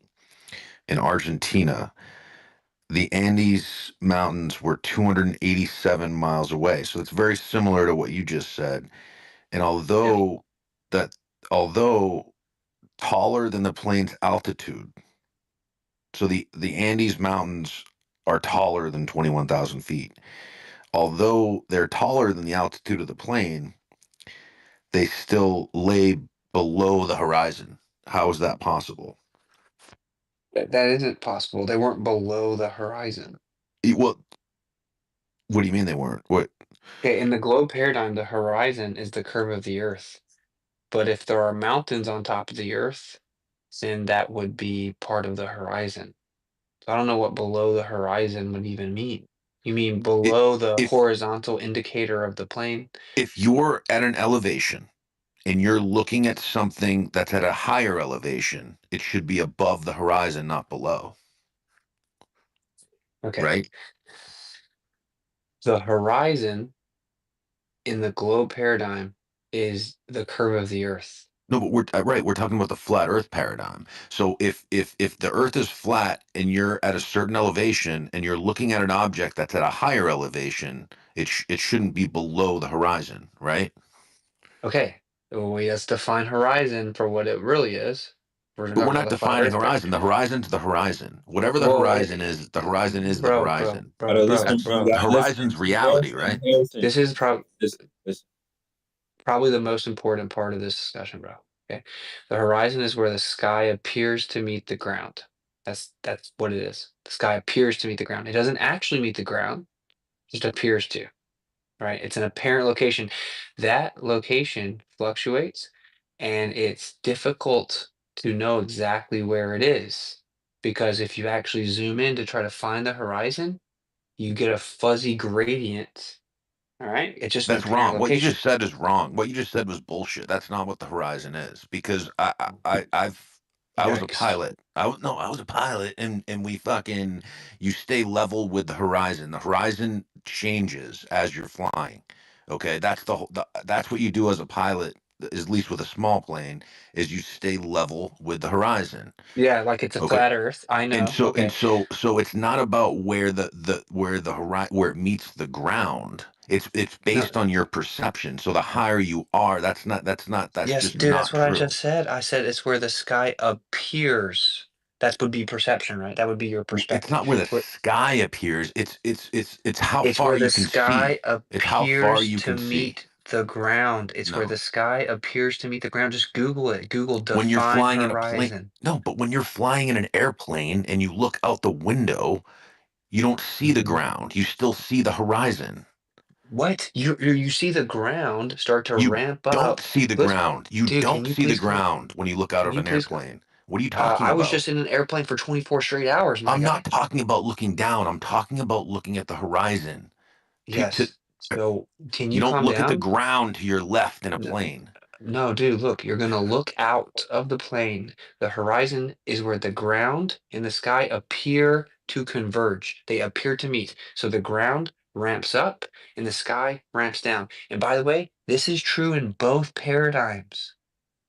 in Argentina. The Andes Mountains were 287 miles away, so it's very similar to what you just said. And that although taller than the plane's altitude, so the Andes Mountains are taller than 21,000 feet. Although they're taller than the altitude of the plane, they still lay below the horizon. How is that possible? That isn't possible. They weren't below the horizon. What do you mean they weren't? What? Okay, in the globe paradigm, the horizon is the curve of the Earth. But if there are mountains on top of the Earth, then that would be part of the horizon. So I don't know what below the horizon would even mean. You mean below the If horizontal indicator of the plane? if you're at an elevation and you're looking at something that's at a higher elevation, it should be above the horizon, not below. Okay. Right? The horizon in the globe paradigm is the curve of the Earth. No, but we're talking about the flat Earth paradigm. So if the Earth is flat and you're at a certain elevation and you're looking at an object that's at a higher elevation, it shouldn't be below the horizon, right? Okay. Well, let's define horizon for what it really is. We're But we're talking about not the flat defining Earth. horizon. The horizon's the horizon. Whatever the Well, horizon is, the horizon is the bro, bro, horizon. bro, bro, That's bro. the horizon's reality, right? This is Listen. probably the most important part of this discussion, bro. Okay. The horizon is where the sky appears to meet the ground. That's what it is. The sky appears to meet the ground. It doesn't actually meet the ground, it just appears to, right? It's an apparent location. That location fluctuates and it's difficult to know exactly where it is because if you actually zoom in to try to find the horizon, you get a fuzzy gradient. All right. It's just an That's apparent wrong. What you location. just said is wrong. What you just said was bullshit. That's not what the horizon is. Because I was a Yikes. pilot. I was a pilot, and we fucking you stay level with the horizon. The horizon changes as you're flying. Okay, that's what you do as a pilot. At least with a small plane, is you stay level with the horizon. Yeah, like it's a Okay, flat Earth. I and know. so and Okay. so so it's not about where the horizon where it meets the ground. It's No. based on your perception. So the higher you are, that's Yes, just dude, not that's what I true. just said. I said it's where the sky appears. That would be perception, right? That would be your It's perspective. not where the Where sky appears. It's how it's far where the you can sky see. It's how far appears you to can see. meet the ground. It's where No. the sky appears to meet the ground. Just Google it. Google When you're define flying in a plane, horizon. no, but when you're flying in an airplane and you look out the window, you don't see the Mhm. ground. You still see the horizon. What? You see the ground start to You ramp don't up. see the Listen, ground. You dude, don't can you see the please calm? ground when you look out Can of you an please calm? airplane. What are you talking I was just about? in an airplane for 24 straight hours, my I'm guy. not talking about looking down. I'm talking about looking at the horizon. To Yes. So can you you don't calm look at the down? ground to your left in a N- plane. No, dude, look, you're gonna look out of the plane. The horizon is where the ground and the sky appear to converge. They appear to meet. So the ground ramps up and the sky ramps down. And by the way, this is true in both paradigms.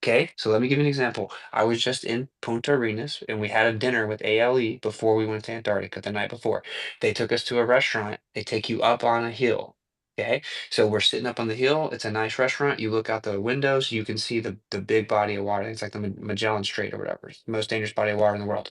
Okay, so let me give you an example. I was just in Punta Arenas and we had a dinner with ALE before we went to Antarctica the night before. They took us to a restaurant. They take you up on a hill. Okay, so we're sitting up on the hill. It's a nice restaurant. You look out the windows, you can see the big body of water. It's like the Magellan Strait or whatever. It's the most dangerous body of water in the world.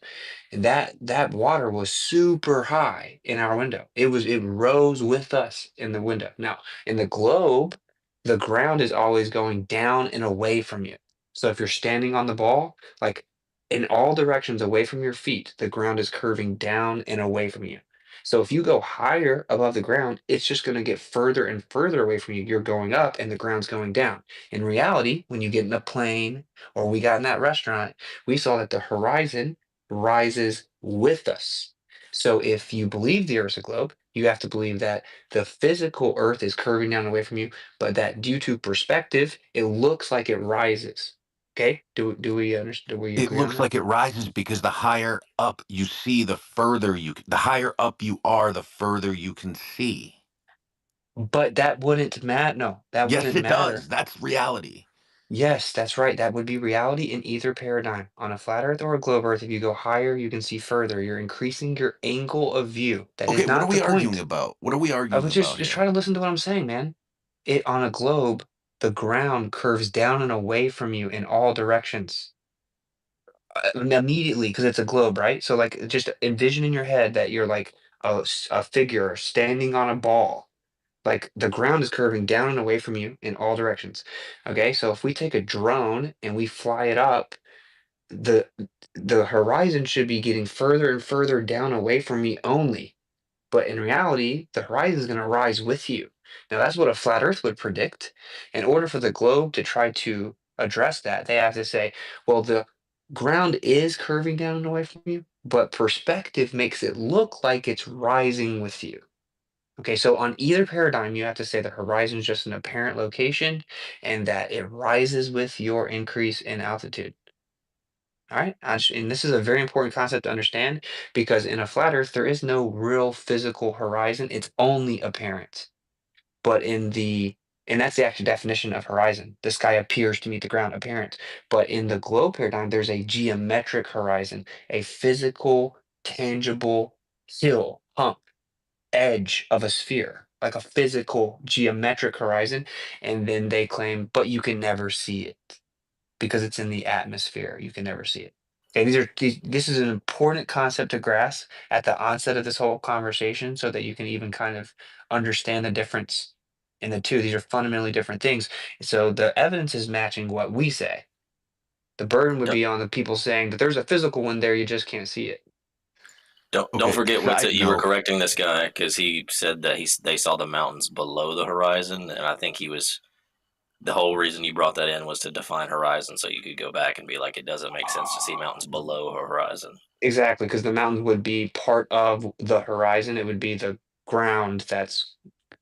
And that water was super high in our window. It rose with us in the window. Now, in the globe, the ground is always going down and away from you. So if you're standing on the ball, like in all directions away from your feet, the ground is curving down and away from you. So if you go higher above the ground, it's just going to get further and further away from you. You're going up and the ground's going down. In reality, when you get in a plane or we got in that restaurant, we saw that the horizon rises with us. So if you believe the Earth's a globe, you have to believe that the physical Earth is curving down away from you, but that due to perspective, it looks like it rises. Okay, do we understand? Do we It agree on looks that? like it rises because the higher up you see, the higher up you are, the further you can see. But that wouldn't matter. No, that Yes, wouldn't it does. matter. That's reality. Yes, that's right. That would be reality in either paradigm. On a flat Earth or a globe Earth, if you go higher, you can see further. You're increasing your angle of view. That is Okay, what are not the we arguing point. about? What are we I arguing would about just here? try to listen to what I'm saying, man. It on a globe, the ground curves down and away from you in all directions. Immediately because it's a globe, right? So like just envision in your head that you're like a figure standing on a ball. Like the ground is curving down and away from you in all directions. Okay, so if we take a drone and we fly it up, the the horizon should be getting further and further down away from me only. But in reality, the horizon is going to rise with you. Now, that's what a flat Earth would predict. In order for the globe to try to address that, they have to say, well, the ground is curving down and away from you, but perspective makes it look like it's rising with you. Okay, so on either paradigm, you have to say the horizon is just an apparent location and that it rises with your increase in altitude. All right. And this is a very important concept to understand because in a flat Earth, there is no real physical horizon. It's only apparent. But and that's the actual definition of horizon. The sky appears to meet the ground, apparent. But in the globe paradigm, there's a geometric horizon, a physical, tangible hill, hump, edge of a sphere, like a physical geometric horizon. And then they claim, but you can never see it because it's in the atmosphere. You can never see it. Okay, this is an important concept to grasp at the onset of this whole conversation so that you can even kind of understand the difference in the two. These are fundamentally different things. So the evidence is matching what we say. The burden would Don't be on the people saying that there's a physical one there, you just can't see it. don't Okay, forget what side you were note. correcting this guy because he said that they saw the mountains below the horizon, and I think he was the whole reason you brought that in was to define horizon, so you could go back and be like, it doesn't make sense to see mountains below a horizon. Exactly, because the mountains would be part of the horizon. It would be the ground that's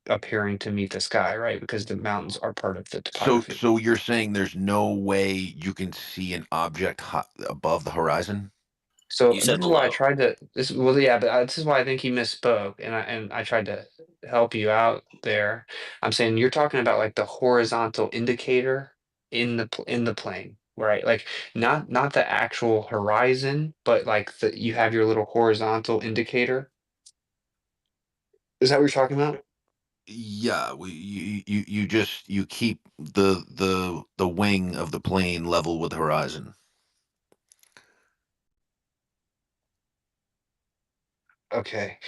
appearing to meet the sky, right? Because the mountains are part of the So, topography. so you're saying there's no way you can see an object above the horizon? So You this said is why I below. tried to this well yeah, but this is why I think he misspoke and I tried to help you out there. I'm saying you're talking about like the horizontal indicator in the plane, right? Like not the actual horizon, but like you have your little horizontal indicator. Is that what you're talking about? Yeah, you keep the wing of the plane level with the horizon. Okay.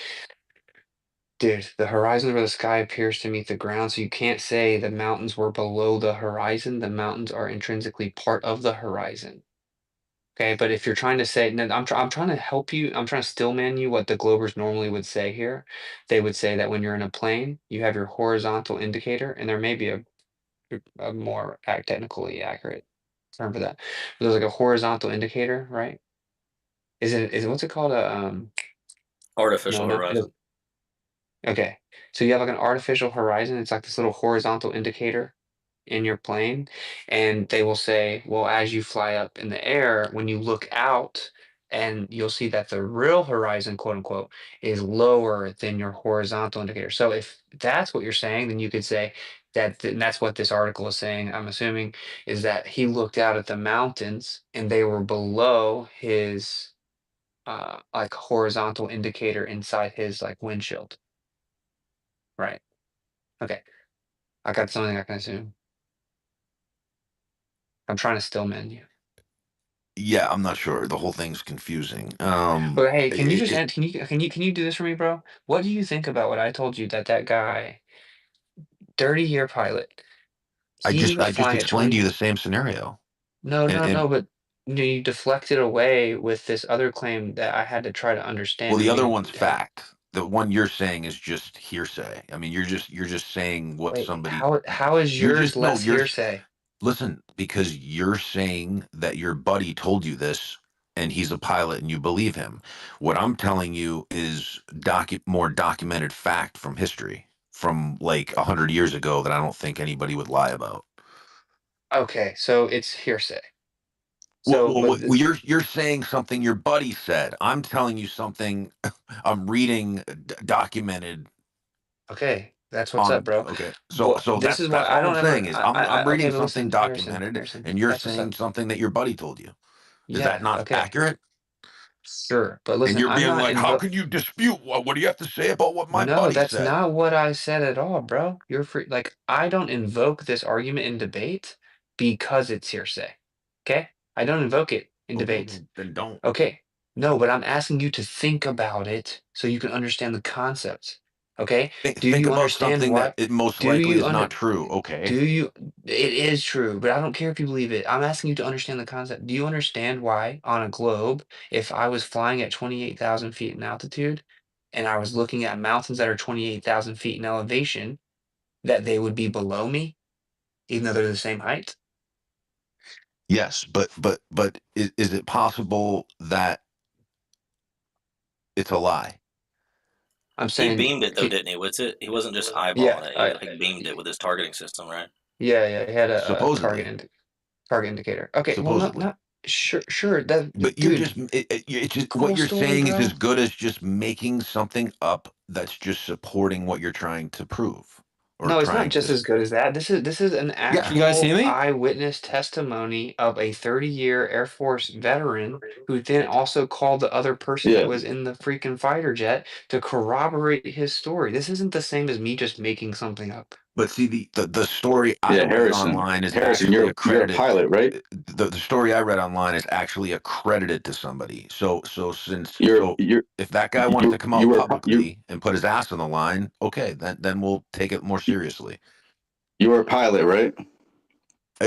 Dude, the horizon where the sky appears to meet the ground, so you can't say the mountains were below the horizon. The mountains are intrinsically part of the horizon. Okay, but if you're trying to say, no, I'm trying to help you. I'm trying to stillman you what the Globers normally would say here. They would say that when you're in a plane, you have your horizontal indicator, and there may be a more technically accurate term for that. But there's like a horizontal indicator, right? Is it what's it called? No, Artificial not horizon. okay. So you have like an artificial horizon. It's like this little horizontal indicator in your plane, and they will say, well, as you fly up in the air, when you look out, and you'll see that the real horizon, quote unquote, is lower than your horizontal indicator. So if that's what you're saying, then you could say that, and that's what this article is saying, I'm assuming, is that he looked out at the mountains and they were below his like horizontal indicator inside his like windshield. Right. Okay. I got something I can assume. I'm trying to stillman you. Yeah, I'm not sure. The whole thing's confusing. But hey, can you just It, can you do this for me, bro? What do you think about what I told you that that guy, 30-year pilot, he was I just flying at explained to you 20? the same scenario. No, And, no, and no, but you deflected away with this other claim that I had to try to well, understand the and other make. one's fact. The one you're saying is just hearsay. I mean, you're just saying what Wait, somebody. how is You're yours just no. less You're hearsay? listen because you're saying that your buddy told you this, and he's a pilot, and you believe him. What I'm telling you is more documented fact from history, from like 100 years ago, that I don't think anybody would lie about. Okay, so it's hearsay. Well, So, but you're saying something your buddy said. I'm telling you something I'm reading documented okay, that's what's up, on. bro. Okay, What so this is why that's I all I'm don't saying ever. is I'm Okay, reading but something listen, Harrison, documented, Harrison, and you're that's what's saying up. something that your buddy told you. Is that Yeah, not okay, accurate? sure, but And listen, you're I'm being not like, how invo. can you dispute what do you have to say about what my No, buddy that's said? not what I said at all, bro. You're free. Like, I don't invoke this argument in debate because it's hearsay. Okay? I don't invoke it in Okay, debate. then don't. Okay. No, but I'm asking you to think about it so you can understand the concepts. Okay? Do Think you about understand something that why? it most Do likely you is under not true. Okay. do you it is true, but I don't care if you believe it. I'm asking you to understand the concept. Do you understand why on a globe, if I was flying at 28,000 feet in altitude and I was looking at mountains that are 28,000 feet in elevation, that they would be below me, even though they're the same height? Yes, but is it possible that it's a lie? I'm He saying, beamed it though, didn't he? With it, he wasn't just yeah, eyeballing it. He beamed it with his targeting system, right? yeah, yeah, it had a Supposedly. target indicator. Okay, well, Supposedly. not sure, sure, that But you're dude, just it's just what cool you're story, saying is bro. as good as just making something up that's just supporting what you're trying to prove or No, it's not trying just to. as good as that. This is an Yeah. You guys hear actual me? eyewitness testimony of a 30-year Air Force veteran who then also called the other person that Yeah. was in the freaking fighter jet to corroborate his story. This isn't the same as me just making something up. But see, the story I Yeah, read Harrison. online is Harrison, actually you're a accredited. pilot, right? The story I read online is actually accredited to somebody. You're So you're if that guy wanted to you come you out were you publicly and put his ass on the line, okay, then we'll take it more seriously. you were a pilot, right?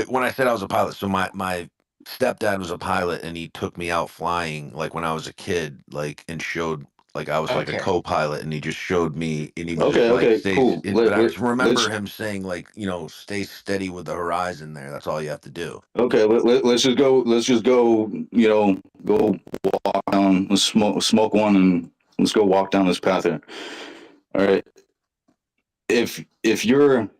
When I said I was a pilot, so my stepdad was a pilot, and he took me out flying like when I was a kid, like and showed like I was like a Okay. co-pilot, and he just showed me, and he was just Okay, like, okay, cool. but I just remember Let's him saying like, stay steady with the horizon there. That's all you have to do. okay. Let's just go. Let's just go. Go walk down. Let's smoke one, and let's go walk down this path here. All right. If you're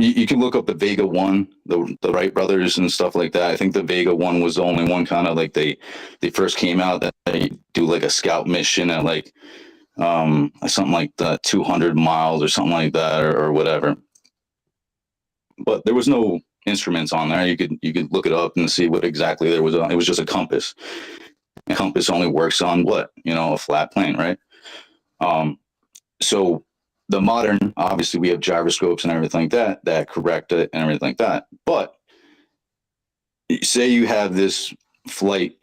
you can look up the Vega One, the Wright brothers and stuff like that. I think the Vega One was the only one kind of like they first came out that they do like a scout mission at like something like the 200 miles or something like that or whatever. But there was no instruments on there. You could look it up and see what exactly there was on. It was just a compass. A compass only works on what? A flat plane, right? So the modern, obviously, we have gyroscopes and everything like that correct it and everything like that. But say you have this flight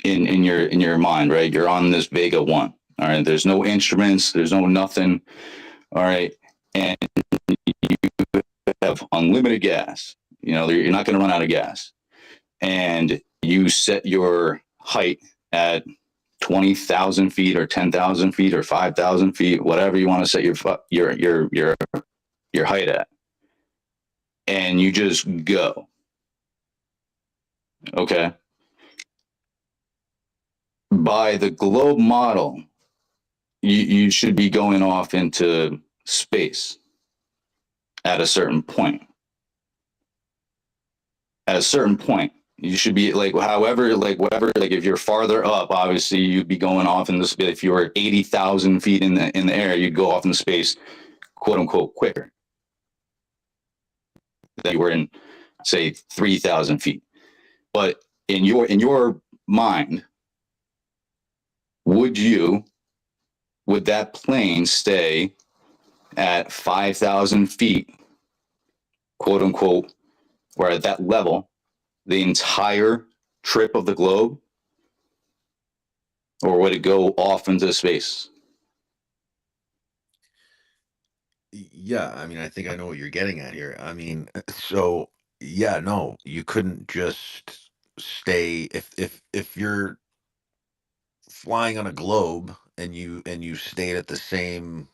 in your mind, right? You're on this Vega One. All right. There's no instruments. There's no nothing. All right. And you have unlimited gas. You're not going to run out of gas. And you set your height at 20,000 feet or 10,000 feet or 5,000 feet, whatever you want to set your height at, and you just go. Okay. By the globe model, you should be going off into space at a certain point. At a certain point, You should be like, however, like whatever, like if you're farther up, obviously you'd be going off in the space. If you were 80,000 feet in the air, you'd go off in space, quote unquote, quicker than you were in, say, 3,000 feet. But in your mind, would that plane stay at 5,000 feet, quote unquote, or at that level, the entire trip of the globe? Or would it go off into space? Yeah, I mean, I think I know what you're getting at here. I mean, so yeah, no, you couldn't just stay if you're flying on a globe and you stayed at the same,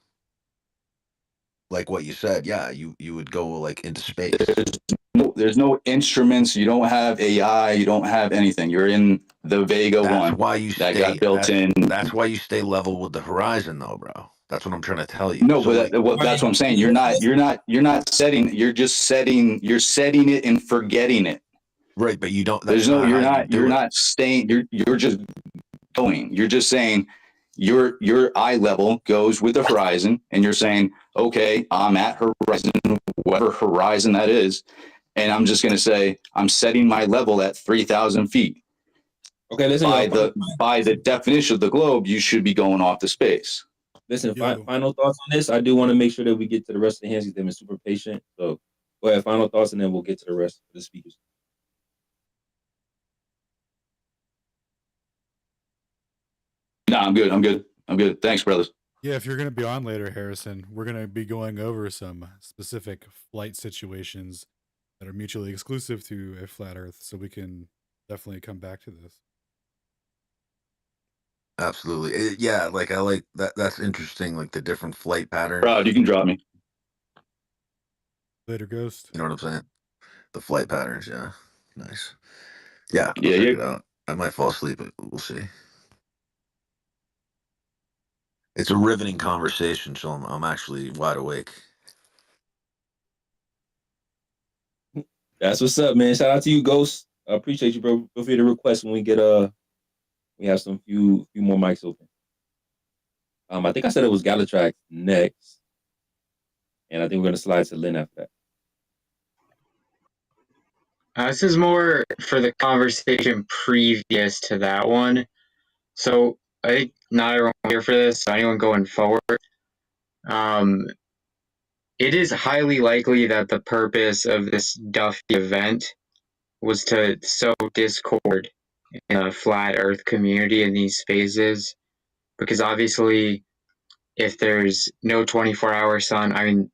like what you said, yeah, you would go like into space. There's no instruments. You don't have AI. You don't have anything. You're in the Vega That's 1 why you that stay. got built in. That's why you stay level with the horizon, though, bro. That's what I'm trying to tell you. No, So, but like, that's what I'm saying. You're not setting. You're just setting. You're setting it and forgetting it. right, but you don't. There's That's no. not You're how you not. do You're it. not staying. You're just going. You're just saying your eye level goes with the horizon, and you're saying, okay, I'm at horizon, whatever horizon that is, and I'm just going to say I'm setting my level at 3,000 feet. Okay, listen, by the definition of the globe, you should be going off to space. Listen, final thoughts on this. I do want to make sure that we get to the rest of the hands. They've been super patient. So go ahead, final thoughts, and then we'll get to the rest of the speakers. No, I'm good. I'm good. I'm good. Thanks, brothers. Yeah, if you're going to be on later, Harrison, we're going to be going over some specific flight situations that are mutually exclusive to a flat Earth, so we can definitely come back to this. Absolutely, yeah. Like I like that. That's interesting. Like the different flight patterns. Proud, you can drop me. Later, Ghost. You know what I'm saying? The flight patterns. Yeah, nice. Yeah, I'll Yeah, check yeah. it out. I might fall asleep, but we'll see. It's a riveting conversation, so I'm actually wide awake. That's what's up, man. Shout out to you, Ghost. I appreciate you, bro. Feel free to request when we get we have some few more mics open. I think I said it was Galatrax next, and I think we're gonna slide to Lynn after that. This is more for the conversation previous to that one. So I think not everyone here for this, so anyone going forward. It is highly likely that the purpose of this Duffy event was to sow discord in a flat Earth community in these spaces, because obviously, if there's no 24-hour sun, I mean,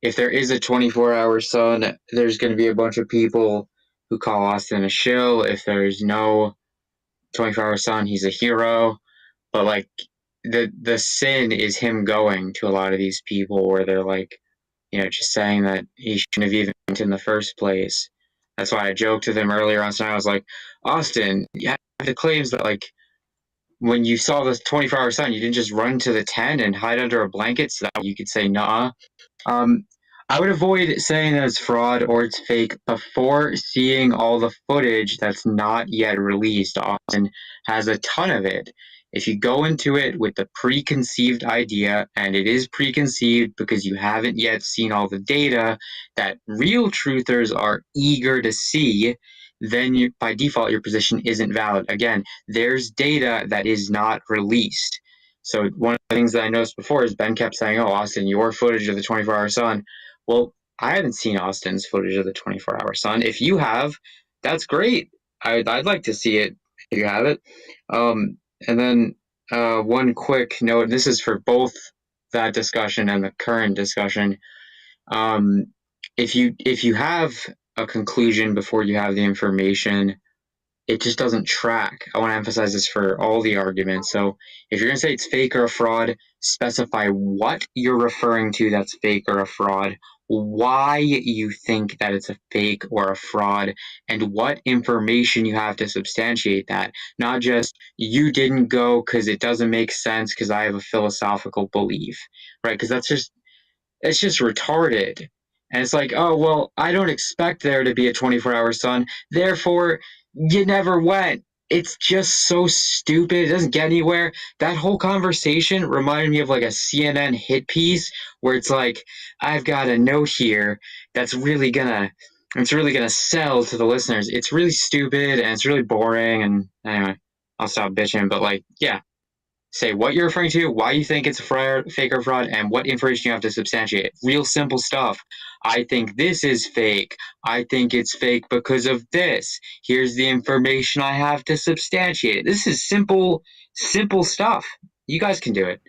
if there is a 24-hour sun, there's going to be a bunch of people who call Austin a shill. If there's no 24-hour sun, he's a hero. But like the sin is him going to a lot of these people where they're like, just saying that he shouldn't have even went in the first place. That's why I joked with him earlier on tonight. I was like, Austin, you have the claims that like when you saw the 24-hour sun, you didn't just run to the tent and hide under a blanket so that you could say nah. I would avoid saying that it's fraud or it's fake before seeing all the footage that's not yet released. Austin has a ton of it. If you go into it with the preconceived idea, and it is preconceived because you haven't yet seen all the data that real truthers are eager to see, then by default your position isn't valid. Again, there's data that is not released. So one of the things that I noticed before is Ben kept saying, oh, Austin, your footage of the 24-hour sun. Well, I haven't seen Austin's footage of the 24-hour sun. If you have, that's great. I'd like to see it if you have it. And then one quick note, this is for both that discussion and the current discussion. If you have a conclusion before you have the information, it just doesn't track. I want to emphasize this for all the arguments. So if you're going to say it's fake or a fraud, specify what you're referring to that's fake or a fraud, why you think that it's a fake or a fraud, and what information you have to substantiate that. Not just, you didn't go because it doesn't make sense because I have a philosophical belief, right? Because it's just retarded. And it's like, oh, well, I don't expect there to be a 24-hour sun. Therefore, You never went. It's just so stupid. It doesn't get anywhere. That whole conversation reminded me of like a CNN hit piece where it's like, I've got a note here that's really gonna sell to the listeners. It's really stupid and it's really boring. And anyway, I'll stop bitching. But like, yeah, say what you're referring to, why you think it's a fake or fraud, and what information you have to substantiate it. Real simple stuff. I think this is fake. I think it's fake because of this. Here's the information I have to substantiate it. This is simple stuff. You guys can do it.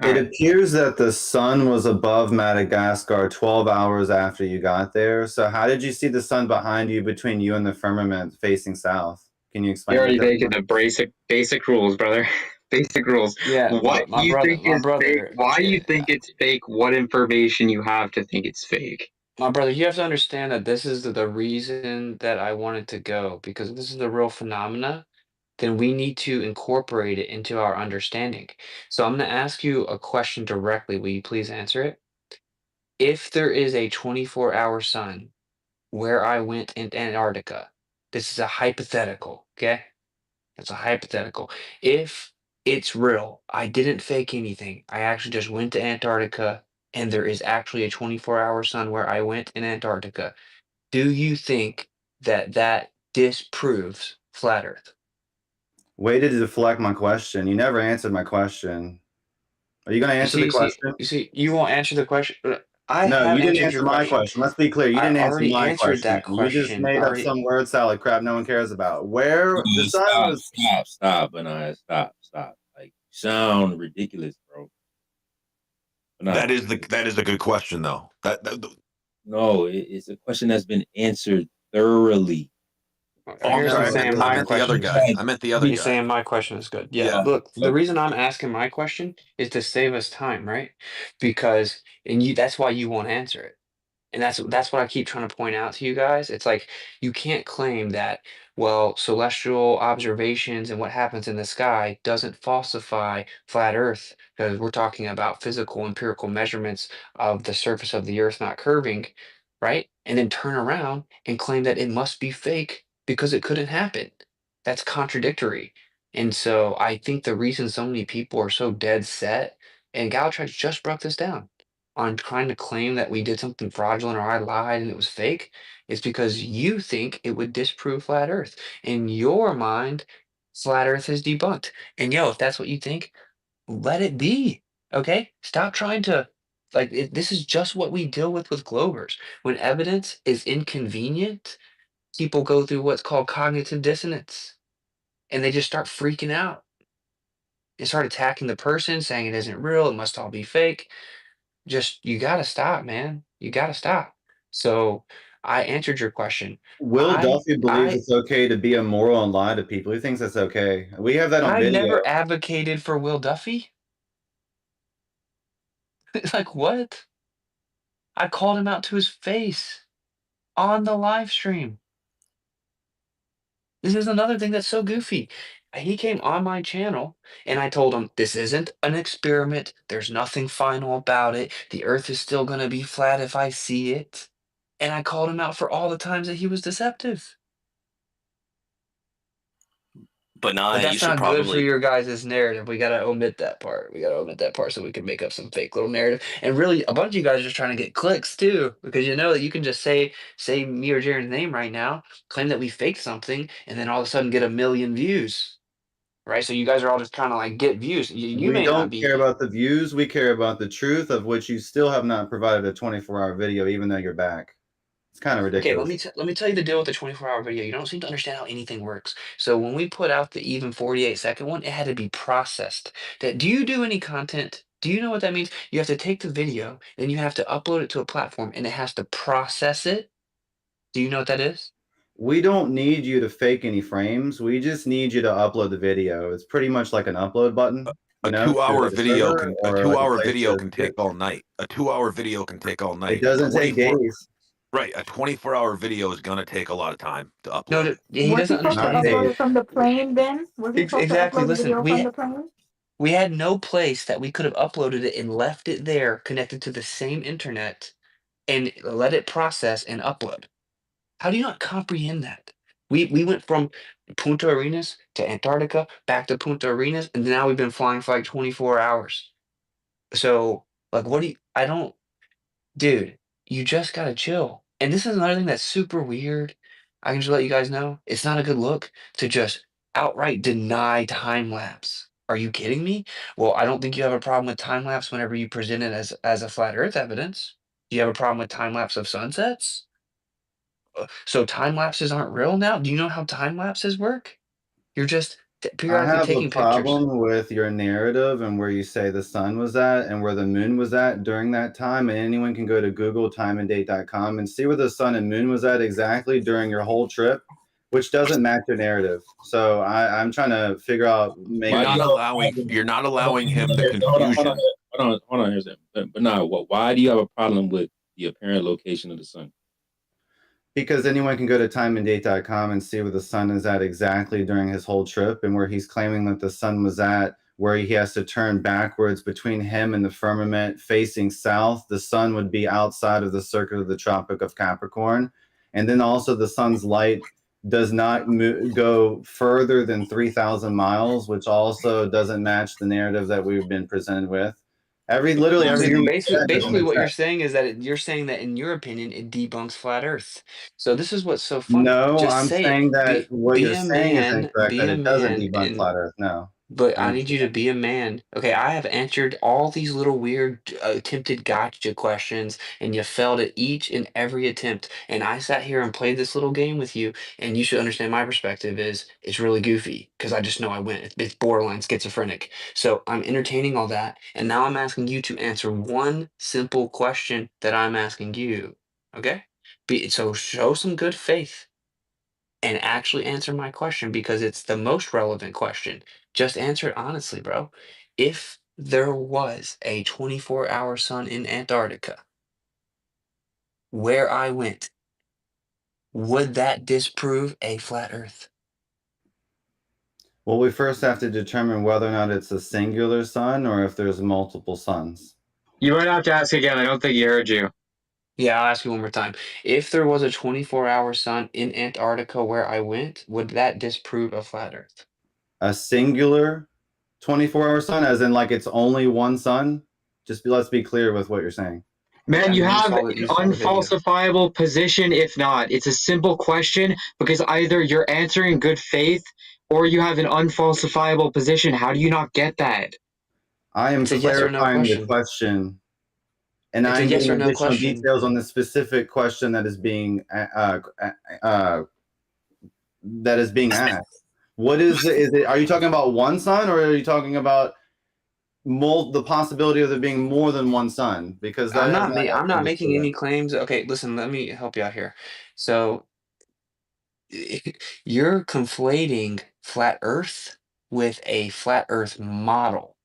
It appears that the sun was above Madagascar 12 hours after you got there. So how did you see the sun behind you between you and the firmament facing south? Can you explain You're that already to making everyone? the basic rules, brother. Basic rules. Yeah, What my you brother, think is fake, why you yeah, think it's fake, what information you have to think it's fake. my brother, you have to understand that this is the reason that I wanted to go, because if this is the real phenomena, then we need to incorporate it into our understanding. So I'm going to ask you a question directly. Will you please answer it? If there is a 24-hour sun where I went in Antarctica, this is a hypothetical, okay? It's a hypothetical. If it's real, I didn't fake anything. I actually just went to Antarctica and there is actually a 24-hour sun where I went in Antarctica. Do you think that that disproves flat Earth? Way to deflect my question. You never answered my question. Are you going to You answer see, the you see, question? you see, you won't answer the question. I No, have you didn't answered answer your my question. question. Let's be clear. You I didn't answer already my answered question. that You just question. made up Already. some word salad crap no one cares about. Where the sun Stop, was. stop, Benaiah, stop. Like, you sound ridiculous, bro. That Benaiah, is a good question though. no, it's a question that's been answered thoroughly. Oh, I'm Harrison sorry. No, saying I my meant the other question. guy. I meant the other He's guy. saying my question is good. Yeah. Yeah. Look, the reason I'm asking my question is to save us time, right? Because that's why you won't answer it. And that's what I keep trying to point out to you guys. It's like you can't claim that, well, celestial observations and what happens in the sky doesn't falsify flat Earth, because we're talking about physical empirical measurements of the surface of the Earth not curving, right? And then turn around and claim that it must be fake because it couldn't happen. That's contradictory. And so I think the reason so many people are so dead set, and Galatrax just broke this down on trying to claim that we did something fraudulent or I lied and it was fake, is because you think it would disprove flat Earth. In your mind, flat Earth is debunked. And yo, if that's what you think, let it be. Okay? Stop trying to this is just what we deal with Glovers. When evidence is inconvenient, people go through what's called cognitive dissonance and they just start freaking out. They start attacking the person, saying it isn't real, it must all be fake. Just you gotta stop, man. You gotta stop. So I answered your question. Will I Duffy believes I it's okay to be immoral and lie to people. He thinks that's okay. We have that on I video. never advocated for Will Duffy. Like what? I called him out to his face on the live stream. This is another thing that's so goofy. He came on my channel and I told him this isn't an experiment. There's nothing final about it. The earth is still going to be flat if I see it. And I called him out for all the times that he was deceptive. But But nah, you that's should not good for probably. your guys' narrative. We gotta omit that part. We gotta omit that part so we can make up some fake little narrative. And really, a bunch of you guys are just trying to get clicks too, because you know that you can just say me or Jaren's name right now, claim that we faked something, and then all of a sudden get a million views, right? So you guys are all just trying to like get views. You We may not don't be. care about the views. We care about the truth, of which you still have not provided a 24-hour video, even though you're back. It's kind of Okay, ridiculous. let me tell you the deal with the 24-hour video. You don't seem to understand how anything works. So when we put out the even 48-second one, it had to be processed. That do you do any content? Do you know what that means? You have to take the video, then you have to upload it to a platform, and it has to process it. Do you know what that is? We don't need you to fake any frames. We just need you to upload the video. It's pretty much like an upload button, A to 2 hour like a video server can a or like a 2 hour place video to can get. take all night. A 2 hour video can take all It night. A doesn't take 24 days. right. A 24-hour video is gonna take a lot of time to No, upload. he Was he doesn't supposed to Not understand that. upload days. it from the plane then? Was he supposed to Exactly. upload the Listen, video from the plane? we had no place that we could have uploaded it and left it there connected to the same internet and let it process and upload. How do you not comprehend that? We went from Punta Arenas to Antarctica, back to Punta Arenas, and now we've been flying for like 24 hours. So, like, what do you? I don't, dude. You just gotta chill. And this is another thing that's super weird. I can just let you guys know. It's not a good look to just outright deny time lapse. Are you kidding me? Well, I don't think you have a problem with time lapse whenever you present it as a flat Earth evidence. Do you have a problem with time lapse of sunsets? So time lapses aren't real now? Do you know how time lapses work? You're just I periodically have a taking pictures. problem with your narrative and where you say the sun was at and where the moon was at during that time. And anyone can go to Google timeanddate.com and see where the sun and moon was at exactly during your whole trip, which doesn't match your narrative. So I'm trying to figure out You're maybe. not allowing him the confusion. Hold on. Here's that. But now, why do you have a problem with the apparent location of the sun? Because anyone can go to timeanddate.com and see where the sun is at exactly during his whole trip, and where he's claiming that the sun was at, where he has to turn backwards between him and the firmament facing south. The sun would be outside of the circuit of the Tropic of Capricorn. And then also the sun's light does not go further than 3,000 miles, which also doesn't match the narrative that we've been presented with. Literally every So human basically, what you're saying is that you're saying that in your opinion, it debunks flat Earth. So this is what's so funny. No, Just I'm say it. saying that what Be you're a saying is man. incorrect, Be that a it doesn't man, debunk and flat Earth. No. but I need you to be a man. Okay, I have answered all these little weird attempted gotcha questions, and you failed at each and every attempt. And I sat here and played this little game with you, and you should understand my perspective is it's really goofy because I just know I win. It's borderline schizophrenic. So I'm entertaining all that, and now I'm asking you to answer one simple question that I'm asking you. Okay? So show some good faith and actually answer my question because it's the most relevant question. Just answer it honestly, bro. If there was a 24-hour sun in Antarctica where I went, would that disprove a flat Earth? Well, we first have to determine whether or not it's a singular sun or if there's multiple suns. You might have to ask again. I don't think he heard you. Yeah, I'll ask you one more time. If there was a 24-hour sun in Antarctica where I went, would that disprove a flat Earth? A singular 24-hour sun, as in like it's only one sun? Let's be clear with what you're saying. Man, I you mean, have an you saw the video. unfalsifiable position if not. It's a simple question because either you're answering in good faith or you have an unfalsifiable position. How do you not get that? I am It's a yes or no clarifying the question. question, and It's I a am yes getting or no additional question. details on the specific question that is being asked. What is it? Are you talking about one sun, or are you talking about the possibility of there being more than one sun? Because that has not I'm been not making understood. any claims. Okay, listen, let me help you out here. So you're conflating flat Earth with a flat Earth model.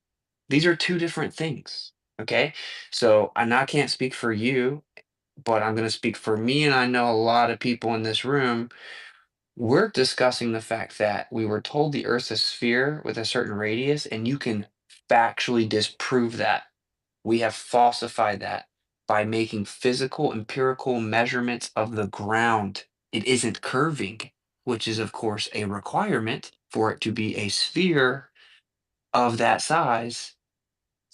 These are two different things. Okay. So I can't speak for you, but I'm going to speak for me. And I know a lot of people in this room. We're discussing the fact that we were told the Earth's a sphere with a certain radius, and you can factually disprove that. We have falsified that by making physical, empirical measurements of the ground. It isn't curving, which is, of course, a requirement for it to be a sphere of that size.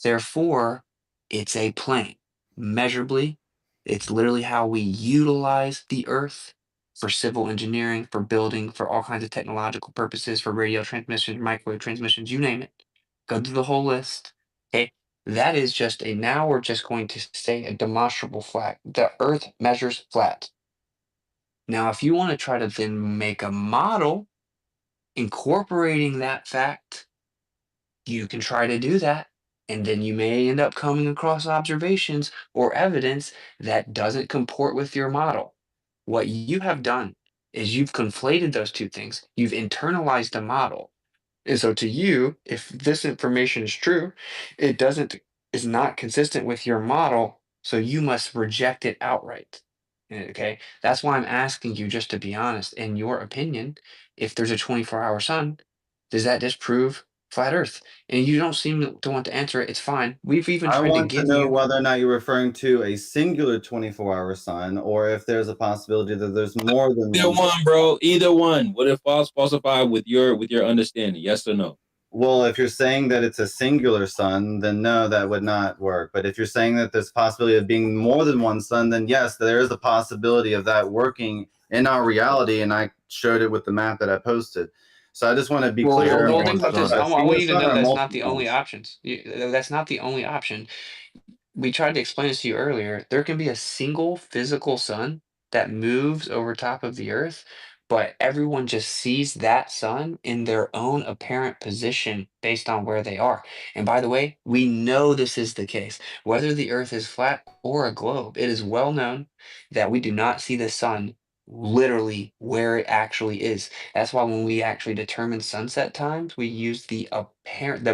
Therefore, it's a plane. Measurably, it's literally how we utilize the earth for civil engineering, for building, for all kinds of technological purposes, for radio transmission, microwave transmissions, you name it. Go through the whole list. Okay. That is just now we're just going to say a demonstrable fact. The earth measures flat. Now, if you want to try to then make a model incorporating that fact, you can try to do that. And then you may end up coming across observations or evidence that doesn't comport with your model. What you have done is you've conflated those two things. You've internalized a model. And so to you, if this information is true, it doesn't is not consistent with your model, so you must reject it outright. Okay? That's why I'm asking you just to be honest. In your opinion, if there's a 24-hour sun, does that disprove flat Earth, and you don't seem to want to answer it. It's fine. We've even I tried to want to give know you. whether or not you're referring to a singular 24-hour sun, or if there's a possibility that there's more than Either one. one, bro. Either one. What if falsified with your understanding? Yes or no? Well, if you're saying that it's a singular sun, then no, that would not work. But if you're saying that there's possibility of being more than one sun, then yes, there is a possibility of that working in our reality. And I showed it with the map that I posted. So I just want to be Well, clear. well, think about Is this. it a I want single you to sun know or that's not multiple the only suns? options. That's not the only option. We tried to explain this to you earlier. There can be a single physical sun that moves over top of the Earth, but everyone just sees that sun in their own apparent position based on where they are. And by the way, we know this is the case. Whether the Earth is flat or a globe, it is well known that we do not see the sun literally where it actually is. That's why when we actually determine sunset times, we use the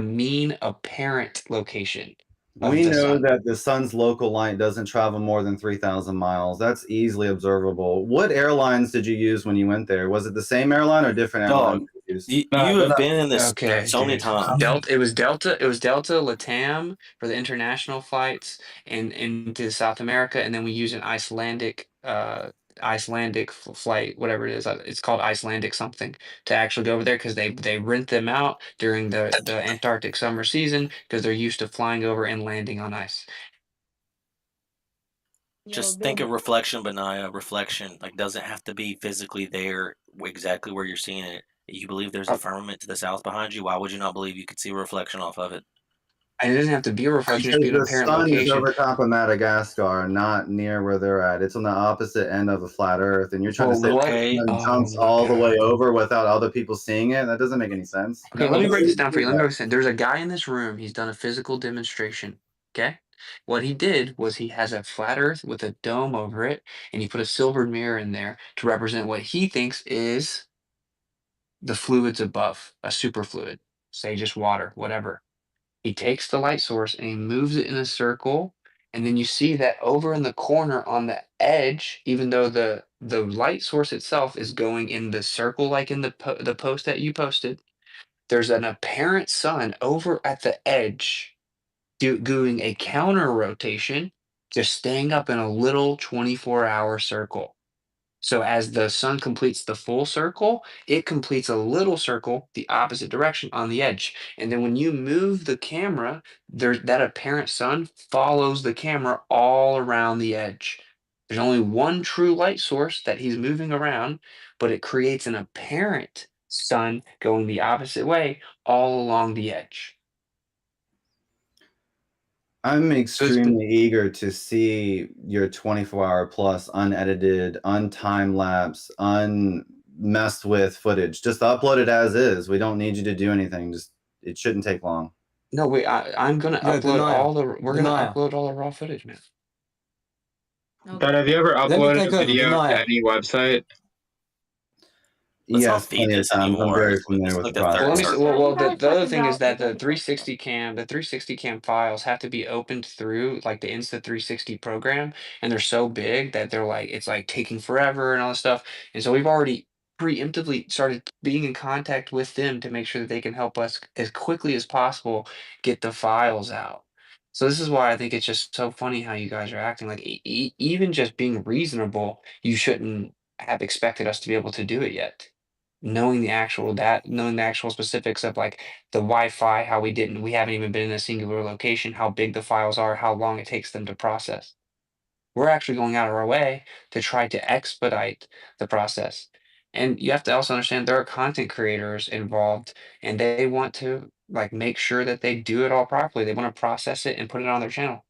mean apparent location of We the know sun. that the sun's local light doesn't travel more than 3,000 miles. That's easily observable. What airlines did you use when you went there? Was it the same airline or different airline Dog, you used? you have been in this Okay, so many dude. times. Delta. It was Delta. It was Delta, Latam for the international flights and into South America, and then we use an Icelandic flight, whatever it is. It's called Icelandic something to actually go over there because they rent them out during the Antarctic summer season because they're used to flying over and landing on ice. Just think of reflection, Benaya. Reflection like doesn't have to be physically there exactly where you're seeing it. You believe there's a firmament to the south behind you. Why would you not believe you could see a reflection off of it? And it doesn't have to be a reflection; just be Because an the apparent sun is location. over top of Madagascar, not near where they're at. It's on the opposite end of the flat Earth, and you're trying to Well, say that what? the sun Oh jumps my all the way God. over without other people seeing it. That doesn't make any sense. Okay, let me break this down for you. Let me break this down. There's a guy in this room. He's done a physical demonstration. Okay. What he did was he has a flat earth with a dome over it, and he put a silver mirror in there to represent what he thinks is the fluids above, a superfluid, say just water, whatever. He takes the light source and he moves it in a circle, and then you see that over in the corner on the edge, even though the light source itself is going in the circle, like in the post that you posted, there's an apparent sun over at the edge doing a counter rotation, just staying up in a little 24-hour circle. So as the sun completes the full circle, it completes a little circle the opposite direction on the edge. And then when you move the camera, there's that apparent sun follows the camera all around the edge. There's only one true light source that he's moving around, but it creates an apparent sun going the opposite way all along the edge. I'm So it's been extremely eager to see your 24-hour plus unedited, untime lapse, unmessed with footage. Just upload it as is. We don't need you to do anything. Just it shouldn't take long. no wait, I'm gonna Yo, upload all Benaya, the we're gonna Benaya. upload all the raw footage, man. But have you ever Let me uploaded take a over, video to Benaya. any website? Let's not Yes, feed plenty of this times. I'm anymore. very It's familiar with the like the Well, third let process. me see. circle. Well, the other thing is that the 360 cam files have to be opened through like the Insta360 program, and they're so big that they're like it's like taking forever and all this stuff. And so we've already preemptively started being in contact with them to make sure that they can help us as quickly as possible get the files out. So this is why I think it's just so funny how you guys are acting like even just being reasonable, you shouldn't have expected us to be able to do it yet knowing the actual specifics of like the Wi-Fi, how we haven't even been in a singular location, how big the files are, how long it takes them to process. We're actually going out of our way to try to expedite the process. And you have to also understand there are content creators involved and they want to like make sure that they do it all properly. They want to process it and put it on their channel.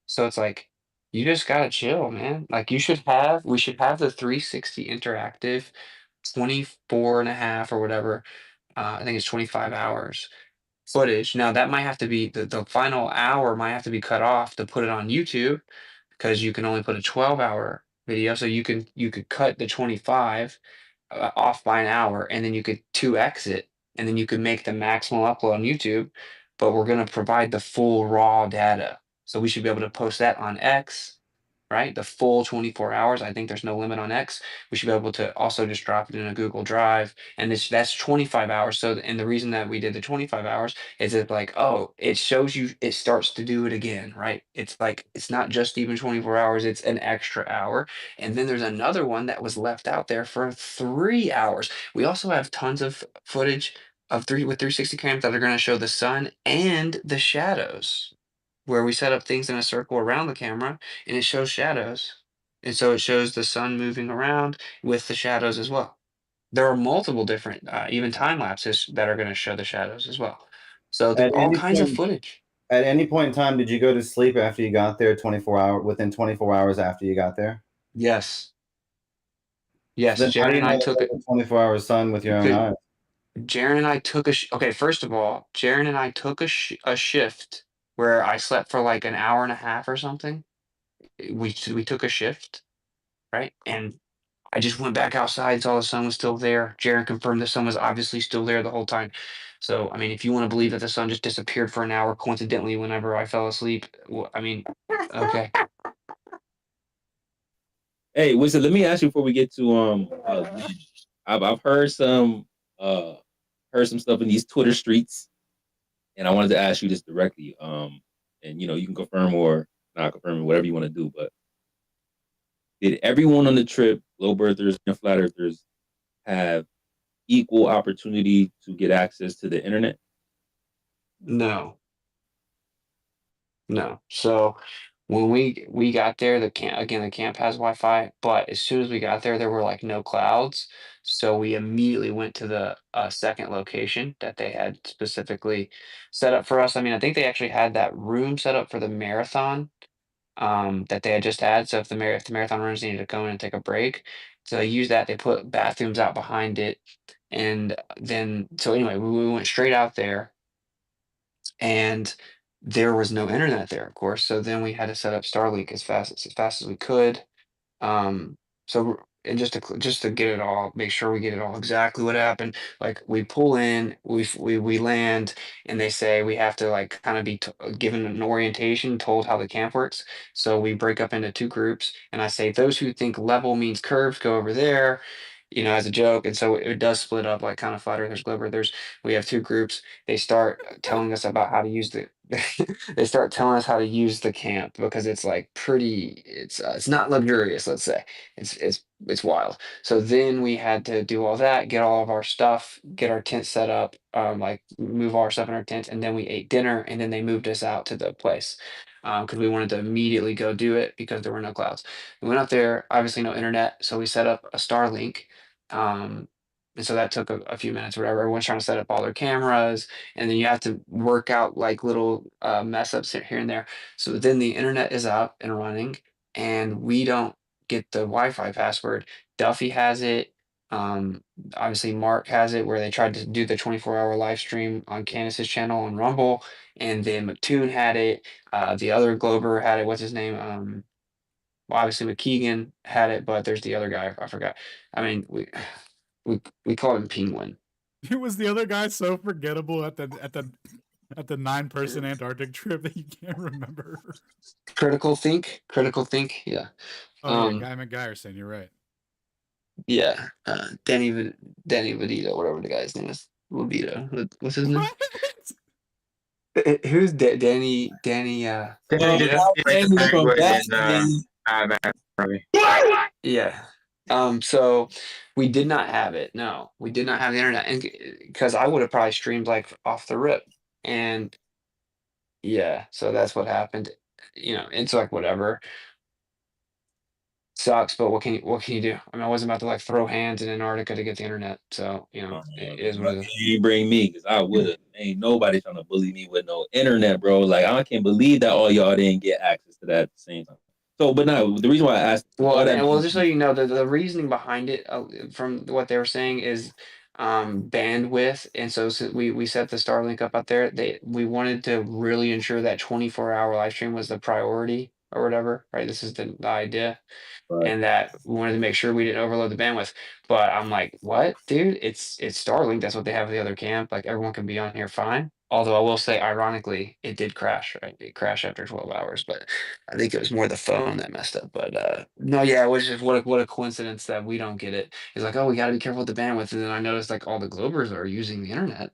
So it's like you just gotta chill, man. Like we should have the 360 interactive 24 and a half or whatever. I think it's 25 hours footage. Now that might have to be the final hour might have to be cut off to put it on YouTube because you can only put a 12-hour video. So you could cut the 25 off by an hour and then you could 2x it and then you could make the maximum upload on YouTube. But we're gonna provide the full raw data. So we should be able to post that on X, right? The full 24 hours. I think there's no limit on X. We should be able to also just drop it in a Google Drive, and that's 25 hours. So, and the reason that we did the 25 hours is it like, oh, it shows you it starts to do it again, right? It's like it's not just even 24 hours, it's an extra hour. And then there's another one that was left out there for 3 hours. We also have tons of footage of 360 cams that are going to show the sun and the shadows, where we set up things in a circle around the camera and it shows shadows. And so it shows the sun moving around with the shadows as well. There are multiple different, even time lapses that are going to show the shadows as well. So At all any kinds of point, footage. at any point in time, did you go to sleep after you got there? Within 24 hours after you got there. Yes. So Yes. then, how do Jaron you and I know took that it. the 24-hour sun with your own eyes? Jaron and I took okay. First of all, Jaron and I took a shift where I slept for like an hour and a half or something. We took a shift, right? And I just went back outside, saw the sun was still there. Jaron confirmed the sun was obviously still there the whole time. So, I mean, if you want to believe that the sun just disappeared for an hour coincidentally whenever I fell asleep, I mean, okay. Hey, Wizard, let me ask you before we get to I've heard some stuff in these Twitter streets, and I wanted to ask you this directly. And you can confirm or not confirm whatever you want to do, but did everyone on the trip, low birthers and flat earthers, have equal opportunity to get access to the internet? No. No. So when we got there, the camp has Wi-Fi, but as soon as we got there, there were like no clouds. So we immediately went to the second location that they had specifically set up for us. I mean, I think they actually had that room set up for the marathon that they had just had. So if the marathon runners needed to go in and take a break, so they used that. They put bathrooms out behind it, and then so anyway, we went straight out there and there was no internet there, of course. So then we had to set up Starlink as fast as we could. So and just to get it all, make sure we get it all exactly what happened. Like we pull in, we land, and they say we have to like kind of be given an orientation, told how the camp works. So we break up into two groups, and I say those who think level means curved go over there. As a joke, and so it does split up like kind of flat earthers, globe earthers. We have two groups. They start telling us about how to use the they start telling us how to use the camp because it's like pretty it's not luxurious, let's say. It's wild. So then we had to do all that, get all of our stuff, get our tent set up, like move all our stuff in our tents, and then we ate dinner, and then they moved us out to the place because we wanted to immediately go do it because there were no clouds. We went out there, obviously no internet, so we set up a Starlink. Um, and so that took a few minutes, whatever. Everyone's trying to set up all their cameras, and then you have to work out like little mess ups here and there. So then the internet is up and running, and we don't get the Wi-Fi password. Duffy has it. Obviously Mark has it, where they tried to do the 24-hour live stream on Candace's channel on Rumble, and then McToon had it. The other Glober had it. What's his name? Well, obviously McKeegan had it, but there's the other guy. I forgot. I mean, we call him Penguin. It was the other guy so forgettable at the 9-person Antarctic trip that you can't remember. Critical Think. Yeah. Oh yeah, Guy McGuyerson. You're right. Yeah. Danny Vidito, whatever the guy's name is. Vidito. What's his name? Who's Danny? Danny. Yeah. So we did not have it. No, we did not have the internet, and because I would have probably streamed like off the rip, and yeah, so that's what happened. It's like whatever. Sucks, but what can you do? I mean, I wasn't about to like throw hands in Antarctica to get the internet, so it is what it is. You bring me because I would have. Ain't nobody trying to bully me with no internet, bro. Like I can't believe that all y'all didn't get access to that at the same time. So, but no, the reason why I asked. Just so you know, the reasoning behind it, from what they were saying, is bandwidth, and so we set the Starlink up out there. We wanted to really ensure that 24-hour live stream was the priority or whatever, right? This is the idea. Right. And that we wanted to make sure we didn't overload the bandwidth. But I'm like, what, dude? It's Starlink. That's what they have at the other camp. Like everyone can be on here fine. Although I will say, ironically, it did crash. Right, it crashed after 12 hours, but I think it was more the phone that messed up. But no, yeah, it was just what a coincidence that we don't get it. It's like, oh, we got to be careful with the bandwidth, and then I noticed like all the Globers are using the internet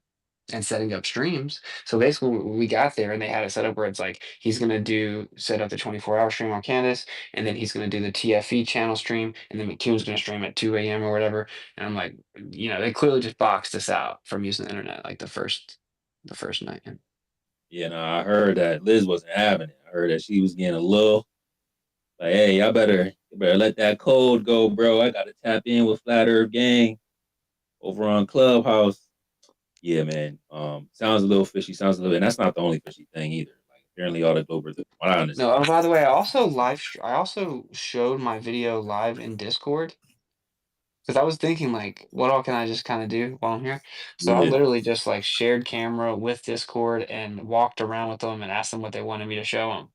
and setting up streams. So basically, we got there and they had it set up where it's like he's gonna do set up the 24-hour stream on Candace, and then he's gonna do the TFE channel stream, and then McCune's gonna stream at 2 a.m. or whatever. And I'm like, they clearly just boxed us out from using the internet like the first night. Yeah, no, I heard that Liz wasn't having it. I heard that she was getting a little like, hey, you better let that code go, bro. I gotta tap in with Flat Earth Gang over on Clubhouse. Yeah, man. Sounds a little fishy. Sounds a little, and that's not the only fishy thing either. Like apparently all the Globers, what I understand. No, oh, by the way, I also showed my video live in Discord because I was thinking like, what all can I just kind of do while I'm here? So I Yeah. literally just like shared camera with Discord and walked around with them and asked them what they wanted me to show them.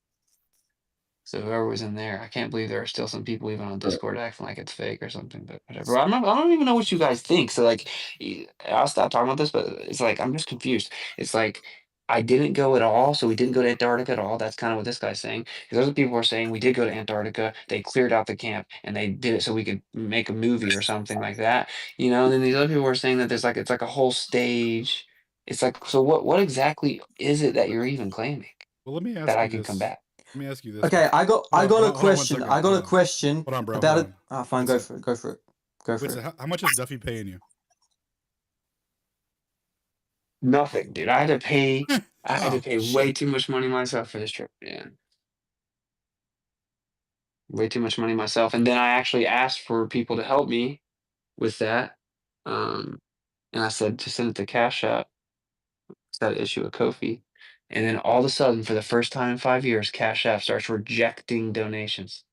So whoever was in there, I can't believe there are still some people even on Discord acting like it's fake or something, but whatever. I don't even know what you guys think. So like, I'll stop talking about this, but it's like I'm just confused. It's like I didn't go at all, so we didn't go to Antarctica at all. That's kind of what this guy's saying. Because other people are saying we did go to Antarctica. They cleared out the camp and they did it so we could make a movie or something like that. And then these other people are saying that it's like a whole stage. It's like, so what exactly is it that you're even claiming Well, let me that ask I you can this. combat? Let me ask you this. Okay, I got a Hold on one question. second. I got Hold a on. question Hold on, bro. about Hold it. on. Ah, fine. One Go sec. for it. Go for it. Go for Wait, it. so how much is Duffy paying you? Nothing, dude. I had to pay. I had to Oh pay way shit. too much money myself for this trip. Yeah, way too much money myself. And then I actually asked for people to help me with that. Um, and I said to send it to Cash App, that issue a Kofi. And then all of a sudden, for the first time in 5 years, Cash App starts rejecting donations.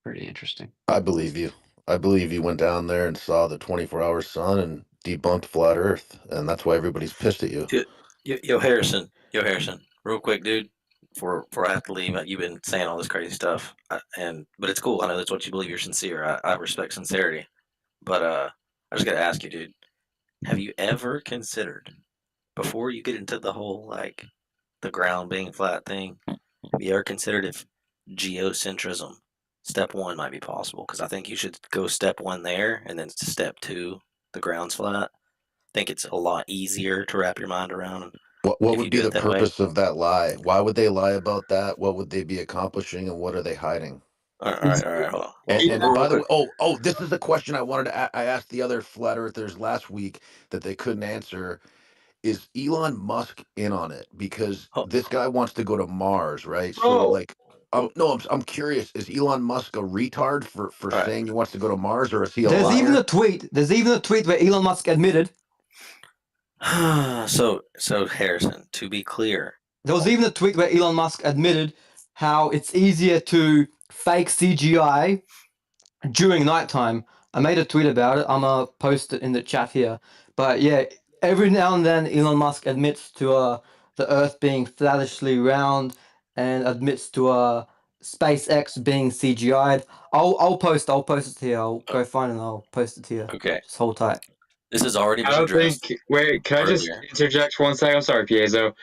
Pretty interesting. I believe you. I believe you went down there and saw the 24-hour sun and debunked flat Earth, and that's why everybody's pissed at you. Yo, Harrison. Yo, Harrison. Real quick, dude. Before I have to leave, you've been saying all this crazy stuff, but it's cool. I know that's what you believe. You're sincere. I respect sincerity. But I just gotta ask you, dude. Have you ever considered before you get into the whole like the ground being flat thing? Have you ever considered if geocentrism, step one, might be possible? Because I think you should go step one there, and then step two, the ground's flat. I think it's a lot easier to wrap your mind around What if you would be do it the that way. purpose of that lie? Why would they lie about that? What would they be accomplishing, and what are they hiding? All right, all right, hold on. And Real by the way, quick. this is a question I wanted to. I asked the other flat earthers last week that they couldn't answer. Is Elon Musk in on it? Because this guy wants to go to Mars, right? So Bro, like, I'm curious. Is Elon Musk a retard for All right. saying he wants to go to Mars, or is he a There's even liar? a tweet. There's even a tweet where Elon Musk admitted. So Harrison, to be clear, There was even a tweet where Elon Musk admitted how it's easier to fake CGI during nighttime. I made a tweet about it. I'm gonna post it in the chat here. But yeah, every now and then Elon Musk admits to the Earth being flatishly round and admits to SpaceX being CGI'd. I'll post it here. I'll go find it and I'll post it here. okay, Just hold tight. this has already I been don't think. addressed Wait, can I just earlier. interject 1 second? I'm sorry, Piezo.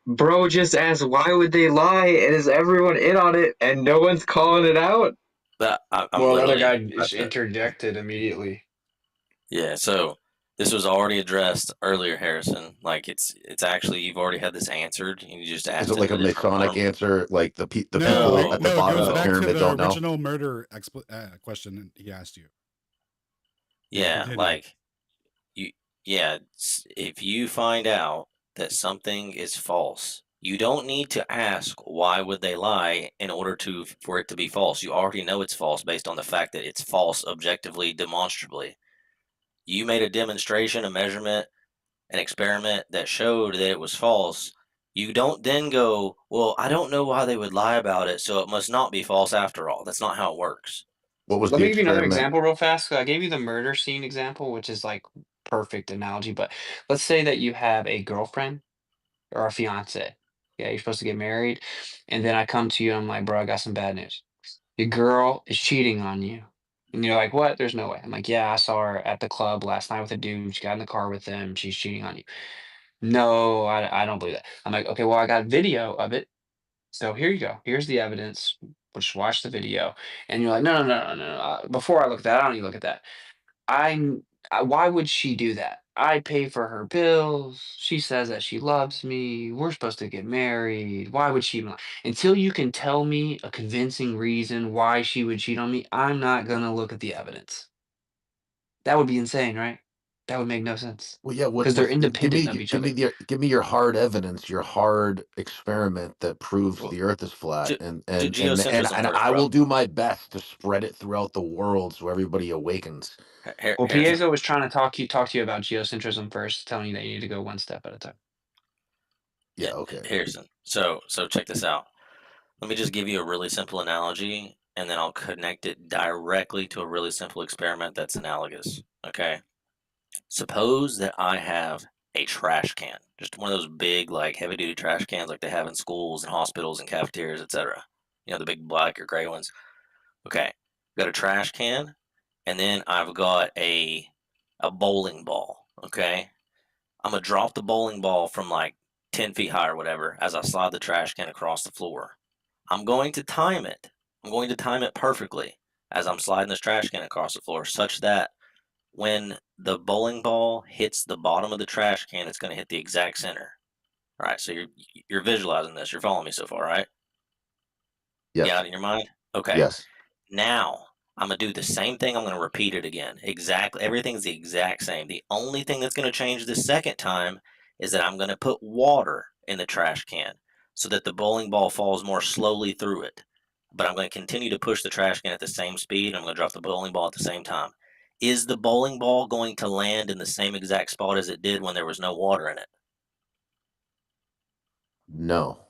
Bro just asked why would they lie, and is everyone in on it, and no one's calling it out? That I'm well, another literally guy about just to. interjected immediately. Yeah, so this was already addressed earlier, Harrison. Like it's actually you've already had this answered, and you just Is asked it it like in a a different Masonic form. answer? Like the No, people No, at the no, it bottom goes of the back no. to pyramid the don't know. original murder question he asked you. Yeah, Continue. like if you find out that something is false, you don't need to ask why would they lie in order for it to be false. You already know it's false based on the fact that it's false objectively, demonstrably. You made a demonstration, a measurement, an experiment that showed that it was false. You don't then go, well, I don't know why they would lie about it, so it must not be false after all. That's not how it works. What was Let the me give you another experiment? example real fast. I gave you the murder scene example, which is like perfect analogy. But let's say that you have a girlfriend or a fiance. Yeah, you're supposed to get married, and then I come to you and I'm like, bro, I got some bad news. Your girl is cheating on you. And you're like, what? There's no way. I'm like, yeah, I saw her at the club last night with a dude. She got in the car with him. She's cheating on you. No, I don't believe that. I'm like, okay, well, I got video of it. So here you go. Here's the evidence. Just watch the video. And you're like, no, no, no, no, no. Before I look at that, I don't even look at that. Why would she do that? I pay for her bills. She says that she loves me. We're supposed to get married. Why would she even until you can tell me a convincing reason why she would cheat on me, I'm not gonna look at the evidence. That would be insane, right? That would make no sense. Well, yeah. Because they're independent of each other. Give me your hard evidence, your hard experiment that proves Well, the Earth is flat, geocentrism and first, I bro. will do my best to spread it throughout the world so everybody awakens. Well, Harrison, Piezo was trying to talk to you about geocentrism first, telling you that you need to go one step at a time. Yeah. Okay. Harrison. So check this out. Let me just give you a really simple analogy, and then I'll connect it directly to a really simple experiment that's analogous. Okay. Suppose that I have a trash can, just one of those big, like heavy duty trash cans like they have in schools and hospitals and cafeterias, etc. You know, the big black or gray ones. Okay. Got a trash can, and then I've got a bowling ball. Okay. I'm gonna drop the bowling ball from like 10 feet high or whatever as I slide the trash can across the floor. I'm going to time it. I'm going to time it perfectly as I'm sliding this trash can across the floor, such that when the bowling ball hits the bottom of the trash can, it's going to hit the exact center. All right, so you're visualizing this. You're following me so far, right? Yes. Yeah, in your mind. Okay. Yes. Now I'm gonna do the same thing. I'm gonna repeat it again. Exactly. Everything's the exact same. The only thing that's gonna change the second time is that I'm gonna put water in the trash can so that the bowling ball falls more slowly through it. But I'm gonna continue to push the trash can at the same speed. I'm gonna drop the bowling ball at the same time. Is the bowling ball going to land in the same exact spot as it did when there was no water in it? No.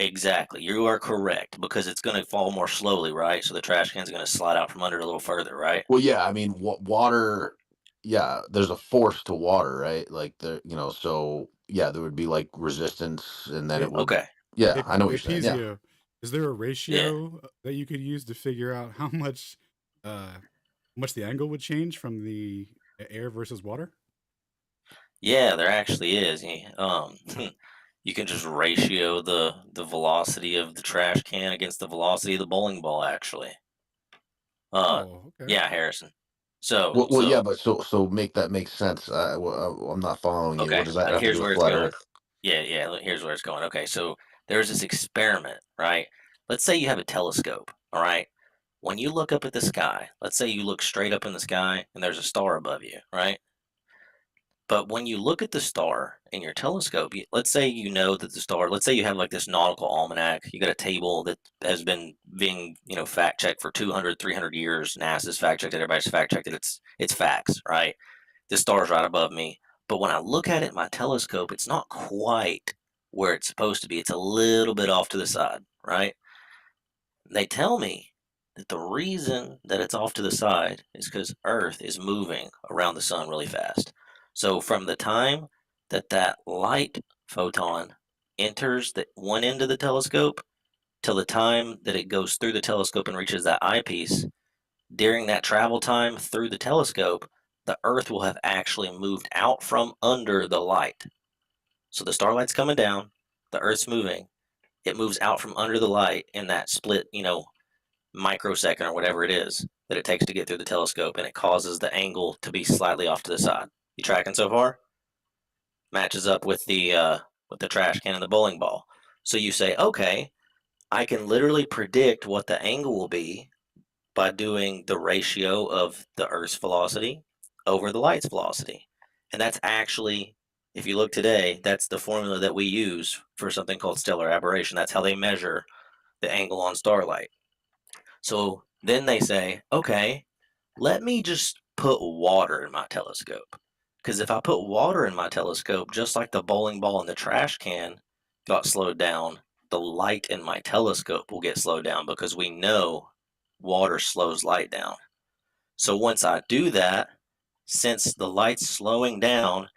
Exactly. You are correct because it's going to fall more slowly, right? So the trash can's going to slide out from under it a little further, right? Well, yeah. I mean, water. Yeah, there's a force to water, right? Like so yeah, there would be like resistance, and then Hey, it would. Okay. Yeah, I know what you're saying. Yeah. Pizio, is there a Yeah. ratio that you could use to figure out how much the angle would change from the air versus water? Yeah, there actually is. You can just ratio the velocity of the trash can against the velocity of the bowling ball, actually. Oh, okay. Yeah, Harrison. So, Well, yeah, but so make that make sense. I'm not following you. okay, What does that have to do here's with where it's flat going. Earth? Yeah, here's where it's going. Okay, so there's this experiment, right? Let's say you have a telescope, all right? When you look up at the sky, let's say you look straight up in the sky and there's a star above you, right? But when you look at the star in your telescope, let's say you know that the star, let's say you have like this nautical almanac, you got a table that has been being, fact checked for 200, 300 years. NASA's fact checked it, everybody's fact checked it. It's facts, right? This star's right above me. But when I look at it in my telescope, it's not quite where it's supposed to be. It's a little bit off to the side, right? They tell me that the reason that it's off to the side is because Earth is moving around the sun really fast. So from the time that that light photon enters the one end of the telescope till the time that it goes through the telescope and reaches that eyepiece, during that travel time through the telescope, the Earth will have actually moved out from under the light. So the starlight's coming down, the Earth's moving, it moves out from under the light in that split, microsecond or whatever it is that it takes to get through the telescope, and it causes the angle to be slightly off to the side. You tracking so far? Matches up with the trash can and the bowling ball. So you say, okay, I can literally predict what the angle will be by doing the ratio of the Earth's velocity over the light's velocity. And that's actually, if you look today, that's the formula that we use for something called stellar aberration. That's how they measure the angle on starlight. So then they say, okay, let me just put water in my telescope. Because if I put water in my telescope, just like the bowling ball in the trash can got slowed down, the light in my telescope will get slowed down because we know water slows light down. So once I do that, since the light's slowing down,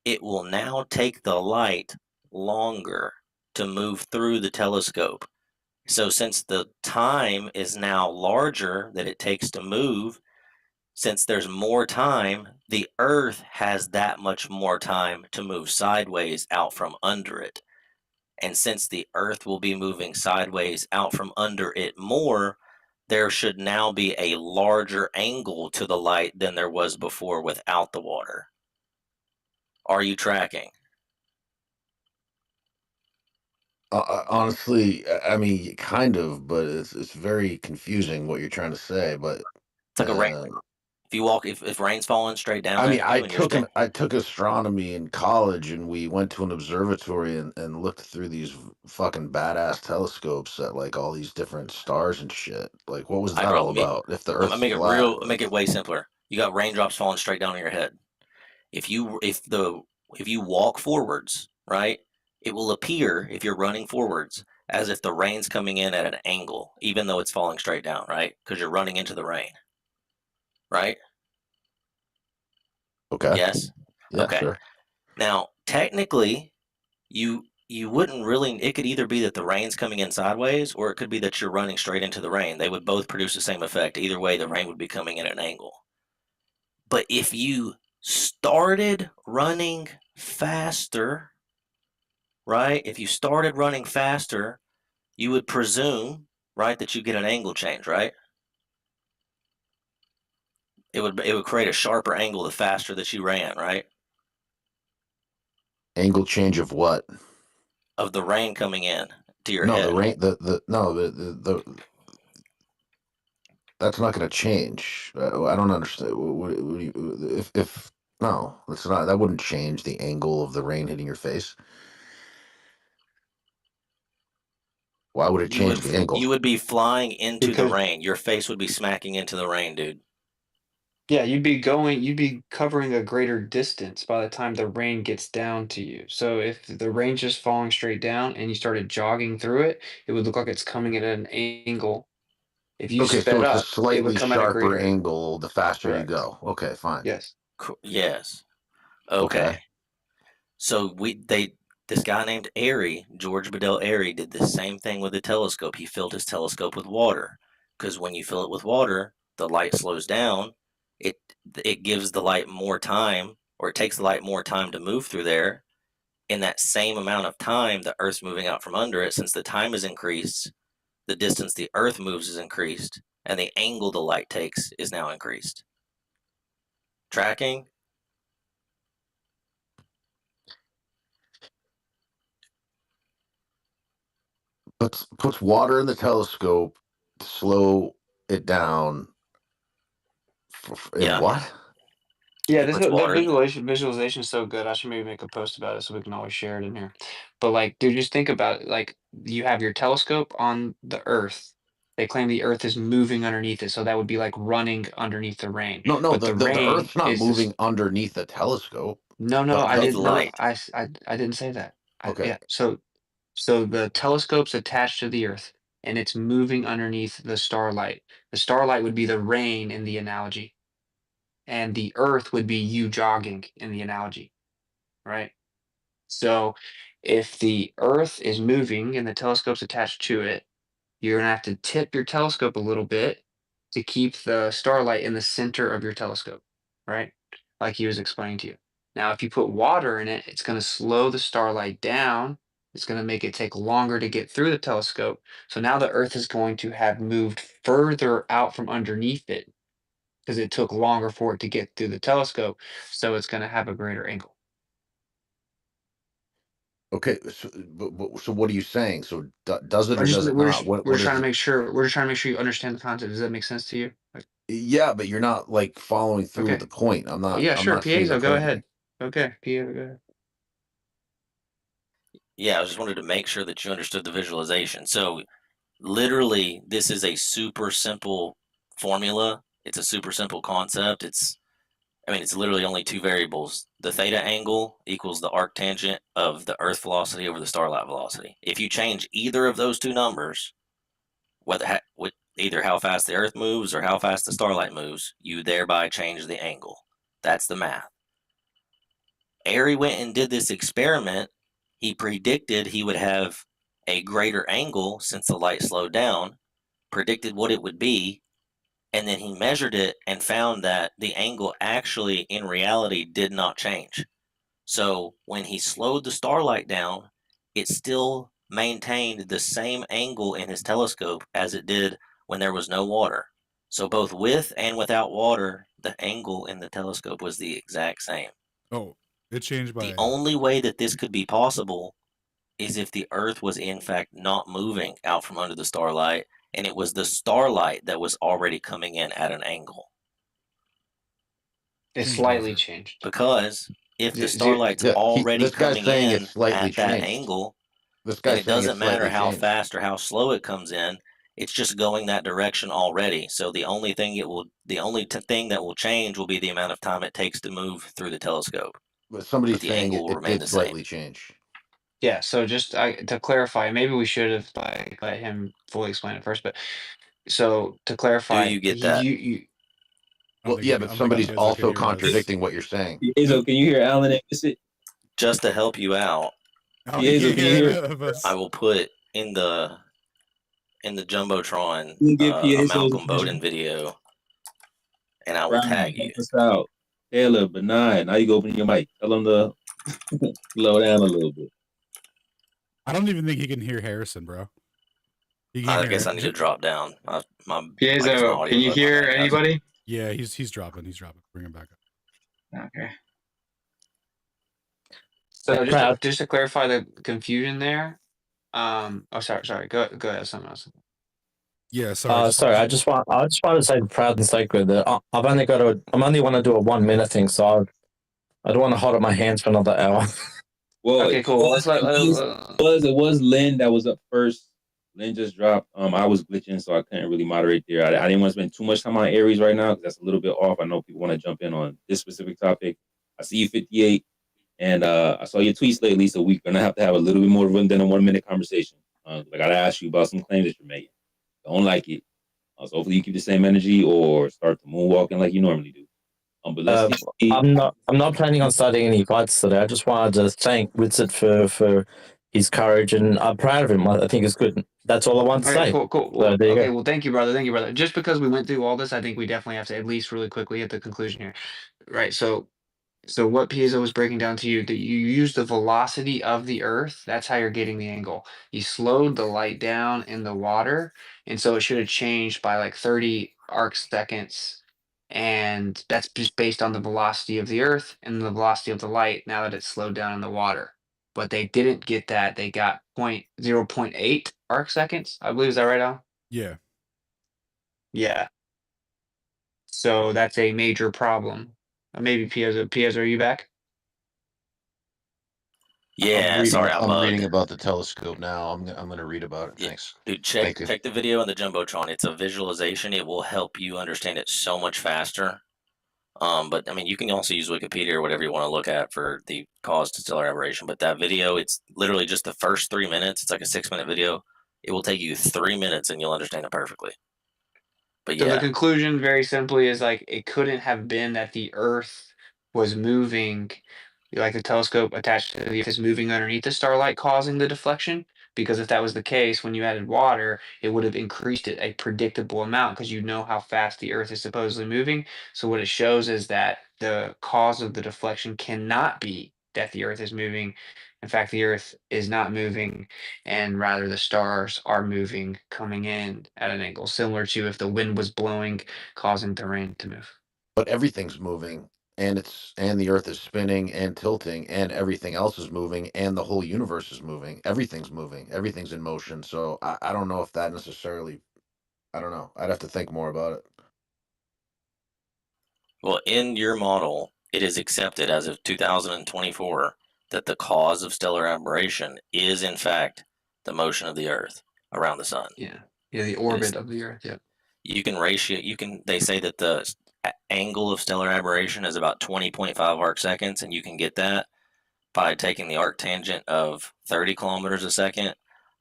it will now take the light longer to move through the telescope. So since the time is now larger that it takes to move, since there's more time, the Earth has that much more time to move sideways out from under it. And since the Earth will be moving sideways out from under it more, there should now be a larger angle to the light than there was before without the water. Are you tracking? Honestly, I mean, kind of, but it's very confusing what you're trying to say. But It's like a rain. If you walk, if rain's falling straight down I mean, at you and you're I took astronomy in college, and we went to an observatory and looked through these fucking badass telescopes at like all these different stars and shit. Like, what was all right, that bro, all about? If the I'm gonna Earth's make it flat, real, make it way simpler. You got raindrops falling straight down on your head. If you walk forwards, right, it will appear if you're running forwards as if the rain's coming in at an angle, even though it's falling straight down, right? Because you're running into the rain, right? okay, Yes. yeah, Okay. sure. Now, technically, you wouldn't really. It could either be that the rain's coming in sideways, or it could be that you're running straight into the rain. They would both produce the same effect. Either way, the rain would be coming in at an angle. But if you started running faster, right? If you started running faster, you would presume, right, that you get an angle change, right? It would create a sharper angle the faster that you ran, right? Angle change of what? Of the rain coming in to your No, head. the rain. The no the that's not going to change. I don't understand. If no, that's not. That wouldn't change the angle of the rain hitting your face. Why would it change the angle? You would be flying into the Because rain. Your face would be smacking into the rain, dude. yeah, you'd be covering a greater distance by the time the rain gets down to you. So if the rain's just falling straight down and you started jogging through it, it would look like it's coming at an angle. If you Okay, so sped it's a up, it would slightly come at a sharper greater angle. angle the faster you Correct. go. Okay, fine. Yes. Yes. Okay. Okay. So this guy named Airy, George Bedell Airy, did the same thing with the telescope. He filled his telescope with water, because when you fill it with water, the light slows down. It it gives the light more time, or it takes the light more time to move through there. In that same amount of time, the Earth's moving out from under it. Since the time is increased, the distance the Earth moves is increased, and the angle the light takes is now increased. Tracking? Puts water in the telescope to slow it down. And Yeah. what? Yeah, It this puts the water in. visualization is so good. I should maybe make a post about it so we can always share it in here. But like, dude, just think about it. Like, you have your telescope on the Earth. They claim the Earth is moving underneath it, so that would be like running underneath the rain. No, But the, the the rain Earth's not is this. moving underneath the telescope. No, no, I Underneath didn't. No, light. I didn't say that. Okay. Yeah. So the telescope's attached to the Earth, and it's moving underneath the starlight. The starlight would be the rain in the analogy, and the Earth would be you jogging in the analogy, right? So if the Earth is moving and the telescope's attached to it, you're gonna have to tip your telescope a little bit to keep the starlight in the center of your telescope, right? Like he was explaining to you. Now, if you put water in it, it's gonna slow the starlight down. It's gonna make it take longer to get through the telescope. So now the Earth is going to have moved further out from underneath it because it took longer for it to get through the telescope. So it's gonna have a greater angle. Okay. So what are you saying? So does it or does it not? We're What just trying to is? make sure you understand the concept. Does that make sense to you? Like, Yeah, but you're not like following through with okay. the point. I'm Oh, not. yeah, I'm sure. not seeing the Piezo, go point ahead. here. Okay, Piezo, go ahead. Yeah, I just wanted to make sure that you understood the visualization. So literally, this is a super simple formula. It's a super simple concept. It's literally only two variables. The theta angle equals the arctangent of the Earth velocity over the starlight velocity. If you change either of those two numbers, with either how fast the Earth moves or how fast the starlight moves, you thereby change the angle. That's the math. Airy went and did this experiment. He predicted he would have a greater angle since the light slowed down, predicted what it would be, And then he measured it and found that the angle actually, in reality, did not change. So when he slowed the starlight down, it still maintained the same angle in his telescope as it did when there was no water. So both with and without water, the angle in the telescope was the exact same. Oh, it changed The by. only way that this could be possible is if the Earth was in fact not moving out from under the starlight, and it was the starlight that was already coming in at an angle. It slightly changed. Because if the Do- do- starlight's Yeah, already this guy's coming saying it's in slightly at that changed. angle, This then guy's it saying it's doesn't matter slightly how changed. fast or how slow it comes in. It's just going that direction already. So the only thing thing that will change will be the amount of time it takes to move through the telescope. But somebody's But the saying angle will it remain did the same. slightly change. Yeah, so just to clarify, maybe we should have like let him fully explain it first. But so to Do clarify, you get that? Well, yeah, but somebody's also contradicting what you're saying. Piezo, can you hear Alan and miss it? Just to help you out, Piezo, can you hear? I will put in the Jumbotron You get a Piezo's Malcolm opinion? Bowden video, and I will Brian, tag help you. us out. Taylor, Benign, now you go open your mic. Tell them to slow down a little bit. I don't even think he can hear Harrison, bro. He can I hear guess I need to drop down. I guess my Piezo, audio can you bug, my hear bad, guys. anybody? Yeah, he's dropping. He's dropping. Bring him back up. Okay. So just to clarify the confusion there. Sorry. Go ahead. Someone else. Yeah, sorry. Sorry, I just want to say proud and sacred that I'm only want to do a 1 minute thing, so I don't want to hold up my hands for another hour. Well, Okay, cool. It was Lynn that was up first. Lynn just dropped. I was glitching, so I couldn't really moderate there. I didn't want to spend too much time on Aries right now because that's a little bit off. I know people want to jump in on this specific topic. I see you 58, and I saw your tweets lately, so we're gonna have to have a little bit more than a 1 minute conversation. I gotta ask you about some claims that you're making. Don't like it. So hopefully you keep the same energy or start the moonwalking like you normally do. But let's see. I'm not planning on starting any fights today. I just wanted to thank Witsit for his courage, and I'm proud of him. I think it's good. That's all I want to Okay, say. cool. So Well, there you okay, go. well, thank you, brother. Thank you, brother. Just because we went through all this, I think we definitely have to at least really quickly hit the conclusion here. Right. So what Piezo was breaking down to you, that you use the velocity of the Earth. That's how you're getting the angle. You slowed the light down in the water, and so it should have changed by like 30 arc seconds. And that's just based on the velocity of the Earth and the velocity of the light now that it's slowed down in the water. But they didn't get that. They got 0.8 arc seconds. I believe, is that right, Al? Yeah. Yeah. So that's a major problem. Maybe Piezo, are you back? Yeah, sorry, I I'm bugged. reading about the telescope now. I'm gonna read about it. Yeah. Thanks. Dude, Thank you. check the video on the Jumbotron. It's a visualization. It will help you understand it so much faster. But I mean, you can also use Wikipedia or whatever you want to look at for the cause to stellar aberration. But that video, it's literally just the first 3 minutes. It's like a 6 minute video. It will take you 3 minutes and you'll understand it perfectly. But So the yeah, conclusion, very simply, is like it couldn't have been that the Earth was moving, like the telescope attached to the Earth is moving underneath the starlight, causing the deflection. Because if that was the case, when you added water, it would have increased it a predictable amount because you know how fast the Earth is supposedly moving. So what it shows is that the cause of the deflection cannot be that the Earth is moving. In fact, the Earth is not moving, and rather the stars are moving, coming in at an angle, similar to if the wind was blowing, causing the rain to move. But everything's moving, and the Earth is spinning and tilting, and everything else is moving, and the whole universe is moving. Everything's moving. Everything's in motion. So I don't know if that necessarily. I don't know. I'd have to think more about it. well, in your model, it is accepted as of 2024 that the cause of stellar aberration is, in fact, the motion of the Earth around the sun. Yeah, the orbit of the Earth. Yeah. You can they say that the angle of stellar aberration is about 20.5 arc seconds, and you can get that by taking the arc tangent of 30 kilometers a second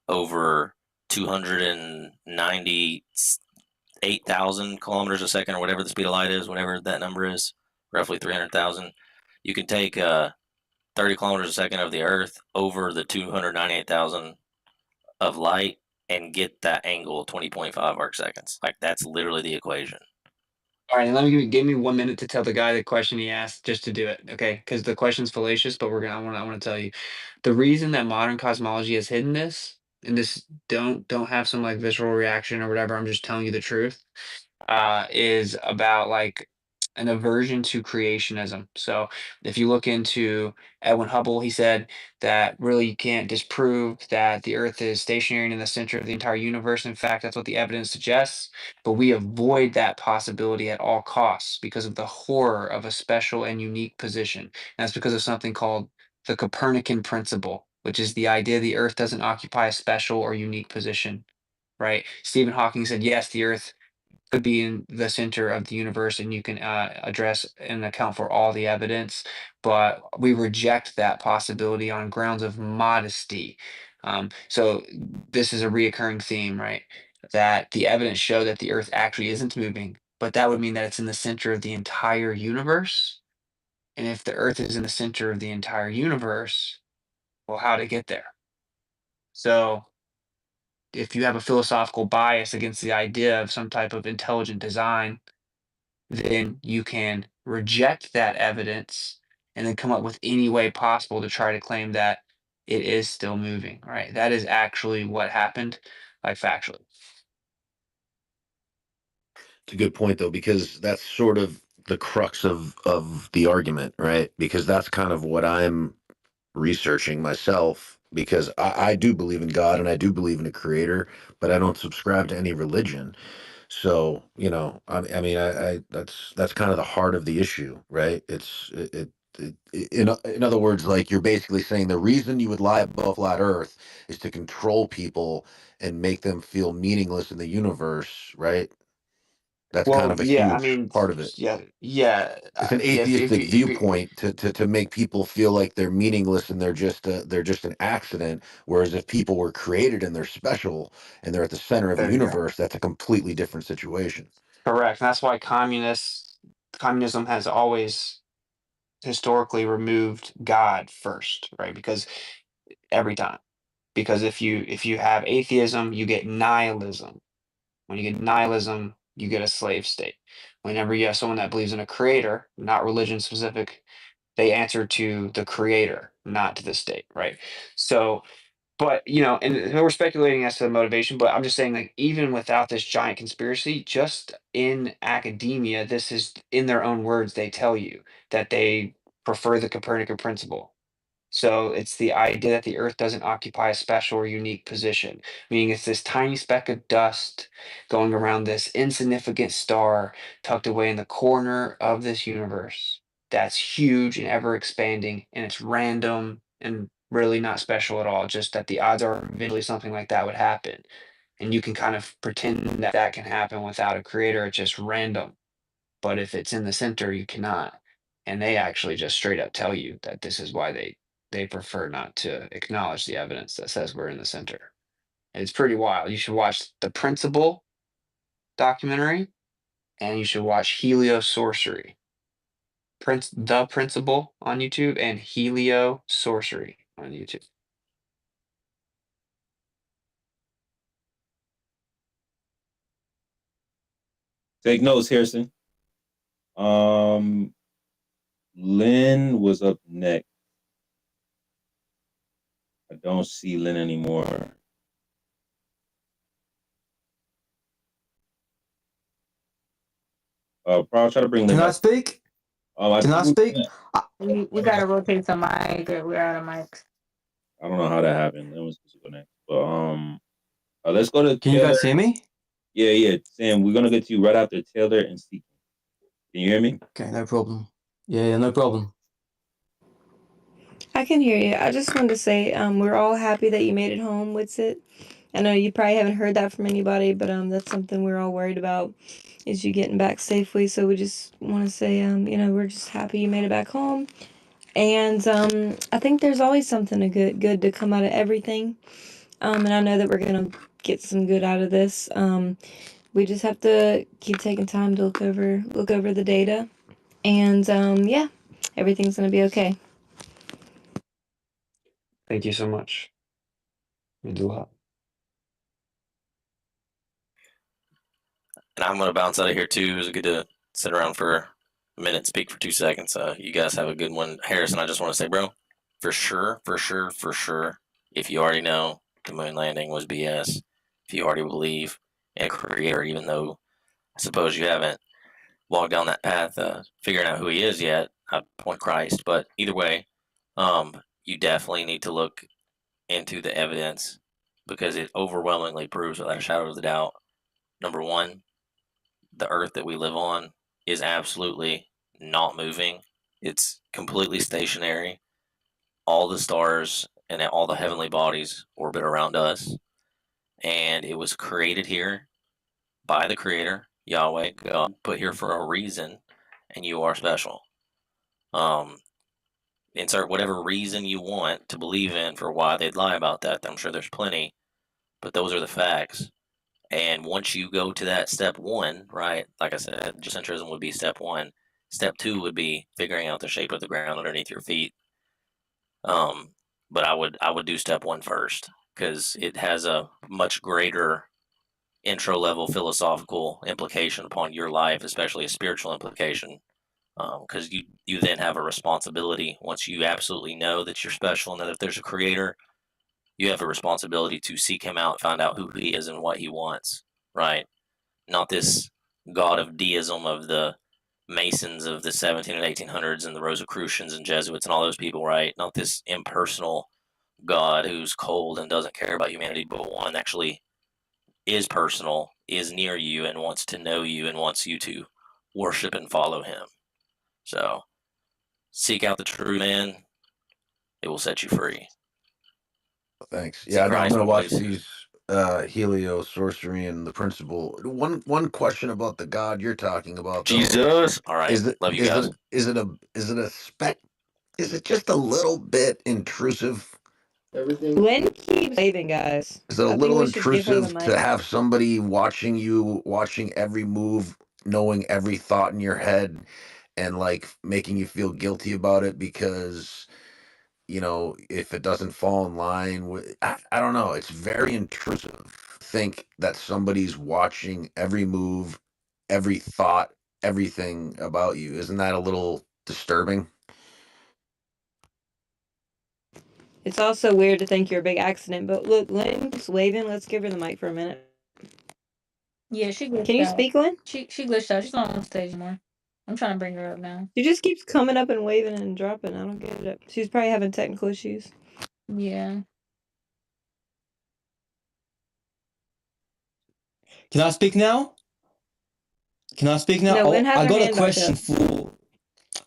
over 298,000 kilometers a second, or whatever the speed of light is, whatever that number is, roughly 300,000. You can take 30 kilometers a second of the Earth over the 298,000 of light and get that angle 20.5 arc seconds. Like, that's literally the equation. All right, let me give me 1 minute to tell the guy the question he asked, just to do it, okay? Because the question's fallacious, but I want to tell you the reason that modern cosmology has hidden this, and this don't have some like visceral reaction or whatever. I'm just telling you the truth. Is about like an aversion to creationism. So if you look into Edwin Hubble, he said that really you can't disprove that the Earth is stationary in the center of the entire universe. In fact, that's what the evidence suggests. But we avoid that possibility at all costs because of the horror of a special and unique position. And that's because of something called the Copernican principle, which is the idea the Earth doesn't occupy a special or unique position. Right? Stephen Hawking said, yes, the Earth could be in the center of the universe and you can address and account for all the evidence, but we reject that possibility on grounds of modesty. So this is a reoccurring theme, right? That the evidence show that the earth actually isn't moving, but that would mean that it's in the center of the entire universe. And if the earth is in the center of the entire universe, well, how to get there? So if you have a philosophical bias against the idea of some type of intelligent design, then you can reject that evidence and then come up with any way possible to try to claim that it is still moving, right? That is actually what happened, like factually. It's a good point though, because that's sort of the crux of the argument, right? Because that's kind of what I'm researching myself, because I do believe in God and I do believe in a creator, but I don't subscribe to any religion. So, I mean, I that's kind of the heart of the issue, right? In other words, like you're basically saying the reason you would lie about flat Earth is to control people and make them feel meaningless in the universe, right? That's kind Well, of a yeah, I huge mean, part of it. yeah. It's an If atheistic you, if you, viewpoint to make people feel like they're meaningless and they're just an accident. Whereas if people were created and they're special and they're at the center of the there you go. universe, that's a completely different situation. Correct. And that's why communism has always historically removed God first, right? Because every time, because if you have atheism, you get nihilism. When you get nihilism, you get a slave state. Whenever you have someone that believes in a creator, not religion specific, they answer to the creator, not to the state, right? So, but and we're speculating as to the motivation, but I'm just saying, like, even without this giant conspiracy, just in academia, this is in their own words, they tell you that they prefer the Copernican principle. So it's the idea that the Earth doesn't occupy a special or unique position, meaning it's this tiny speck of dust going around this insignificant star tucked away in the corner of this universe that's huge and ever expanding, and it's random and really not special at all, just that the odds are eventually something like that would happen. And you can kind of pretend that that can happen without a creator, it's just random. But if it's in the center, you cannot. And they actually just straight up tell you that this is why they prefer not to acknowledge the evidence that says we're in the center. And it's pretty wild. You should watch the Principle documentary and you should watch Heliosorcery. The Principle on YouTube and Heliosorcery on YouTube. Take notes, Harrison. Lynn was up next. I don't see Lynn anymore. I'll try to bring Lynn Can I back. speak? Can I speak? We gotta rotate some mic. We're out of mics. I don't know how that happened. Lynn was supposed to go next, but let's go to Can you Taylor. guys hear me? Yeah, Sam. We're gonna get to you right after Taylor and Steve. Can you hear me? Okay, no problem. Yeah, no problem. I can hear you. I just wanted to say, we're all happy that you made it home with it. I know you probably haven't heard that from anybody, but that's something we're all worried about, is you getting back safely. So we just want to say, we're just happy you made it back home. And I think there's always something good to come out of everything. And I know that we're gonna get some good out of this. We just have to keep taking time to look over the data, and yeah, everything's gonna be okay. Thank you so much. Means a lot. And I'm gonna bounce out of here too. It was good to sit around for a minute, speak for 2 seconds. You guys have a good one. Harrison, I just want to say, bro, for sure, if you already know the moon landing was BS, if you already believe in a creator, even though I suppose you haven't walked down that path, figuring out who he is yet, I point Christ. But either way, you definitely need to look into the evidence because it overwhelmingly proves without a shadow of a doubt. Number one, the earth that we live on is absolutely not moving. It's completely stationary. All the stars and all the heavenly bodies orbit around us. And it was created here by the Creator, Yahweh, God, put here for a reason, and you are special. Um, Insert whatever reason you want to believe in for why they'd lie about that. I'm sure there's plenty, but those are the facts. And once you go to that step one, right? Like I said, geocentrism would be step one. Step two would be figuring out the shape of the ground underneath your feet. But I would do step one first because it has a much greater intro level philosophical implication upon your life, especially a spiritual implication. Because you then have a responsibility once you absolutely know that you're special and that if there's a creator, you have a responsibility to seek him out, find out who he is and what he wants, right? Not this god of deism of the Masons of the 17 and 1800s and the Rosicrucians and Jesuits and all those people, right? Not this impersonal god who's cold and doesn't care about humanity, but one actually is personal, is near you, and wants to know you and wants you to worship and follow him. So seek out the true man, it will set you free. Thanks. See Yeah, I'm Christ, gonna watch please. these helio sorcery and the principle. One question about the God you're talking about, though. Jesus. All right. Is it Love you guys. is it a spec? Is it just a little bit intrusive? Everything. Lynn keeps waving, guys. Is it a I think little we should give her the intrusive to mic. have somebody watching you, watching every move, knowing every thought in your head, and like making you feel guilty about it because if it doesn't fall in line with, I don't know, it's very intrusive. Think that somebody's watching every move, every thought, everything about you. Isn't that a little disturbing? It's also weird to think you're a big accident, but look, Lynn keeps waving. Let's give her the mic for a minute. Yeah, she glitched Can you out. speak, Lynn? She glitched out. She's not on stage anymore. I'm trying to bring her up now. She just keeps coming up and waving and dropping. I don't get it. She's probably having technical issues. Yeah. Can I speak now? Can I speak now? No, Lynn has I her got a hand back question up. for.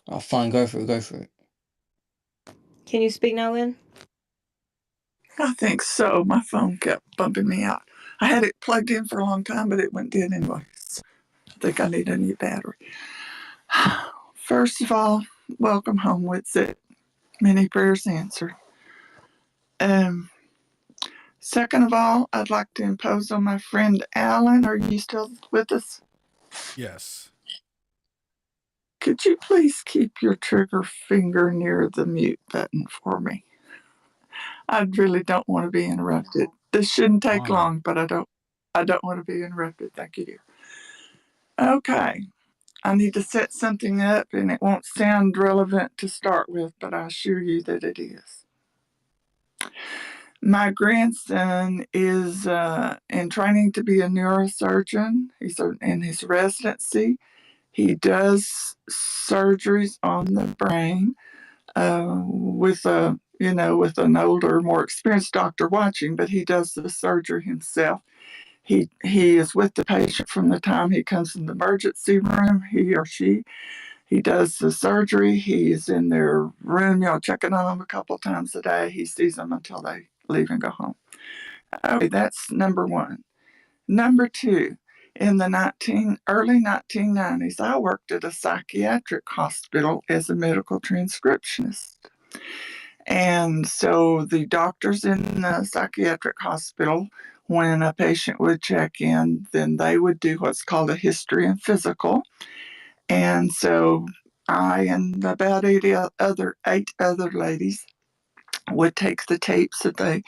Oh, fine, go for it. Can you speak now, Lynn? I think so. My phone kept bumping me out. I had it plugged in for a long time, but it went dead anyways. I think I need a new battery. First of all, welcome home, Witsit. Many prayers answered. Second of all, I'd like to impose on my friend Alan. Are you still with us? Yes. Could you please keep your trigger finger near the mute button for me? I really don't want to be interrupted. This shouldn't take long, but I don't want to be interrupted. Thank you, dear. Okay. I need to set something up and it won't sound relevant to start with, but I assure you that it is. My grandson is in training to be a neurosurgeon. He's in his residency. He does surgeries on the brain with an older, more experienced doctor watching, but he does the surgery himself. He is with the patient from the time he comes in the emergency room, he or she. He does the surgery. He's in their room, checking on them a couple times a day. He sees them until they leave and go home. Okay, that's number one. Number two, in the early 1990s, I worked at a psychiatric hospital as a medical transcriptionist. And so the doctors in the psychiatric hospital, when a patient would check in, then they would do what's called a history and physical. And so I and about 8 other ladies would take the tapes that they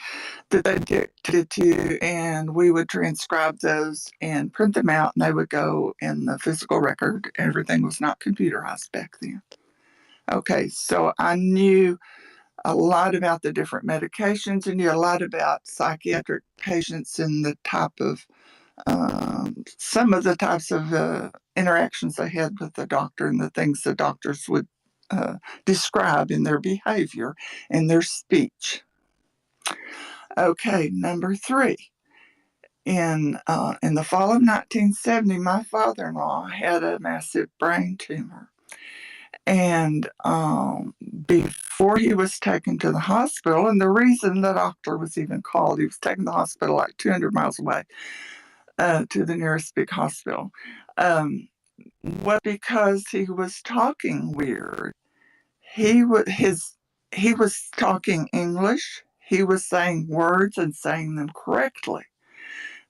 dictated to you, and we would transcribe those and print them out, and they would go in the physical record. Everything was not computerized back then. Okay, so I knew a lot about the different medications and knew a lot about psychiatric patients and the type of some of the types of interactions they had with the doctor and the things the doctors would describe in their behavior and their speech. Okay, number 3. In the fall of 1970, my father-in-law had a massive brain tumor. And before he was taken to the hospital, and the reason the doctor was even called, he was taken to the hospital like 200 miles away to the nearest big hospital, was because he was talking weird. He was talking English. He was saying words and saying them correctly,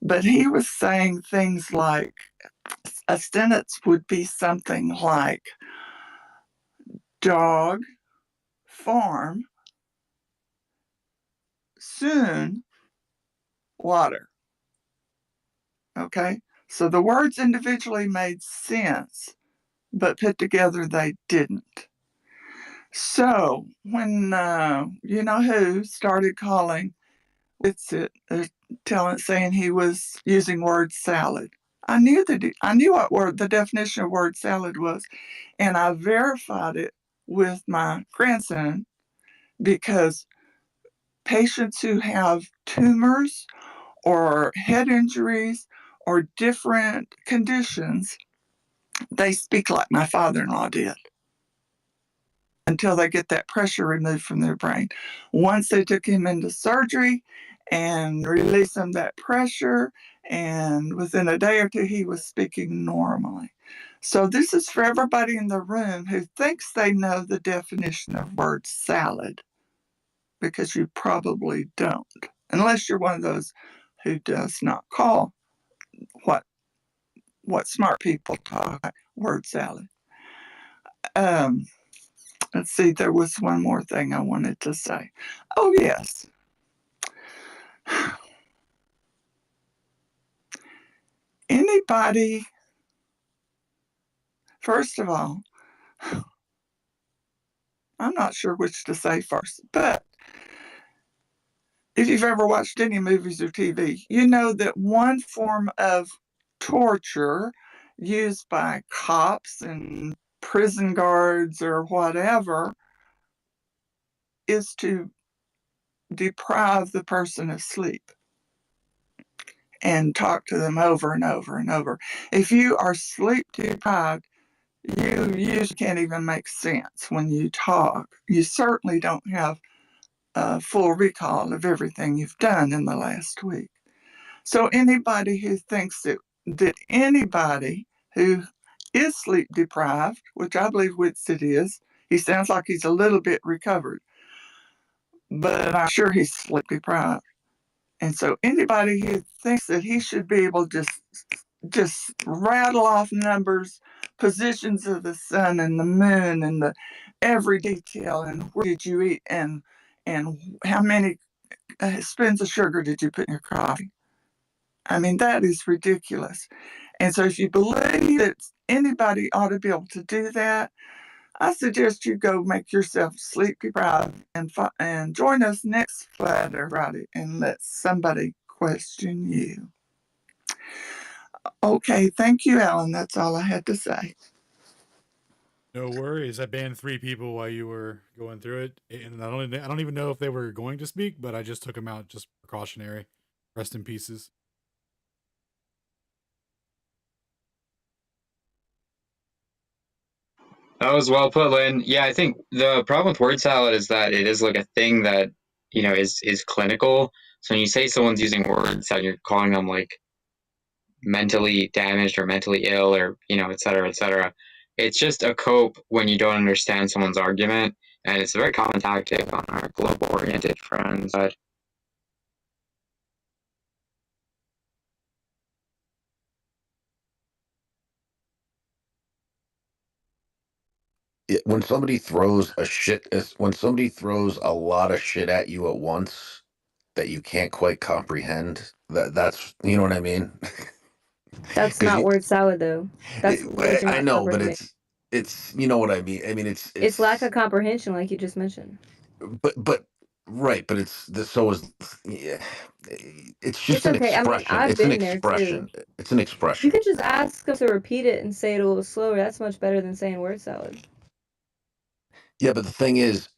but he was saying things like a sentence would be something like dog, farm, soon, water. Okay? So the words individually made sense, but put together they didn't. So when you know who started calling saying he was using word salad, I knew what the definition of word salad was, and I verified it with my grandson because patients who have tumors or head injuries or different conditions, they speak like my father-in-law did until they get that pressure removed from their brain. Once they took him into surgery and released him that pressure, and within a day or two, he was speaking normally. So this is for everybody in the room who thinks they know the definition of word salad, because you probably don't, unless you're one of those who does not call what smart people talk word salad. Let's see, there was one more thing I wanted to say. Oh, yes. Anybody, first of all, I'm not sure which to say first, but if you've ever watched any movies or TV, you know that one form of torture used by cops and prison guards or whatever is to deprive the person of sleep and talk to them over and over and over. If you are sleep deprived, you usually can't even make sense when you talk. You certainly don't have a full recall of everything you've done in the last week. So anybody who thinks that anybody who is sleep deprived, which I believe Whitsitt is, he sounds like he's a little bit recovered, but I'm sure he's sleep deprived. And so anybody who thinks that he should be able to just rattle off numbers, positions of the sun and the moon and the every detail, and where did you eat, and how many spoons of sugar did you put in your coffee? I mean, that is ridiculous. And so if you believe that anybody ought to be able to do that, I suggest you go make yourself sleep deprived and join us next Friday and let somebody question you. Okay, thank you, Alan. That's all I had to say. No worries. I banned 3 people while you were going through it, and I don't even know if they were going to speak, but I just took them out just precautionary. Rest in pieces. That was well put, Lynn. Yeah, I think the problem with word salad is that it is like a thing that, is clinical. So when you say someone's using word salad, you're calling them like mentally damaged or mentally ill or, et cetera, et cetera. It's just a cope when you don't understand someone's argument. And it's a very common tactic on our global oriented friends. But when somebody throws when somebody throws a lot of shit at you at once that you can't quite comprehend, that's, you know what I mean? That's 'Cause not word salad though. That's words you're I not know, but comprehending. it's you know what I mean. I mean, It's lack it's of comprehension, like you just mentioned. but right, but it's this so is yeah, it's just It's an okay. I mean, expression. I've It's an been there too. expression. It's an You expression. could just ask them to repeat it and say it a little slower. That's much better than saying word salad. Yeah, but the thing is,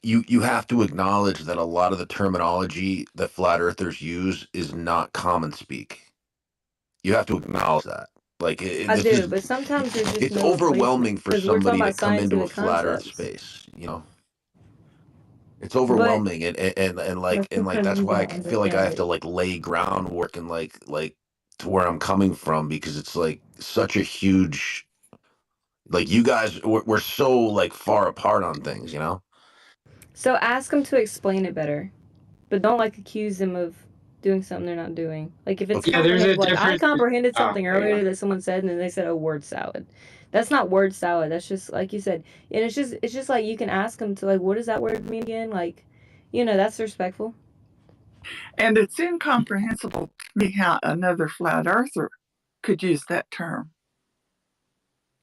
you have to acknowledge that a lot of the terminology that flat earthers use is not common speak. You have to acknowledge that. Like I this do, is but sometimes there's just it's no replacement overwhelming for because we're talking somebody to about come into a scientific flat earth concepts. space, you know. It's But overwhelming That's and like because that's you why I don't feel like I understand have to it. like lay groundwork and like to where I'm coming from, because it's like such a huge, like you guys we're so like far apart on things, you know. so ask them to explain it better, but don't like accuse them of doing something they're not doing. Like if it's Okay. Yeah, there's a comprehensible, like I difference. comprehended Oh, something there you earlier go. that someone said, and then they said, "Oh, word salad." That's not word salad. That's just like you said, and it's just like you can ask them to like, what does that word mean again? Like, that's respectful. And it's incomprehensible to me how another flat earther could use that term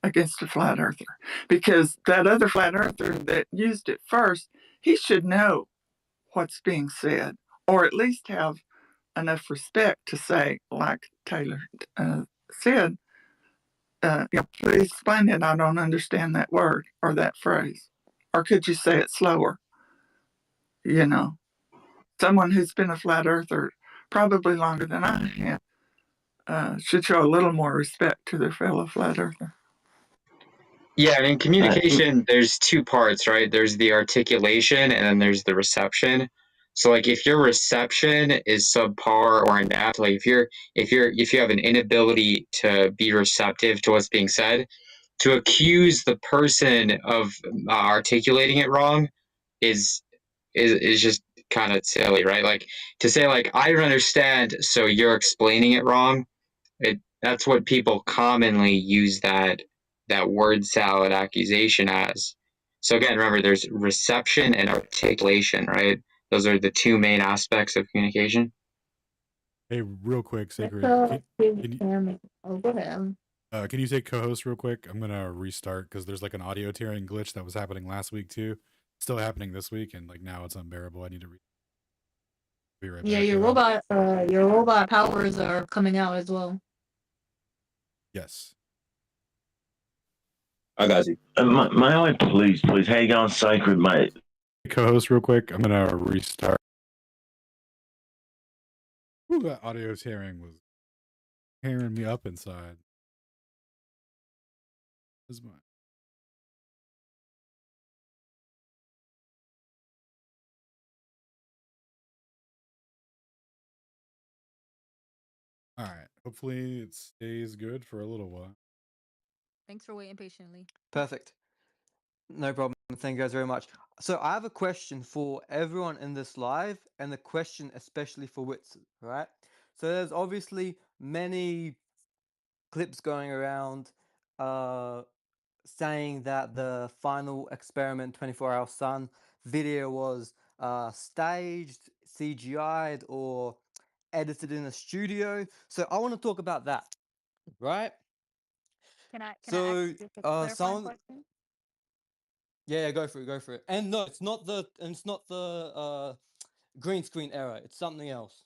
against a flat earther, because that other flat earther that used it first, he should know what's being said, or at least have enough respect to say, like Taylor said, please explain it. I don't understand that word or that phrase. Or could you say it slower? You know, someone who's been a flat earther probably longer than I have should show a little more respect to their fellow flat earther. Yeah, and in communication, there's two parts, right? There's the articulation and then there's the reception. So like if your reception is subpar or inept, like if you have an inability to be receptive to what's being said, to accuse the person of articulating it wrong is is just kind of silly, right? Like to say like I don't understand, so you're explaining it wrong. That's what people commonly use that word salad accusation as. So again, remember there's reception and articulation, right? Those are the two main aspects of communication. Hey, real quick, Sacred. So give him. Oh, go ahead. Can you take co-host real quick? I'm gonna restart because there's like an audio tearing glitch that was happening last week too. Still happening this week, and like now it's unbearable. I need to be right Yeah, back, y'all. your robot powers are coming out as well. Yes. I got you. My only please, hang on, Sacred. My Co-host real quick. I'm gonna restart. Ooh, that audio tearing was tearing me up inside. This is my All right. Hopefully it stays good for a little while. Thanks for waiting patiently. Perfect. No problem. Thank you guys very much. So I have a question for everyone in this live, and the question especially for Wits, right? So there's obviously many clips going around saying that the final experiment 24-hour sun video was staged, CGI'd, or edited in a studio. So I want to talk about that, right? Can I So ask just a clarifying someone, question? yeah, go for it. And no, it's not the green screen era. It's something else.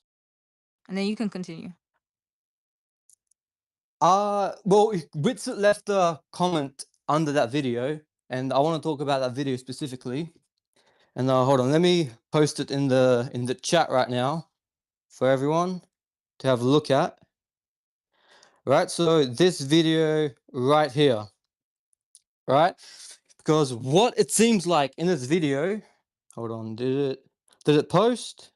And then you can continue. Well, Witsit left a comment under that video, and I want to talk about that video specifically. And hold on, let me post it in the chat right now for everyone to have a look at. Right, so this video right here, right? Because what it seems like in this video, hold on, did it post?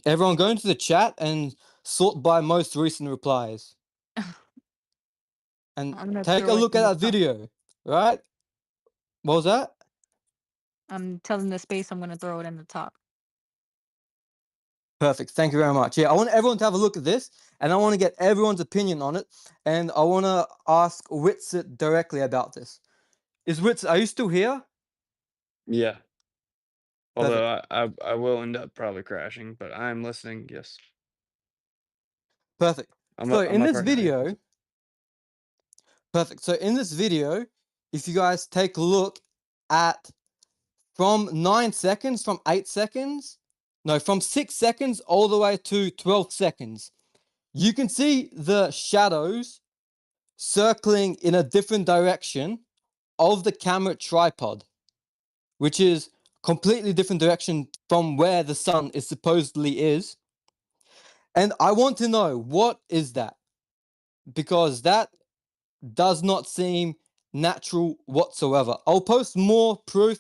Everyone go into the chat and sort by most recent replies. And I'm gonna take a throw it look in at the that top. video, right? What was that? I'm telling the space I'm gonna throw it in the top. Perfect. Thank you very much. Yeah, I want everyone to have a look at this, and I want to get everyone's opinion on it, and I want to ask Witsit directly about this. Are you still here? Yeah. Perfect. Although I will end up probably crashing, but I'm listening. Yes. Perfect. I'm So up in this right now. Yeah. video, perfect. So in this video, if you guys take a look at from 9 seconds, from 8 seconds, no, from 6 seconds all the way to 12 seconds, you can see the shadows circling in a different direction of the camera tripod, which is completely different direction from where the sun is supposedly is. And I want to know, what is that? Because that does not seem natural whatsoever. I'll post more proof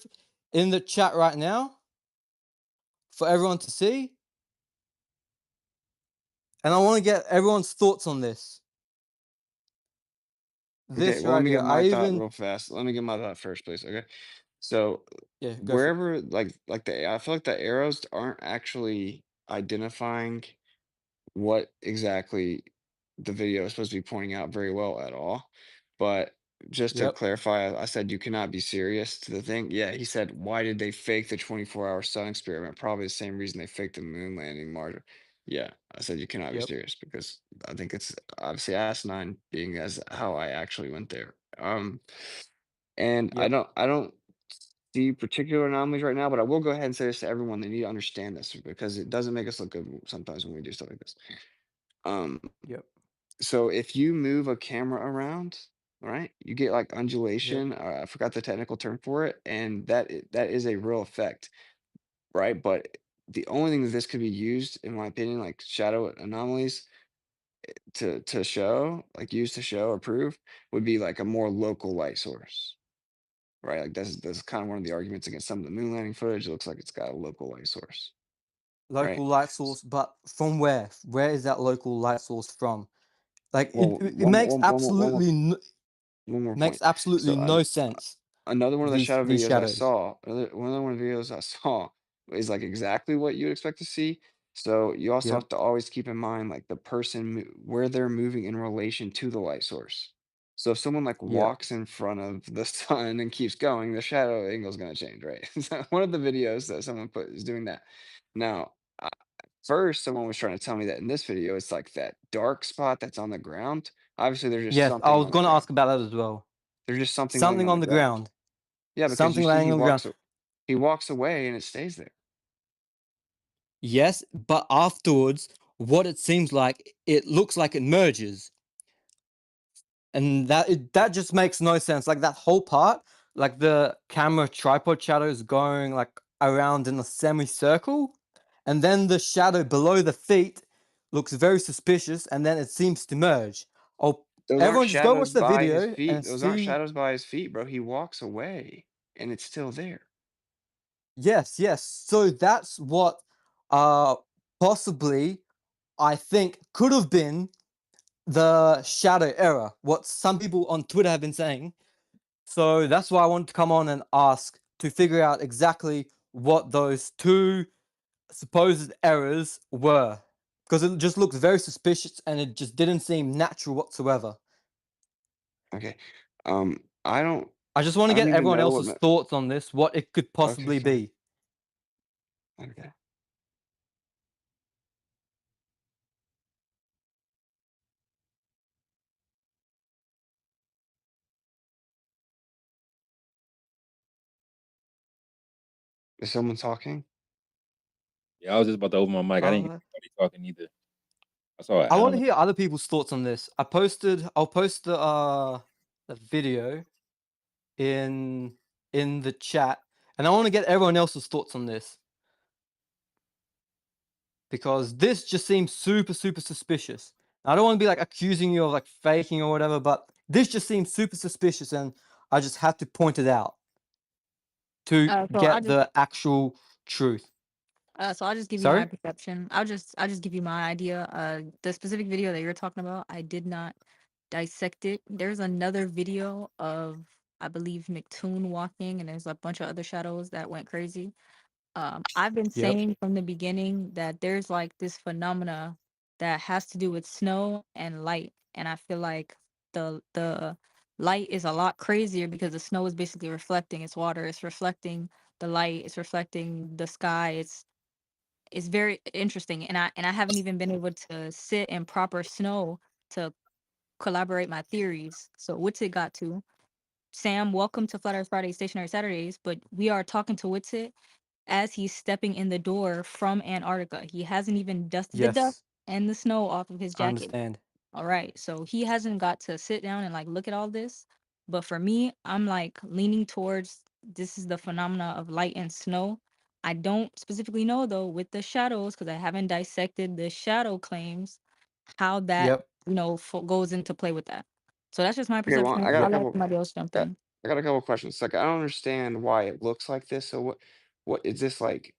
in the chat right now for everyone to see. And I want to get everyone's thoughts on this. Okay. This Well, let right me here. get my thought real fast. Let me get my thought first, please. Okay. So Yeah, go for it. wherever I feel like the arrows aren't actually identifying what exactly the video is supposed to be pointing out very well at all. But just to Yep. clarify, I said you cannot be serious to the thing. Yeah, he said, why did they fake the 24-hour sun experiment? Probably the same reason they faked the moon landing, Martyr. Yeah, I said you cannot be Yep. serious because I think it's obviously asinine being as how I actually went there. And Yep. I don't see particular anomalies right now, but I will go ahead and say this to everyone. They need to understand this because it doesn't make us look good sometimes when we do stuff like this. Yep. So if you move a camera around, right, you get like Yep. undulation. I forgot the technical term for it, and that is a real effect, right? But the only thing that this could be used, in my opinion, like shadow anomalies to show, like use to show or prove, would be like a more local light source, right? Like that's kind of one of the arguments against some of the moon landing footage. It looks like it's got a local light source, right? Local light source, but from where? Where is that local light source from? Like Well, it makes absolutely one more makes point. absolutely So no sense. another one of the shadow These videos I shadows. saw, another one of the videos I saw is like exactly what you would expect to see. So you also Yep. have to always keep in mind like the person where they're moving in relation to the light source. So if someone like Yep. walks in front of the sun and keeps going, the shadow angle is going to change, right? So one of the videos that someone put is doing that. Now, first, someone was trying to tell me that in this video, it's like that dark spot that's on the ground. Obviously, there's just Yes, I something was on the gonna ground. ask about that as well. There's just something laying Something on the on the ground. ground. Yeah, because you Something see laying on the ground. he walks away and it stays there. Yes, but afterwards, what it seems like, it looks like it merges. And that just makes no sense. Like that whole part, like the camera tripod shadows going like around in a semicircle, and then the shadow below the feet looks very suspicious, and then it seems to merge. Oh, Those aren't everyone just go shadows watch the by his video feet. and Those aren't see. shadows by his feet, bro. He walks away and it's still there. Yes, yes. So that's what possibly I think could have been the shadow error, what some people on Twitter have been saying. So that's why I wanted to come on and ask to figure out exactly what those two supposed errors were. Because it just looks very suspicious and it just didn't seem natural whatsoever. Okay. I don't I just want I to don't get even everyone know what else's thoughts on this, what it could okay, possibly fine. be. Okay. Is someone talking? Yeah, I was just about to open my mic. I didn't hear anybody talking either. I saw I want to Alan. hear other people's thoughts on this. I'll post the video in the chat, and I want to get everyone else's thoughts on this. Because this just seems super suspicious. I don't want to be like accusing you of like faking or whatever, but this just seems super suspicious, and I just have to point it out to So get the actual truth. I'll just give you my Sorry? perception. I'll just give you my idea. The specific video that you're talking about, I did not dissect it. There's another video of, I believe, McToon walking, and there's a bunch of other shadows that went crazy. I've been Yep. saying from the beginning that there's like this phenomena that has to do with snow and light, and I feel like the light is a lot crazier because the snow is basically reflecting its water. It's reflecting the light. It's reflecting the sky. It's very interesting, and I haven't even been able to sit in proper snow to collaborate my theories. So Witsit got to. Sam, welcome to Flat Earth Friday Stationary Saturdays, but we are talking to Witsit as he's stepping in the door from Antarctica. He hasn't even dusted the dust Yes, and the snow off of his I jacket. understand. All right. So he hasn't got to sit down and like look at all this. But for me, I'm like leaning towards this is the phenomena of light and snow. I don't specifically know though with the shadows because I haven't dissected the shadow claims, how that, Yep. goes into play with that. So that's just my Okay, well, perception. I got a I'll let couple. somebody else jump Got, in. I got a couple questions. Like, I don't understand why it looks like this. So, what is this like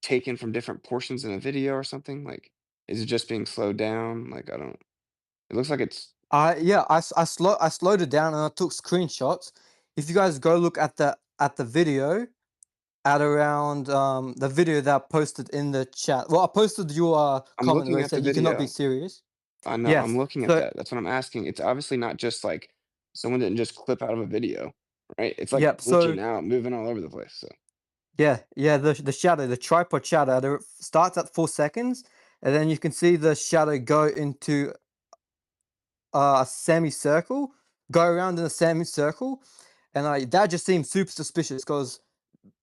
taken from different portions in a video or something? Like, is it just being slowed down? Like, I don't. It looks like it's. Yeah, I slowed it down and I took screenshots. If you guys go look at the video at around the video that I posted in the chat. Well, I posted your I'm comment where looking it at the said you cannot be video. serious. I know. I'm Yes. looking at So that. That's what I'm asking. It's obviously not just like someone didn't just clip out of a video, right? It's like yep. So glitching out, moving all over the place. So. yeah, the shadow, the tripod shadow, starts at 4 seconds, and then you can see the shadow go into a semicircle, go around in a semicircle, and that just seems super suspicious because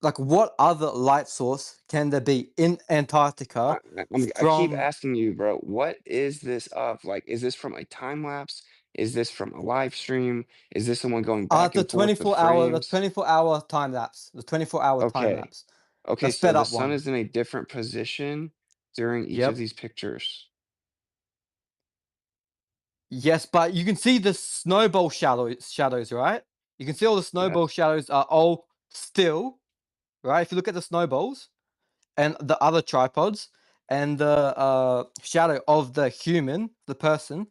like what other light source can there be in Antarctica I keep from asking you, bro, what is this of? Like, is this from a time lapse? Is this from a live stream? Is this someone going back the and forth with frames? 24-hour time lapse, the 24-hour time Okay. lapse, the Okay, so sped the up sun one. is in a different position during each of Yep. these pictures. Yes, but you can see the snowball shadows, right? You can see all the Yeah. snowball shadows are all still, right? If you look at the snowballs and the other tripods and the shadow of the human, the person,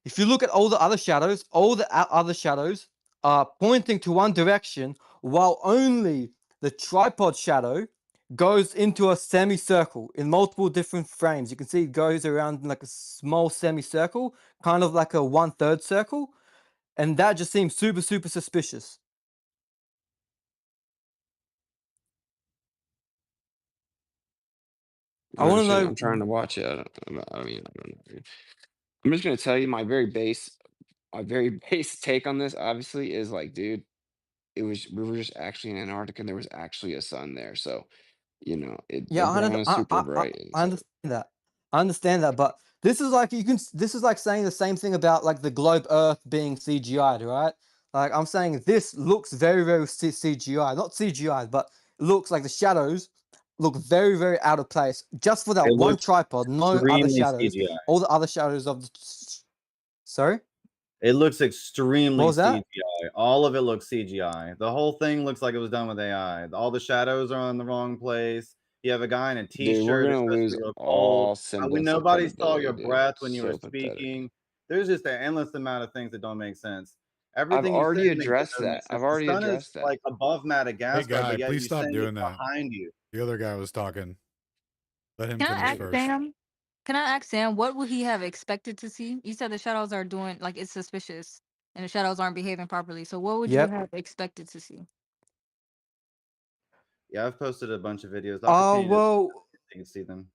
if you look at all the other shadows, all the other shadows are pointing to one direction, while only the tripod shadow goes into a semicircle in multiple different frames. You can see it goes around in like a small semicircle, kind of like a 1/3 circle, and that just seems super, super suspicious. I I want to understand. I'm trying know. to watch it. I don't know, dude. I'm just gonna tell you my very base take on this, obviously, is like, dude, we were just actually in Antarctica and there was actually a sun there. So, the Yeah, brown is super bright. And I so, understand that. I understand that, but this is like this is like saying the same thing about like the globe Earth being CGI'd, right? Like I'm saying this looks very, very CGI, not CGI, but it looks like the shadows look very, very out of place just for that It one looks tripod. No other extremely shadows. CGI. All the other shadows of the. Sorry, It looks what extremely was that? CGI. All of it looks CGI. The whole thing looks like it was done with AI. All the shadows are in the wrong place. You have a guy in a dude, we're t-shirt, it's gonna supposed to be lose real cold. all When semblance of nobody saw credibility, your dude. breath when you were So pathetic. speaking. There's just an endless amount of things that don't make sense. I've Everything you said already doesn't addressed make that. sense. I've The already sun is addressed that. like above Hey, Madagascar, but guy, yet please you're stop saying it's doing that. behind you. The other guy was talking. Let him Can I finish ask first. Sam? Can I ask Sam what would he have expected to see? You said the shadows are doing like it's suspicious and the shadows aren't behaving properly. So what would you Yep. have expected to see? Yeah, I've posted a bunch of videos. I'll Oh continue to well, so you can see them.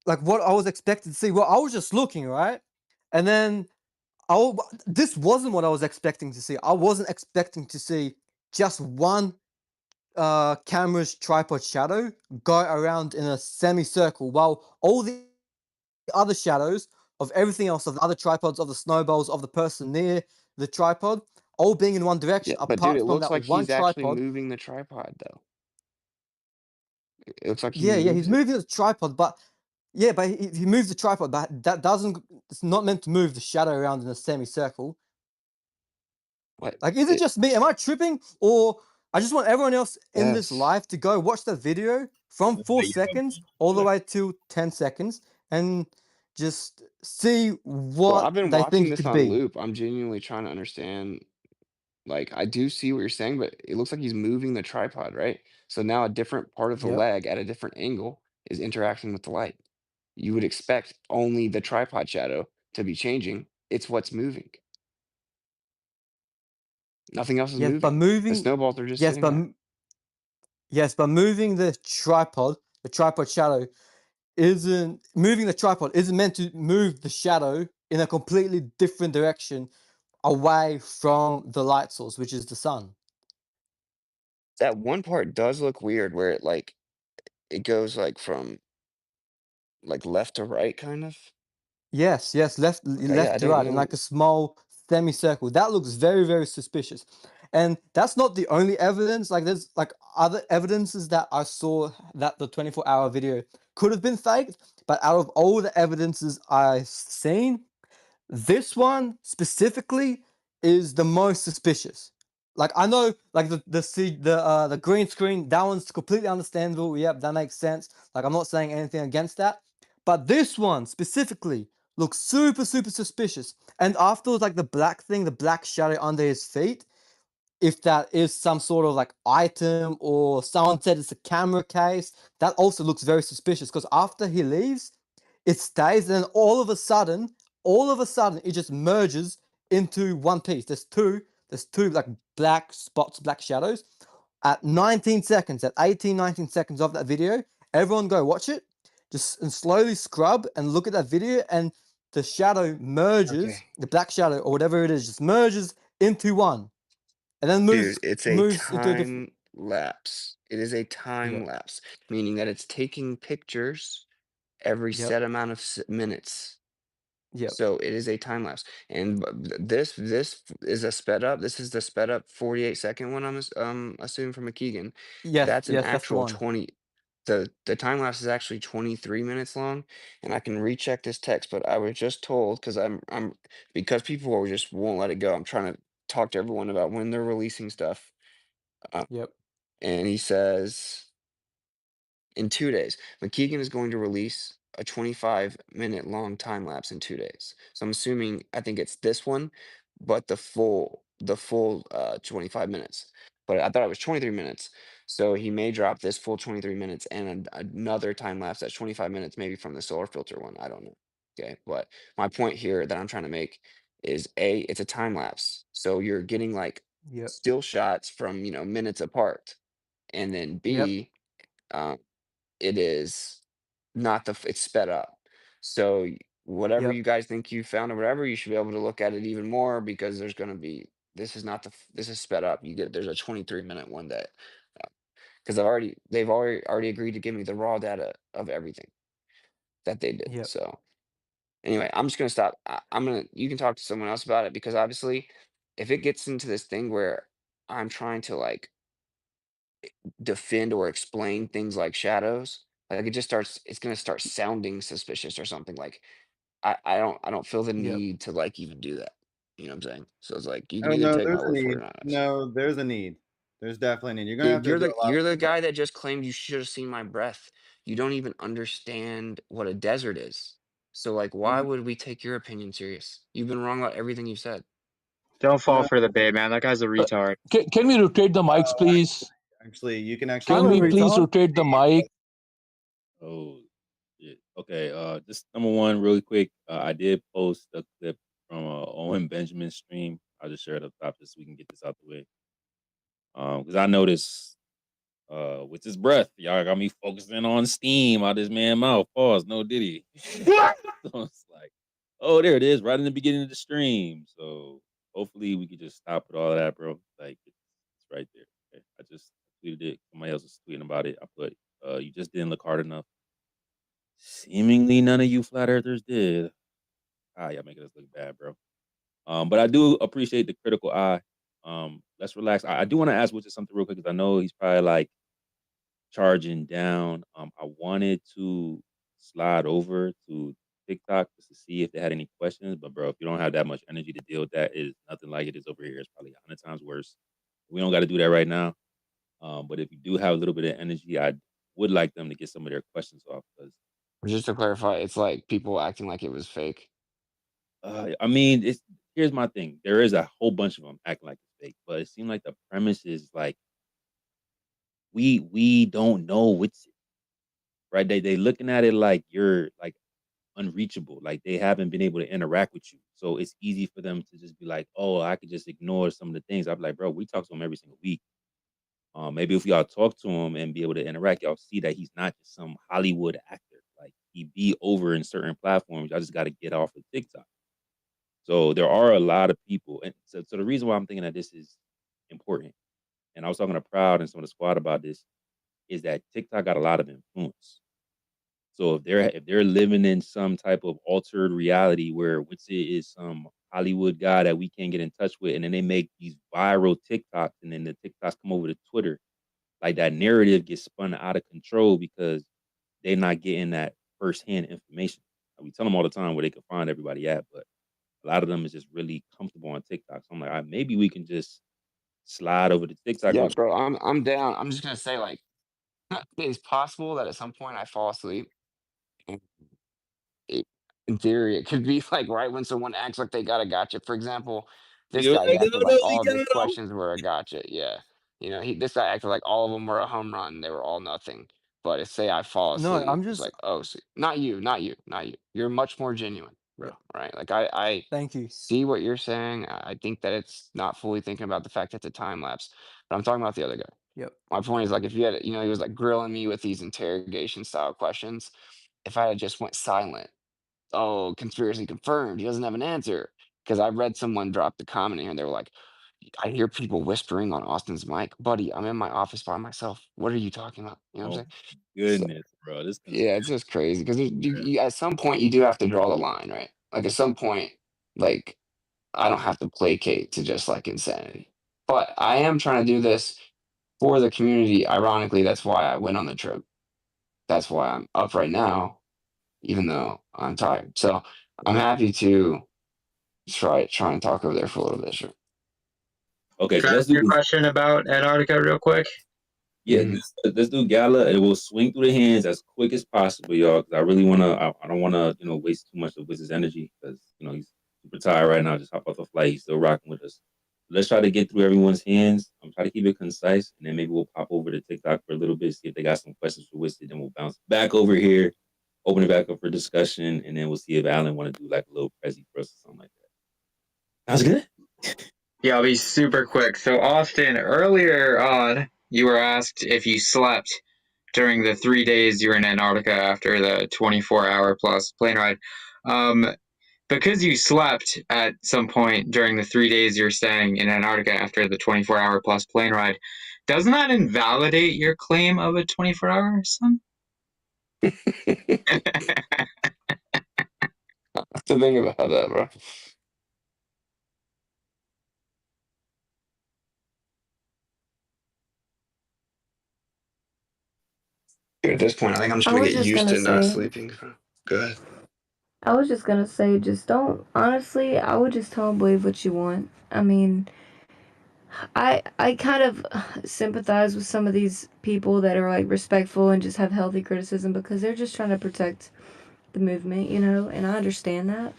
like what I was expecting to see. Well, I was just looking, right, and then this wasn't what I was expecting to see. I wasn't expecting to see just one camera's tripod shadow go around in a semicircle while all the other shadows of everything else, of the other tripods, of the snowballs, of the person near the tripod, all being in one Yeah, direction, but dude, apart it from looks that like one he's actually tripod. moving the tripod though. It looks like he Yeah, moves he's it. moving the tripod, but yeah, but he moves the tripod, but that doesn't. It's not meant to move the shadow around in a semicircle. What? Like, is it just me? Am I tripping? Or I just want everyone else in this Yes. live to go watch the video from Yeah, 4 seconds all the way to 10 seconds and just see Well, what I've been they think watching it this could on be. loop. I'm genuinely trying to understand. Like, I do see what you're saying, but it looks like he's moving the tripod, right? So now a different part of the Yep. leg at a different angle is interacting with the light. You would expect only the tripod shadow to be changing. It's what's moving. Nothing else is Yes, but moving. The moving. snowballs are just Yes, sitting but there. yes, but moving the tripod shadow isn't moving the tripod isn't meant to move the shadow in a completely different direction away from the light source, which is the sun. That one part does look weird where it goes from left to right kind of. Yes, Okay, yeah, I left to didn't right in know. like a small semicircle. That looks very, very suspicious. And that's not the only evidence. Like there's like other evidences that I saw that the 24-hour video could have been faked. But out of all the evidences I've seen, this one specifically is the most suspicious. Like I know, like the green screen, that one's completely understandable. Yep, that makes sense. Like I'm not saying anything against that, but this one specifically looks super super suspicious. And afterwards, like the black thing, the black shadow under his feet, if that is some sort of like item or someone said it's a camera case, that also looks very suspicious because after he leaves, it stays and then all of a sudden it just merges into one piece. There's two like black spots, black shadows. At 19 seconds, at 18, 19 seconds of that video, everyone go watch it. Just and slowly scrub and look at that video and the shadow merges, Okay. the black shadow or whatever it is, just merges into one and then Dude, it's a moves into a different. time lapse. It is a time Yep. lapse, meaning that it's taking pictures every Yep. set amount of minutes. Yep. So it is a time lapse, and this is a sped up. This is the sped up 48-second one. Assuming from McKeegan. Yes. That's an Yes. That's the actual one. 20. The time lapse is actually 23 minutes long, and I can recheck this text. But I was just told because because people just won't let it go. I'm trying to talk to everyone about when they're releasing stuff. Yep. And he says in 2 days, McKeegan is going to release a 25-minute long time lapse in 2 days. So I'm assuming I think it's this one, but the full 25 minutes. But I thought it was 23 minutes. So he may drop this full 23 minutes and another time lapse that's 25 minutes, maybe from the solar filter one. I don't know. Okay. But my point here that I'm trying to make is it's a time lapse. So you're getting Yep. still shots from, minutes apart. And then Yep. B, um, it is not it's sped up. So whatever Yep. you guys think you found or whatever, you should be able to look at it even more because there's going to be this is not this is sped up. There's a 23-minute one day because they've already agreed to give me the raw data of everything that they did. Yep. So anyway, I'm just gonna stop. You can talk to someone else about it because obviously, if it gets into this thing where I'm trying to defend or explain things like shadows, it's gonna start sounding suspicious or something. Like I don't feel the Yep. need to even do that. You know what I'm saying? So it's like you can Oh either no, take my there's a word for it need. or not. No, there's a need. There's definitely a need. You're gonna have Dude, to you're do the a lot you're the of. guy that just claimed you should have seen my breath. You don't even understand what a desert is. So why would we take your opinion serious? You've been wrong about everything you've said. Don't fall No, for the bait, man. That guy's a retard. Can we rotate the mics, please? actually, you can actually I'm Can a we rotate. please retard. rotate the mic? Oh, yeah. Okay. Just number one, really quick. I did post a clip from Owen Benjamin's stream. I'll just share it up top just so we can get this out the way. Because I noticed, with his breath, y'all got me focusing on steam out this man's mouth. Pause. No diddy. So it's like, oh, there it is, right in the beginning of the stream. So hopefully we could just stop with all of that, bro. It's right there. Okay? I just tweeted it. Somebody else was tweeting about it. I put, you just didn't look hard enough. Seemingly none of you flat earthers did. Y'all making us look bad, bro. But I do appreciate the critical eye. Let's relax. I do want to ask Witcher something real quick because I know he's probably charging down. I wanted to slide over to TikTok just to see if they had any questions. But bro, if you don't have that much energy to deal with that, it is nothing like it is over here. It's probably 100 times worse. We don't got to do that right now. But if you do have a little bit of energy, I would like them to get some of their questions off because Just to clarify, it's like people acting like it was fake. I mean, here's my thing. There is a whole bunch of them acting like it's fake, but it seemed like the premise is we don't know what's right. They looking at it like you're unreachable. Like they haven't been able to interact with you. So it's easy for them to just be like, oh, I could just ignore some of the things. I'd be like, bro, we talk to him every single week. Maybe if y'all talk to him and be able to interact, y'all see that he's not just some Hollywood actor. Like he be over in certain platforms. Y'all just got to get off of TikTok. So there are a lot of people. And so the reason why I'm thinking that this is important, and I was talking to Proud and some of the squad about this, is that TikTok got a lot of influence. So if they're living in some type of altered reality where Witsit is some Hollywood guy that we can't get in touch with, and then they make these viral TikToks, and then the TikToks come over to Twitter, like that narrative gets spun out of control because they're not getting that firsthand information. Like, we tell them all the time where they can find everybody at, but a lot of them is just really comfortable on TikTok. So I'm like, all right, maybe we can just slide over to TikTok Yeah, real. bro, I'm down. I'm just gonna say like it's possible that at some point I fall asleep. And in theory, it could be like right when someone acts like they got a gotcha. For example, this You're guy, he like, acted no, like no, he all of got his him. questions were a gotcha. Yeah. This guy acted like all of them were a home run. They were all nothing. But if say I fall No, asleep, I'm it's just like, oh, see, not you, not you, not you. You're much more genuine, bro. yeah. Right? Like I Thank you. see what you're saying. I think that it's not fully thinking about the fact that it's a time lapse. But I'm talking about the other guy. Yep. My point is like if you had, he was like grilling me with these interrogation style questions. If I had just went silent, oh, conspiracy confirmed. He doesn't have an answer. Because I read someone drop the comment here and they were like, I hear people whispering on Austin's mic. Buddy, I'm in my office by myself. What are you talking about? You know what Oh I'm saying? my So, goodness, bro. This yeah, it's just crazy. Because at some point, you do have to draw the line, right? Like, at some point, like, I don't have to placate to just like insanity. But I am trying to do this for the community. Ironically, that's why I went on the trip. That's why I'm up right now, even though I'm tired. So I'm happy to try and talk over there for a little bit. Sure. okay, so Can I let's ask do you a this. question about Antarctica real quick? Yeah, Mhm. let's do Gala, and we'll swing through the hands as quick as possible, y'all. Because I really wanna, I don't wanna, waste too much of Wiz's energy because he's super tired right now. Just hop off the flight, he's still rocking with us. Let's try to get through everyone's hands. I'm trying to keep it concise, and then maybe we'll pop over to TikTok for a little bit, see if they got some questions for Wiz. Then we'll bounce back over here, open it back up for discussion, and then we'll see if Alan want to do like a little prezi for us or something like that. Sounds good. Yeah, I'll be super quick. So, Austin, earlier on, you were asked if you slept during the 3 days you were in Antarctica after the 24-hour plus plane ride. Because you slept at some point during the 3 days you're staying in Antarctica after the 24-hour plus plane ride, doesn't that invalidate your claim of a 24-hour sun? To think about that, bro. Dude, at this point, I think I'm just I gonna was get just used gonna to not say, sleeping. Go ahead. I was just gonna say, just don't. Honestly, I would just tell them believe what you want. I mean, I kind of sympathize with some of these people that are like respectful and just have healthy criticism because they're just trying to protect the movement, and I understand that.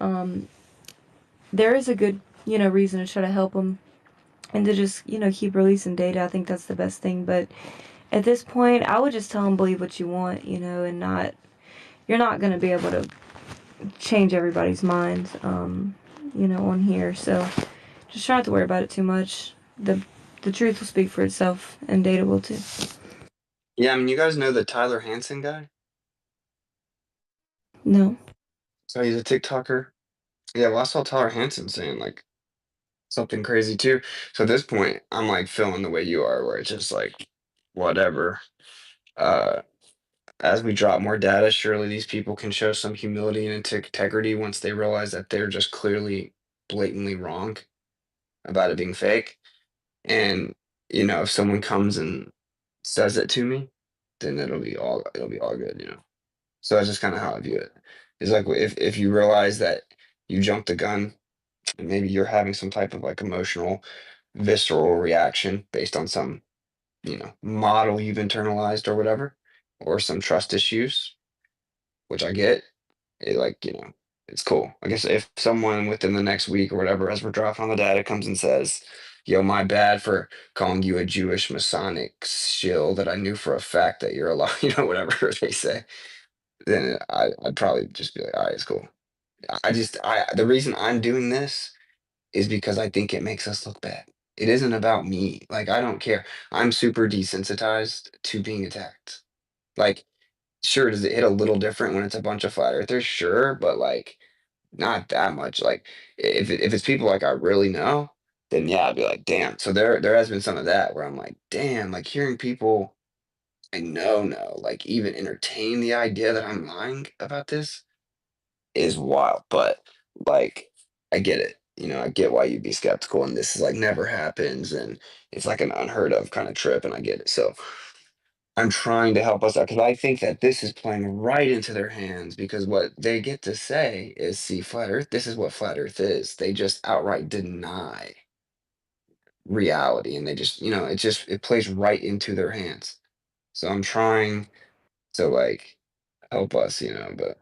Um, there is a good, reason to try to help them and to just, keep releasing data. I think that's the best thing. But at this point, I would just tell them believe what you want, and not, you're not going to be able to change everybody's mind, on here. So just try not to worry about it too much. The truth will speak for itself, and data will too. Yeah, I mean, you guys know the Tyler Hansen guy? No. So he's a TikToker. Yeah, well, I saw Tyler Hansen saying like something crazy too. So at this point, I'm like feeling the way you are, where it's just like whatever. Uh, as we drop more data, surely these people can show some humility and integrity once they realize that they're just clearly, blatantly wrong about it being fake. And if someone comes and says it to me, then it'll be all good. So that's just kind of how I view it. It's like if you realize that you jumped the gun and maybe you're having some type of like emotional, visceral reaction based on some, model you've internalized or whatever, or some trust issues, which I get, it like, it's cool. I guess if someone within the next week or whatever, as we're dropping on the data, comes and says, yo, my bad for calling you a Jewish Masonic shill that I knew for a fact that you're a lot, whatever they say. then I'd probably just be like, all right, it's cool. The reason I'm doing this is because I think it makes us look bad. It isn't about me. Like, I don't care. I'm super desensitized to being attacked. Like, sure, does it hit a little different when it's a bunch of flat earthers? Sure, but like not that much. Like if it's people like I really know, then yeah, I'd be like, damn. So there has been some of that where I'm like, damn, like hearing people I know, like even entertain the idea that I'm lying about this is wild. But like I get it. You know, I get why you'd be skeptical and this is like never happens and it's like an unheard of kind of trip and I get it. So I'm trying to help us out because I think that this is playing right into their hands because what they get to say is, see, flat Earth, this is what flat Earth is. They just outright deny reality and they just, it plays right into their hands. So I'm trying to like help us, but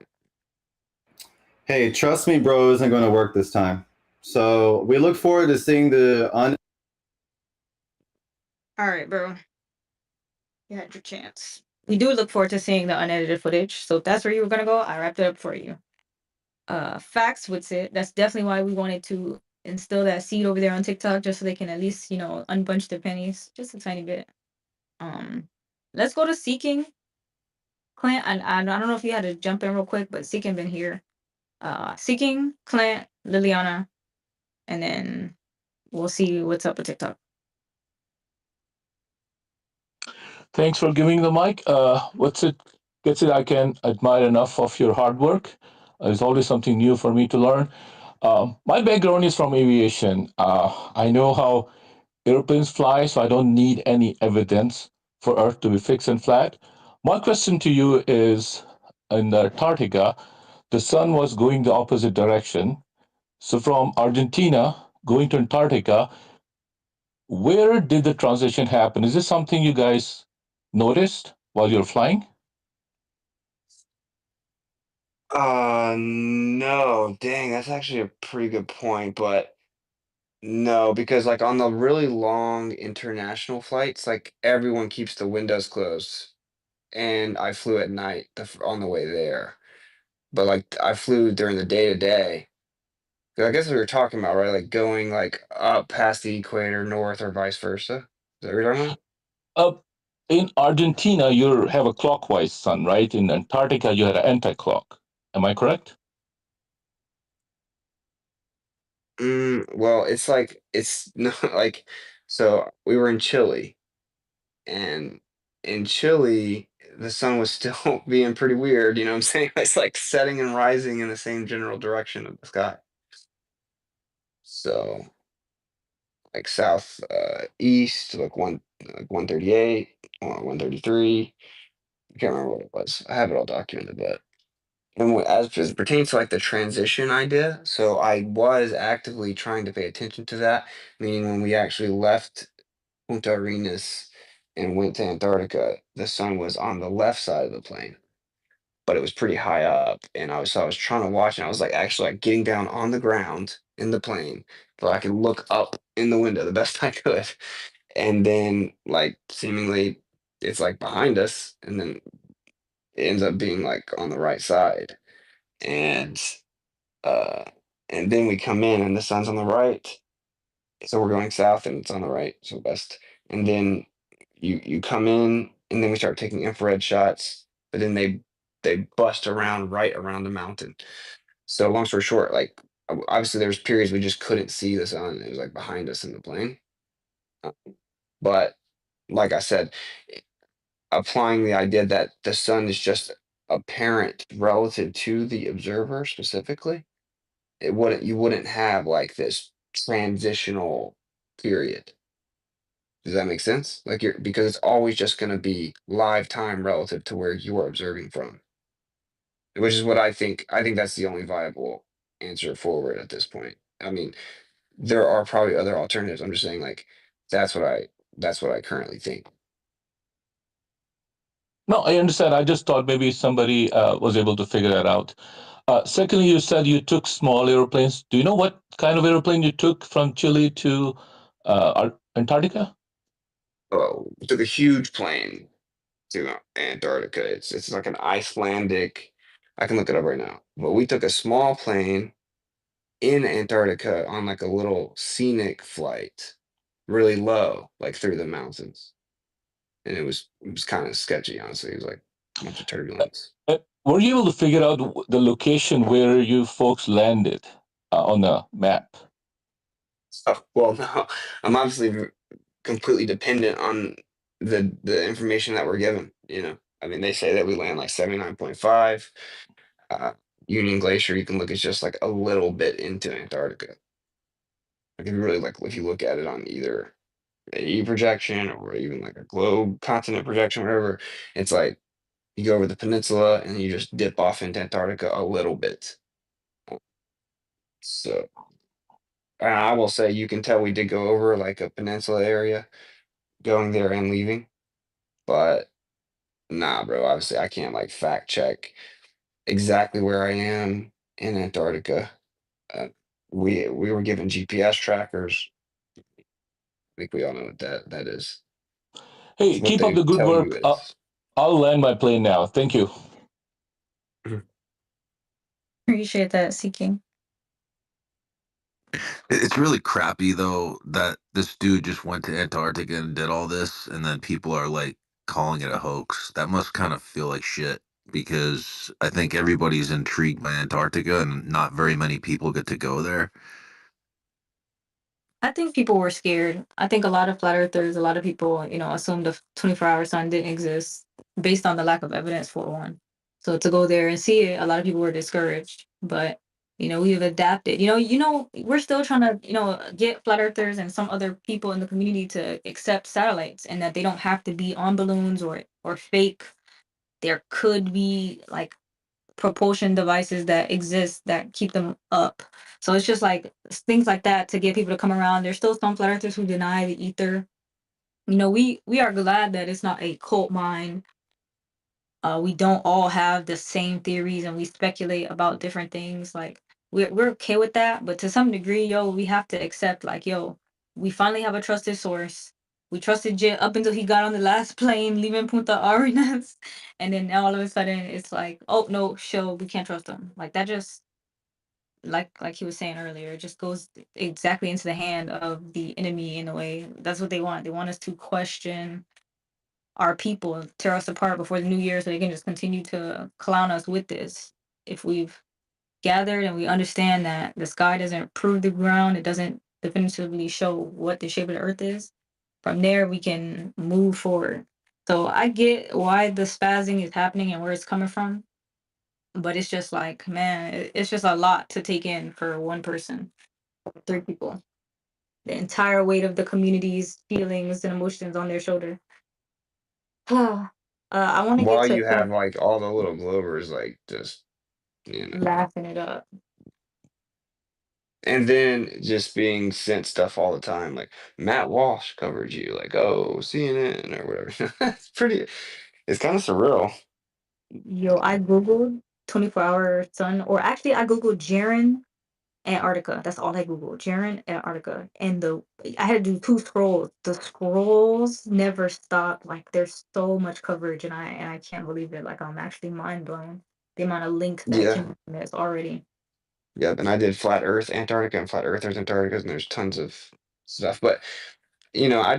Hey, trust me, bro, isn't going to work this time. So we look forward to seeing the All right, bro. You had your chance. We do look forward to seeing the unedited footage. So if that's where you were gonna go, I wrapped it up for you. Facts would say that's definitely why we wanted to instill that seed over there on TikTok, just so they can at least, unbunch their pennies just a tiny bit. Let's go to Seeking. Clint, and I don't know if you had to jump in real quick, but Seeking been here. Seeking, Clint, Liliana, and then we'll see what's up with TikTok. Thanks for giving the mic. Gets it, I can admire enough of your hard work. There's always something new for me to learn. My background is from aviation. I know how airplanes fly, so I don't need any evidence for Earth to be fixed and flat. My question to you is, in Antarctica, the sun was going the opposite direction. So from Argentina going to Antarctica, where did the transition happen? Is this something you guys noticed while you're flying? no, dang, that's actually a pretty good point, but no, because like on the really long international flights, like everyone keeps the windows closed. And I flew at night on the way there. But like I flew during the day to day. 'Cause I guess we were talking about, right? Like going like up past the equator, north or vice versa. Is that what you're talking about? Uh, in Argentina, you have a clockwise sun, right? In Antarctica, you had an anti-clock. Am I correct? Well, it's like it's not like so we were in Chile and in Chile the sun was still being pretty weird, you know what I'm saying? It's like setting and rising in the same general direction of the sky. So like south east, like 138, 133. I can't remember what it was. I have it all documented, but as it pertains to like the transition idea, so I was actively trying to pay attention to that, meaning when we actually left Punta Arenas and went to Antarctica, the sun was on the left side of the plane, but it was pretty high up, and I was trying to watch, and I was like actually like getting down on the ground in the plane so I could look up in the window the best I could, and then like seemingly it's like behind us, and then it ends up being like on the right side, and uh, and then we come in and the sun's on the right, so we're going south and it's on the right, so west, and then you come in and then we start taking infrared shots, but then they bust around right around the mountain. So long story short, like obviously there's periods we just couldn't see the sun. It was like behind us in the plane. Uh, But like I said, applying the idea that the sun is just apparent relative to the observer specifically, you wouldn't have like this transitional period. Does that make sense? Like you're because it's always just going to be live time relative to where you're observing from, which is what I think. I think that's the only viable answer forward at this point. I mean, there are probably other alternatives. I'm just saying like that's what I that's what I currently think. No, I understand. I just thought maybe somebody was able to figure that out. Secondly, you said you took small airplanes. Do you know what kind of airplane you took from Chile to Antarctica? Oh, we took a huge plane. to Antarctica. It's like an Icelandic. I can look it up right now. But we took a small plane in Antarctica on like a little scenic flight, really low, like through the mountains, and it was kind of sketchy, honestly. It was like a bunch of turbulence. Were you able to figure out the location where you folks landed on the map? Oh, well, no, I'm obviously completely dependent on the information that we're given. I mean, they say that we land like 79.5. Uh, Union Glacier, you can look, it's just like a little bit into Antarctica. Like if you really like, if you look at it on either AE projection or even like a globe continent projection, whatever, it's like you go over the peninsula and you just dip off into Antarctica a little bit. So I will say you can tell we did go over like a peninsula area, going there and leaving, but nah, bro. Obviously, I can't like fact check exactly where I am in Antarctica. Uh, we were given GPS trackers. I think we all know what that is. It's Hey, what keep up they the good tell you work. is. I'll land my plane now. Thank you. Appreciate that, Seeking. It's really crappy though that this dude just went to Antarctica and did all this, and then people are like calling it a hoax. That must kind of feel like shit because I think everybody's intrigued by Antarctica, and not very many people get to go there. I think people were scared. I think a lot of flat earthers, a lot of people, assumed the 24-hour sun didn't exist based on the lack of evidence for one. So to go there and see it, a lot of people were discouraged. But we've adapted. We're still trying to, get flat earthers and some other people in the community to accept satellites and that they don't have to be on balloons or fake. There could be like propulsion devices that exist that keep them up. So it's just like things like that to get people to come around. There's still some flat earthers who deny the ether. We are glad that it's not a cult mind. We don't all have the same theories and we speculate about different things. Like we're okay with that, but to some degree, we have to accept like, we finally have a trusted source. We trusted Jit up until he got on the last plane leaving Punta Arenas, and then now all of a sudden it's like, oh no, we can't trust him. Like that just like he was saying earlier, it just goes exactly into the hand of the enemy in a way. That's what they want. They want us to question our people, tear us apart before the new year so they can just continue to clown us with this. If we've gathered and we understand that the sky doesn't prove the ground, it doesn't definitively show what the shape of the earth is, from there we can move forward. So I get why the spazzing is happening and where it's coming from, but it's just like, man, it's just a lot to take in for one person, three people. The entire weight of the community's feelings and emotions on their shoulder. I want to get While to you have like all the little glovers, like just laughing it up. and then just being sent stuff all the time, like Matt Walsh covered you, like CNN or whatever. It's kind of surreal. Yo, I googled 24-hour sun, or actually I googled Jaren Antarctica. That's all I googled. Jaren Antarctica, and I had to do two scrolls. The scrolls never stop. Like there's so much coverage, and I can't believe it. Like I'm actually mind blown the amount of links that Yeah. came from this already. Yeah, and I did Flat Earth Antarctica and Flat Earthers Antarctica, and there's tons of stuff. But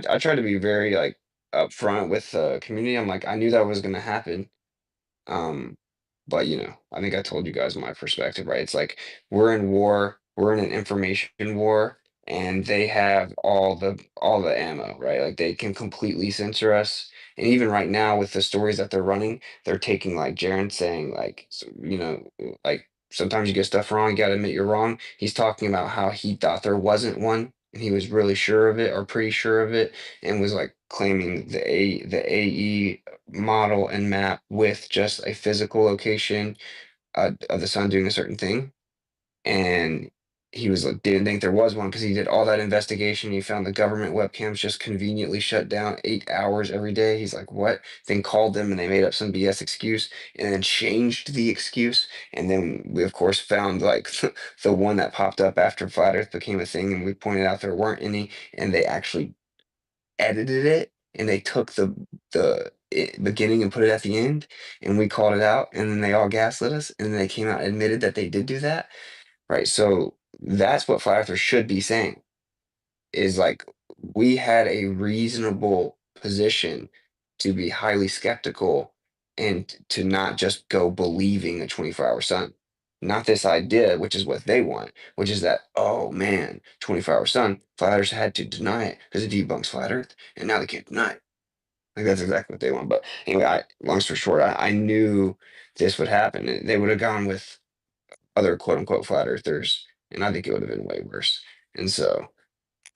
I try to be very like upfront with the community. I'm like, I knew that was gonna happen. Um, but I think I told you guys my perspective, right? It's like we're in war, we're in an information war, and they have all the ammo, right? Like they can completely censor us. And even right now with the stories that they're running, they're taking like Jaron saying like like sometimes you get stuff wrong, you gotta admit you're wrong. He's talking about how he thought there wasn't one and he was really sure of it or pretty sure of it and was like claiming the AE model and map with just a physical location of the sun doing a certain thing. And he was like, didn't think there was one because he did all that investigation. He found the government webcams just conveniently shut down 8 hours every day. He's like, what? Then called them and they made up some BS excuse and then changed the excuse. And then we, of course, found like the one that popped up after Flat Earth became a thing. And we pointed out there weren't any. And they actually edited it and they took the beginning and put it at the end, and we called it out, and then they all gaslit us, and then they came out and admitted that they did do that, right? So that's what flat earthers should be saying is like we had a reasonable position to be highly skeptical and to not just go believing a 24-hour sun. Not this idea, which is what they want, which is that, oh man, 24-hour sun, flat earthers had to deny it because it debunks flat earth, and now they can't deny it. Like that's exactly what they want. But anyway, long story short, I knew this would happen. They would have gone with other quote unquote flat earthers, and I think it would have been way worse. And so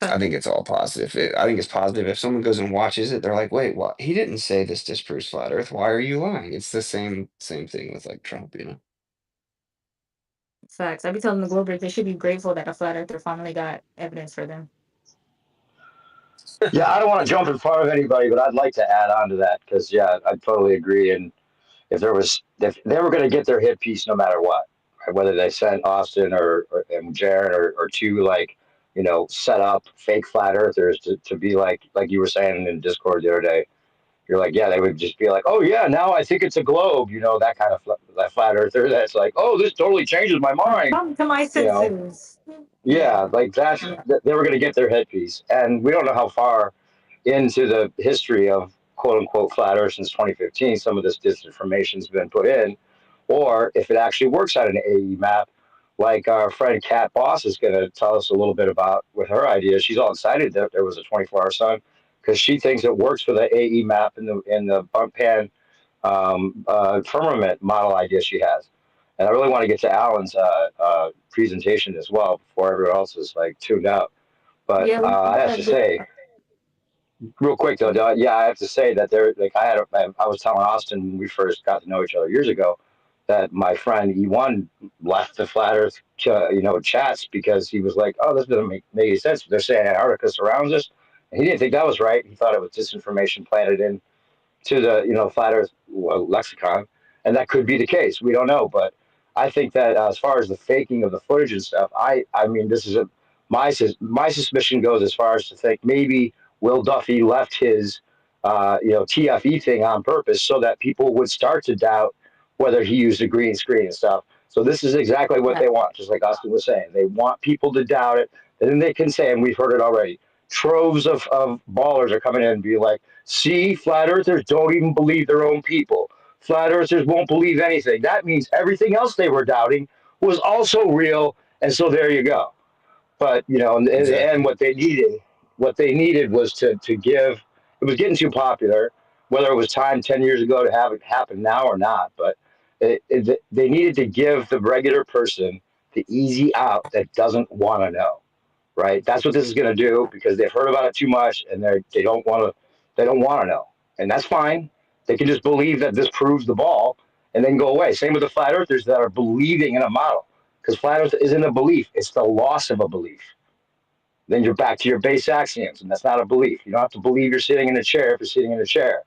I think it's all positive. I think it's positive. If someone goes and watches it, they're like, "Wait, what? He didn't say this disproves flat Earth. Why are you lying?" It's the same thing with like Trump, you know. Facts. I be telling the Globers they should be grateful that a flat earther finally got evidence for them. Yeah, I don't want to jump in front of anybody, but I'd like to add on to that because yeah, I totally agree. And if they were going to get their hit piece no matter what, right? Whether they sent Austin or and Jared or two like set up fake flat earthers to be like you were saying in Discord the other day. You're like, yeah, they would just be like, oh yeah, now I think it's a globe, that kind of that flat earther that's like, oh, this totally changes my mind, Come to my you know. senses. Yeah, like they were going to get their headpiece, and we don't know how far into the history of quote unquote flat Earth since 2015 some of this disinformation's been put in, or if it actually works on an AE map, like our friend Kat Boss is going to tell us a little bit about with her idea. She's all excited that there was a 24-hour sun because she thinks it works for the AE map in the bump pan firmament model idea she has. And I really want to get to Alan's presentation as well before everyone else is like tuned out. But Yeah, I have to say, real quick though, yeah, I have to say that I was telling Austin when we first got to know each other years ago that my friend E1 left the flat Earth, chats because he was like, oh, this doesn't make any sense. They're saying Antarctica surrounds us, and he didn't think that was right. He thought it was disinformation planted in to the flat Earth lexicon, and that could be the case. We don't know, but I think that as far as the faking of the footage and stuff, I mean this is my suspicion goes as far as to think maybe Will Duffy left his TFE thing on purpose so that people would start to doubt whether he used a green screen and stuff. So this is exactly what they want, just like Austin was saying. They want people to doubt it, and then they can say, and we've heard it already, troves of ballers are coming in and be like, see, flat earthers don't even believe their own people. Flat earthers won't believe anything. That means everything else they were doubting was also real, and so there you go. But in the end, Exactly. what they needed was to give. It was getting too popular. Whether it was time 10 years ago to have it happen now or not, but they needed to give the regular person the easy out that doesn't want to know. Right? That's what this is going to do because they've heard about it too much and they don't want to know, and that's fine. They can just believe that this proves the ball and then go away. Same with the flat earthers that are believing in a model because flat earth isn't a belief; it's the loss of a belief. Then you're back to your base axioms, and that's not a belief. You don't have to believe you're sitting in a chair if you're sitting in a chair.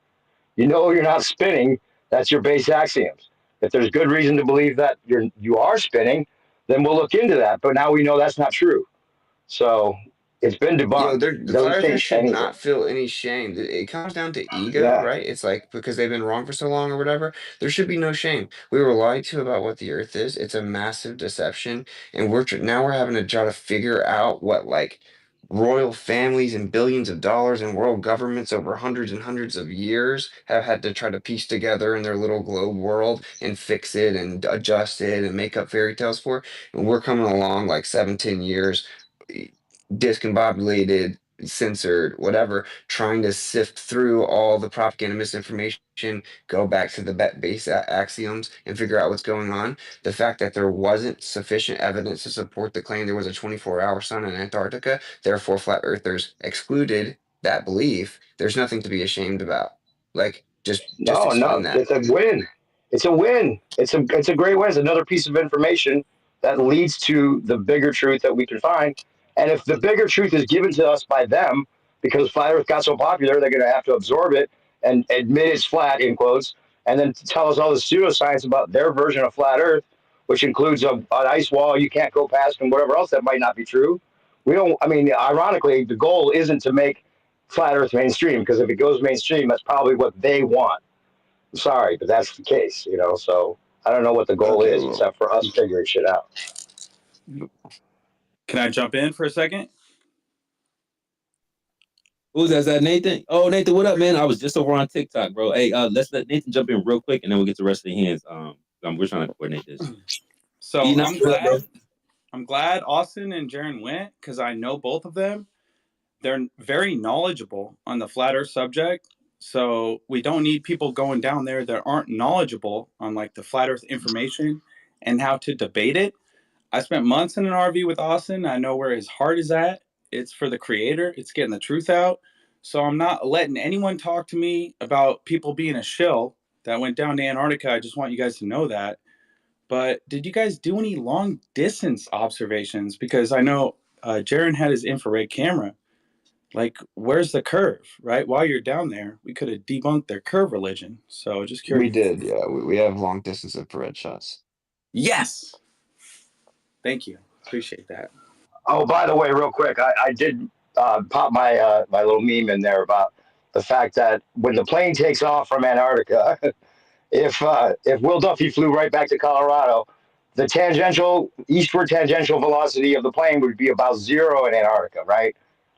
You know you're not spinning. That's your base axioms. If there's good reason to believe that you are spinning, then we'll look into that. But now we know that's not true. So it's been Yo, debunked. It the doesn't flat earthers change should anything. not feel any shame. It comes down to ego, Yeah. right? It's like because they've been wrong for so long or whatever. There should be no shame. We were lied to about what the Earth is. It's a massive deception, and now we're having to try to figure out what like royal families and billions of dollars and world governments over hundreds and hundreds of years have had to try to piece together in their little globe world and fix it and adjust it and make up fairy tales for. And we're coming along like 7, 10 years discombobulated, censored, whatever, trying to sift through all the propaganda misinformation, go back to the base axioms and figure out what's going on. The fact that there wasn't sufficient evidence to support the claim there was a 24-hour sun in Antarctica, therefore flat earthers excluded that belief. There's nothing to be ashamed about. Like just No, explain no, that. it's a win. It's a win. It's a great win. It's another piece of information that leads to the bigger truth that we can find. And if the bigger truth is given to us by them, because flat Earth got so popular, they're going to have to absorb it and admit it's flat in quotes, and then tell us all the pseudoscience about their version of flat Earth, which includes an ice wall you can't go past and whatever else that might not be true. We don't. I mean, ironically, the goal isn't to make flat Earth mainstream, because if it goes mainstream, that's probably what they want. I'm sorry, but that's the case, you know. So I don't know what the goal Okay, is, well, except for us figuring shit out. Can I jump in for a second? Who's that? Is that Nathan? Oh, Nathan, what up, man? I was just over on TikTok, bro. Hey, let's let Nathan jump in real quick, and then we'll get the rest of the hands. We're trying to coordinate this. So Enoch, what up, bro? I'm glad Austin and Jaron went, because I know both of them. They're very knowledgeable on the flat Earth subject. So we don't need people going down there that aren't knowledgeable on like the flat Earth information and how to debate it. I spent months in an RV with Austin. I know where his heart is at. It's for the creator. It's getting the truth out. So I'm not letting anyone talk to me about people being a shill that went down to Antarctica. I just want you guys to know that. But did you guys do any long distance observations? Because I know Jaron had his infrared camera. Like, where's the curve, right? While you're down there, we could have debunked their curve religion. So just we curious. did, yeah. We have long distance infrared shots. Yes. Thank you. Appreciate that. Oh, by the way, real quick, I did pop my my little meme in there about the fact that when the plane takes off from Antarctica, if Will Duffy flew right back to Colorado, the eastward tangential velocity of the plane would be about zero in Antarctica, right?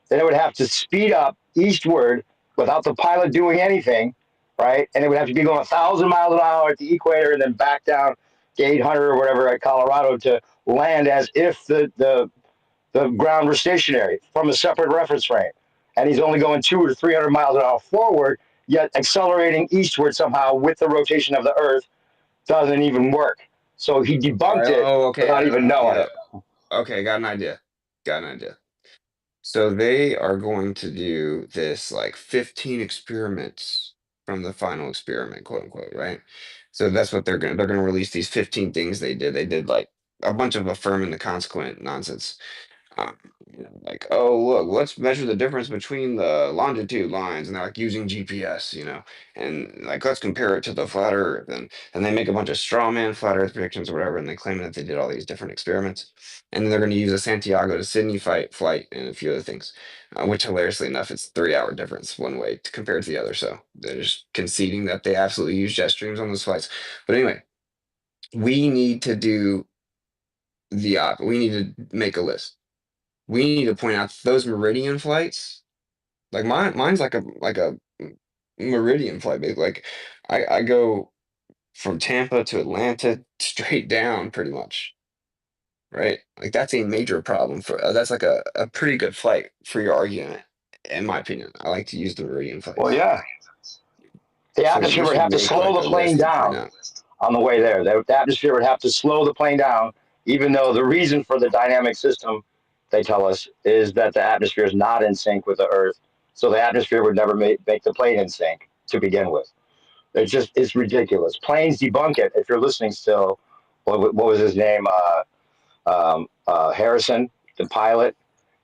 Then it would have to speed up eastward without the pilot doing anything, right? And it would have to be going 1,000 miles an hour at the equator and then back down to 800 or whatever at Colorado to land as if the ground was stationary from a separate reference frame. And he's only going 200 to 300 miles an hour forward, yet accelerating eastward somehow with the rotation of the Earth doesn't even work. So he All debunked right. it Oh, okay. without even knowing Yeah. it. Okay, got an idea. Got an idea. So they are going to do this like 15 experiments from the final experiment, quote unquote, right? So that's what they're gonna release these 15 things they did. They did like a bunch of affirming the consequent nonsense. Um, like, oh look, let's measure the difference between the longitude lines, and they're like using GPS, and like let's compare it to the flat Earth, and they make a bunch of straw man flat Earth predictions or whatever, and they claim that they did all these different experiments, and then they're going to use a Santiago to Sydney flight and a few other things, which hilariously enough, it's 3 hour difference one way to compare to the other, so they're just conceding that they absolutely use jet streams on those flights. But anyway, we need to do we need to make a list. We need to point out those meridian flights. Like mine's like a meridian flight. Like I go from Tampa to Atlanta straight down, pretty much. Right? Like that's a major problem for that's like a pretty good flight for your argument, in my opinion. I like to use the meridian Well, flights. yeah. The So atmosphere we would should have to make slow like the a plane list and point down out. on the way there. The atmosphere would have to slow the plane down, even though the reason for the dynamic system, they tell us, is that the atmosphere is not in sync with the Earth. So the atmosphere would never make the plane in sync to begin with. It's ridiculous. Planes debunk it. If you're listening still, what was his name? Harrison, the pilot.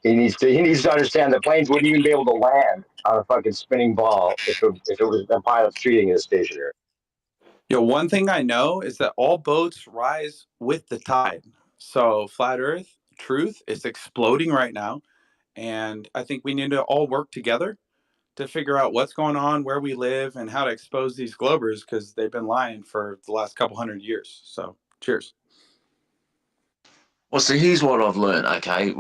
He needs to understand that planes wouldn't even be able to land on a fucking spinning ball if it was a pilot's treating it stationary. Yo, one thing I know is that all boats rise with the tide. So flat Earth, truth, is exploding right now. And I think we need to all work together to figure out what's going on, where we live, and how to expose these globers, because they've been lying for the last couple hundred years. So cheers. Well, see, here's what I've learned. Okay,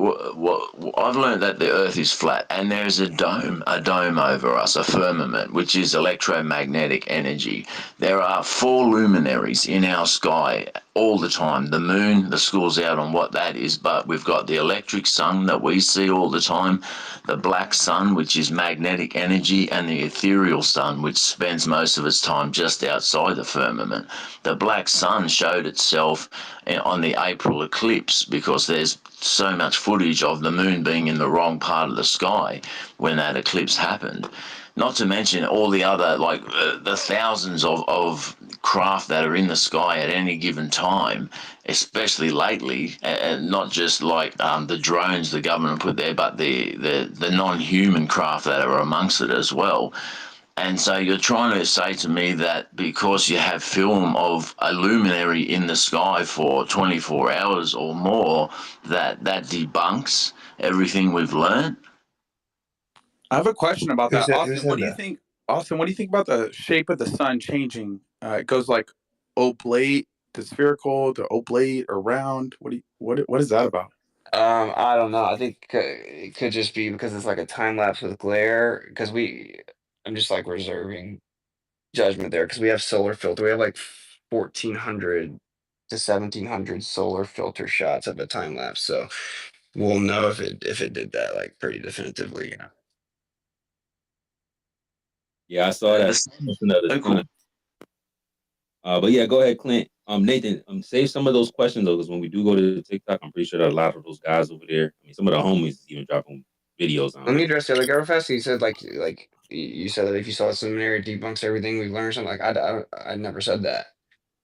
I've learned that the Earth is flat, and there's a dome over us, a firmament, which is electromagnetic energy. There are four luminaries in our sky all the time. The moon, the school's out on what that is, but we've got the electric sun that we see all the time, the black sun, which is magnetic energy, and the ethereal sun, which spends most of its time just outside the firmament. The black sun showed itself on the April eclipse because there's so much footage of the moon being in the wrong part of the sky when that eclipse happened. Not to mention all the other, like the thousands of craft that are in the sky at any given time, especially lately, and not just like the drones the government put there, but the non-human craft that are amongst it as well. And so you're trying to say to me that because you have film of a luminary in the sky for 24 hours or more, that debunks everything we've learned? I have a question about Who that, said who Austin. What said do you that? think? Austin, what do you think about the shape of the sun changing? It goes like oblate to spherical to oblate or round. What is that about? I don't know. I think it could just be because it's like a time lapse with glare. Because I'm just like reserving judgment there because we have solar filter. We have like 1,400 to 1,700 solar filter shots of a time lapse. So we'll know if it did that like pretty definitively. Yeah, I saw that. This Posting of the so sun. cool. But yeah, go ahead, Clint. Nathan, save some of those questions though, because when we do go to TikTok, I'm pretty sure that a lot of those guys over there. I mean, some of the homies even dropping videos on Let me it. address the other guy real fast. He said like you said that if you saw a seminary it debunks everything we've learned. Something like I never said that.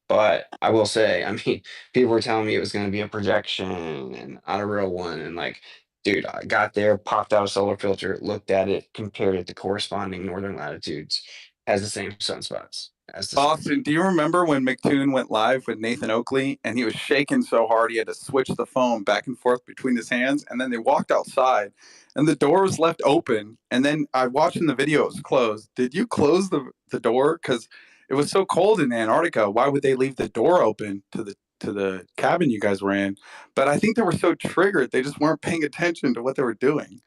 But I will say, I mean, people were telling me it was going to be a projection and not a real one. And like, dude, I got there, popped out a solar filter, looked at it, compared it to corresponding northern latitudes, has the same sunspots as the sun. Austin, do you remember when McToon went live with Nathan Oakley and he was shaking so hard he had to switch the phone back and forth between his hands? And then they walked outside and the door was left open. And then I watched in the video, it was closed. Did you close the door? Because it was so cold in Antarctica. Why would they leave the door open to the cabin you guys were in? But I think they were so triggered, they just weren't paying attention to what they were doing.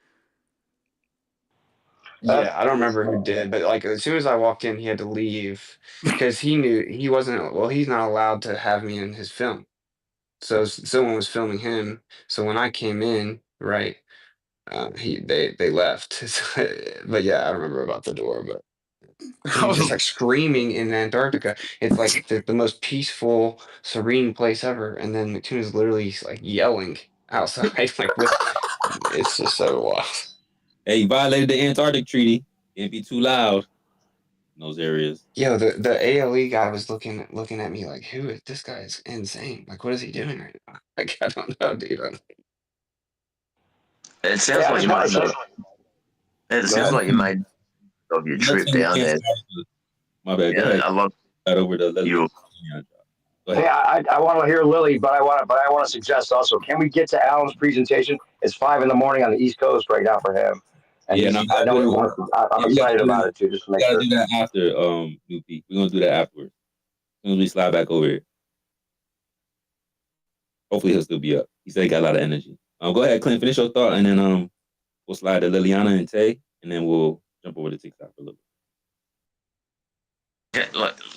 Yeah, I don't remember who did, but like as soon as I walked in, he had to leave because he knew he wasn't, well, he's not allowed to have me in his film. So someone was filming him. So when I came in, right, they left. But yeah, I remember about the door, but I he's just was like screaming in Antarctica. It's like the most peaceful, serene place ever. And then McToon is literally like yelling outside, like with it's just so wild. Hey, you violated the Antarctic Treaty. Can't be too loud in those areas. Yo, the ALE guy was looking at me like, who is this guy? Is insane. Like, what is he doing right now? Like, I don't know, dude. It sounds Yeah, I like just you want made. to say, It go sounds ahead. like you made of your Let's trip see down there. My bad. Go Yeah, ahead. I love Right over to Lily. you. Go Hey, ahead. I want to hear Lily, but I want to suggest also, can we get to Alan's presentation? It's 5 in the morning on the East Coast right now for him, and Yeah, no, I know he wants. I'm we gotta excited do about that. it too, just to We make gotta sure. do that after New Peak. We're gonna do that afterwards. As soon as we slide back over here. Hopefully he'll still be up. He said he got a lot of energy. Go ahead, Clint, finish your thought, and then we'll slide to Liliana and Tay, and then we'll jump over to TikTok for a little bit.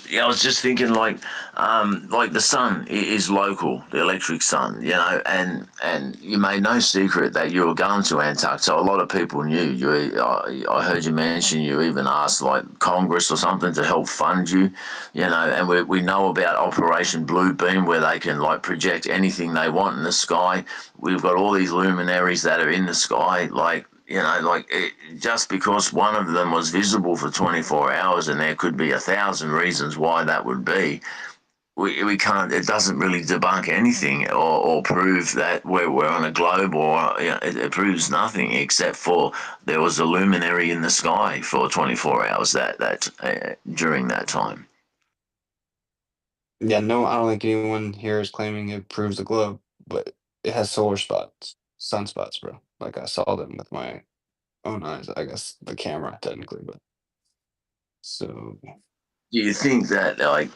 Yeah, I was just thinking like the sun is local, the electric sun, you know, and you made no secret that you were going to Antarctica. So a lot of people knew you. I heard you mention you even asked like Congress or something to help fund you, you know. And we know about Operation Blue Beam where they can like project anything they want in the sky. We've got all these luminaries that are in the sky, like. You know, just because one of them was visible for 24 hours and there could be 1,000 reasons why that would be, we can't, it doesn't really debunk anything or prove that we're on a globe or, you know, it proves nothing except for there was a luminary in the sky for 24 hours during that time. Yeah, no, I don't think anyone here is claiming it proves the globe, but it has solar spots, sunspots, bro. Like I saw them with my own eyes. I guess the camera technically, but so Do you think that the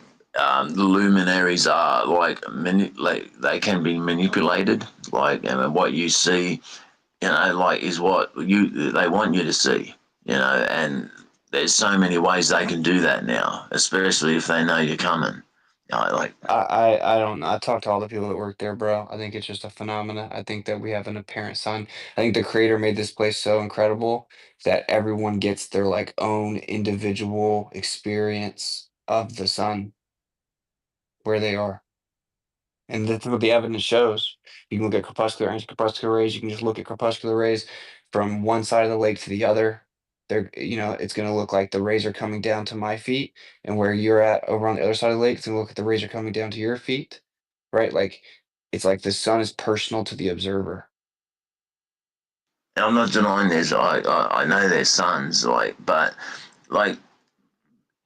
luminaries are like they can be manipulated? Like, and what you see, you know, like is what they want you to see, you know, and there's so many ways they can do that now, especially if they know you're coming. You know, like I don't know. I talked to all the people that work there, bro. I think it's just a phenomena. I think that we have an apparent sun. I think the creator made this place so incredible that everyone gets their like own individual experience of the sun where they are. And that's what the evidence shows. You can look at corpuscular and anti-corpuscular rays. You can just look at corpuscular rays from one side of the lake to the other. They're, it's going to look like the rays are coming down to my feet, and where you're at over on the other side of the lake, it's going to look like the rays are coming down to your feet, right? Like it's like the sun is personal to the observer. I'm not denying I know there's suns, but like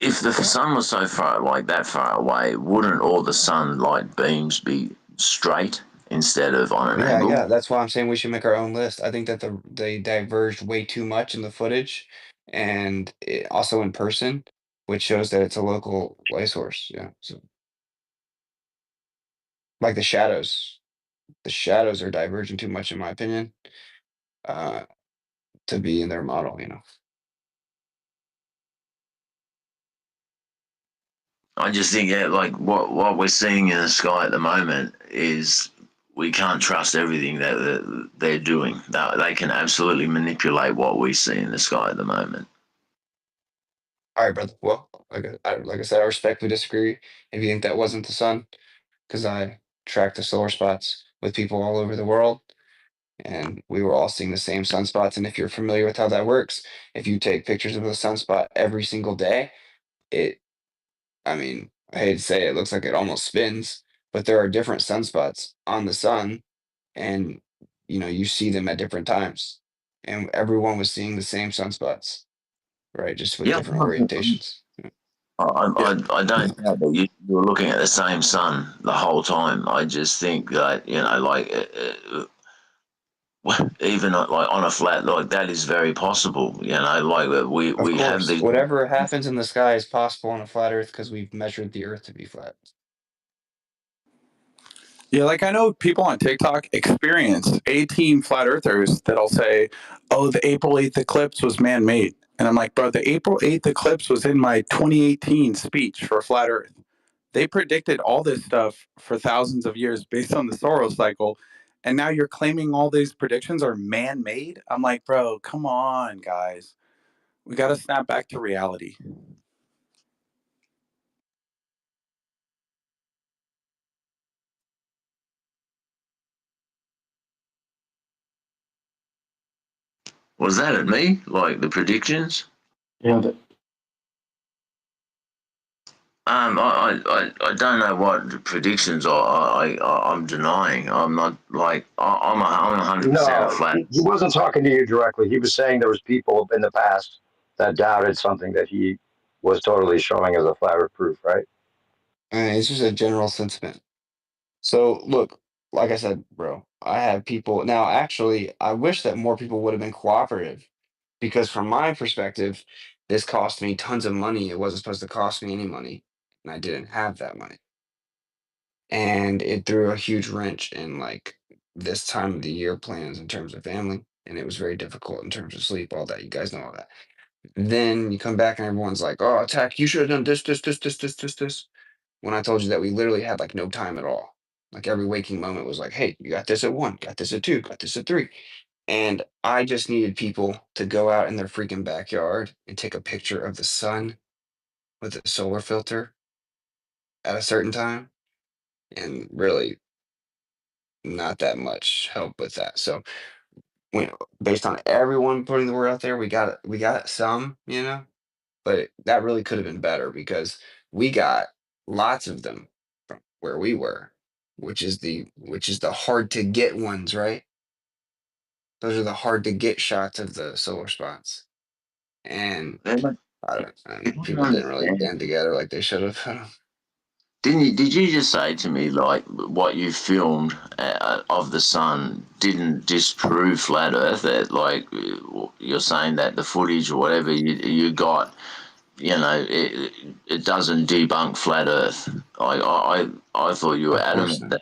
if the sun was so far that far away, wouldn't all the sunlight beams be straight? instead of on an Yeah, angle. yeah. That's why I'm saying we should make our own list. I think that they diverged way too much in the footage, and also in person, which shows that it's a local light source. Yeah. So like the shadows are diverging too much, in my opinion, uh, to be in their model. You know. I just think, yeah, like what we're seeing in the sky at the moment is we can't trust everything that they're doing. They can absolutely manipulate what we see in the sky at the moment. All right, brother. Well, like I said, I respectfully disagree. If you think that wasn't the sun, because I tracked the solar spots with people all over the world, and we were all seeing the same sunspots. And if you're familiar with how that works, if you take pictures of the sunspot every single day, it, I mean, I hate to say it, it looks like it almost spins, but there are different sunspots on the sun, and you see them at different times, and everyone was seeing the same sunspots, right? Just with Yeah, different orientations. I don't doubt that you were looking at the same sun the whole time. I just think that like even like on a flat, like that is very possible. Like Of we have course, these. whatever happens in the sky is possible on a flat Earth because we've measured the Earth to be flat. Yeah, like I know people on TikTok experience 18 flat earthers that'll say, "Oh, the April 8th eclipse was man-made." And I'm like, "Bro, the April 8th eclipse was in my 2018 speech for flat earth." They predicted all this stuff for thousands of years based on the solar cycle, and now you're claiming all these predictions are man-made? I'm like, "Bro, come on, guys. We got to snap back to reality." Was that at me? Like the predictions? Yeah. I don't know what the predictions are. I'm denying. I'm not like I'm 100% a No, flat. he wasn't talking to you directly. He was saying there was people in the past that doubted something that he was totally showing as a flat earth proof, right? It's just a general sentiment. So look, like I said, bro, I have people now. Actually, I wish that more people would have been cooperative, because from my perspective, this cost me tons of money. It wasn't supposed to cost me any money, and I didn't have that money, and it threw a huge wrench in like this time of the year plans in terms of family, and it was very difficult in terms of sleep. All that, you guys know all that. Then you come back and everyone's like, "Oh, attack! You should have done this, this, this, this, this, this, this." When I told you that we literally had like no time at all. Like every waking moment was like, "Hey, you got this at 1, got this at 2, got this at 3." And I just needed people to go out in their freaking backyard and take a picture of the sun with a solar filter at a certain time, and really not that much help with that. So when based on everyone putting the word out there, we got some, but that really could have been better because we got lots of them from where we were, which is the hard to get ones, right? Those are the hard to get shots of the solar spots, and I don't people didn't really understand. band together like they should have. Didn't you? Did you just say to me like what you filmed of the sun didn't disprove flat Earth? That like you're saying that the footage or whatever you got, it doesn't debunk flat Earth. I thought you were Of course adamant not. that.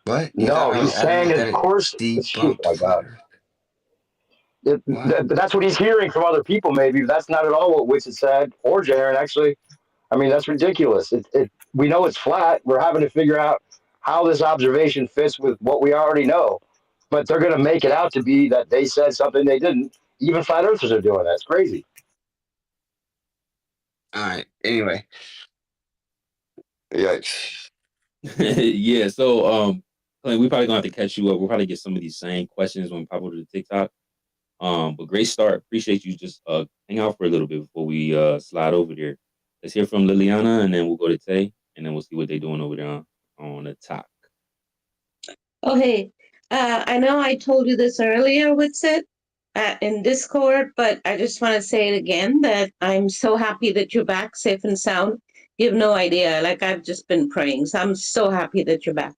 What? You thought No, I was he's saying, adamant that of it course, oh debunked my flat God. Earth? What? That's what he's hearing from other people, maybe. That's not at all what Witz had said, or Jaron, actually. I mean, that's ridiculous. We know it's flat. We're having to figure out how this observation fits with what we already know. But they're going to make it out to be that they said something they didn't. Even flat earthers are doing that. It's crazy. All right. Anyway, yikes. Yeah. So, Clint, we probably gonna have to catch you up. We'll probably get some of these same questions when we pop over to TikTok. But great start. Appreciate you just hang out for a little bit before we slide over there. Let's hear from Liliana, and then we'll go to Tay, and then we'll see what they're doing over there on the top. Okay, I know I told you this earlier with Sid in Discord, but I just want to say it again that I'm so happy that you're back safe and sound. You have no idea. Like, I've just been praying. So I'm so happy that you're back.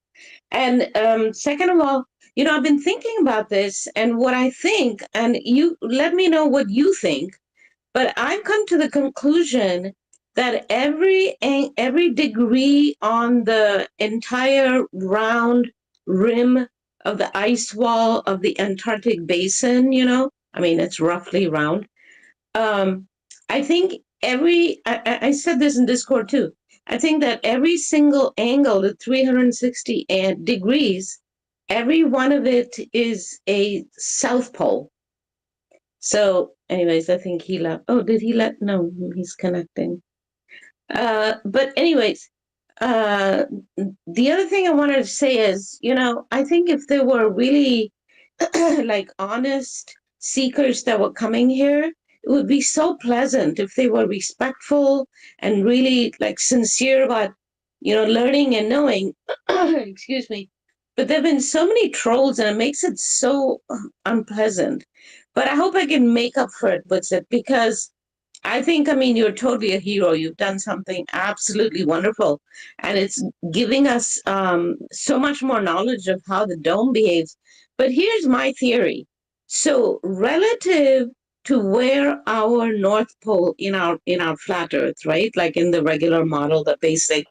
And second of all, I've been thinking about this and what I think, and you let me know what you think. But I've come to the conclusion that every degree on the entire round rim of the ice wall of the Antarctic basin, I mean, it's roughly round. I think I said this in Discord too. I think that every single angle, the 360 degrees, every one of it is a south pole. So, anyways, I think he left. Oh, did he let? No, he's connecting. But anyways, the other thing I wanted to say is, I think if there were really like honest seekers that were coming here, it would be so pleasant if they were respectful and really like sincere about, learning and knowing. Excuse me. But there have been so many trolls and it makes it so unpleasant. But I hope I can make up for it with it because I think, you're totally a hero. You've done something absolutely wonderful. And it's giving us so much more knowledge of how the dome behaves. But here's my theory. So relative to where our North Pole in our flat Earth, right? Like in the regular model, the basic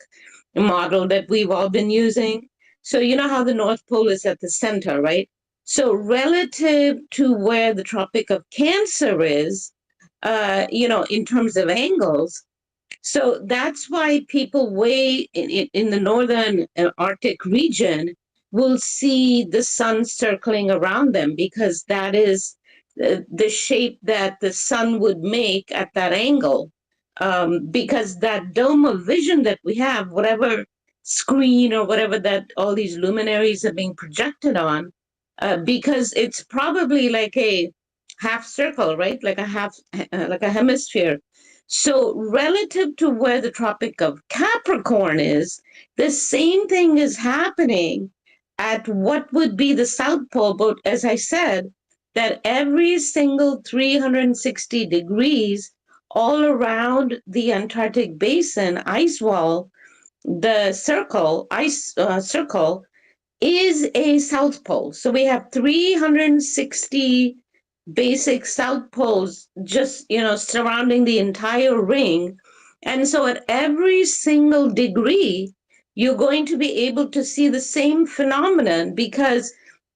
model that we've all been using. So you know how the North Pole is at the center, right? So relative to where the Tropic of Cancer is, in terms of angles. So that's why people way in the northern Arctic region will see the sun circling around them because that is the shape that the sun would make at that angle. Because that dome of vision that we have, whatever screen or whatever that all these luminaries are being projected on, because it's probably like a half circle, right? Like a hemisphere. So relative to where the Tropic of Capricorn is, the same thing is happening at what would be the South Pole. But as I said, that every single 360 degrees all around the Antarctic basin ice wall, the ice circle is a South Pole. So we have 360 basic South Poles just, surrounding the entire ring. And so at every single degree, you're going to be able to see the same phenomenon because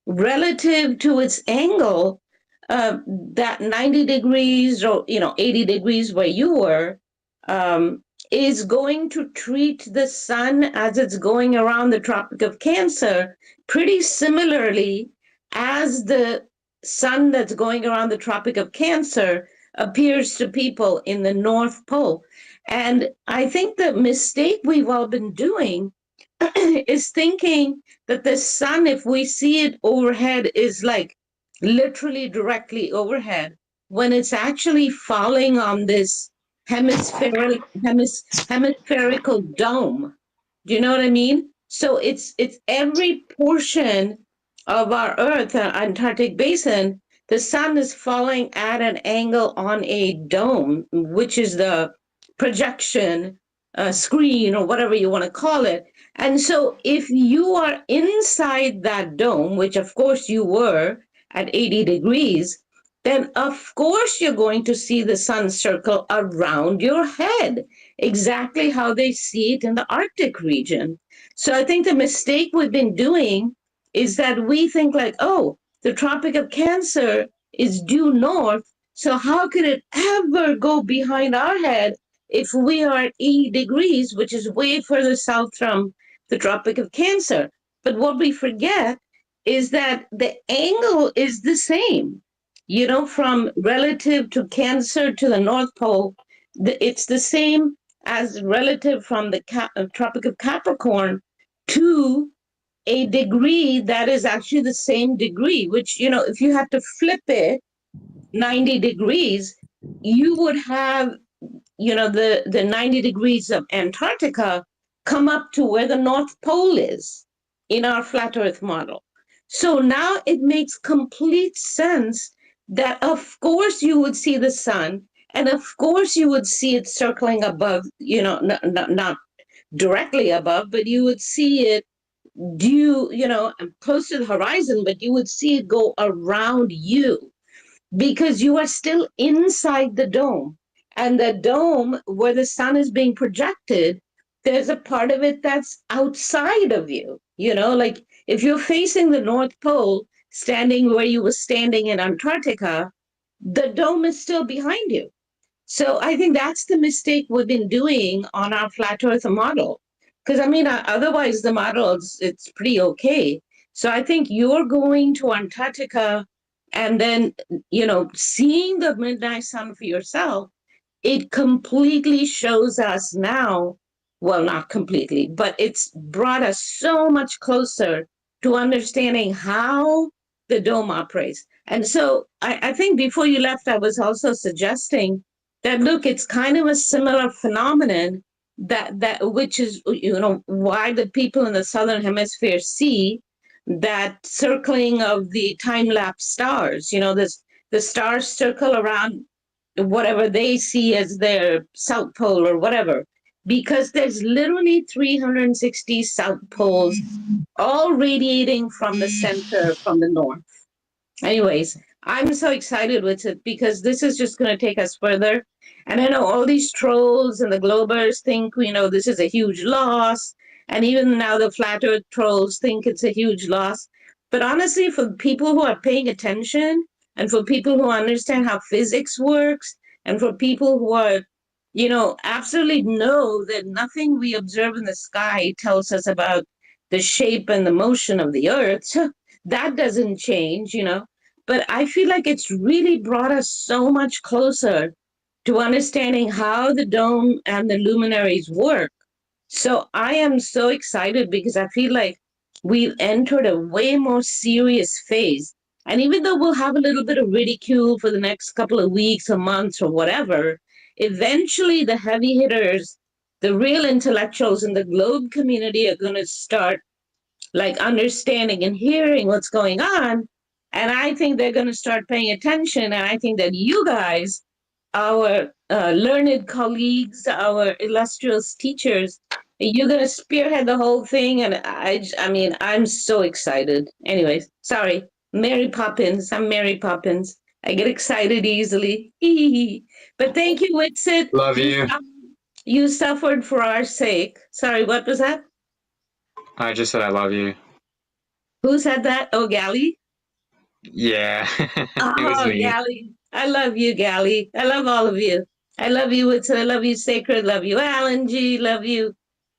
relative to its angle, that 90 degrees or, 80 degrees where you were, is going to treat the sun as it's going around the Tropic of Cancer pretty similarly as the sun that's going around the Tropic of Cancer appears to people in the North Pole. And I think the mistake we've all been doing is thinking that the sun, if we see it overhead, is like literally directly overhead when it's actually falling on this hemispherical dome. Do you know what I mean? So it's every portion of our Earth, Antarctic basin, the sun is falling at an angle on a dome, which is the projection screen or whatever you want to call it. And so if you are inside that dome, which of course you were at 80 degrees, then of course you're going to see the sun circle around your head, exactly how they see it in the Arctic region. So I think the mistake we've been doing is that we think like, oh, the Tropic of Cancer is due north, so how could it ever go behind our head if we are at 80 degrees, which is way further south from the Tropic of Cancer? But what we forget is that the angle is the same. From relative to Cancer to the North Pole, it's the same as relative from the Tropic of Capricorn to a degree that is actually the same degree, which, if you had to flip it 90 degrees, you would have, the 90 degrees of Antarctica come up to where the North Pole is in our flat Earth model. So now it makes complete sense that, of course, you would see the sun And of course, you would see it circling above, not directly above, but you would see it close to the horizon, but you would see it go around you because you are still inside the dome. And the dome, where the sun is being projected, there's a part of it that's outside of you. Like if you're facing the North Pole, standing where you were standing in Antarctica, the dome is still behind you. So I think that's the mistake we've been doing on our flat Earth model. Because otherwise the model it's pretty okay. So I think you're going to Antarctica and then seeing the midnight sun for yourself. It completely shows us now. Well, not completely, but it's brought us so much closer to understanding how the dome operates. And so I think before you left, I was also suggesting that look, it's kind of a similar phenomenon that which is why the people in the southern hemisphere see that circling of the time-lapse stars. The stars circle around whatever they see as their south pole or whatever, because there's literally 360 south poles all radiating from the center, from the north. Anyways, I'm so excited with it because this is just going to take us further. And I know all these trolls and the globers think, this is a huge loss. And even now the flat earth trolls think it's a huge loss. But honestly, for people who are paying attention and for people who understand how physics works and for people who are, absolutely know that nothing we observe in the sky tells us about the shape and the motion of the earth, that doesn't change, But I feel like it's really brought us so much closer to understanding how the dome and the luminaries work. So I am so excited because I feel like we've entered a way more serious phase. And even though we'll have a little bit of ridicule for the next couple of weeks or months or whatever, eventually the heavy hitters, the real intellectuals in the globe community are going to start like understanding and hearing what's going on. And I think they're going to start paying attention. And I think that you guys, our learned colleagues, our illustrious teachers, you're going to spearhead the whole thing. And I'm so excited. Anyways, sorry, Mary Poppins. I'm Mary Poppins. I get excited easily. But thank you, Witsit. Love you. You suffered for our sake. Sorry, what was that? I just said I love you. Who said that? Oh, Gally? Yeah, it was Oh, me. Gally. I love you, Gally. I love all of you. I love you, Witson. I love you, Sacred. Love you, Alan G. Love you,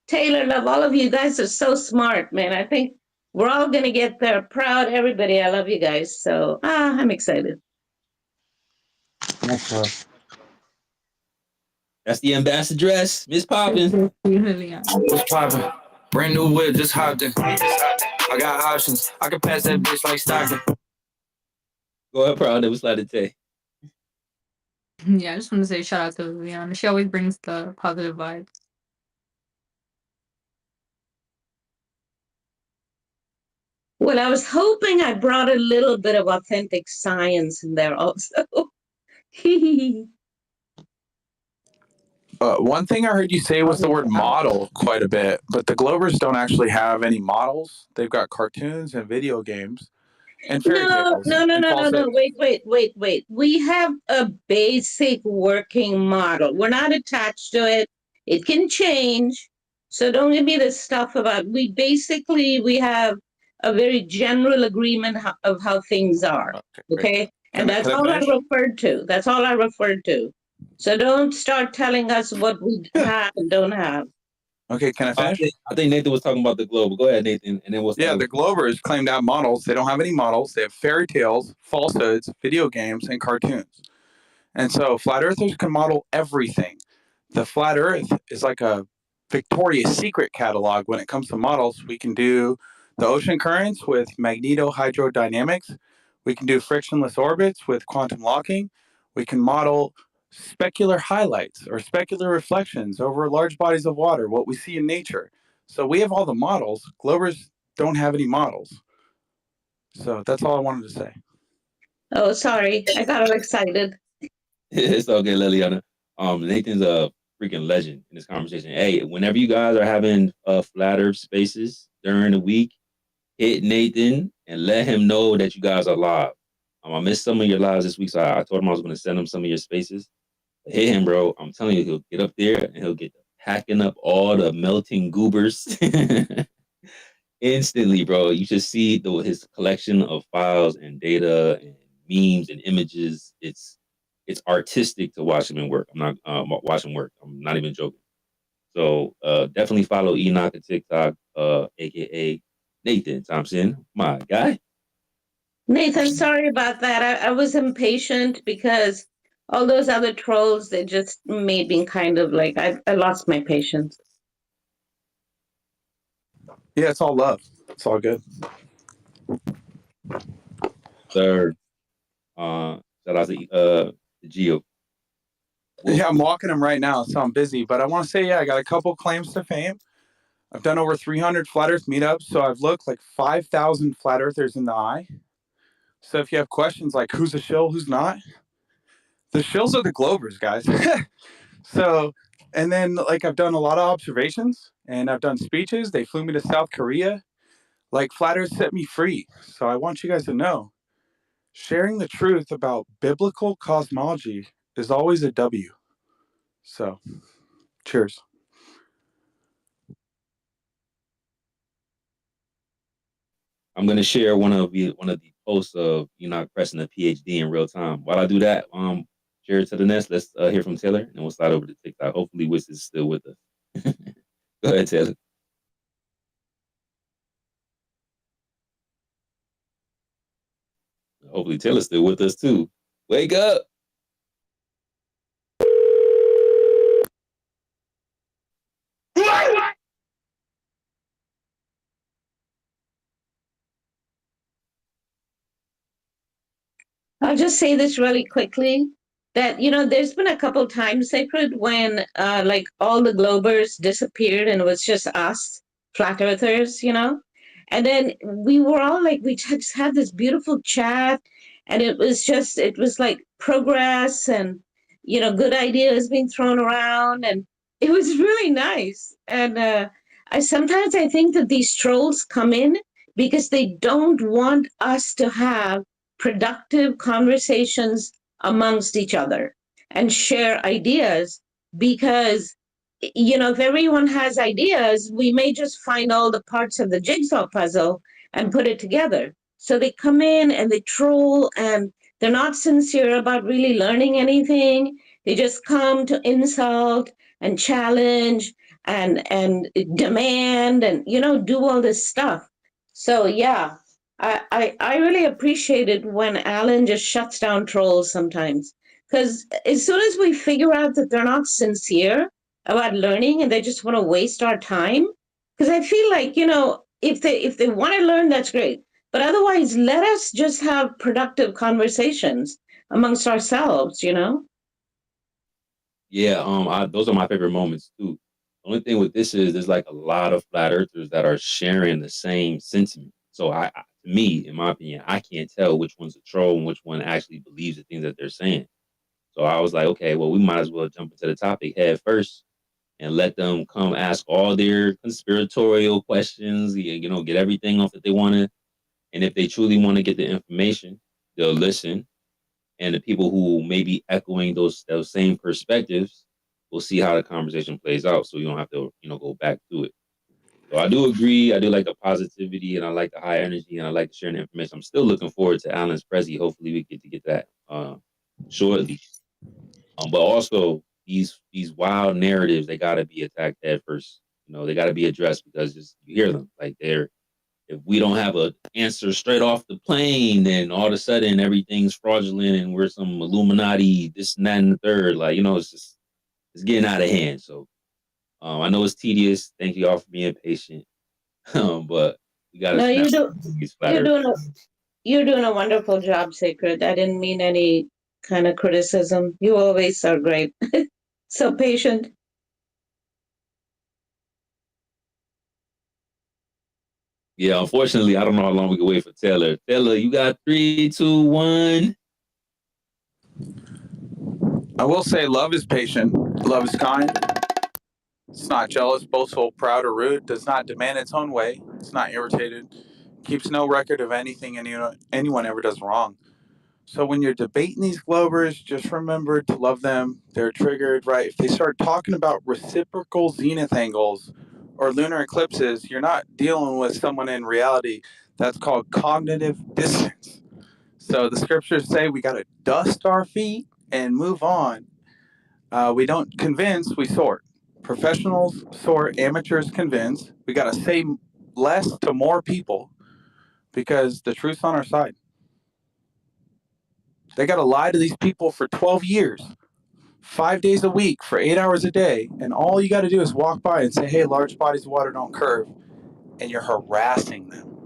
Taylor. Love all of you. You guys are so smart, man. I think we're all going to get there. Proud, everybody. I love you guys. So, I'm excited. That's the ambassadress, Miss Poppins. What's poppin'? Brand new whip, just hopped in. I got options. I can pass that bitch like Stockton. Go ahead, Proud. That was slide to take. Yeah, I just want to say shout out to Viviana. She always brings the positive vibes. Well, I was hoping I brought a little bit of authentic science in there also. One thing I heard you say was the word model quite a bit, but the Glovers don't actually have any models. They've got cartoons and video games and fairy tales. No. Wait. We have a basic working model. We're not attached to it. It can change. So don't give me this stuff about, we have a very general agreement of how things are. Okay? And that's all I referred to. That's all I referred to. So don't start telling us what we have and don't have. Okay, can I finish? I think Nathan was talking about the globe. Go ahead, Nathan, and then we'll start. Yeah, the Glovers claim to have models. They don't have any models. They have fairy tales, falsehoods, video games, and cartoons. And so flat earthers can model everything. The flat earth is like a Victoria's Secret catalog when it comes to models. We can do the ocean currents with magnetohydrodynamics. We can do frictionless orbits with quantum locking. We can model specular highlights or specular reflections over large bodies of water, what we see in nature. So we have all the models. Glovers don't have any models. So that's all I wanted to say. Oh, sorry. I got all excited. It's okay, Liliana. Nathan's a freaking legend in this conversation. Hey, whenever you guys are having flat Earth spaces during the week, hit Nathan and let him know that you guys are live. I missed some of your lives this week, so I told him I was going to send him some of your spaces. Hit him, bro. I'm telling you, he'll get up there and he'll get hacking up all the melting goobers instantly, bro. You should see his collection of files and data and memes and images. It's artistic to watch him work. I'm not watching work. I'm not even joking. So definitely follow Enoch on TikTok, aka Nathan Thompson, my guy. Nathan, sorry about that. I was impatient because all those other trolls, they just made me kind of like, I lost my patience. Yeah, it's all love. It's all good. Third, shout out to Geo. Yeah, I'm walking him right now, so I'm busy. But I want to say, yeah, I got a couple claims to fame. I've done over 300 Flat Earth meetups, so I've looked like 5,000 Flat Earthers in the eye. So if you have questions like who's a shill, who's not, the shills are the Glovers, guys. So, and then like I've done a lot of observations and I've done speeches. They flew me to South Korea. Like Flat Earth set me free. So I want you guys to know, sharing the truth about biblical cosmology is always a W. So, cheers. I'm gonna share one of the posts of Enoch pressing a PhD in real time. While I do that, share it to the nest. Let's hear from Taylor, and we'll slide over to TikTok. Hopefully, Wiz is still with us. Go ahead, Taylor. Hopefully, Taylor's still with us too. Wake up! I'll just say this really quickly that, there's been a couple times, Sacred, when like all the Globers disappeared and it was just us, flat earthers, And then we were all like, we just had this beautiful chat and it was like progress and, good ideas being thrown around. And it was really nice. And I think that these trolls come in because they don't want us to have productive conversations amongst each other and share ideas because if everyone has ideas we may just find all the parts of the jigsaw puzzle and put it together. So they come in and they troll and they're not sincere about really learning anything. They just come to insult and challenge and demand and do all this stuff. So yeah, I really appreciate it when Alan just shuts down trolls sometimes. Because as soon as we figure out that they're not sincere about learning and they just want to waste our time, because I feel like, if they want to learn, that's great. But otherwise, let us just have productive conversations amongst ourselves, Yeah, those are my favorite moments too. The only thing with this is there's like a lot of flat earthers that are sharing the same sentiment. So to me, in my opinion, I can't tell which one's a troll and which one actually believes the things that they're saying. So I was like, okay, well, we might as well jump into the topic head first and let them come ask all their conspiratorial questions, get everything off that they want to. And if they truly want to get the information, they'll listen. And the people who may be echoing those same perspectives will see how the conversation plays out. So you don't have to, go back to it. So I do agree. I do like the positivity and I like the high energy and I like sharing the information. I'm still looking forward to Alan's Prezi. Hopefully we get to get that shortly. But also these wild narratives, they gotta be attacked head first. They gotta be addressed because you hear them. Like if we don't have an answer straight off the plane, then all of a sudden everything's fraudulent and we're some Illuminati, this and that and the third. Like, it's getting out of hand. So I know it's tedious. Thank you all for being patient. But we gotta No, snap these flatter. you're doing a wonderful job, Sacred. I didn't mean any kind of criticism. You always are great. So patient. Yeah, unfortunately, I don't know how long we can wait for Taylor. Taylor, you got 3, 2, 1. I will say love is patient, love is kind. It's not jealous, boastful, proud, or rude, does not demand its own way, it's not irritated, keeps no record of anything anyone ever does wrong. So when you're debating these Globers, just remember to love them. They're triggered, right? If they start talking about reciprocal zenith angles or lunar eclipses, you're not dealing with someone in reality. That's called cognitive dissonance. So the scriptures say we got to dust our feet and move on. We don't convince, we sort. Professionals sort, amateurs convince. We got to say less to more people because the truth's on our side. They got to lie to these people for 12 years, 5 days a week, for 8 hours a day. And all you got to do is walk by and say, hey, large bodies of water don't curve. And you're harassing them.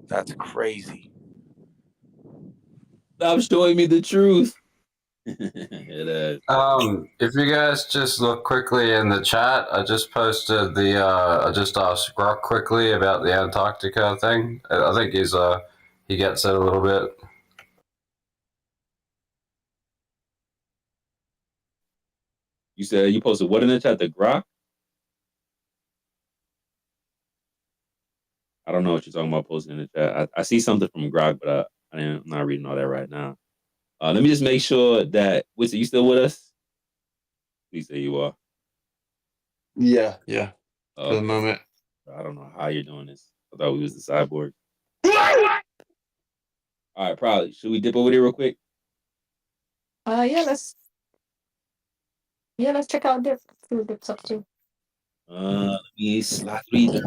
That's crazy. Stop showing me the truth. If you guys just look quickly in the chat, I just posted I just asked Grok quickly about the Antarctica thing. I think he gets it a little bit. You said you posted what in the chat? The Grok? I don't know what you're talking about posting in the chat. I see something from Grok, but I'm not reading all that right now. Let me just make sure that Witzy, you still with us? Please say you are. Yeah. For the Okay. moment. I don't know how you're doing this. I thought we was the cyborg. All right, probably. Should we dip over there real quick? Yeah, let's check out Dip. See what Dip's up to. Let me slide through these.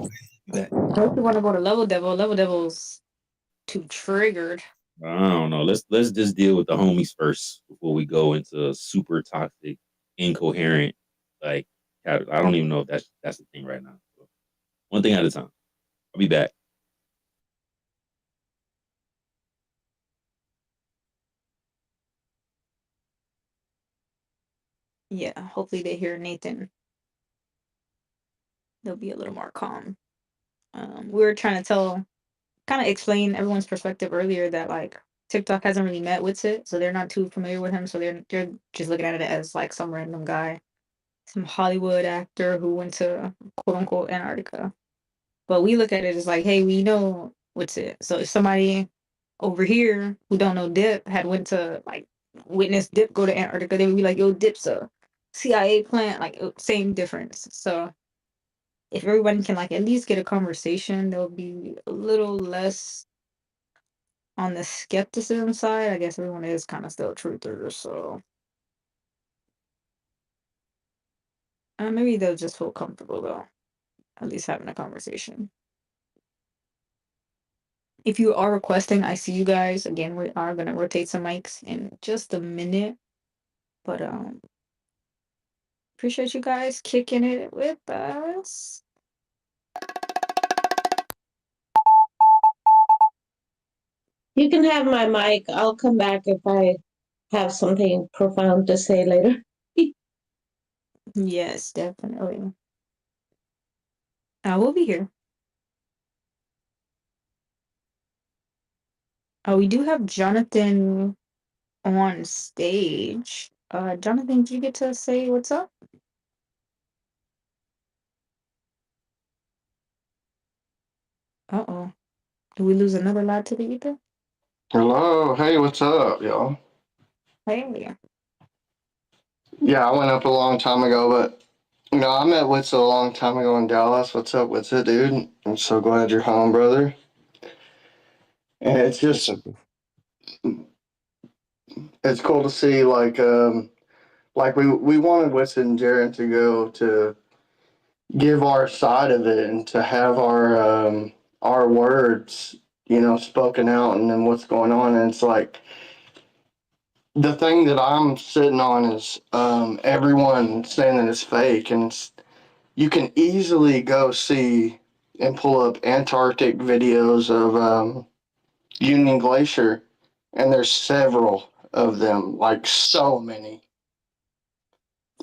If you want to go to Level Devil, Level Devil's too triggered. I don't know. Let's just deal with the homies first before we go into super toxic, incoherent. Like, I don't even know if that's the thing right now. So, one thing at a time. I'll be back. Yeah, hopefully they hear Nathan. They'll be a little more calm. We were trying to kind of explain everyone's perspective earlier that like TikTok hasn't really met with it, so they're not too familiar with him. So they're just looking at it as like some random guy, some Hollywood actor who went to quote unquote Antarctica. But we look at it as like, hey, we know what's it. So if somebody over here who don't know Dip had went to like witness Dip go to Antarctica, they would be like, yo, Dip's a CIA plant, like same difference. So if everyone can like at least get a conversation, there'll be a little less on the skepticism side. I guess everyone is kind of still truthers, so maybe they'll just feel comfortable though, at least having a conversation. If you are requesting, I see you guys. Again, we are gonna rotate some mics in just a minute, but appreciate you guys kicking it with us. You can have my mic. I'll come back if I have something profound to say later. Yes, definitely. We'll be here. We do have Jonathan on stage. Jonathan, do you get to say what's up? Uh-oh. Did we lose another lad to the ether? Hello, hey, what's up, y'all? Hey. Yeah, I went up a long time ago, but I met Witz a long time ago in Dallas. What's up, Witz, dude? I'm so glad you're home, brother. And it's just, it's cool to see, like we wanted Witz and Jared to go to give our side of it and to have our words, spoken out and then what's going on. And it's like, the thing that I'm sitting on is everyone saying that it's fake, and you can easily go see and pull up Antarctic videos of Union Glacier, and there's several of them, like so many.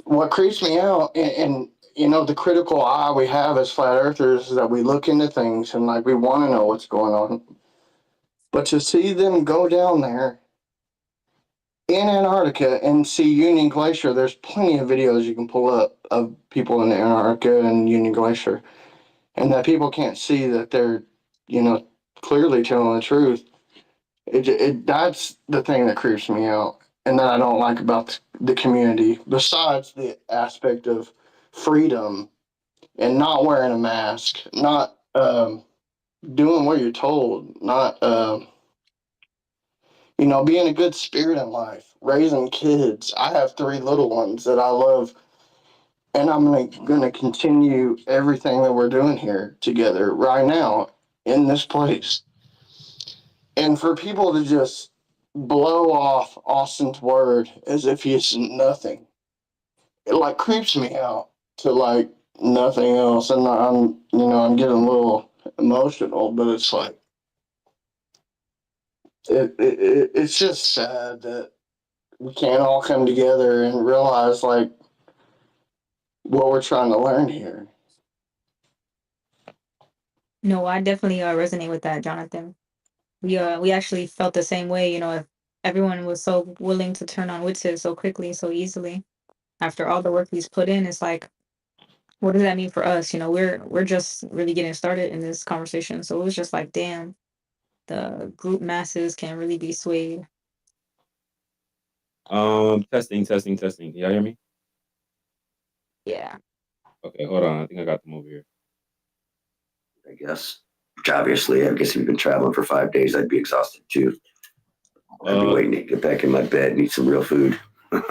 What creeps me out, and the critical eye we have as flat earthers is that we look into things and like we want to know what's going on, but to see them go down there in Antarctica and see Union Glacier, there's plenty of videos you can pull up of people in Antarctica and Union Glacier, and that people can't see that they're, clearly telling the truth. That's the thing that creeps me out, and that I don't like about the community. Besides the aspect of freedom and not wearing a mask, not doing what you're told, not being a good spirit in life, raising kids. I have 3 little ones that I love, and I'm gonna continue everything that we're doing here together right now in this place. And for people to just blow off Austin's word as if he's nothing, it like creeps me out to like nothing else. And I'm getting a little emotional, but it's like it's just sad that we can't all come together and realize like what we're trying to learn here. No, I definitely resonate with that, Jonathan. We actually felt the same way, if everyone was so willing to turn on Witsit so quickly, so easily. After all the work he's put in, it's like, what does that mean for us? We're just really getting started in this conversation. So it was just like, damn, the group masses can really be swayed. Testing. Can y'all hear me? Yeah. Okay, hold on. I think I got them over here. I guess. Obviously, I guess if you've been traveling for 5 days, I'd be exhausted too. I'd be waiting to get back in my bed and eat some real food. Just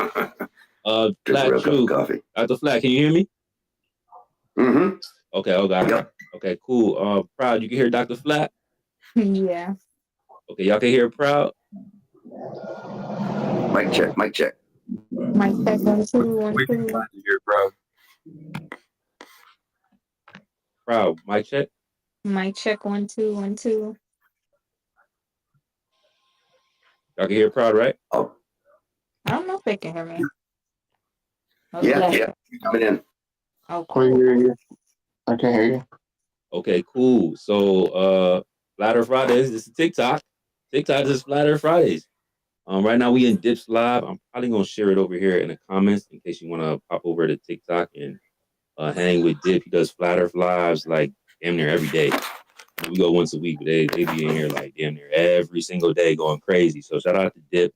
a Flat real cup of True. coffee. Dr. Flat, can you hear me? Mm-hmm. Okay, got it. Yep. Okay, cool. Proud, you can hear Dr. Flat? Yeah. Okay, y'all can hear Proud? Mic check. Mic check 1 2 1 We can 2. find you here, bro. Proud, mic check? Mic check 1 2 1 2. Y'all can hear Proud, right? Oh. I don't know if they can hear me. Yeah, coming in. Oh, I cool. hear you. I can hear you. Okay, cool. So Flatter Fridays, this is TikTok. TikTok is Flatter Fridays. Right now we in Dips Live. I'm probably gonna share it over here in the comments in case you wanna pop over to TikTok and hang with Dip. He does Flatter Lives like damn near every day. We go once a week, but they be in here like damn near every single day going crazy. So shout out to Dip.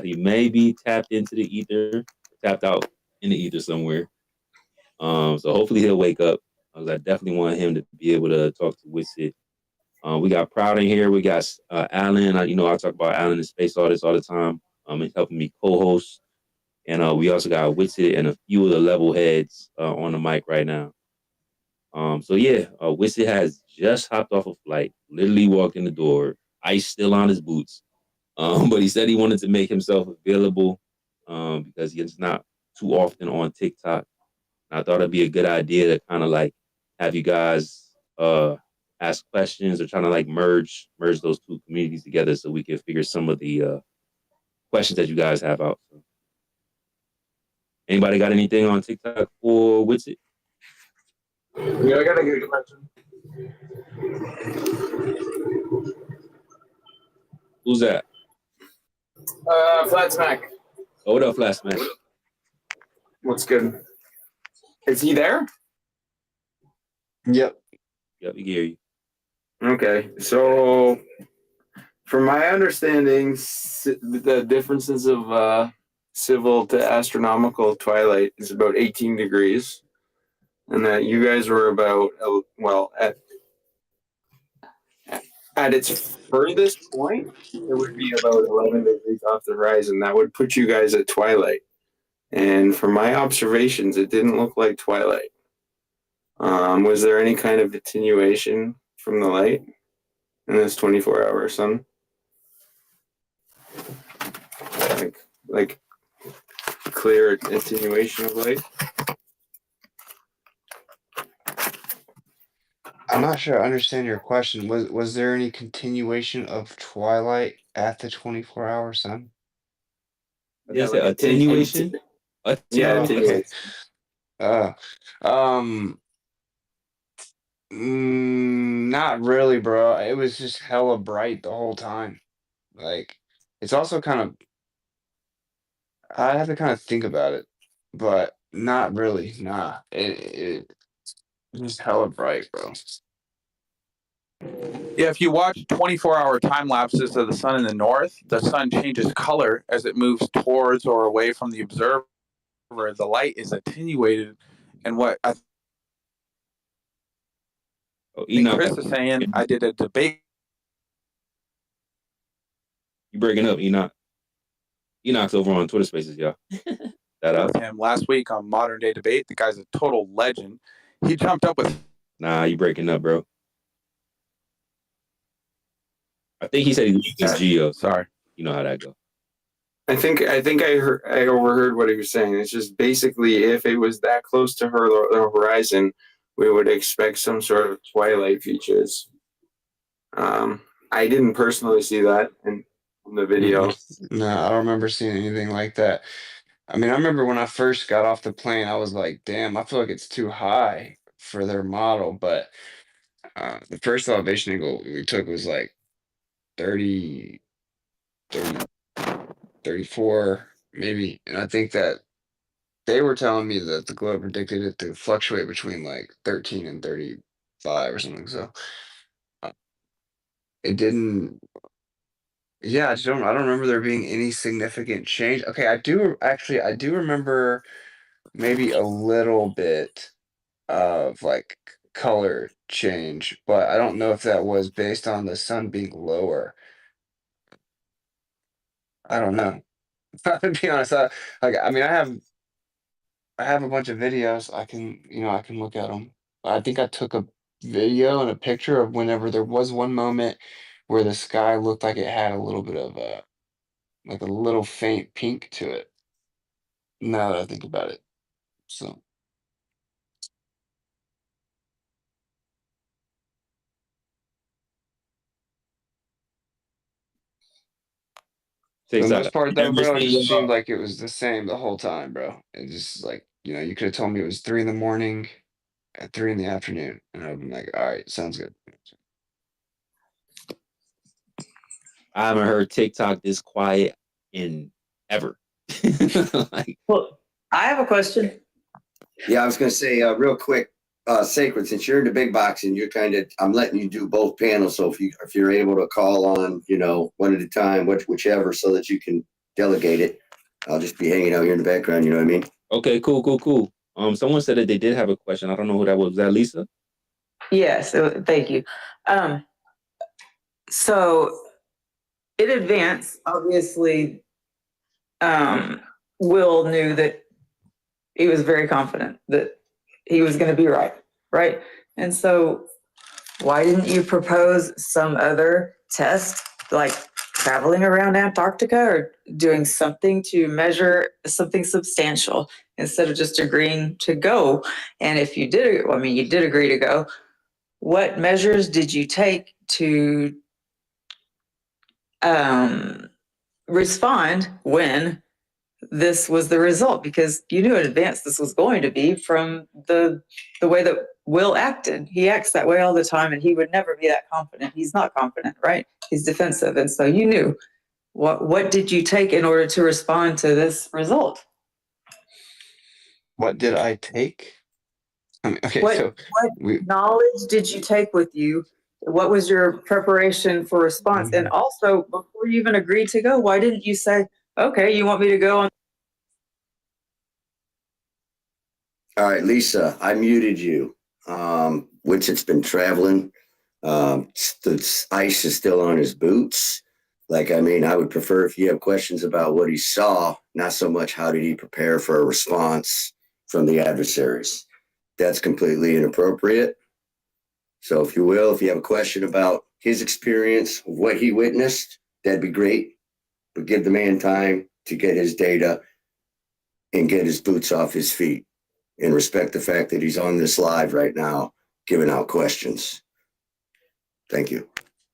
He may be tapped into the ether, tapped out in the ether somewhere. So hopefully he'll wake up. I definitely want him to be able to talk to Witsit. We got Proud in here. We got Alan. I talk about Alan and Space Audits all the time. He's helping me co-host. And we also got Witsit and a few of the level heads on the mic right now. Witsit has just hopped off a flight, literally walked in the door, ice still on his boots. But he said he wanted to make himself available because he's not too often on TikTok. And I thought it'd be a good idea to kind of like have you guys ask questions or trying to like merge those two communities together so we can figure some of the questions that you guys have out. So. Anybody got anything on TikTok for Witsit? Yeah, I got a good question. Who's that? Flat Smack. Oh, what up, Flat Smack? What's good? Is he there? Yep. Yep, we hear you. Okay, so from my understanding, the differences of civil to astronomical twilight is about 18 degrees, and that you guys were about at its furthest point, it would be about 11 degrees off the horizon. That would put you guys at twilight. And from my observations, it didn't look like twilight. Was there any kind of attenuation from the light in this 24-hour sun? Like clear attenuation of light? I'm not sure I understand your question. Was there any continuation of twilight at the 24-hour sun? Yeah, like attenuation. Yeah, Oh, okay. attenuation. Not really, bro. It was just hella bright the whole time. Like, it's also kind of, I have to kind of think about it, but not really. Nah, it's just hella bright, bro. Yeah, if you watch 24-hour time lapses of the sun in the north, the sun changes color as it moves towards or away from the observer. The light is attenuated, and what I think Enoch, Chris is saying, I did a debate. you breaking up, Enoch? Enoch's over on Twitter Spaces, y'all. With him last week on Modern Day Debate. The guy's a total legend. He jumped up with. Nah, you breaking up, bro. I think he said he was Geo. Sorry, you know how that goes. I think I overheard what he was saying. It's just basically if it was that close to the horizon, we would expect some sort of twilight features. I didn't personally see that in the video. No, I don't remember seeing anything like that. I mean, I remember when I first got off the plane, I was like, damn, I feel like it's too high for their model. But the first elevation angle we took was like 30, 34, maybe. And I think that they were telling me that the globe predicted it to fluctuate between like 13 and 35 or something. So it didn't. Yeah, I don't remember there being any significant change. Okay, I do remember maybe a little bit of like color change, but I don't know if that was based on the sun being lower. I don't know. To be honest, I mean, I have a bunch of videos. I can look at them. I think I took a video and a picture of whenever there was one moment where the sky looked like it had a little bit of like a little faint pink to it. Now that I think about it, so. For the most part, though, bro, it just seemed like it was the same the whole time, bro. It just like, you could have told me it was 3 in the morning at 3 in the afternoon, and I'd been like, all right, sounds good. I haven't heard TikTok this quiet in ever. Well, I have a question. Yeah, I was going to say real quick, Sacred, since you're in the big box and you're I'm letting you do both panels. So if you're able to call on, one at a time, whichever, so that you can delegate it, I'll just be hanging out here in the background. You know what I mean? Okay, cool. Someone said that they did have a question. I don't know who that was. Was that Lisa? Yes, thank you. So in advance, obviously, Will knew that he was very confident that he was going to be right? And so why didn't you propose some other test, like traveling around Antarctica or doing something to measure something substantial instead of just agreeing to go? And if you did, you did agree to go, what measures did you take to respond when this was the result? Because you knew in advance this was going to be from the way that Will acted. He acts that way all the time, and he would never be that confident. He's not confident, right? He's defensive. And so you knew. What did you take in order to respond to this result? What did I take? Okay, what knowledge did you take with you? What was your preparation for response? And also, before you even agreed to go, why didn't you say, okay, you want me to go on? All right, Lisa, I muted you. Winston's been traveling. The ice is still on his boots. I would prefer if you have questions about what he saw, not so much how did he prepare for a response from the adversaries. That's completely inappropriate. So if you have a question about his experience, what he witnessed, that'd be great. But give the man time to get his data and get his boots off his feet, and respect the fact that he's on this live right now, giving out questions. Thank you.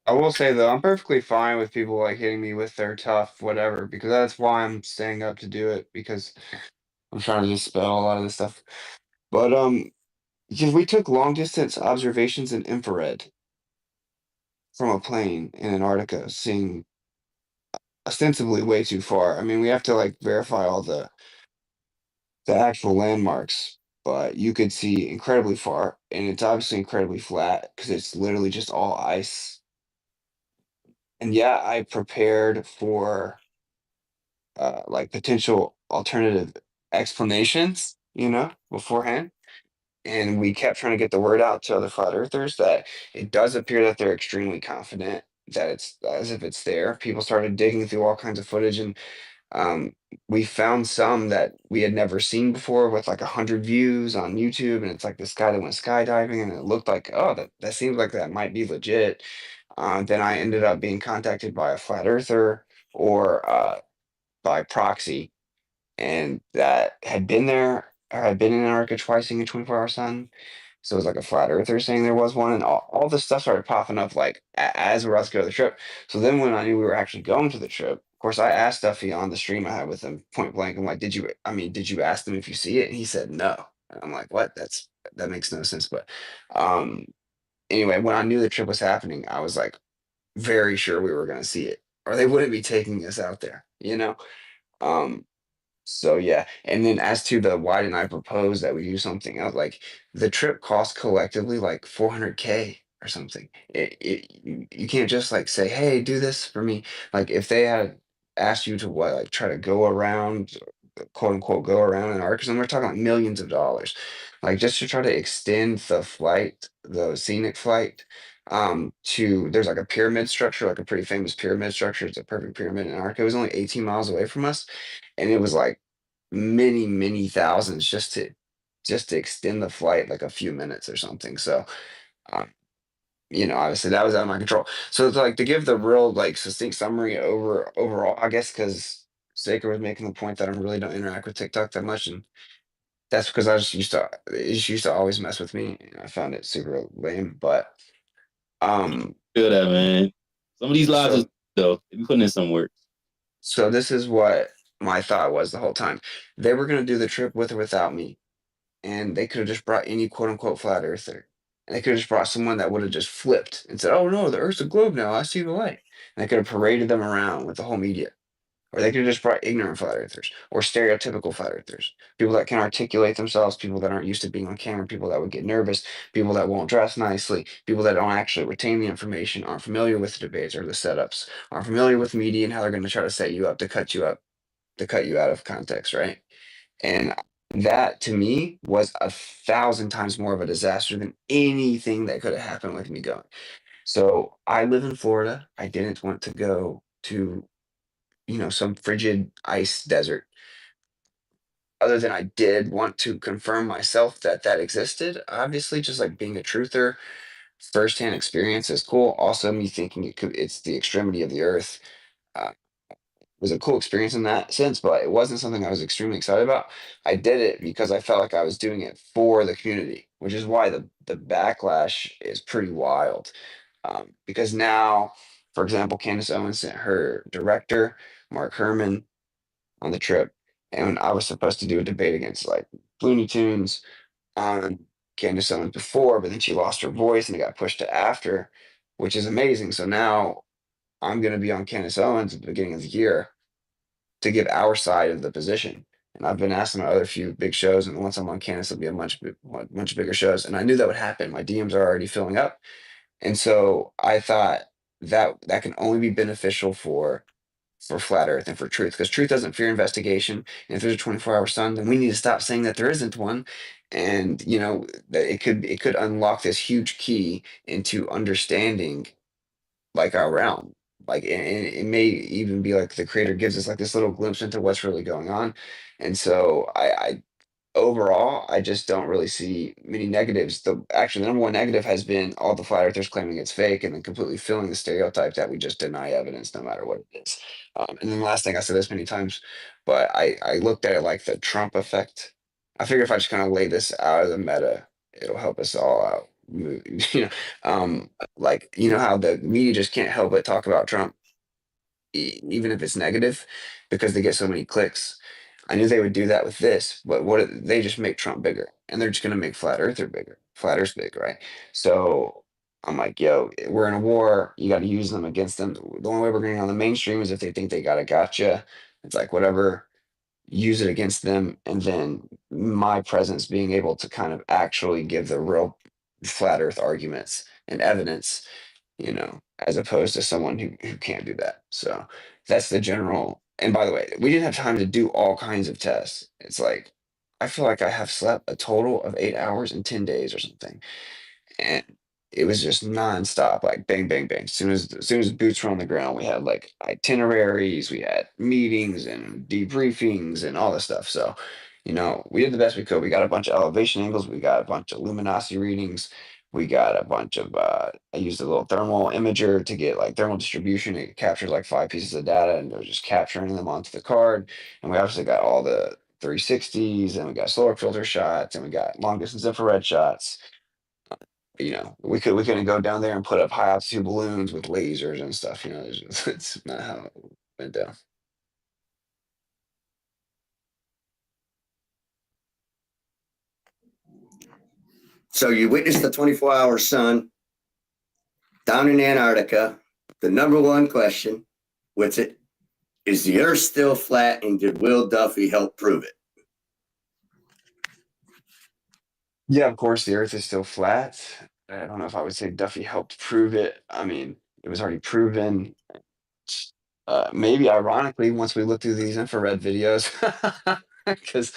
I will say though, I'm perfectly fine with people like hitting me with their tough whatever, because that's why I'm staying up to do it, because I'm trying to just spell a lot of this stuff. But because we took long distance observations in infrared, from a plane in Antarctica, seeing ostensibly way too far. I mean, we have to like verify all the actual landmarks, but you could see incredibly far, and it's obviously incredibly flat because it's literally just all ice. And yeah, I prepared for like potential alternative explanations, beforehand. And we kept trying to get the word out to other flat earthers that it does appear that they're extremely confident that it's as if it's there. People started digging through all kinds of footage, and um, we found some that we had never seen before with like 100 views on YouTube. And it's like this guy that went skydiving, and it looked like, oh, that seems like that might be legit. Then I ended up being contacted by a flat earther or by proxy, and that had been there or had been in Antarctica twice seeing a 24-hour sun. So it was like a flat earther saying there was one, and all this stuff started popping up like as we were about to go to the trip. So then when I knew we were actually going to the trip, of course I asked Duffy on the stream I had with him point blank. I'm like, did you ask them if you see it? And he said no. And I'm like, what? That makes no sense. But um anyway, when I knew the trip was happening, I was like very sure we were gonna see it, or they wouldn't be taking us out there. Um so yeah, and then as to the why didn't I propose that we do something else? Like the trip cost collectively like 400K or something. You can't just like say, hey, do this for me. Like if they had asked you to what, like try to go around, quote unquote, go around an arc, and we're talking like millions of dollars, like just to try to extend the flight, the scenic flight. To there's like a pyramid structure, like a pretty famous pyramid structure. It's a perfect pyramid in Antarctica. It was only 18 miles away from us, and it was like many, many thousands just to extend the flight like a few minutes or something. So, um, obviously that was out of my control. So it's like to give the real like succinct summary overall, I guess, because Saker was making the point that I really don't interact with TikTok that much, and that's because it just used to always mess with me. And I found it super lame. But Feel that, man. Some of these lives is so though. They be putting in some work. so this is what my thought was the whole time. They were gonna do the trip with or without me, and they could have just brought any quote unquote flat earther. And they could have just brought someone that would have just flipped and said, oh no, the Earth's a globe now. I see the light. And they could have paraded them around with the whole media. Or they could have just brought ignorant flat earthers or stereotypical flat earthers. People that can articulate themselves, people that aren't used to being on camera, people that would get nervous, people that won't dress nicely, people that don't actually retain the information, aren't familiar with the debates or the setups, aren't familiar with media and how they're going to try to set you up to cut you up, to cut you out of context, right? And that to me was 1,000 times more of a disaster than anything that could have happened with me going. So I live in Florida. I didn't want to go to, some frigid ice desert. Other than I did want to confirm myself that that existed. Obviously, just like being a truther, firsthand experience is cool. Also, me thinking it's the extremity of the earth. Uh, was a cool experience in that sense, but it wasn't something I was extremely excited about. I did it because I felt like I was doing it for the community, which is why the backlash is pretty wild. Because now, for example, Candace Owens sent her director, Mark Herman, on the trip, and I was supposed to do a debate against like Looney Tunes on Candace Owens before, but then she lost her voice and it got pushed to after, which is amazing. So now I'm going to be on Candace Owens at the beginning of the year to give our side of the position. And I've been asked on other few big shows, and once I'm on Canvas, it'll be a much bigger shows. And I knew that would happen. My DMs are already filling up, and so I thought that can only be beneficial for flat Earth and for truth, because truth doesn't fear investigation. And if there's a 24-hour sun, then we need to stop saying that there isn't one. And that it could unlock this huge key into understanding like our realm. Like, and it may even be like the creator gives us like this little glimpse into what's really going on. And so I overall, I just don't really see many negatives. The number one negative has been all the flat earthers claiming it's fake and then completely filling the stereotype that we just deny evidence no matter what it is. And then the last thing, I said this many times, but I looked at it like the Trump effect. I figure if I just kind of lay this out of the meta, it'll help us all out. You know, like how the media just can't help but talk about Trump, even if it's negative, because they get so many clicks. I knew they would do that with this, but they just make Trump bigger, and they're just going to make flat Earther bigger, flat Earth big, right? So I'm like, yo, we're in a war. You got to use them against them. The only way we're going on the mainstream is if they think they got a gotcha. It's like whatever, use it against them, and then my presence being able to kind of actually give the real flat Earth arguments and evidence, as opposed to someone who can't do that. So that's the general. And by the way, we didn't have time to do all kinds of tests. It's like I feel like I have slept a total of 8 hours in 10 days or something, and it was just nonstop, like bang, bang, bang. As soon as boots were on the ground, we had like itineraries, we had meetings and debriefings and all this stuff. So, we did the best we could. We got a bunch of elevation angles, we got a bunch of luminosity readings, we got a bunch of I used a little thermal imager to get like thermal distribution. It captured like 5 pieces of data and it was just capturing them onto the card. And we obviously got all the 360s and we got solar filter shots and we got long distance infrared shots. We couldn't go down there and put up high altitude balloons with lasers and stuff. It's not how it went down. So you witnessed the 24-hour sun down in Antarctica. The number one question, what's it? Is the Earth still flat, and did Will Duffy help prove it? Yeah, of course, the Earth is still flat. I don't know if I would say Duffy helped prove it. I mean, it was already proven. Maybe ironically, once we look through these infrared videos, because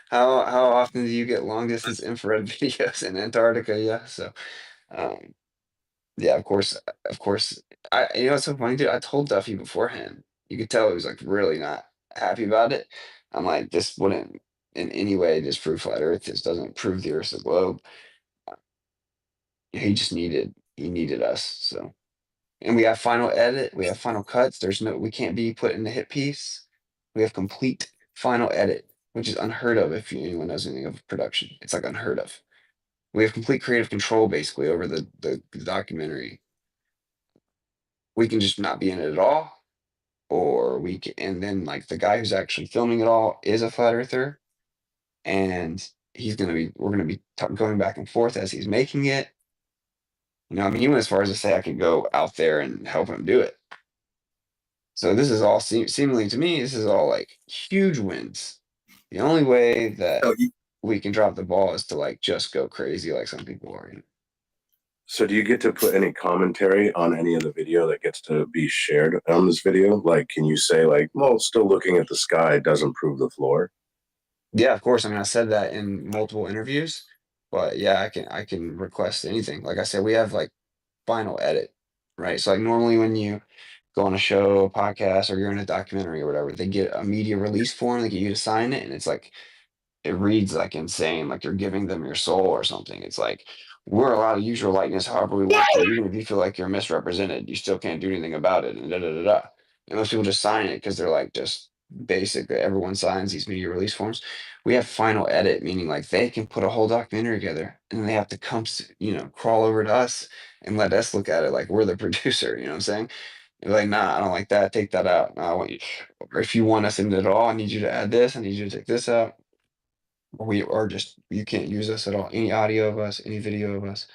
how often do you get long distance infrared videos in Antarctica? Yeah, so um, yeah, of course. It's so funny, dude. I told Duffy beforehand. You could tell he was like really not happy about it. I'm like, this wouldn't in any way disprove flat Earth. This doesn't prove the Earth's a globe. He needed us. So, and we have final edit. We have final cuts. We can't be put in the hit piece. We have complete final edit, which is unheard of if anyone knows anything of production. It's like unheard of. We have complete creative control basically over the documentary. We can just not be in it at all, or we can, and then like the guy who's actually filming it all is a flat earther, and we're gonna be going back and forth as he's making it. I mean, he went as far as to say I could go out there and help him do it. So this is all seemingly to me, this is all like huge wins. The only way that we can drop the ball is to like just go crazy like some people are. So do you get to put any commentary on any of the video that gets to be shared on this video? Like, can you say like, well, still looking at the sky doesn't prove the floor? Yeah, of course. I mean, I said that in multiple interviews, but yeah, I can request anything. Like I said, we have like final edit, right? So like normally when you go on a show, a podcast, or you're in a documentary or whatever, they get a media release form, they get you to sign it, and it's like it reads like insane, like you're giving them your soul or something. It's like we're allowed to use your likeness however we want to, even if you feel like you're misrepresented, you still can't do anything about it. And da da da da. And most people just sign it because they're like just basically everyone signs these media release forms. We have final edit, meaning like they can put a whole documentary together and then they have to crawl over to us and let us look at it like we're the producer. You know what I'm saying? They're like, nah, I don't like that. Take that out. No, I want you. Or if you want us in it at all, I need you to add this. I need you to take this out. We are just you can't use us at all. Any audio of us, any video of us.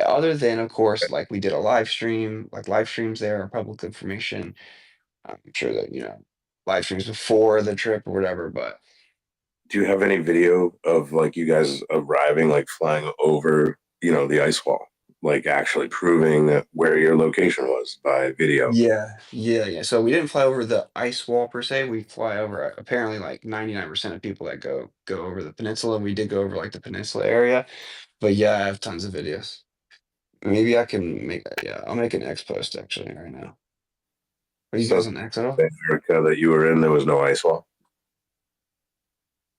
Other than, of course, like we did a live stream, like live streams there are public information. I'm sure that, live streams before the trip or whatever, but Do you have any video of like you guys arriving, like flying over, the ice wall, like actually proving that where your location was by video? yeah, yeah, yeah. So we didn't fly over the ice wall per se. We fly over apparently like 99% of people that go over the peninsula. We did go over like the peninsula area, but yeah, I have tons of videos. Maybe I can make yeah, I'll make an X post actually right now. Are you So guys on X at all? America that you were in, there was no ice wall.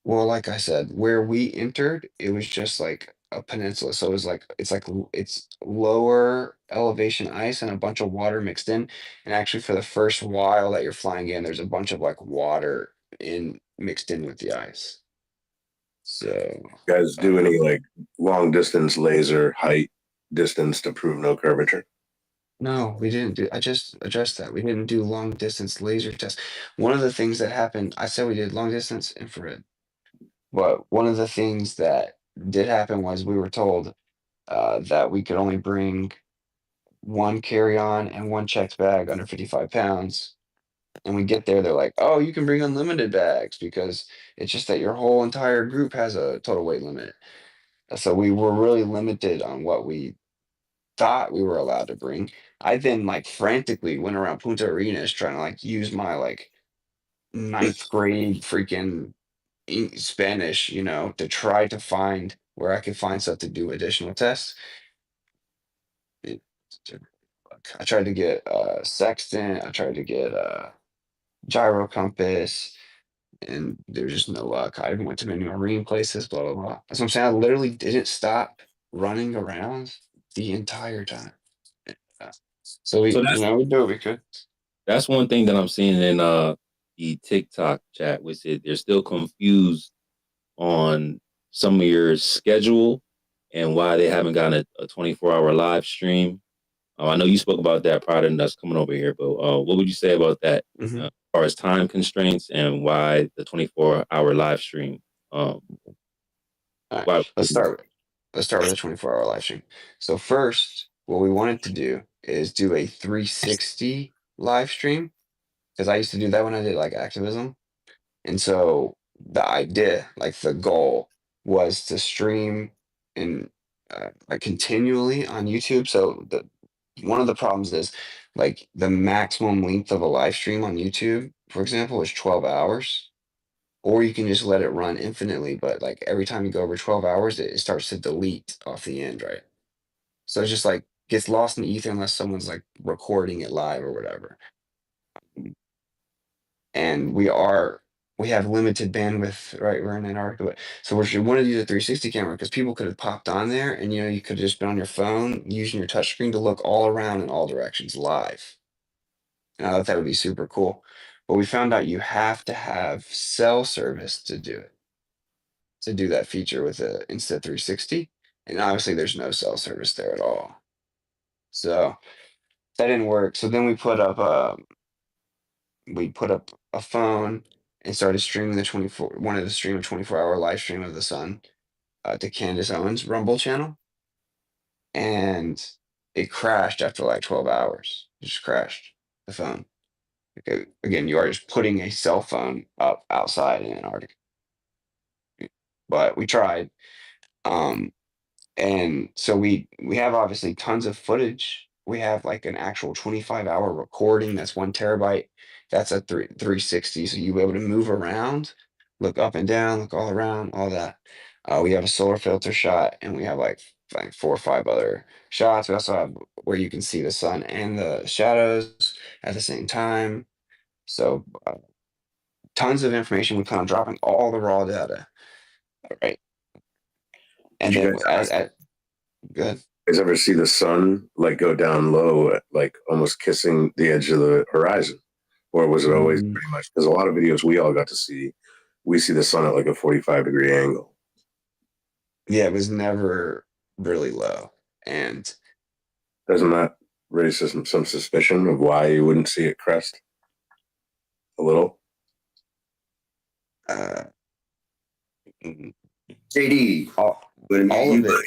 Well, like I said, where we entered, it was just like a peninsula. So it's lower elevation ice and a bunch of water mixed in. And actually for the first while that you're flying in, there's a bunch of like water in mixed in with the ice. So You guys do any like long distance laser height distance to prove no curvature? no, we didn't do I just addressed that. We didn't do long distance laser tests. One of the things that happened, I said we did long distance infrared, but one of the things that did happen was we were told that we could only bring one carry-on and one checked bag under 55 pounds. And we get there, they're like, "Oh, you can bring unlimited bags because it's just that your whole entire group has a total weight limit." So we were really limited on what we thought we were allowed to bring. I then like frantically went around Punta Arenas trying to like use my like ninth grade freaking Spanish, to try to find where I could find stuff to do additional tests. It- I tried to get sextant. I tried to get gyro compass, and there's just no luck. I even went to many marine places, blah blah blah. That's what I'm saying. I literally didn't stop running around the entire time. Yeah. So So we do what we could. that's one thing that I'm seeing in the TikTok chat, which is they're still confused on some of your schedule and why they haven't gotten a 24-hour live stream. I know you spoke about that prior to us coming over here, but what would you say about that as far as time constraints and why the 24-hour live stream? All right, Why? let's start with a 24-hour live stream. So first, what we wanted to do is do a 360 live stream because I used to do that when I did like activism. And so the idea, like the goal, was to stream and like continually on YouTube. So the one of the problems is like the maximum length of a live stream on YouTube, for example, is 12 hours. Or you can just let it run infinitely, but like every time you go over 12 hours, it starts to delete off the end, right? So it's just like gets lost in the ether unless someone's like recording it live or whatever. And we have limited bandwidth, right? We're in Antarctica, so we want to use a 360 camera because people could have popped on there, and you could have just been on your phone using your touchscreen to look all around in all directions live. And I thought that would be super cool. But we found out you have to have cell service to do it, to do that feature with a Insta360, and obviously there's no cell service there at all. So that didn't work. So then we put up a phone and started streaming wanted to stream a 24-hour live stream of the sun to Candace Owens' Rumble channel, and it crashed after like 12 hours. It just crashed the phone. Okay, again, you are just putting a cell phone up outside in Antarctica, but we tried. Um, And so we have obviously tons of footage. We have like an actual 25-hour recording that's 1 terabyte. That's a 360. So you'll be able to move around, look up and down, look all around, all that. We have a solar filter shot, and we have like 4 or 5 other shots. We also have where you can see the sun and the shadows at the same time. So tons of information. We plan on dropping all the raw data. All right. And Did you then guys good. guys ever see the sun like go down low, like almost kissing the edge of the horizon? Or was it always pretty much? Because a lot of videos we all got to see, we see the sun at like a 45-degree angle. Yeah, it was never really low. And doesn't that raise some suspicion of why you wouldn't see it crest a little? JD, all of it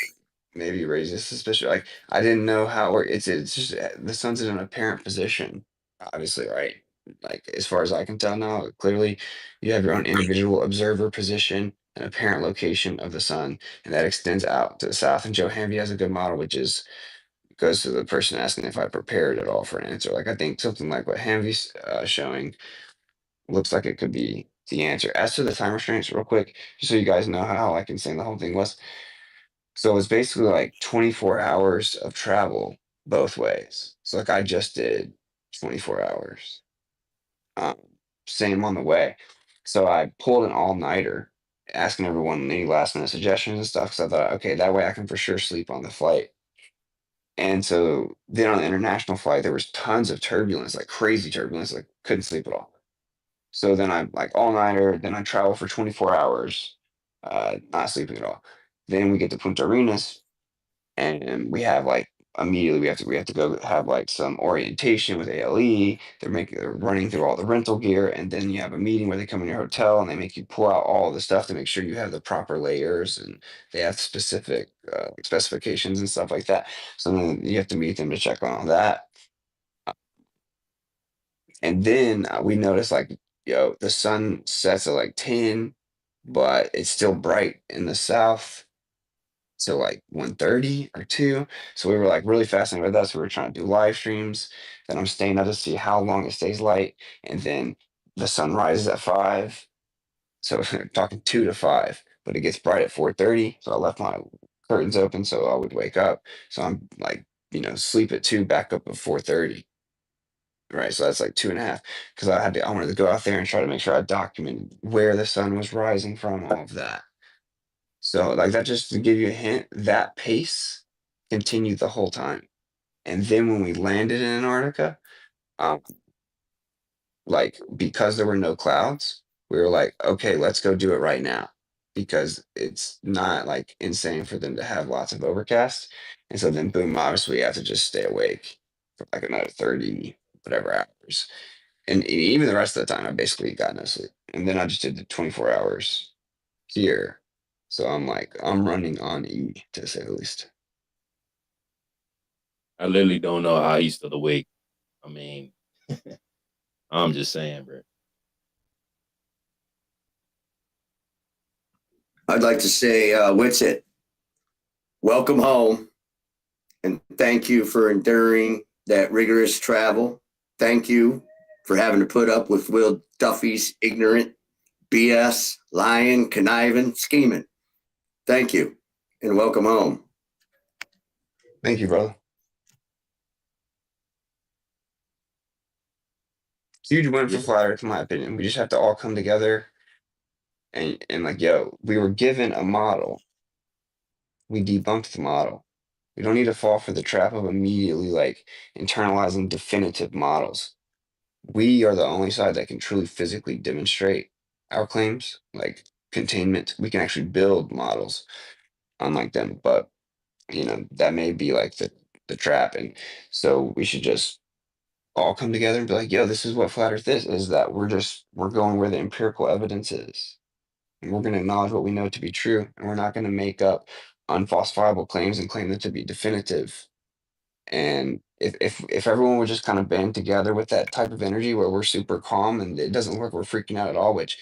maybe raises suspicion. Like I didn't know how, or it's just the sun's in an apparent position, obviously, right? Like as far as I can tell now, clearly you have your own individual observer position, an apparent location of the sun, and that extends out to the south. And Joe Hamby has a good model, which goes to the person asking if I prepared at all for an answer. Like I think something like what Hamby's showing looks like it could be the answer. As to the time restraints, real quick, just so you guys know how like insane the whole thing was. So it's basically like 24 hours of travel both ways. So like I just did 24 hours. Um, Same on the way. So I pulled an all-nighter, asking everyone any last minute suggestions and stuff. So I thought, okay, that way I can for sure sleep on the flight. And so then on the international flight, there was tons of turbulence, like crazy turbulence, like couldn't sleep at all. So then I'm like all-nighter, then I travel for 24 hours, not sleeping at all. Then we get to Punta Arenas, and we have like immediately we have to go have like some orientation with ALE. They're running through all the rental gear, and then you have a meeting where they come in your hotel and they make you pull out all the stuff to make sure you have the proper layers, and they have specific specifications and stuff like that. So then you have to meet them to check on all that. And then we notice like, yo, the sun sets at like 10, but it's still bright in the south till like 1:30 or 2. So we were like really fascinated with that. So we were trying to do live streams. Then I'm staying up to see how long it stays light. And then the sun rises at 5. So we're talking 2 to 5, but it gets bright at 4:30. So I left my curtains open so I would wake up. So I'm like, sleep at 2, back up at 4:30. Right. So that's like 2.5. Because I wanted to go out there and try to make sure I documented where the sun was rising from, all of that. So like that, just to give you a hint, that pace continued the whole time. And then when we landed in Antarctica, um, like because there were no clouds, we were like, okay, let's go do it right now. Because it's not like insane for them to have lots of overcast. And so then boom, obviously we have to just stay awake for like another 30 whatever hours. And even the rest of the time I basically got no sleep. And then I just did the 24 hours here. So I'm like, I'm running on E, to say the least. I literally don't know how he's still awake. I mean, I'm just saying, bro. I'd like to say, Witsit, welcome home. And thank you for enduring that rigorous travel. Thank you for having to put up with Will Duffy's ignorant BS, lying, conniving, scheming. Thank you, and welcome home. Thank you, brother. Huge win for Flat Earth, in my opinion. We just have to all come together and like, yo, we were given a model. We debunked the model. We don't need to fall for the trap of immediately like internalizing definitive models. We are the only side that can truly physically demonstrate our claims, like containment. We can actually build models unlike them, but that may be like the trap. And so we should just all come together and be like, yo, this is what flat earth is that we're going where the empirical evidence is. And we're going to acknowledge what we know to be true. And we're not going to make up unfalsifiable claims and claim them to be definitive. And if everyone would just kind of band together with that type of energy where we're super calm and it doesn't look like we're freaking out at all, which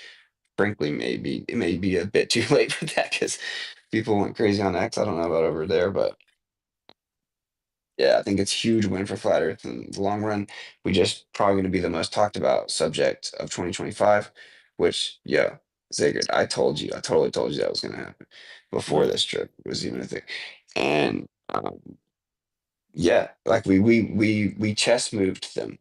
frankly it may be a bit too late for that because people went crazy on X. I don't know about over there, but yeah, I think it's a huge win for Flat Earth in the long run. We just probably going to be the most talked about subject of 2025, which, yeah, Zigrid, I totally told you that was going to happen before this trip was even a thing. And yeah, like we chess moved them.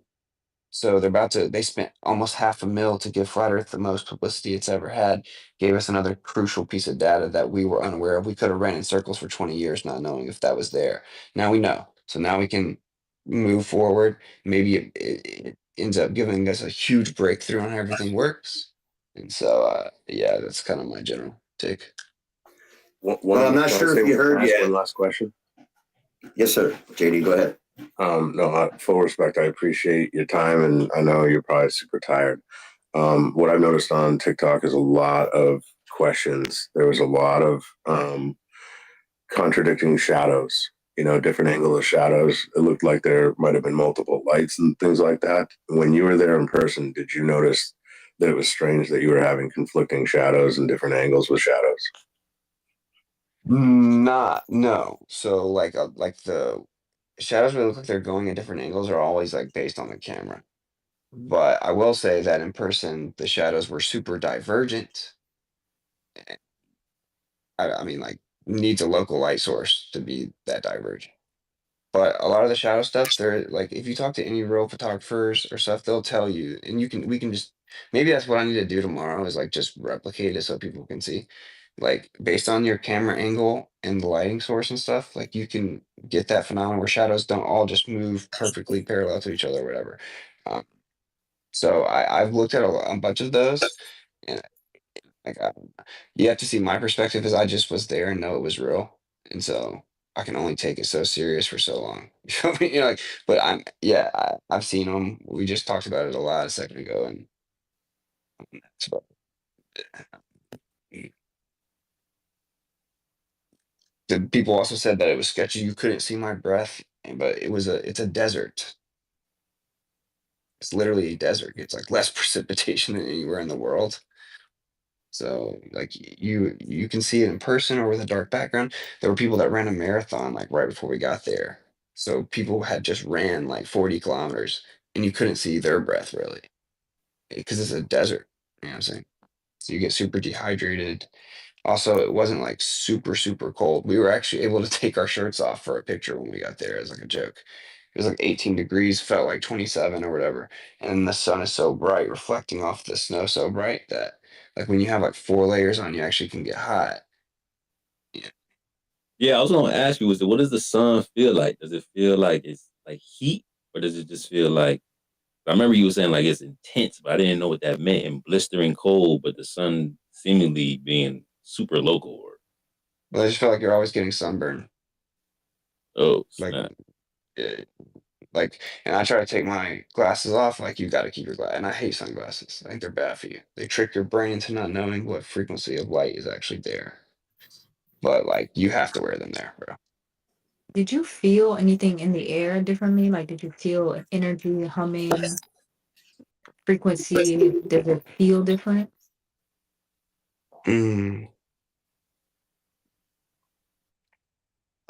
So they spent almost $500,000 to give Flat Earth the most publicity it's ever had, gave us another crucial piece of data that we were unaware of. We could have ran in circles for 20 years not knowing if that was there. Now we know. So now we can move forward. Maybe it ends up giving us a huge breakthrough on how everything works. And so, yeah, that's kind of my general take. Well, I'm not sure if you heard yet. One last question. Yes, sir. JD, go ahead. No, full respect. I appreciate your time, and I know you're probably super tired. What I've noticed on TikTok is a lot of questions. There was a lot of contradicting shadows, different angle of shadows. It looked like there might have been multiple lights and things like that. When you were there in person, did you notice that it was strange that you were having conflicting shadows and different angles with shadows? No. So like the shadows really look like they're going at different angles are always like based on the camera. But I will say that in person, the shadows were super divergent. I mean, like, needs a local light source to be that divergent. But a lot of the shadow stuff, they're like, if you talk to any real photographers or stuff, they'll tell you, and we can just, maybe that's what I need to do tomorrow is like just replicate it so people can see. Like, based on your camera angle and the lighting source and stuff, like, you can get that phenomenon where shadows don't all just move perfectly parallel to each other or whatever. So I've looked at a bunch of those, and like you have to see my perspective as I just was there and know it was real, and so I can only take it so serious for so long. You feel me? Like, but I've seen them. We just talked about it a lot a second ago, and that's about it. The people also said that it was sketchy. You couldn't see my breath, but it's a desert. It's literally a desert. It's like less precipitation than anywhere in the world. So like you can see it in person or with a dark background. There were people that ran a marathon like right before we got there. So people had just ran like 40 kilometers and you couldn't see their breath really because it's a desert. You know what I'm saying? So you get super dehydrated. Also, it wasn't like super, super cold. We were actually able to take our shirts off for a picture when we got there as like a joke. It was like 18 degrees, felt like 27 or whatever. And the sun is so bright, reflecting off the snow so bright that like when you have like 4 layers on, you actually can get hot. Yeah. Yeah, I was gonna ask you, what does the sun feel like? Does it feel like it's like heat, or does it just feel like? I remember you were saying like it's intense, but I didn't know what that meant. And blistering cold, but the sun seemingly being super local. Or But I just feel like you're always getting sunburn. oh Like, snap! eh, like, and I try to take my glasses off. Like, you got to keep your glass. And I hate sunglasses. I think they're bad for you. They trick your brain into not knowing what frequency of light is actually there. But like, you have to wear them there, bro. Did you feel anything in the air differently? Like, did you feel energy, humming, frequency? Does it feel different? Mm.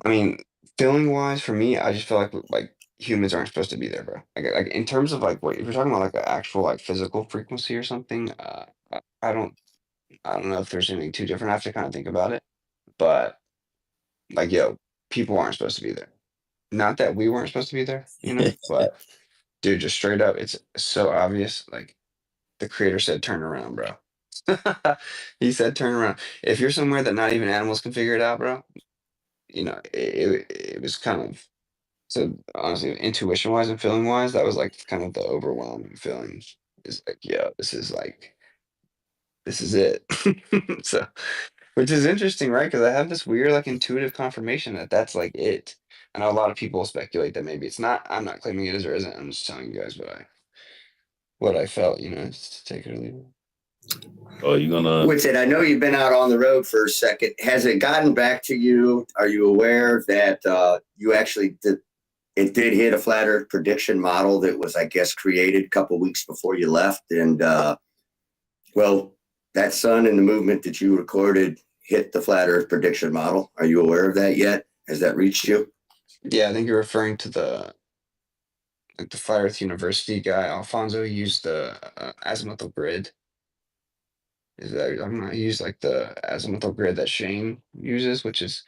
I mean, feeling wise for me, I just feel like humans aren't supposed to be there, bro. Like in terms of like what if you're talking about like an actual like physical frequency or something, I don't know if there's anything too different. I have to kind of think about it. But like yo, people aren't supposed to be there. Not that we weren't supposed to be there, but dude, just straight up, it's so obvious. Like the creator said turn around, bro. He said turn around. If you're somewhere that not even animals can figure it out, bro, it was kind of so honestly, intuition wise and feeling wise, that was like kind of the overwhelming feeling. Is like, yeah, this is it. So, which is interesting, right? Because I have this weird like intuitive confirmation that that's like it. I know a lot of people speculate that maybe it's not. I'm not claiming it is or isn't. I'm just telling you guys what I felt. Just take it or leave it. Oh, you gonna? With it, I know you've been out on the road for a second. Has it gotten back to you? Are you aware that you actually did? It did hit a flat Earth prediction model that was, I guess, created a couple weeks before you left, and well, that sun and the movement that you recorded hit the flat Earth prediction model. Are you aware of that yet? Has that reached you? Yeah, I think you're referring to the Flat Earth University guy, Alfonso. He used the azimuthal grid. Is that I'm not use like the azimuthal grid that Shane uses, which is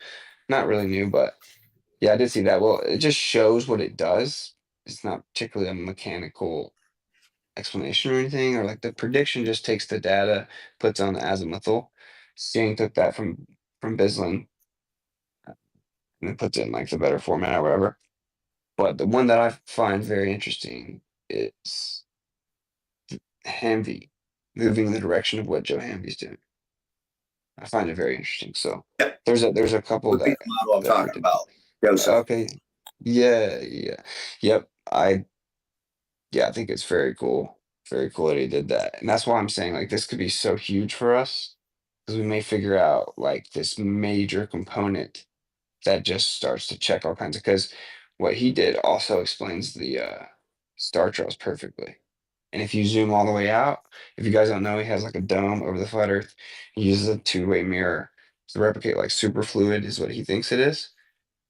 not really new, but yeah, I did see that. Well, it just shows what it does. It's not particularly a mechanical explanation or anything, or like the prediction just takes the data, puts on the azimuthal. Shane took that from Bislin and then puts it in like the better format or whatever. But the one that I find very interesting is Hamvey moving in the direction of what Joe Hamvey's doing. I find it very interesting. So Yep. there's a couple Would be that the model I'm that talking about, Joseph. okay. Yeah. Yep. I think it's very cool. Very cool that he did that. And that's why I'm saying like this could be so huge for us because we may figure out like this major component that just starts to check all kinds of because what he did also explains the star trails perfectly. And if you zoom all the way out, if you guys don't know, he has like a dome over the flat Earth. He uses a two-way mirror to replicate like superfluid is what he thinks it is.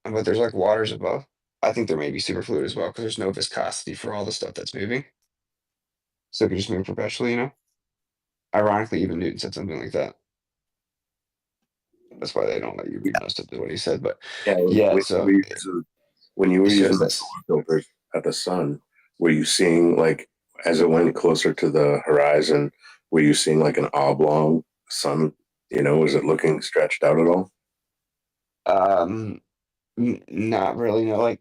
But there's like waters above. I think there may be superfluid as well because there's no viscosity for all the stuff that's moving. So it could just move perpetually. Ironically, even Newton said something like that. That's why they don't let you read most of what he said. But Yeah, yeah, so when you were it using shows the that. solar filters at the sun, were you seeing like as it went closer to the horizon, were you seeing like an oblong sun? Was it looking stretched out at all? Not really. No, like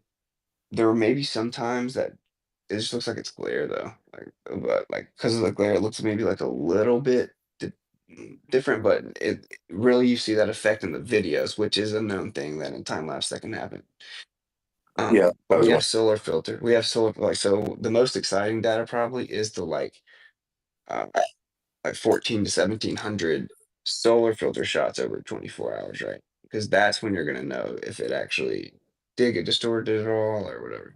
there were maybe some times that it just looks like it's glare though. Like, but like because of the glare, it looks maybe like a little bit different, but it really you see that effect in the videos, which is a known thing that in time lapse that can happen. Yeah, But we have solar filter. We have solar like so the most exciting data probably is the uh, like 14 to 1700 solar filter shots over 24 hours, right? Because that's when you're gonna know if it actually did get distorted at all or whatever.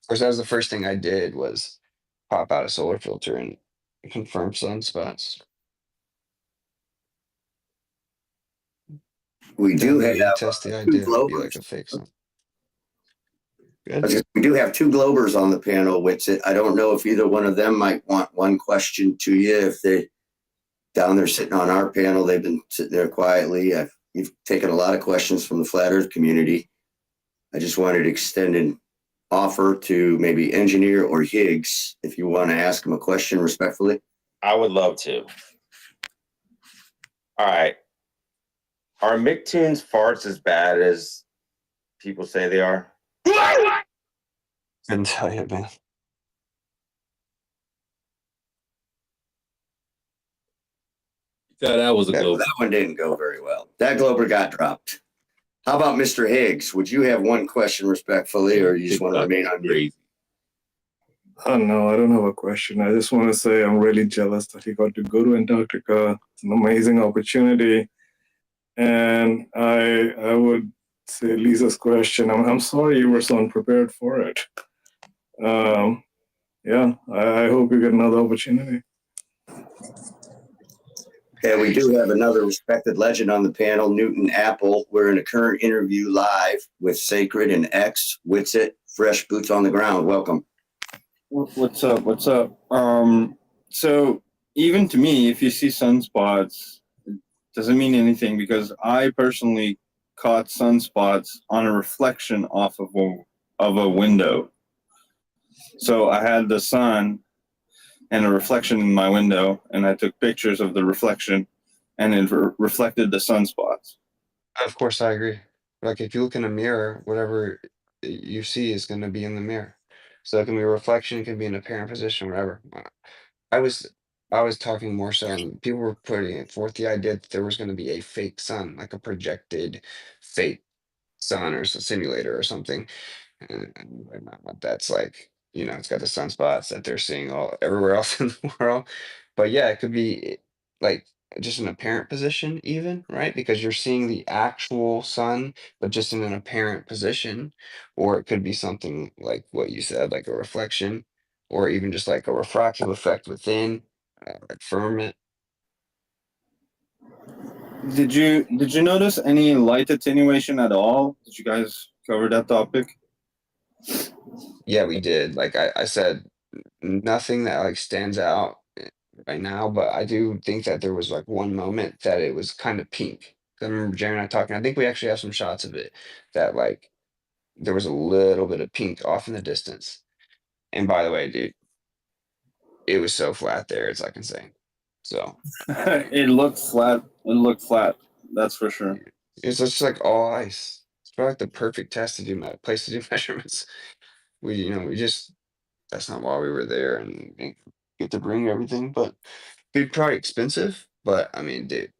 Of course, that was the first thing I did was pop out a solar filter and confirm sunspots. We do have Definitely test the two idea that it'd be like globers. a fake sun. We do have two globers on the panel, which I don't know if either one of them might want one question to you. If they down there sitting on our panel, they've been sitting there quietly. You've taken a lot of questions from the flat Earth community. I just wanted to extend an offer to maybe Engineer or Higgs if you want to ask them a question respectfully. I would love to. All right. Are McTune's farts as bad as people say they are? Couldn't tell you, man. Yeah, that was a globe. That one didn't go very well. That glober got dropped. How about Mr. Higgs? Would you have one question respectfully, or you just want to remain on mute? Oh, no, I don't have a question. I just want to say I'm really jealous that he got to go to Antarctica. It's an amazing opportunity. And I would say Lisa's question, I'm sorry you were so unprepared for it. Yeah, I hope you get another opportunity. Okay, we do have another respected legend on the panel, Newton Apple. We're in a current interview live with Sacred and X, Witsit, Fresh Boots on the Ground. Welcome. What's up? What's up? So even to me, if you see sunspots, it doesn't mean anything because I personally caught sunspots on a reflection off of a window. So I had the sun and a reflection in my window, and I took pictures of the reflection, and it reflected the sunspots. Of course, I agree. Like if you look in a mirror, whatever you see is going to be in the mirror. So it can be a reflection, it can be an apparent position, whatever. I was I was talking more so, and people were putting forth the idea that there was going to be a fake sun, like a projected fake sun or a simulator or something. And that's like, it's got the sunspots that they're seeing all everywhere else in the world. But yeah, it could be like just an apparent position, even, right? Because you're seeing the actual sun, but just in an apparent position. Or it could be something like what you said, like a reflection, or even just like a refractive effect within like firmament. Did you notice any light attenuation at all? Did you guys cover that topic? Yeah, we did. Like I said, nothing that like stands out right now, but I do think that there was like one moment that it was kind of pink. I remember Jerry and I talking. I think we actually have some shots of it that like there was a little bit of pink off in the distance. And by the way, dude, it was so flat there. It's like insane. So It looked flat. It looked flat. That's for sure. it's just like all ice. It's probably like the perfect test to do place to do measurements. We just that's not why we were there and didn't get to bring everything, but it'd be probably expensive. But I mean, dude,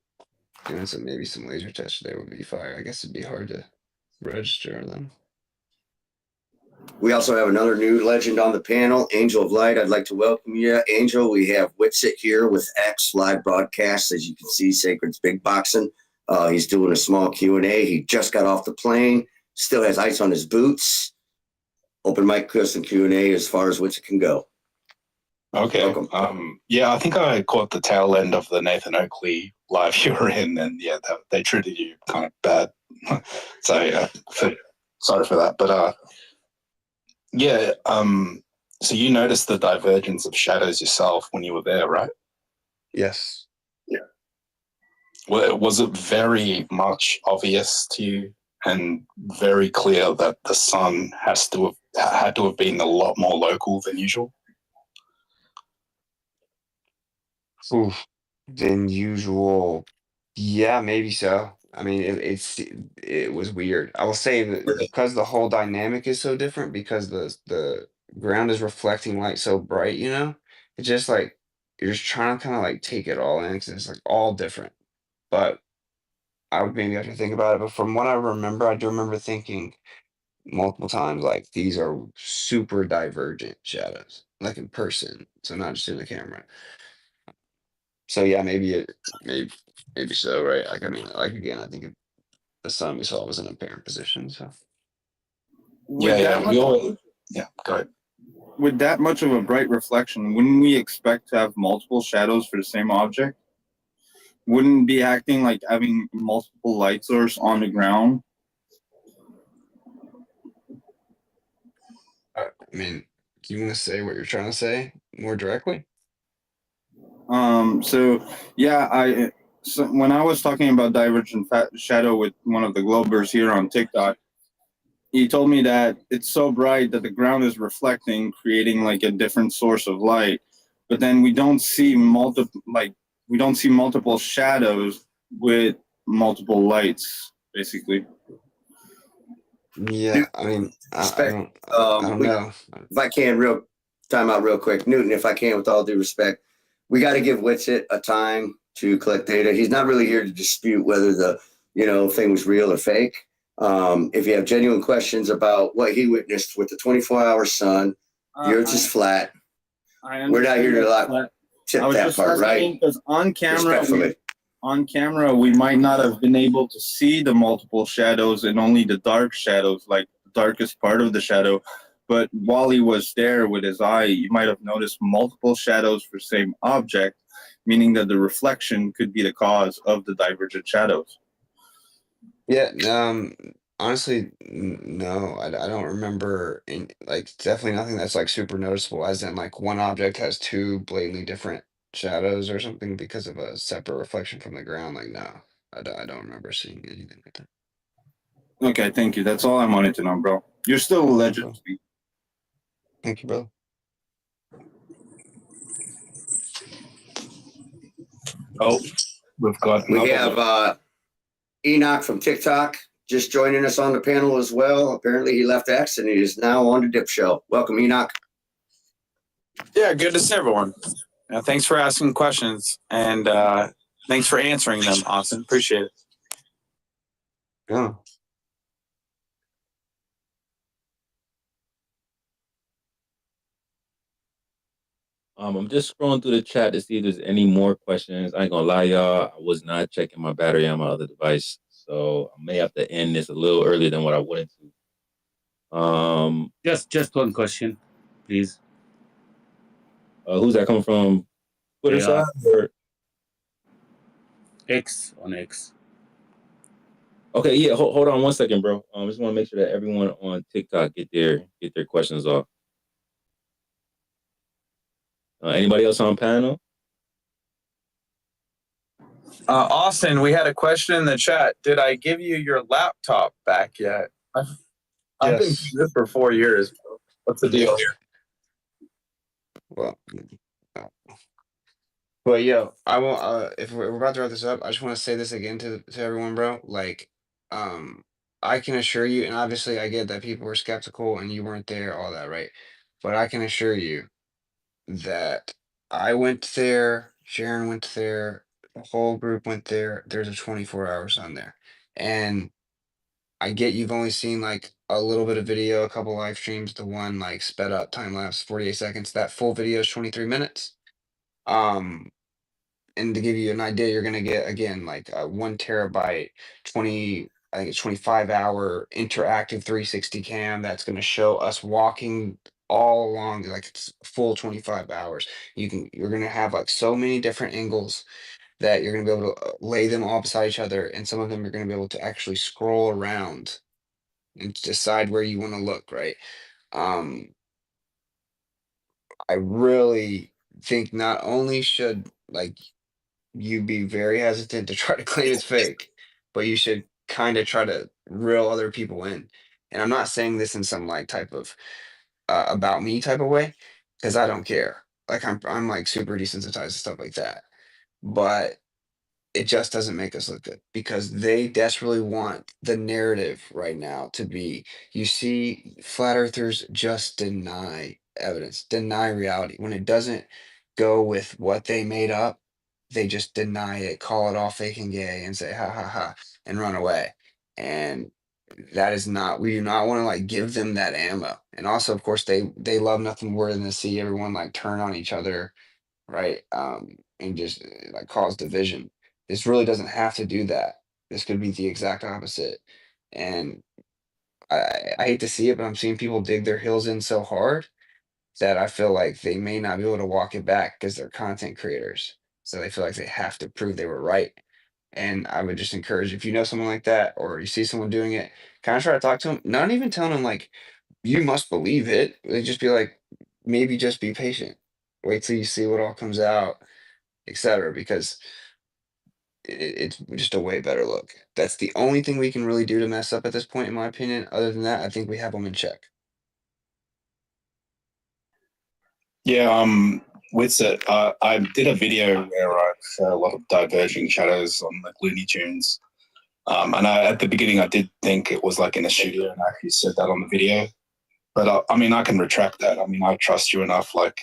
doing maybe some laser tests today would be fire. I guess it'd be hard to register them. We also have another new legend on the panel, Angel of Light. I'd like to welcome you. Angel, we have Witsit here with X live broadcast. As you can see, Sacred's big boxing. He's doing a small Q&A. He just got off the plane, still has ice on his boots. Open mic question Q&A as far as Witsit can go. Okay. Yeah, I think I caught the tail end of the Nathan Oakley live you were in, and yeah, they treated you kind of bad. So yeah, sorry for that. But yeah, so you noticed the divergence of shadows yourself when you were there, right? Yes. Yeah. Well, was it very much obvious to you and very clear that the sun had to have been a lot more local than usual? Oof, than usual. Yeah, maybe so. I mean, it was weird. I will say that because the whole dynamic is so different, because the ground is reflecting light so bright, it's just like you're just trying to kind of like take it all in because it's like all different. But I would maybe have to think about it. But from what I remember, I do remember thinking multiple times like these are super divergent shadows, like in person, so not just in the camera. So yeah, maybe so, right? Like I mean, like again, I think the sun we saw was in a apparent position. So With that much, go ahead. with that much of a bright reflection, wouldn't we expect to have multiple shadows for the same object? Wouldn't it be acting like having multiple light source on the ground? I mean, do you want to say what you're trying to say more directly? So yeah, so when I was talking about divergent shadow with one of the Globers here on TikTok, he told me that it's so bright that the ground is reflecting, creating like a different source of light. But then we don't see multiple shadows with multiple lights, basically. Yeah, I mean, I don't know. If I can, time out real quick, Newton, if I can, with all due respect, we got to give Witsit a time to collect data. He's not really here to dispute whether the thing was real or fake. If you have genuine questions about what he witnessed with the 24-hour sun, the Earth is flat. We're not here to tip that part, right? Because on camera, we might not have been able to see the multiple shadows and only the dark shadows, like the darkest part of the shadow. But while he was there with his eye, you might have noticed multiple shadows for the same object, meaning that the reflection could be the cause of the divergent shadows. Yeah, honestly, no, I don't remember like definitely nothing that's like super noticeable, as in like one object has two blatantly different shadows or something because of a separate reflection from the ground. Like, no, I don't remember seeing anything like that. Okay, thank you. That's all I wanted to know, bro. You're still a legend to me. Thank you, brother. Oh, we have Enoch from TikTok just joining us on the panel as well. Apparently he left X and he is now on the Dip Show. Welcome, Enoch. Yeah, good to see everyone. Thanks for asking questions, and thanks for answering them, Austin. Appreciate it. Yeah. I'm just scrolling through the chat to see if there's any more questions. I ain't gonna lie, y'all. I was not checking my battery on my other device, so I may have to end this a little earlier than what I wanted to. Just one question, please. Who's that coming from? Twitter side or X on X? Okay, yeah. Hold on one second, bro. I just want to make sure that everyone on TikTok get their questions off. Anybody else on panel? Austin, we had a question in the chat. Did I give you your laptop back yet? I've been doing this for 4 years. What's the deal here? Well, but yo, I won't. If we're about to wrap this up, I just want to say this again to everyone, bro. Like, I can assure you, and obviously I get that people were skeptical and you weren't there, all that, right? But I can assure you that I went there, Sharon went there, the whole group went there. There's a 24-hour sun there, and I get you've only seen like a little bit of video, a couple live streams, the one like sped up time lapse, 48 seconds. That full video is 23 minutes. And to give you an idea, you're gonna get again like a 1 terabyte, 20, I think it's 25-hour interactive 360 cam that's gonna show us walking all along like it's full 25 hours. You're gonna have like so many different angles that you're gonna be able to lay them all beside each other, and some of them you're gonna be able to actually scroll around and decide where you want to look, right? Um, I really think not only should like you be very hesitant to try to claim it's fake, but you should kind of try to reel other people in. And I'm not saying this in some like type of about me type of way, because I don't care. Like I'm like super desensitized to stuff like that. But it just doesn't make us look good because they desperately want the narrative right now to be, you see, flat earthers just deny evidence, deny reality when it doesn't go with what they made up. They just deny it, call it all fake and gay, and say ha ha ha, and run away. And that is not, we do not want to like give them that ammo. And also, of course, they love nothing more than to see everyone like turn on each other, right? And just like cause division. This really doesn't have to do that. This could be the exact opposite. And I hate to see it, but I'm seeing people dig their heels in so hard that I feel like they may not be able to walk it back because they're content creators. So they feel like they have to prove they were right. And I would just encourage, if you know someone like that or you see someone doing it, kind of try to talk to them, not even telling them like you must believe it. They just be like, maybe just be patient. Wait till you see what all comes out, etc. Because it's just a way better look. That's the only thing we can really do to mess up at this point, in my opinion. Other than that, I think we have them in check. Yeah, with it, I did a video where I showed a lot of diverging shadows on like Looney Tunes. And at the beginning, I did think it was like in a studio, and I actually said that on the video. But I mean, I can retract that. I mean, I trust you enough, like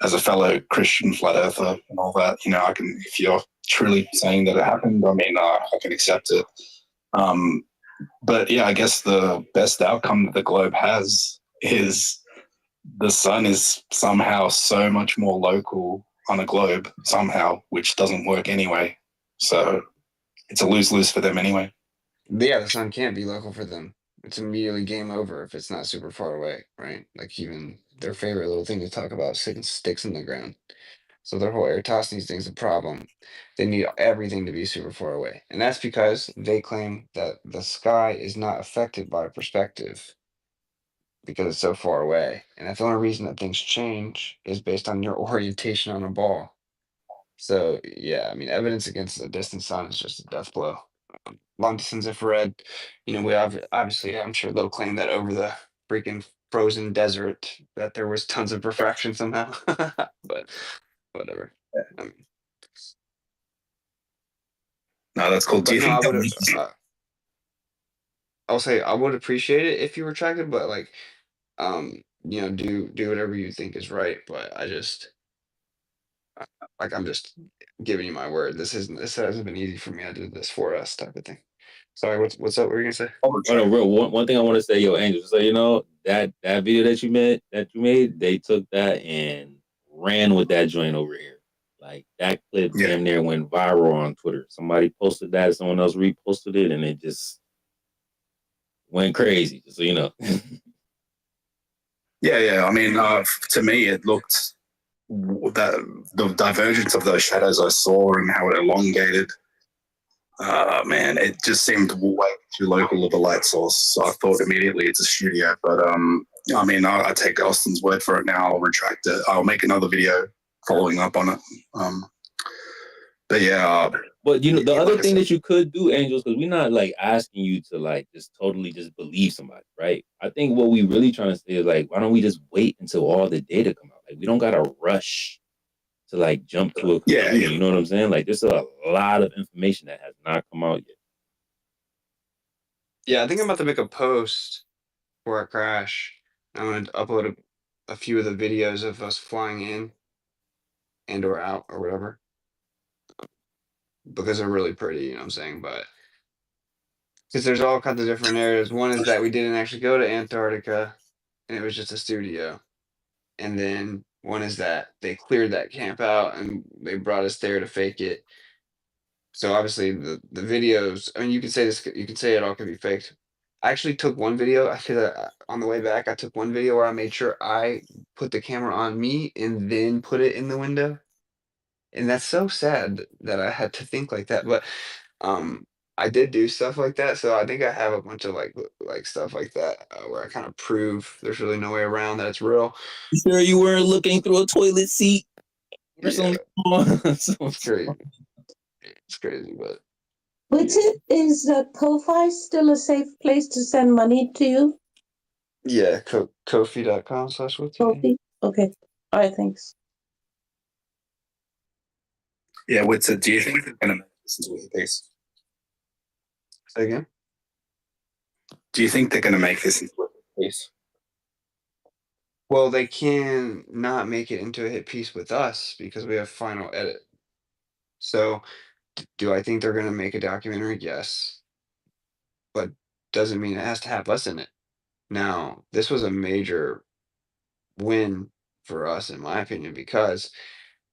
as a fellow Christian flat earther and all that. You know, I can, if you're truly saying that it happened, I mean, I can accept it. But yeah, I guess the best outcome that the globe has is the sun is somehow so much more local on a globe somehow, which doesn't work anyway. So it's a lose-lose for them anyway. But yeah, the sun can't be local for them. It's immediately game over if it's not super far away, right? Like even their favorite little thing to talk about, sticking sticks in the ground. So their whole Eratosthenes thing's a problem. They need everything to be super far away. And that's because they claim that the sky is not affected by perspective because it's so far away. And that's the only reason that things change is based on your orientation on a ball. So yeah, I mean, evidence against the distant sun is just a death blow. Long distance infrared, you know, we have obviously, I'm sure they'll claim that over the freaking frozen desert that there was tons of refraction somehow, but whatever. I mean, No, that's cool. Do but you no, I think would. that I'll say I would appreciate it if you retracted, but like, you know, do whatever you think is right. But I just like I'm just giving you my word. This hasn't been easy for me. I did this for us type of thing. Sorry, what's up? What were you gonna say? Oh no, real one thing I want to say, yo, Angel. So you know that video that you made, they took that and ran with that joint over here. Like that clip damn near went viral on Twitter. Somebody posted that, someone else reposted it, and it just went crazy. Just so you know. Yeah. I mean, to me, it looked that the divergence of those shadows I saw and how it elongated. Man, it just seemed way too local of a light source. So I thought immediately it's a studio. But I mean, I take Austin's word for it now. I'll retract it. I'll make another video following up on it. But yeah. But you know, the other thing that you could do, Angels, because we're not like asking you to like just totally just believe somebody, right? I think what we really trying to say is like, why don't we just wait until all the data come out? Like, we don't gotta rush to like jump to a conclusion. Yeah. You know what I'm saying? Like, there's a lot of information that has not come out yet. Yeah, I think I'm about to make a post before I crash. I'm going to upload a few of the videos of us flying in and or out or whatever because they're really pretty, you know what I'm saying? But because there's all kinds of different areas. One is that we didn't actually go to Antarctica and it was just a studio. And then one is that they cleared that camp out and they brought us there to fake it. So obviously the videos, I mean, you can say this, you can say it all could be faked. I actually took one video. I feel that on the way back, I took one video where I made sure I put the camera on me and then put it in the window. And that's so sad that I had to think like that. But I did do stuff like that. So I think I have a bunch of like stuff like that where I kind of prove there's really no way around that it's real. You sure you weren't looking through a toilet seat or something? It's crazy. It's crazy, but Is Ko-fi still a safe place to send money to you? yeah, Ko-fi.com/what's Ko-fi? Okay. All right, thanks. Yeah, what's it? Do you think they're going to make this into a piece? Say again? Do you think they're going to make this into a piece? Well, they can not make it into a hit piece with us because we have final edit. So, do I think they're going to make a documentary? Yes, but doesn't mean it has to have us in it. Now, this was a major win for us, in my opinion, because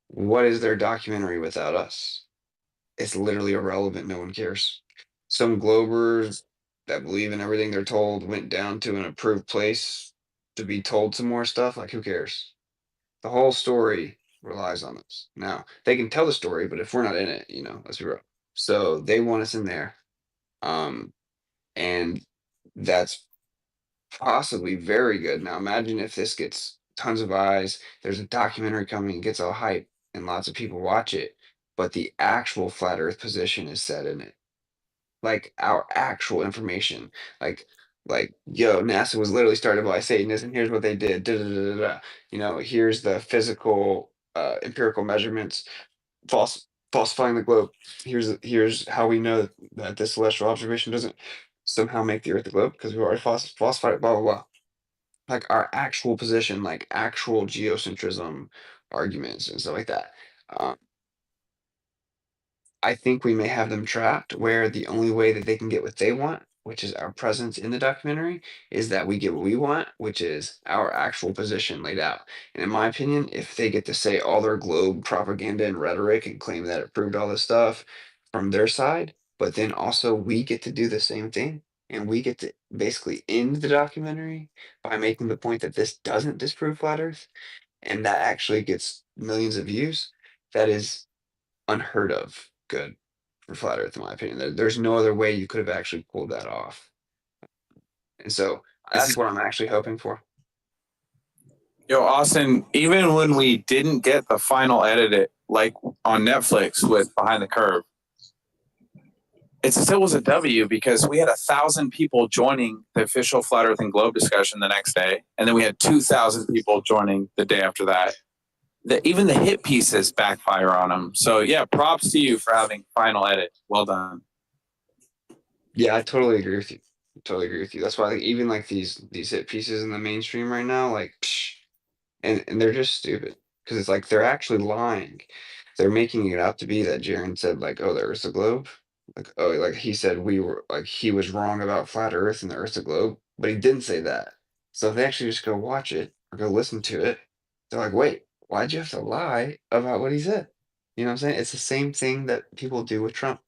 what is their documentary without us? It's literally irrelevant. No one cares. Some Globers that believe in everything they're told went down to an approved place to be told some more stuff. Like, who cares? The whole story relies on us. Now, they can tell the story, but if we're not in it, let's be real. So they want us in there. Um, and that's possibly very good. Now, imagine if this gets tons of eyes, there's a documentary coming, it gets all hype, and lots of people watch it, but the actual flat Earth position is set in it. Like our actual information. Like, yo, NASA was literally started by Satanists, and here's what they did. Da, da, da, da, da. Here's the physical, empirical measurements, falsifying the globe. Here's how we know that this celestial observation doesn't somehow make the Earth a globe because we already falsified it. Blah blah blah. Like our actual position, like actual geocentrism arguments and stuff like that. Um, I think we may have them trapped where the only way that they can get what they want, which is our presence in the documentary, is that we get what we want, which is our actual position laid out. And in my opinion, if they get to say all their globe propaganda and rhetoric and claim that it proved all this stuff from their side, but then also we get to do the same thing and we get to basically end the documentary by making the point that this doesn't disprove flat Earth and that actually gets millions of views, that is unheard of good for flat Earth, in my opinion. There's no other way you could have actually pulled that off. And so that's what I'm actually hoping for. Yo, Austin, even when we didn't get the final edit, like on Netflix with Behind the Curve, it still was a W because we had 1,000 people joining the official Flat Earth and Globe discussion the next day. And then we had 2,000 people joining the day after that. Even the hit pieces backfire on them. So yeah, props to you for having final edit. Well done. Yeah, I totally agree with you. Totally agree with you. That's why even like these hit pieces in the mainstream right now, like and they're just stupid because it's like they're actually lying. They're making it out to be that Jaren said like, oh, the Earth's a globe. Like, oh, like he said he was wrong about flat Earth and the Earth's a globe, but he didn't say that. So if they actually just go watch it or go listen to it, they're like, wait, why'd you have to lie about what he said? You know what I'm saying? It's the same thing that people do with Trump.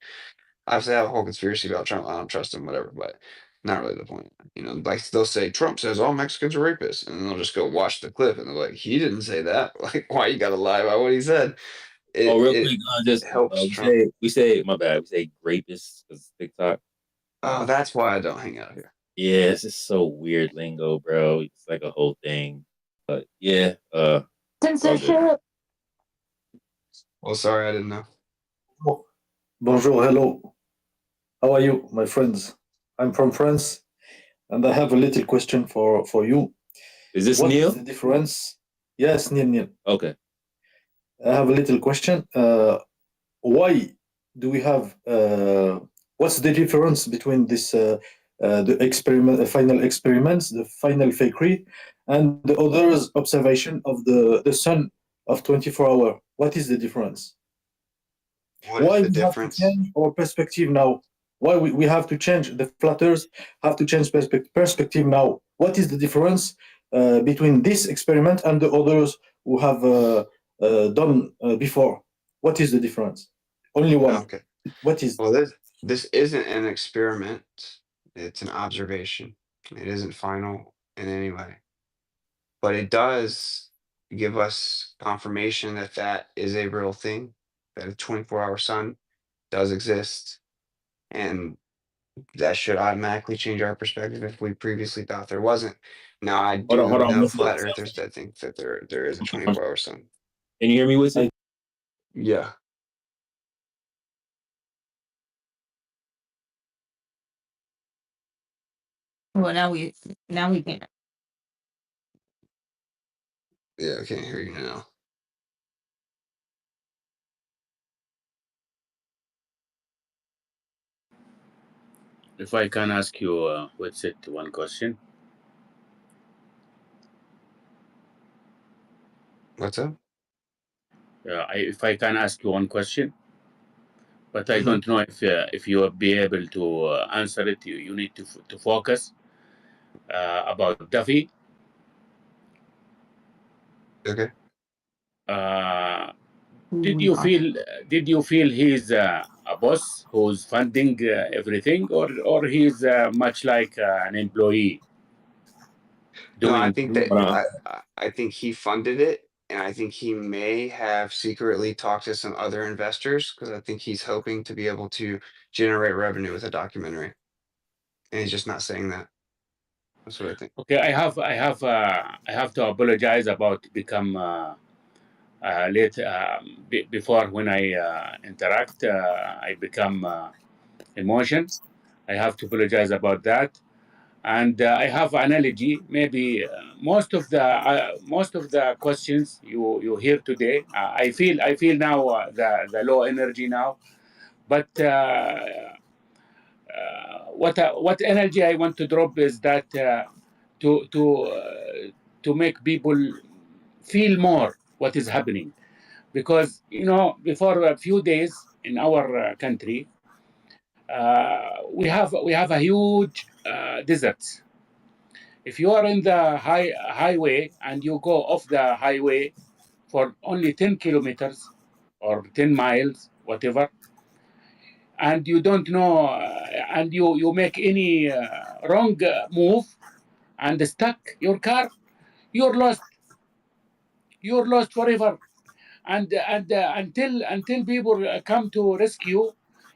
Obviously, I have a whole conspiracy about Trump. I don't trust him, whatever, but not really the point. Like they'll say Trump says all Mexicans are rapists, and then they'll just go watch the clip, and they're like, he didn't say that. Like, why you got to lie about what he said? Oh, real It quick, just helps Trump. we say my bad. We say rapists because TikTok. Oh, that's why I don't hang out here. Yeah, it's just so weird lingo, bro. It's like a whole thing. But yeah, Censorship. Well, sorry, I didn't know. Bonjour, hello. How are you, my friends? I'm from France, and I have a little question for you. Is this What Neil? is the difference? Yes, Neil. Okay. I have a little question. Why do we have? What's the difference between this the experiment, final experiments, the final fakery, and the others observation of the sun of 24 hour? What is the difference? Why we have to change our perspective now? Why we have to change the flatters have to change perspective now? What is the difference between this experiment and the others who have done before? What is the difference? Only one. Okay. What is? Well, this isn't an experiment. It's an observation. It isn't final in any way, but it does give us confirmation that that is a real thing. That a 24-hour sun does exist, and that should automatically change our perspective if we previously thought there wasn't. Now, I do Hold on. know What's flat up? earthers that think that there is a 24-hour sun. Can you hear me, Wilson? Yeah. Well, now we can. Yeah, I can't hear you now. If I can ask you, what's it? One question. What's up? If I can ask you one question, but I Mhm. don't know if you will be able to answer it. You need to focus about Duffy. Okay. Did you feel he's a boss who's funding everything, or he's much like an employee No, I doing? think that I think he funded it, and I think he may have secretly talked to some other investors because I think he's hoping to be able to generate revenue with a documentary, and he's just not saying that. That's what I think. Okay, I have to apologize about become late before when I interact. I become emotion. I have to apologize about that. And I have analogy. Maybe most of the questions you hear today, I feel now the low energy now. But what energy I want to drop is that to make people feel more what is happening, because before a few days in our country we have a huge deserts. If you are in the highway and you go off the highway for only 10 kilometers or 10 miles, whatever, and you don't know, and you make any wrong move and stuck your car, you're lost. You're lost forever. And until people come to rescue,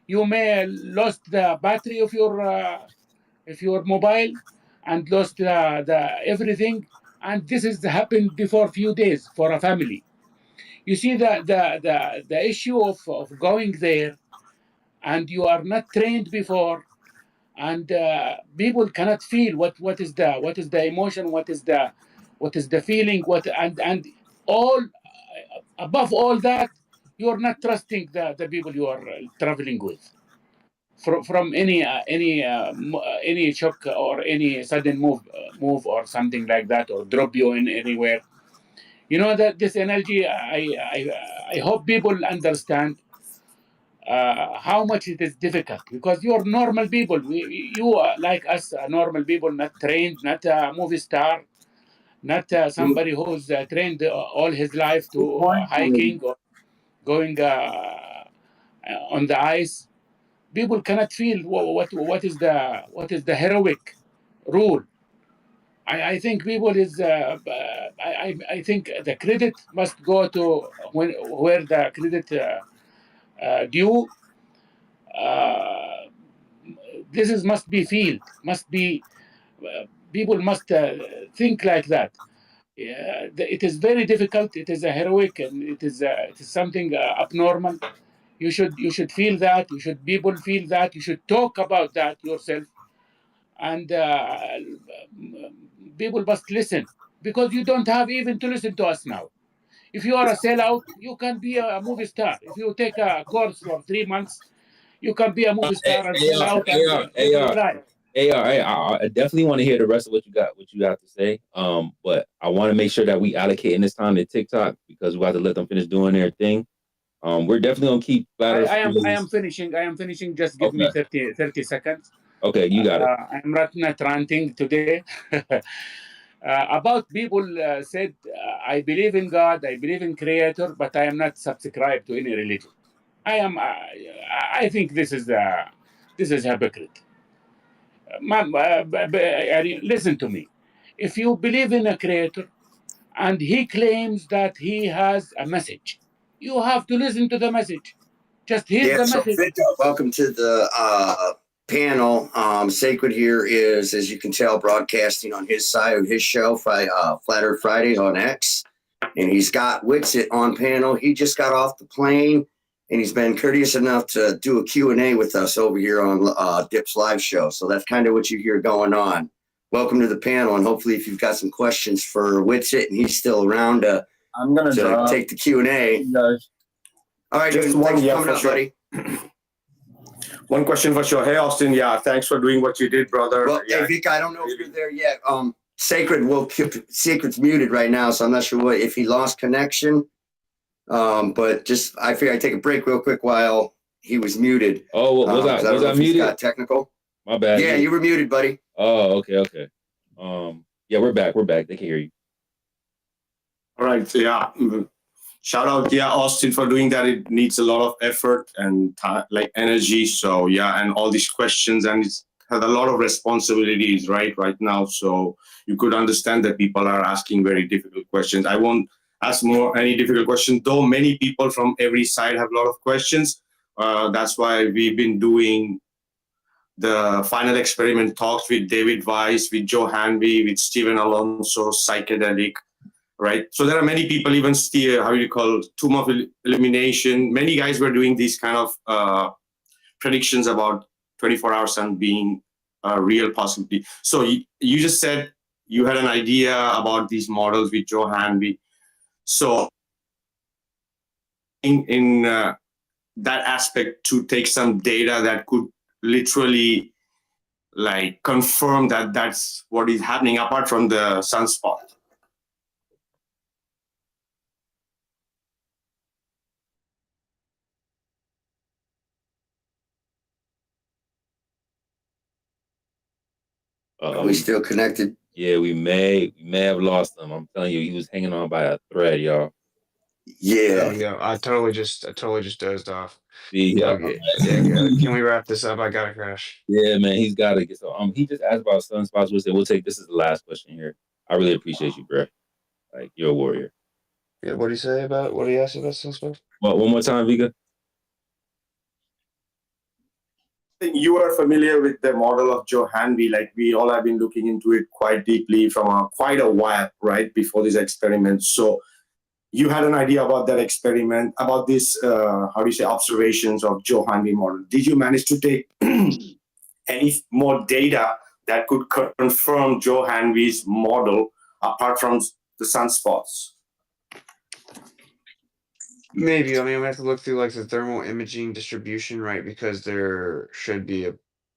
you may lost the battery of your mobile and lost the everything. And this has happened before few days for a family. You see the issue of going there, and you are not trained before, and people cannot feel what is the emotion, what is the feeling, and all above all that, you're not trusting the people you are traveling with from any shock or any sudden move or something like that, or drop you in anywhere. That this energy, I hope people understand how much it is difficult, because you're normal people. You are like us, normal people, not trained, not a movie star, not somebody who's trained all his life to hiking or going on the ice. People cannot feel what is the heroic rule. I think people is I think the credit must go to where the credit due. Uh, this is must be felt, must be people must think like that. It is very difficult. It is a heroic, and it is something abnormal. You should feel that. You should people feel that. You should talk about that yourself, and people must listen, because you don't have even to listen to us now. If you are a sellout, you can be a movie star. If you take a course for 3 months, you can be a movie star and sell out and live your life. I definitely want to hear the rest of what you got to say. But I want to make sure that we allocate in this time to TikTok, because we got to let them finish doing their thing. We're definitely gonna keep Flat I am finishing. Just give me 30 seconds. Okay, you got it. I'm not ranting today. About people said, I believe in God, I believe in Creator, but I am not subscribed to any religion. I think this is hypocrite. Listen to me. If you believe in a Creator and he claims that he has a message, you have to listen to the message. Just hear the message. Victor, welcome to the panel. Sacred here is, as you can tell, broadcasting on his side of his show, Flat Earth Fridays on X. And he's got Witsit on panel. He just got off the plane, and he's been courteous enough to do a Q&A with us over here on Dip's live show. So that's kind of what you hear going on. Welcome to the panel, and hopefully if you've got some questions for Witsit, and he's still around to take the Q&A. All right, just dude, one, thanks for yeah, coming for up, sure. buddy. One question for sure. Hey, Austin. Yeah, thanks for doing what you did, brother. Well, yeah. hey, Vic, I don't know if you're there yet. Secret's muted right now, so I'm not sure if he lost connection. But just I figured I'd take a break real quick while he was muted. Oh, was I muted? Got technical. My bad. Yeah, you were muted, buddy. Oh, okay. Yeah, we're back. They can hear you. All right. Yeah. Shout out, Austin, for doing that. It needs a lot of effort and time, like energy. So and all these questions, and it's had a lot of responsibilities right now. So you could understand that people are asking very difficult questions. I won't ask any difficult questions, though many people from every side have a lot of questions. That's why we've been doing the final experiment talks with David Weiss, with Joe Hanby, with Stephen Alonso, Psychedelic, right? So there are many people, even still, Tomb of Illumination. Many guys were doing these kind of predictions about 24-hour sun being a real possibility. So you just said you had an idea about these models with Joe Hanby. So in that aspect, to take some data that could literally confirm that that's what is happening apart from the sunspot. Are we still connected? Yeah, we may have lost him. I'm telling you, he was hanging on by a thread, y'all. Yeah. Oh, yeah. I totally just dozed off. Yeah. Okay. Yeah. Can we wrap this up? I gotta crash. Yeah, man, he's got to get. So he just asked about sunspots. We'll take this is the last question here. I really appreciate you, bro. Like, you're a warrior. Yeah. What do you ask about sunspots? Well, one more time, Vika. You are familiar with the model of Joe Hanby. Like, we all have been looking into it quite deeply from quite a while, right, before this experiment. So you had an idea about that experiment, about this, observations of Joe Hanby model. Did you manage to take any more data that could confirm Joe Hanby's model apart from the sunspots? Maybe. I mean, we have to look through the thermal imaging distribution, right? Because there should be a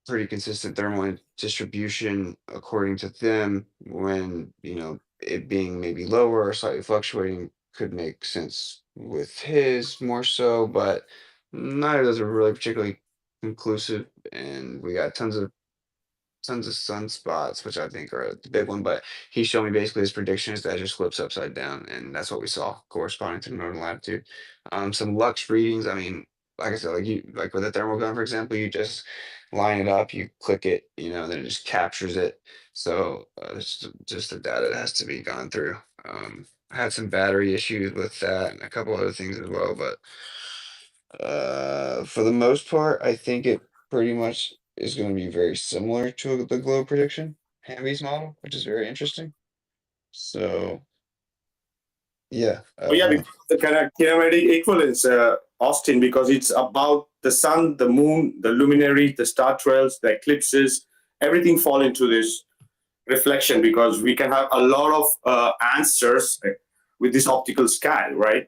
pretty consistent thermal distribution according to them. When it being maybe lower or slightly fluctuating could make sense with his more so, but neither of those are really particularly conclusive. And we got tons of sunspots, which I think are the big one. But he showed me basically his prediction is that it just flips upside down, and that's what we saw corresponding to the northern latitude. Some lux readings. I mean, like I said, like with a thermal gun, for example, you just line it up, you click it, then it just captures it. So it's just the data that has to be gone through. I had some battery issues with that and a couple other things as well, but for the most part, I think it pretty much is going to be very similar to the globe prediction, Hamby's model, which is very interesting. So, yeah. Because the kind of kinematic equivalence, Austin, because it's about the sun, the moon, the luminary, the star trails, the eclipses, everything fall into this reflection, because we can have a lot of answers with this optical sky, right?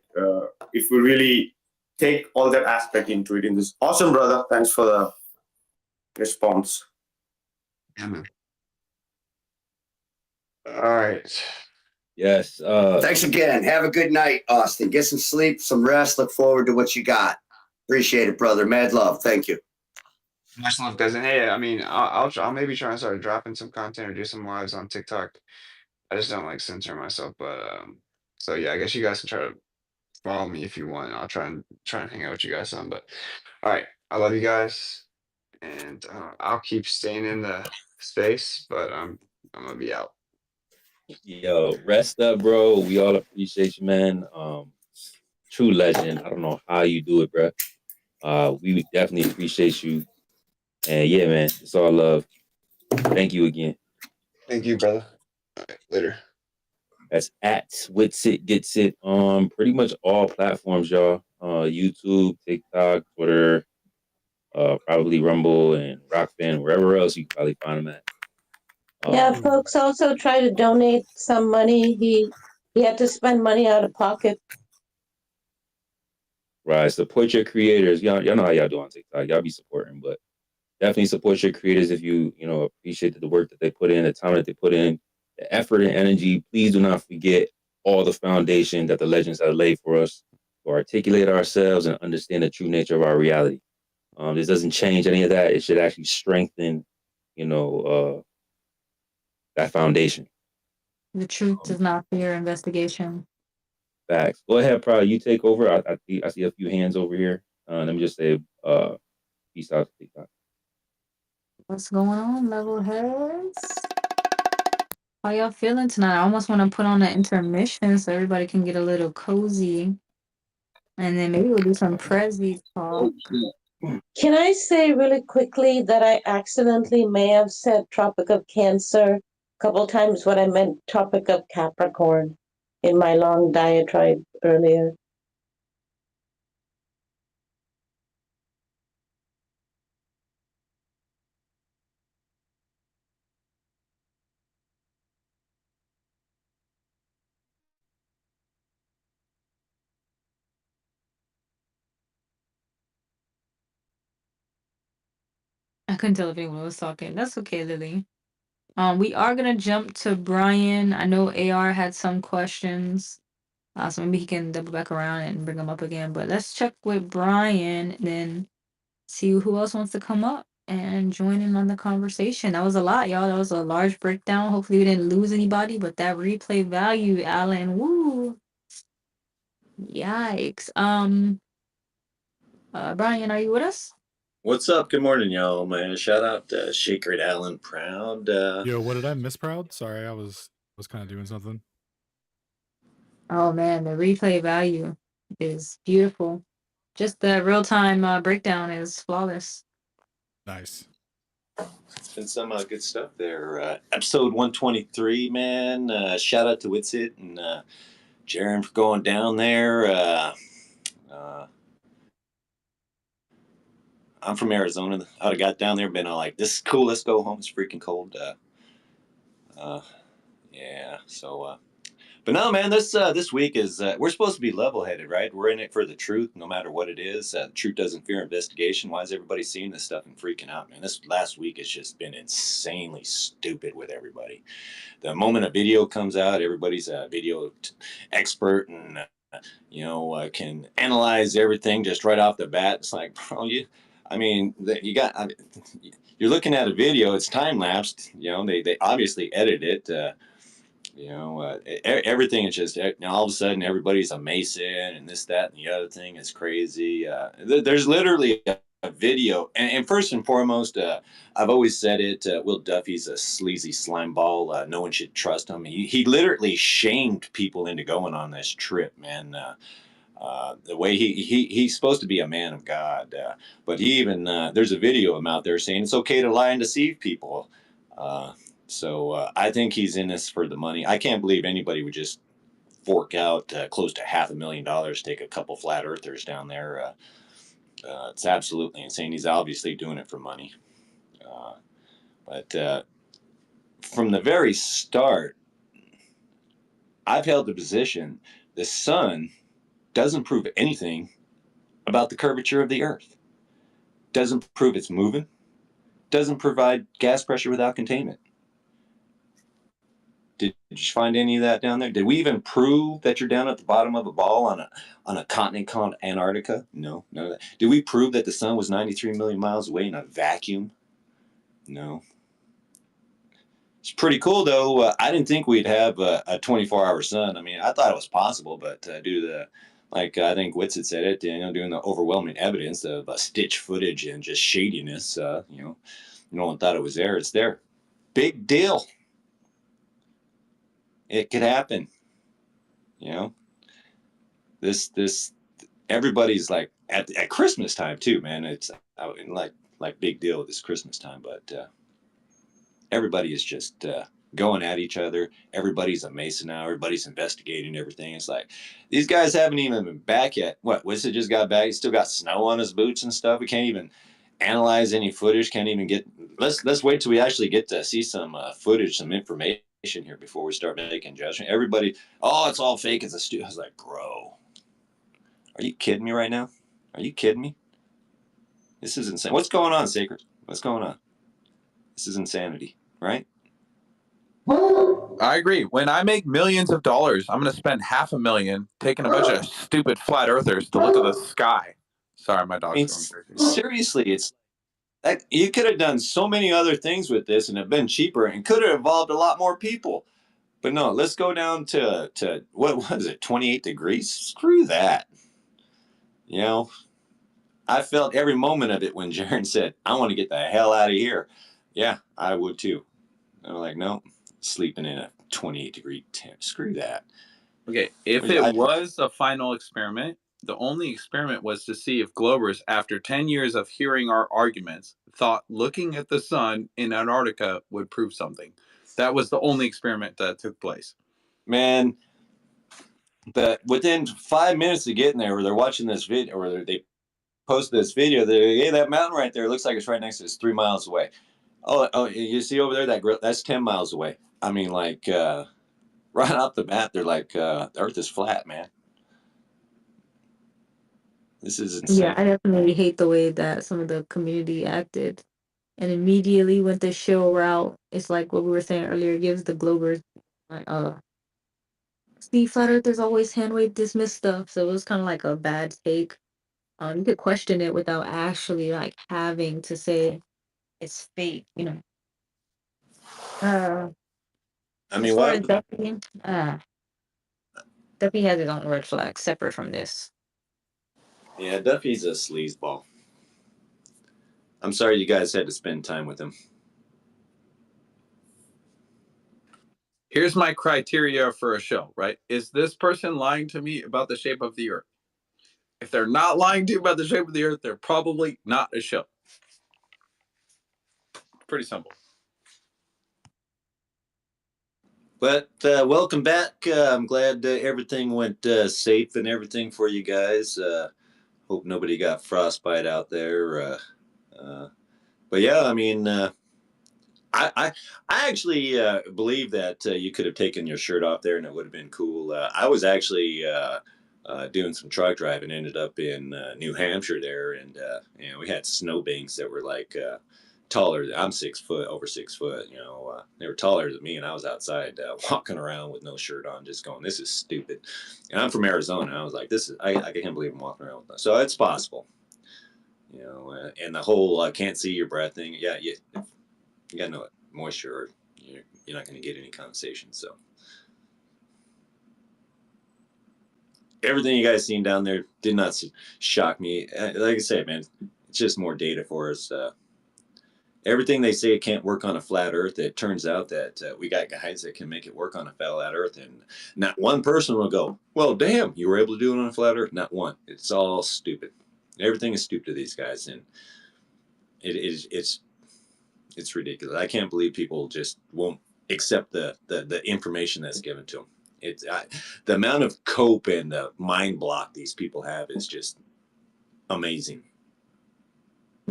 If we really take all that aspect into it in this. Awesome, brother. Thanks for the response. Yeah, man. All right. Yes. Thanks again. Have a good night, Austin. Get some sleep, some rest. Look forward to what you got. Appreciate it, brother. Mad love. Thank you. Much love, guys. And hey, I mean, I'll maybe try and start dropping some content or do some lives on TikTok. I just don't like censor myself, but so yeah, I guess you guys can try to follow me if you want. I'll try and hang out with you guys some. But all right, I love you guys, and I'll keep staying in the space, but I'm gonna be out. Yo, rest up, bro. We all appreciate you, man. True legend. I don't know how you do it, bro. We definitely appreciate you. And yeah, man, it's all love. Thank you again. Thank you, brother. All right, later. That's at Witsit Gets It on pretty much all platforms, y'all. YouTube, TikTok, Twitter, probably Rumble and Rockfin, wherever else you can probably find them at. Yeah, folks also try to donate some money. He had to spend money out of pocket. Right, support your creators. Y'all know how y'all do on TikTok. Y'all be supporting, but definitely support your creators if you appreciate the work that they put in, the time that they put in. the effort and energy. Please do not forget all the foundation that the legends have laid for us to articulate ourselves and understand the true nature of our reality. This doesn't change any of that. It should actually strengthen, that foundation. The truth does not fear investigation. Facts. Go ahead, Prod. You take over. I see a few hands over here. Let me just say, peace out to TikTok. What's going on, level heads? How y'all feeling tonight? I almost want to put on an intermission so everybody can get a little cozy. And then maybe we'll do some Prezi talk. Can I say really quickly that I accidentally may have said Tropic of Cancer a couple times when I meant Tropic of Capricorn in my long diatribe earlier? I couldn't tell if anyone was talking. That's okay, Lily. We are gonna jump to Brian. I know AR had some questions. So maybe he can double back around and bring them up again. But let's check with Brian and then see who else wants to come up and join in on the conversation. That was a lot, y'all. That was a large breakdown. Hopefully we didn't lose anybody, but that replay value, Alan, woo. Yikes. Brian, are you with us? What's up? Good morning, y'all, man. Shout out to Shaker Alan Proud. Yo, what did I miss, Proud? Sorry, I was kind of doing something. Oh man, the replay value is beautiful. Just the real-time breakdown is flawless. Nice. It's been some good stuff there. Episode 123, man. Shout out to Witsit and Jaron for going down there. I'm from Arizona. I'd have got down there, been all like, this is cool, let's go home. It's freaking cold. Yeah, so... But no, man, this week is, we're supposed to be level-headed, right? We're in it for the truth, no matter what it is. Truth doesn't fear investigation. Why is everybody seeing this stuff and freaking out, man? This last week has just been insanely stupid with everybody. The moment a video comes out, everybody's a video expert and, can analyze everything just right off the bat. It's like, bro, you're looking at a video, it's time-lapsed. They obviously edit it. Everything is just all of a sudden everybody's a Mason and this, that, and the other thing is crazy. There's literally a video, and first and foremost, I've always said it. Will Duffy's a sleazy slime ball. No one should trust him. He literally shamed people into going on this trip, man. The way he's supposed to be a man of God, but he even there's a video of him out there saying it's okay to lie and deceive people. So I think he's in this for the money. I can't believe anybody would just fork out close to $500,000 to take a couple flat earthers down there. It's absolutely insane. He's obviously doing it for money. But from the very start, I've held the position the sun doesn't prove anything about the curvature of the earth. Doesn't prove it's moving. Doesn't provide gas pressure without containment. Did you find any of that down there? Did we even prove that you're down at the bottom of a ball on a continent called Antarctica? No, none of that. Did we prove that the sun was 93 million miles away in a vacuum? No. It's pretty cool, though. I didn't think we'd have a 24-hour sun. I mean, I thought it was possible, but due to the, like I think Witz had said it, doing the overwhelming evidence of stitch footage and just shadiness, no one thought it was there. It's there. Big deal. It could happen. This everybody's like at Christmas time too, man. It's like big deal this Christmas time, but everybody is just going at each other. Everybody's a Mason now. Everybody's investigating everything. It's like these guys haven't even been back yet. What? Wissa just got back. He still got snow on his boots and stuff. We can't even analyze any footage. Can't even get. Let's wait till we actually get to see some footage, some information here before we start making judgment. Everybody, oh, it's all fake. It's a I was like, bro, are you kidding me right now? Are you kidding me? This is insane. What's going on, Sacred? What's going on? This is insanity, right? I agree. When I make millions of dollars, I'm going to spend $500,000 taking a bunch of stupid flat earthers to look at the sky. Sorry, my dog's going crazy. Seriously, it's like you could have done so many other things with this and have been cheaper and could have involved a lot more people. But no, let's go down to what was it, 28 degrees? Screw that. You know, I felt every moment of it when Jaron said, I want to get the hell out of here. Yeah, I would too. I'm like, no, sleeping in a 28-degree tent. Screw that. Okay, if it was a final experiment, the only experiment was to see if Globers, after 10 years of hearing our arguments, thought looking at the sun in Antarctica would prove something. That was the only experiment that took place. Man, within 5 minutes of getting there, where they're watching this video, or they post this video, hey, that mountain right there looks like it's right next to us, 3 miles away. Oh, you see over there, that's 10 miles away. I mean, like, right off the bat, they're like, the Earth is flat, man. This is insane. Yeah, I definitely hate the way that some of the community acted and immediately went the show route. It's like what we were saying earlier, it gives the Globers like see, flat earthers always hand wave dismiss stuff. So it was kind of like a bad take. You could question it without actually like having to say it's fake, you know. I As mean, far why? as Duffy, Duffy has his own red flag separate from this. Yeah, Duffy's a sleazeball. I'm sorry you guys had to spend time with him. Here's my criteria for a show, right? Is this person lying to me about the shape of the Earth? If they're not lying to you about the shape of the Earth, they're probably not a show. Pretty simple. But welcome back. I'm glad everything went safe and everything for you guys. Hope nobody got frostbite out there. But yeah, I mean, I actually believe that you could have taken your shirt off there and it would have been cool. I was actually doing some truck driving, ended up in New Hampshire there, and you know, we had snowbanks that were like taller. I'm 6 foot, over 6 foot. You know, they were taller than me, and I was outside walking around with no shirt on, just going, "This is stupid." And I'm from Arizona. I was like, "This is I can't believe I'm walking around with that." So it's possible. You know, and the whole can't see your breath thing. Yeah, you got no moisture, or you're not going to get any condensation. So everything you guys seen down there did not shock me. Like I said, man, it's just more data for us. Everything they say it can't work on a flat Earth, it turns out that we got guys that can make it work on a flat Earth, and not one person will go, "Well, damn, you were able to do it on a flat Earth." Not one. It's all stupid. Everything is stupid to these guys, and it's ridiculous. I can't believe people just won't accept the information that's given to them. The amount of cope and the mind block these people have is just amazing.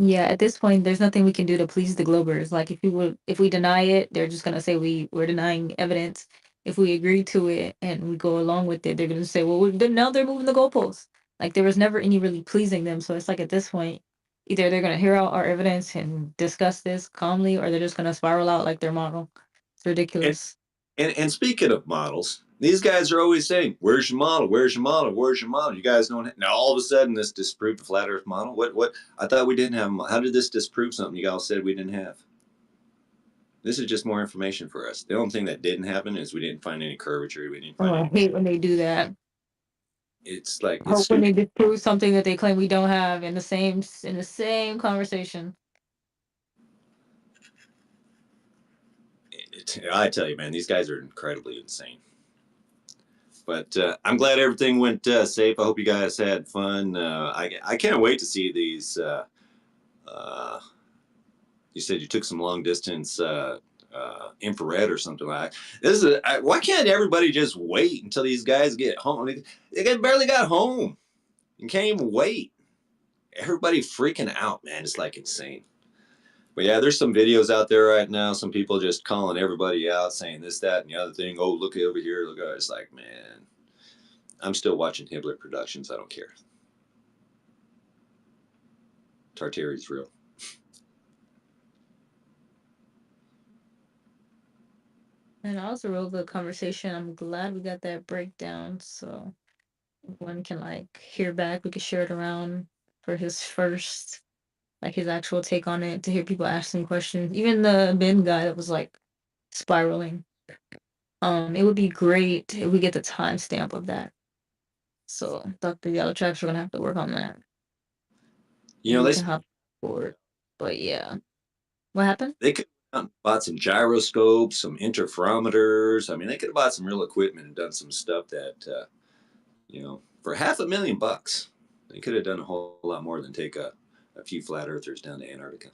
Yeah, at this point, there's nothing we can do to please the Globers. Like if we deny it, they're just gonna say we're denying evidence. If we agree to it and we go along with it, they're gonna say, well, now they're moving the goalposts. Like there was never any really pleasing them. So it's like at this point, either they're gonna hear out our evidence and discuss this calmly, or they're just gonna spiral out like their model. It's ridiculous. And speaking of models, these guys are always saying, "Where's your model? Where's your model? Where's your model?" You guys don't. Now all of a sudden, this disproved the flat Earth model. What? I thought we didn't have a model. How did this disprove something you guys said we didn't have? This is just more information for us. The only thing that didn't happen is we didn't find any curvature. We didn't Oh, find I any. hate when they do that. It's like it's Hope when stupid. they disprove something that they claim we don't have in the same conversation. I tell you, man, these guys are incredibly insane. But I'm glad everything went safe. I hope you guys had fun. I can't wait to see these. You said you took some long distance infrared or something like that. This is why can't everybody just wait until these guys get home? They barely got home and can't even wait. Everybody freaking out, man. It's like insane. But yeah, there's some videos out there right now. Some people just calling everybody out, saying this, that, and the other thing. Oh, look over here. Look, it's like, man, I'm still watching Hibbler Productions. I don't care. Tartary's real. And also real good conversation. I'm glad we got that breakdown, so one can like hear back. We could share it around for his first, like his actual take on it. To hear people asking questions, even the Ben guy that was like spiraling. It would be great if we get the timestamp of that. So Dr. Yellow Tracks, we're gonna have to work on that. You know, We can hop forward. But yeah. What happened? they could have bought some gyroscopes, some interferometers. I mean, they could have bought some real equipment and done some stuff that, you know, for $500,000, they could have done a whole lot more than take a few flat earthers down to Antarctica.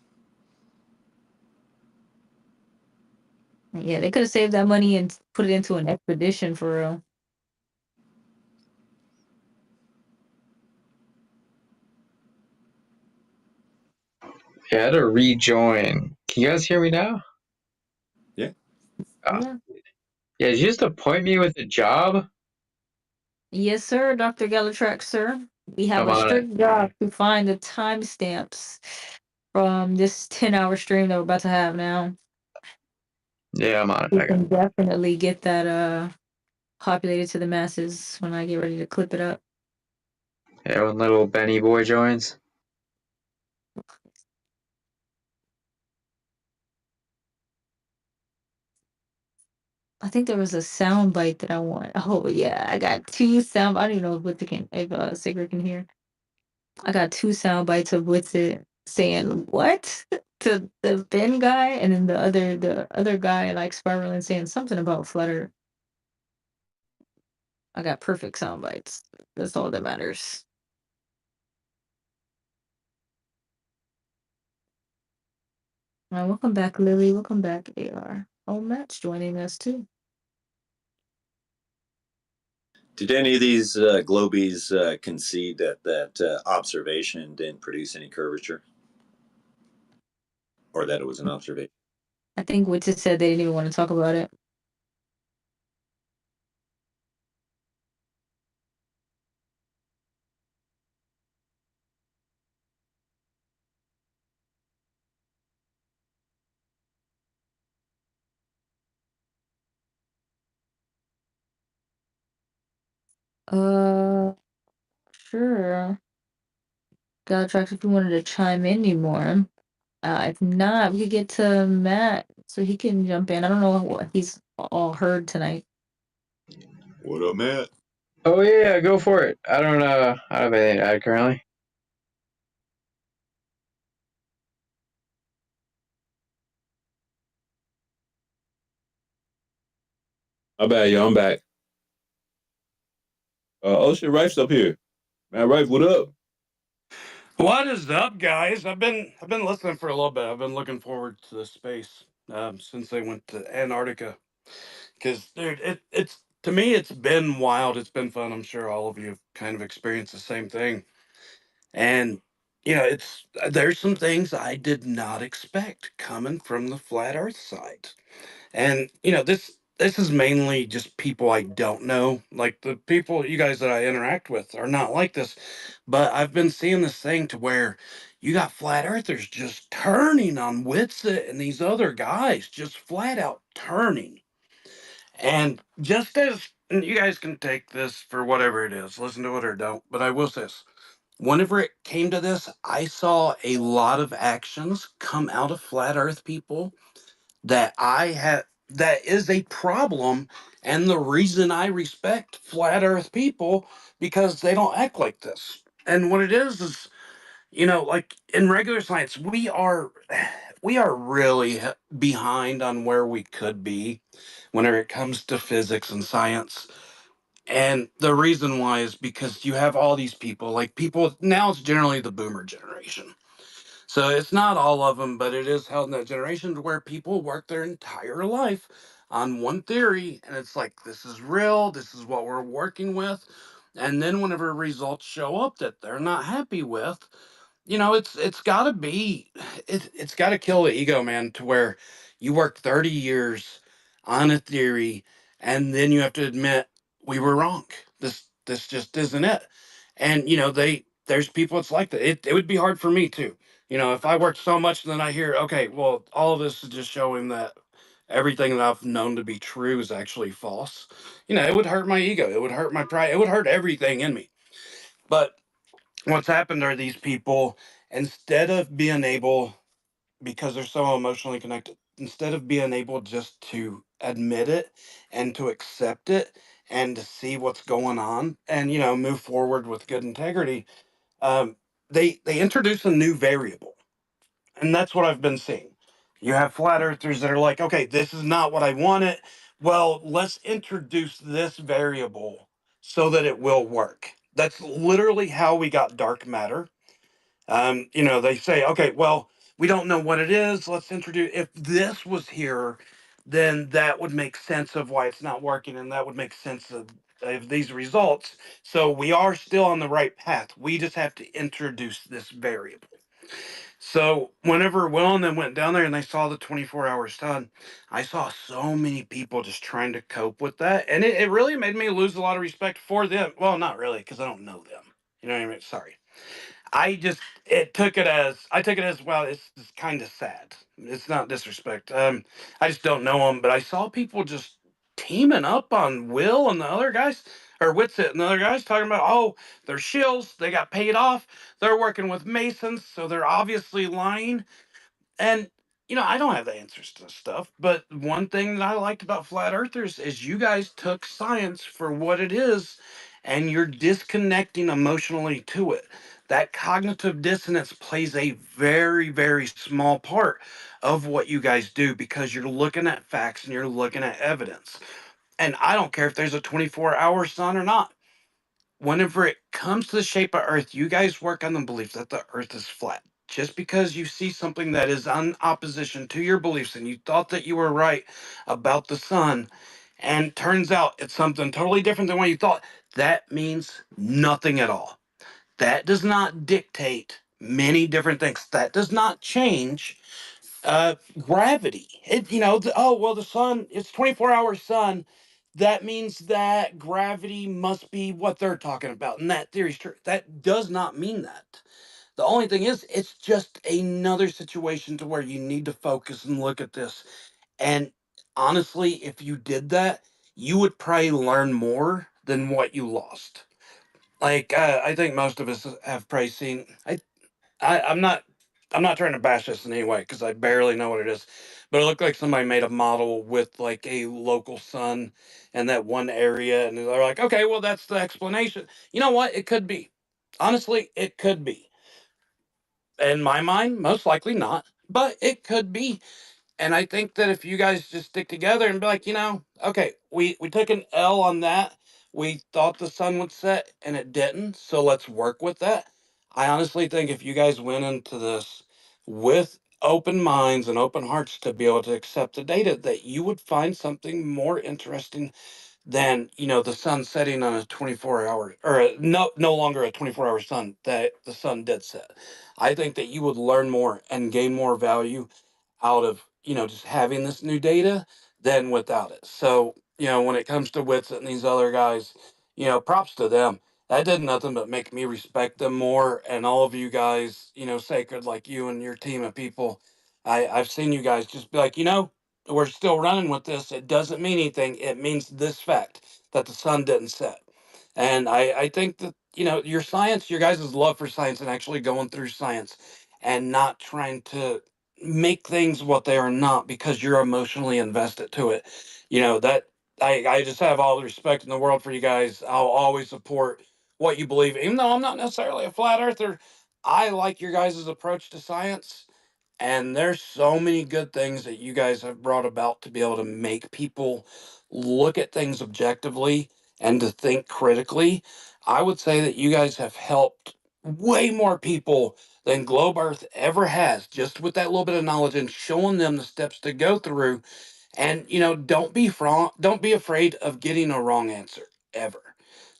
Yeah, they could have saved that money and put it into an expedition for real. Yeah, I had to rejoin. Can you guys hear me now? Yeah. Yeah. Yeah, did you just appoint me with a job? Yes, sir, Dr. Galatrax, sir. We have I'm a on it. strict job to find the timestamps from this 10-hour stream that we're about to have now. Yeah, I'm on it. We I got can it. definitely get that populated to the masses when I get ready to clip it up. Yeah, when little Benny boy joins. I think there was a sound bite that I want. Oh yeah, I got two sound. I don't even know if Sigrid can hear. I got two sound bites of Witsit saying what to the Ben guy, and then the other guy like spiraling saying something about flutter. I got perfect sound bites. That's all that matters. Welcome back, Lily. Welcome back, AR. Oh, Matt's joining us too. Did any of these globies concede that observation didn't produce any curvature, or that it was an observation? I think Witsit said they didn't even want to talk about it. Sure. Galatrax, if you wanted to chime in anymore. If not, we could get to Matt so he can jump in. I don't know what he's all heard tonight. What up, Matt? Oh yeah, go for it. I don't have anything to add currently. My bad, y'all. I'm back. Oh shit, Rife's up here. Man, Rife, what up? What is up, guys? I've been listening for a little bit. I've been looking forward to this space since they went to Antarctica. Because dude, it's to me it's been wild. It's been fun. I'm sure all of you have kind of experienced the same thing. And there's some things I did not expect coming from the flat Earth side. And this is mainly just people I don't know. Like the people you guys that I interact with are not like this. But I've been seeing this thing to where you got flat earthers just turning on Witsit and these other guys, just flat out turning. And just as and you guys can take this for whatever it is, listen to it or don't, but I will say this. Whenever it came to this, I saw a lot of actions come out of flat earth people that is a problem, and the reason I respect flat earth people because they don't act like this. And what it is like in regular science we are really behind on where we could be whenever it comes to physics and science. And the reason why is because you have all these people, like people now, it's generally the boomer generation. So it's not all of them, but it is held in that generation to where people work their entire life on one theory, and it's like this is real, this is what we're working with. And then whenever results show up that they're not happy with, it's got to be it's got to kill the ego, man, to where you work 30 years on a theory and then you have to admit we were wrong. This just isn't it. And there's people it's like that. It would be hard for me too. If I worked so much and then I hear, okay, well, all of this is just showing that everything that I've known to be true is actually false, it would hurt my ego. It would hurt my pride. It would hurt everything in me. But what's happened are these people, instead of being able, because they're so emotionally connected, instead of being able just to admit it and to accept it and to see what's going on and, move forward with good integrity, um, they introduce a new variable. And that's what I've been seeing. You have flat earthers that are like, okay, this is not what I wanted. Well, let's introduce this variable so that it will work. That's literally how we got dark matter. They say, okay, well, we don't know what it is. Let's introduce, if this was here, then that would make sense of why it's not working, and that would make sense of these results. So we are still on the right path. We just have to introduce this variable. So whenever Will and them went down there and they saw the 24-hour sun, I saw so many people just trying to cope with that. And it really made me lose a lot of respect for them. Well, not really, because I don't know them. You know what I mean? Sorry. I took it as, well, it's kind of sad. It's not disrespect. I just don't know them, but I saw people just teaming up on Will and the other guys, or Witsit and the other guys, talking about, oh, they're shills, they got paid off, they're working with Masons, so they're obviously lying. And I don't have the answers to stuff, but one thing that I liked about flat earthers is you guys took science for what it is and you're disconnecting emotionally to it. That cognitive dissonance plays a very, very small part of what you guys do because you're looking at facts and you're looking at evidence. And I don't care if there's a 24-hour sun or not. Whenever it comes to the shape of Earth, you guys work on the belief that the Earth is flat. Just because you see something that is in opposition to your beliefs and you thought that you were right about the sun, and turns out it's something totally different than what you thought, that means nothing at all. That does not dictate many different things. That does not change gravity. Oh, well, the sun, it's 24-hour sun. That means that gravity must be what they're talking about. And that theory is true. That does not mean that. The only thing is, it's just another situation to where you need to focus and look at this. And honestly, if you did that, you would probably learn more than what you lost. Like, I think most of us have probably seen. I'm not trying to bash this in any way because I barely know what it is, but it looked like somebody made a model with like a local sun in that one area, and they're like, okay, well, that's the explanation. You know what? It could be. Honestly, it could be. In my mind, most likely not, but it could be. And I think that if you guys just stick together and be like, okay, we took an L on that. We thought the sun would set and it didn't. So let's work with that. I honestly think if you guys went into this with open minds and open hearts to be able to accept the data, that you would find something more interesting than, the sun setting on a 24-hour, or no longer a 24-hour sun, that the sun did set. I think that you would learn more and gain more value out of just having this new data than without it. So when it comes to Wits and these other guys, props to them. That did nothing but make me respect them more. And all of you guys, sacred, like you and your team of people, I've seen you guys just be like, we're still running with this. It doesn't mean anything. It means this fact that the sun didn't set. And I think that your science, your guys' love for science and actually going through science and not trying to make things what they are not because you're emotionally invested to it. That I just have all the respect in the world for you guys. I'll always support what you believe, even though I'm not necessarily a flat earther. I like your guys' approach to science. And there's so many good things that you guys have brought about to be able to make people look at things objectively and to think critically. I would say that you guys have helped way more people than Globe Earth ever has, just with that little bit of knowledge and showing them the steps to go through. And don't be afraid of getting a wrong answer ever.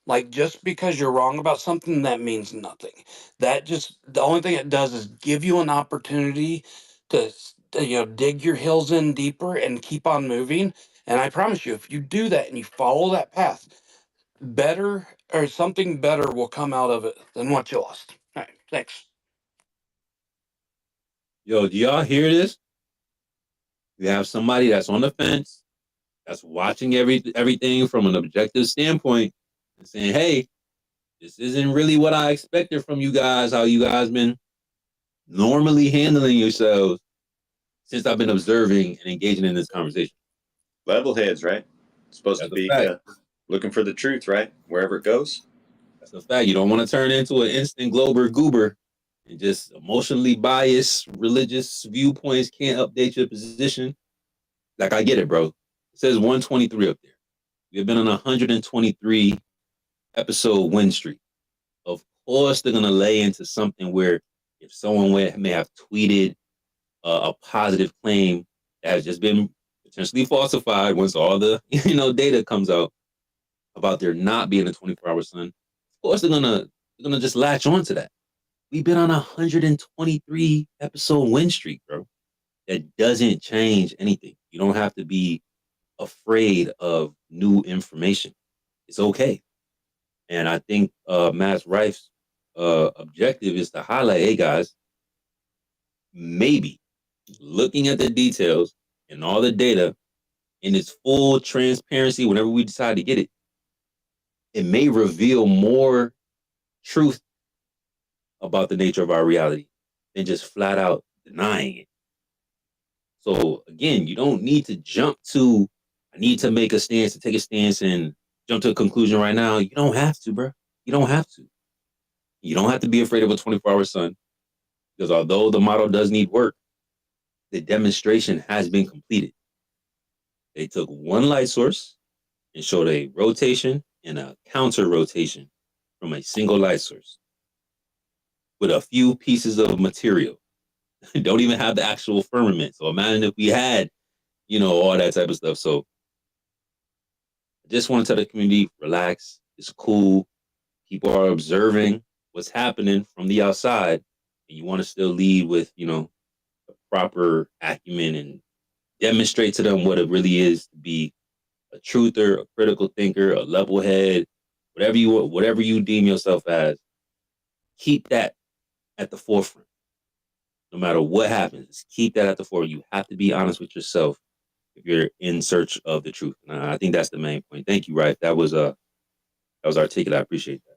Like, just because you're wrong about something, that means nothing. The only thing it does is give you an opportunity to dig your heels in deeper and keep on moving. And I promise you, if you do that and you follow that path, better or something better will come out of it than what you lost. All right, thanks. Yo, do y'all hear this? You have somebody that's on the fence, that's watching everything from an objective standpoint and saying, hey, this isn't really what I expected from you guys, how you guys been normally handling yourselves since I've been observing and engaging in this conversation. Level heads, right? It's supposed That's to a be fact. looking for the truth, right? Wherever it goes. That's a fact. You don't want to turn into an instant glober goober and just emotionally biased religious viewpoints can't update your position. Like, I get it, bro. It says 123 up there. We've been on a 123 episode win streak. Of course, they're gonna lay into something where if someone may have tweeted a positive claim that has just been potentially falsified once all the data comes out about there not being a 24-hour sun, of course they're gonna just latch on to that. We've been on a 123 episode win streak, bro. That doesn't change anything. You don't have to be afraid of new information. It's okay. And I think Matt Rife's objective is to highlight, hey guys, maybe looking at the details and all the data in its full transparency whenever we decide to get it, it may reveal more truth about the nature of our reality than just flat out denying it. So again, you don't need to jump to, I need to make a stance and take a stance and jump to a conclusion right now. You don't have to, bro. You don't have to. You don't have to be afraid of a 24-hour sun, because although the model does need work, the demonstration has been completed. They took one light source and showed a rotation and a counter rotation from a single light source with a few pieces of material. Don't even have the actual firmament. So imagine if we had, all that type of stuff. So I just want to tell the community, relax. It's cool. People are observing what's happening from the outside, and you want to still lead with, the proper acumen and demonstrate to them what it really is to be a truther, a critical thinker, a level head, whatever you deem yourself as. Keep that at the forefront. No matter what happens, keep that at the forefront. You have to be honest with yourself if you're in search of the truth. And I think that's the main point. Thank you, Rife. That was articulate. I appreciate that.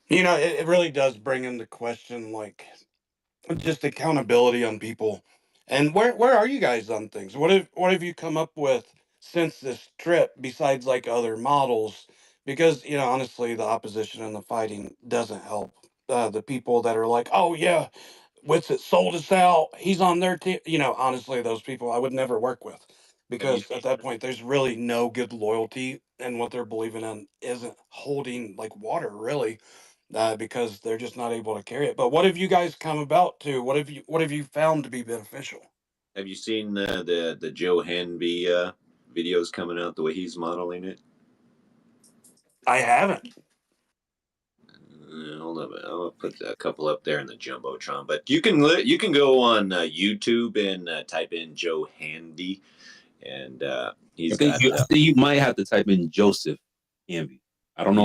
It really does bring into question, like, just accountability on people. And where are you guys on things? What have you come up with since this trip besides like other models? Because honestly, the opposition and the fighting doesn't help the people that are like, oh yeah, Witsit sold us out. He's on their team. Honestly, those people I would never work with, Have you because at that point, there's really no good loyalty, and what they're believing in isn't holding like water, really, because they're just not able to carry it. But what have you guys come about to? What have you found to be beneficial? Have you seen the Joe Hanby videos coming out the way he's modeling it? I haven't. Hold on, I'll put a couple up there in the jumbotron. But you can go on YouTube and type in Joe Handy, and he's I think you might have to type in Joseph Hanby. I don't know.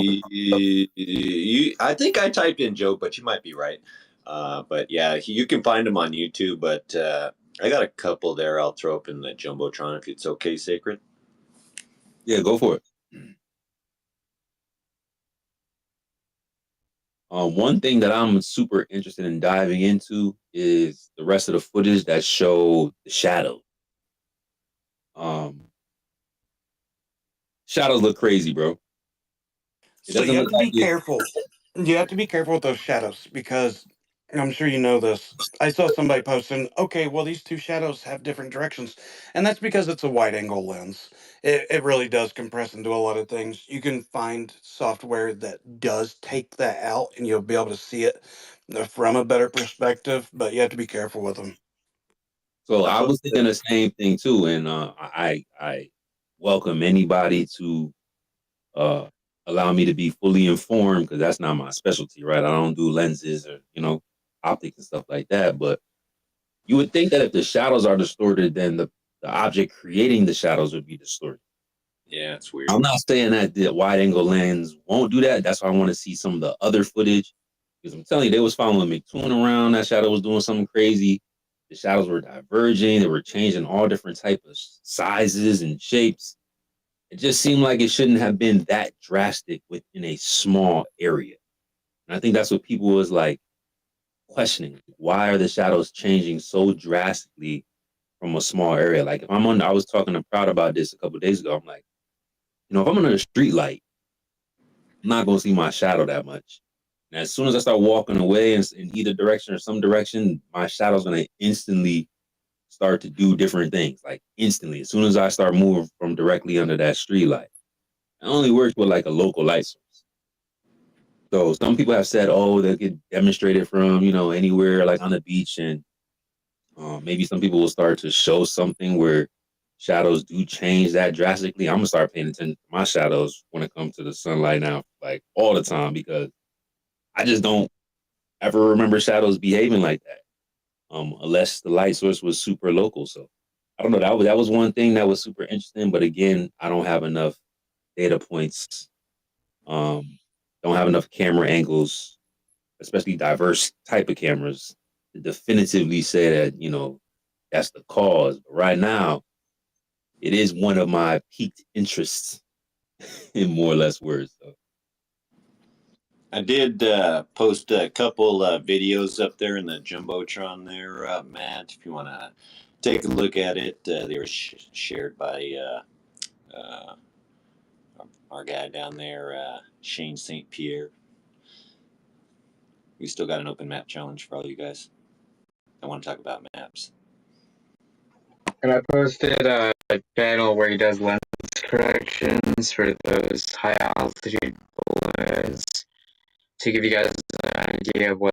I think I typed in Joe, but you might be right. But yeah, you can find him on YouTube. But I got a couple there. I'll throw up in the jumbotron if it's okay, Sacred. Yeah, go for it. One thing that I'm super interested in diving into is the rest of the footage that show the shadow. Shadows look crazy, bro. So you have to be careful. You have to be careful with those shadows, because I'm sure you know this. I saw somebody posting, okay, well, these two shadows have different directions. And that's because it's a wide angle lens. It really does compress into a lot of things. You can find software that does take that out, and you'll be able to see it from a better perspective, but you have to be careful with them. So I was thinking the same thing too, and I welcome anybody to allow me to be fully informed, because that's not my specialty, right? I don't do lenses or optics and stuff like that. But you would think that if the shadows are distorted, then the object creating the shadows would be distorted. Yeah, it's weird. I'm not saying that the wide angle lens won't do that. That's why I want to see some of the other footage, because I'm telling you, they was following McToon around. That shadow was doing something crazy. the shadows were diverging. They were changing all different type of sizes and shapes. It just seemed like it shouldn't have been that drastic within a small area. And I think that's what people was like questioning. Why are the shadows changing so drastically from a small area? Like if I'm on, I was talking to Proud about this a couple of days ago. I'm like, you know, if I'm under a street light, I'm not gonna see my shadow that much. And as soon as I start walking away in either direction or some direction, my shadow's gonna instantly start to do different things. Like instantly, as soon as I start moving from directly under that street light. It only works with like a local light source. So some people have said, oh, they could demonstrate it from, you know, anywhere like on the beach. And maybe some people will start to show something where shadows do change that drastically. I'm gonna start paying attention to my shadows when it comes to the sunlight now, like all the time, because I just don't ever remember shadows behaving like that, unless the light source was super local. So I don't know. That was one thing that was super interesting. But again, I don't have enough data points. Don't have enough camera angles, especially diverse type of cameras, to definitively say that, you know, that's the cause. But right now, it is one of my piqued interests in more or less words. So. I did post a couple videos up there in the Jumbotron there, Matt, if you want to take a look at it. They were shared by our guy down there, Shane St. Pierre. We still got an open map challenge for all you guys that want to talk about maps. And I posted a channel where he does lens corrections for those high altitude balloons to give you guys an idea of what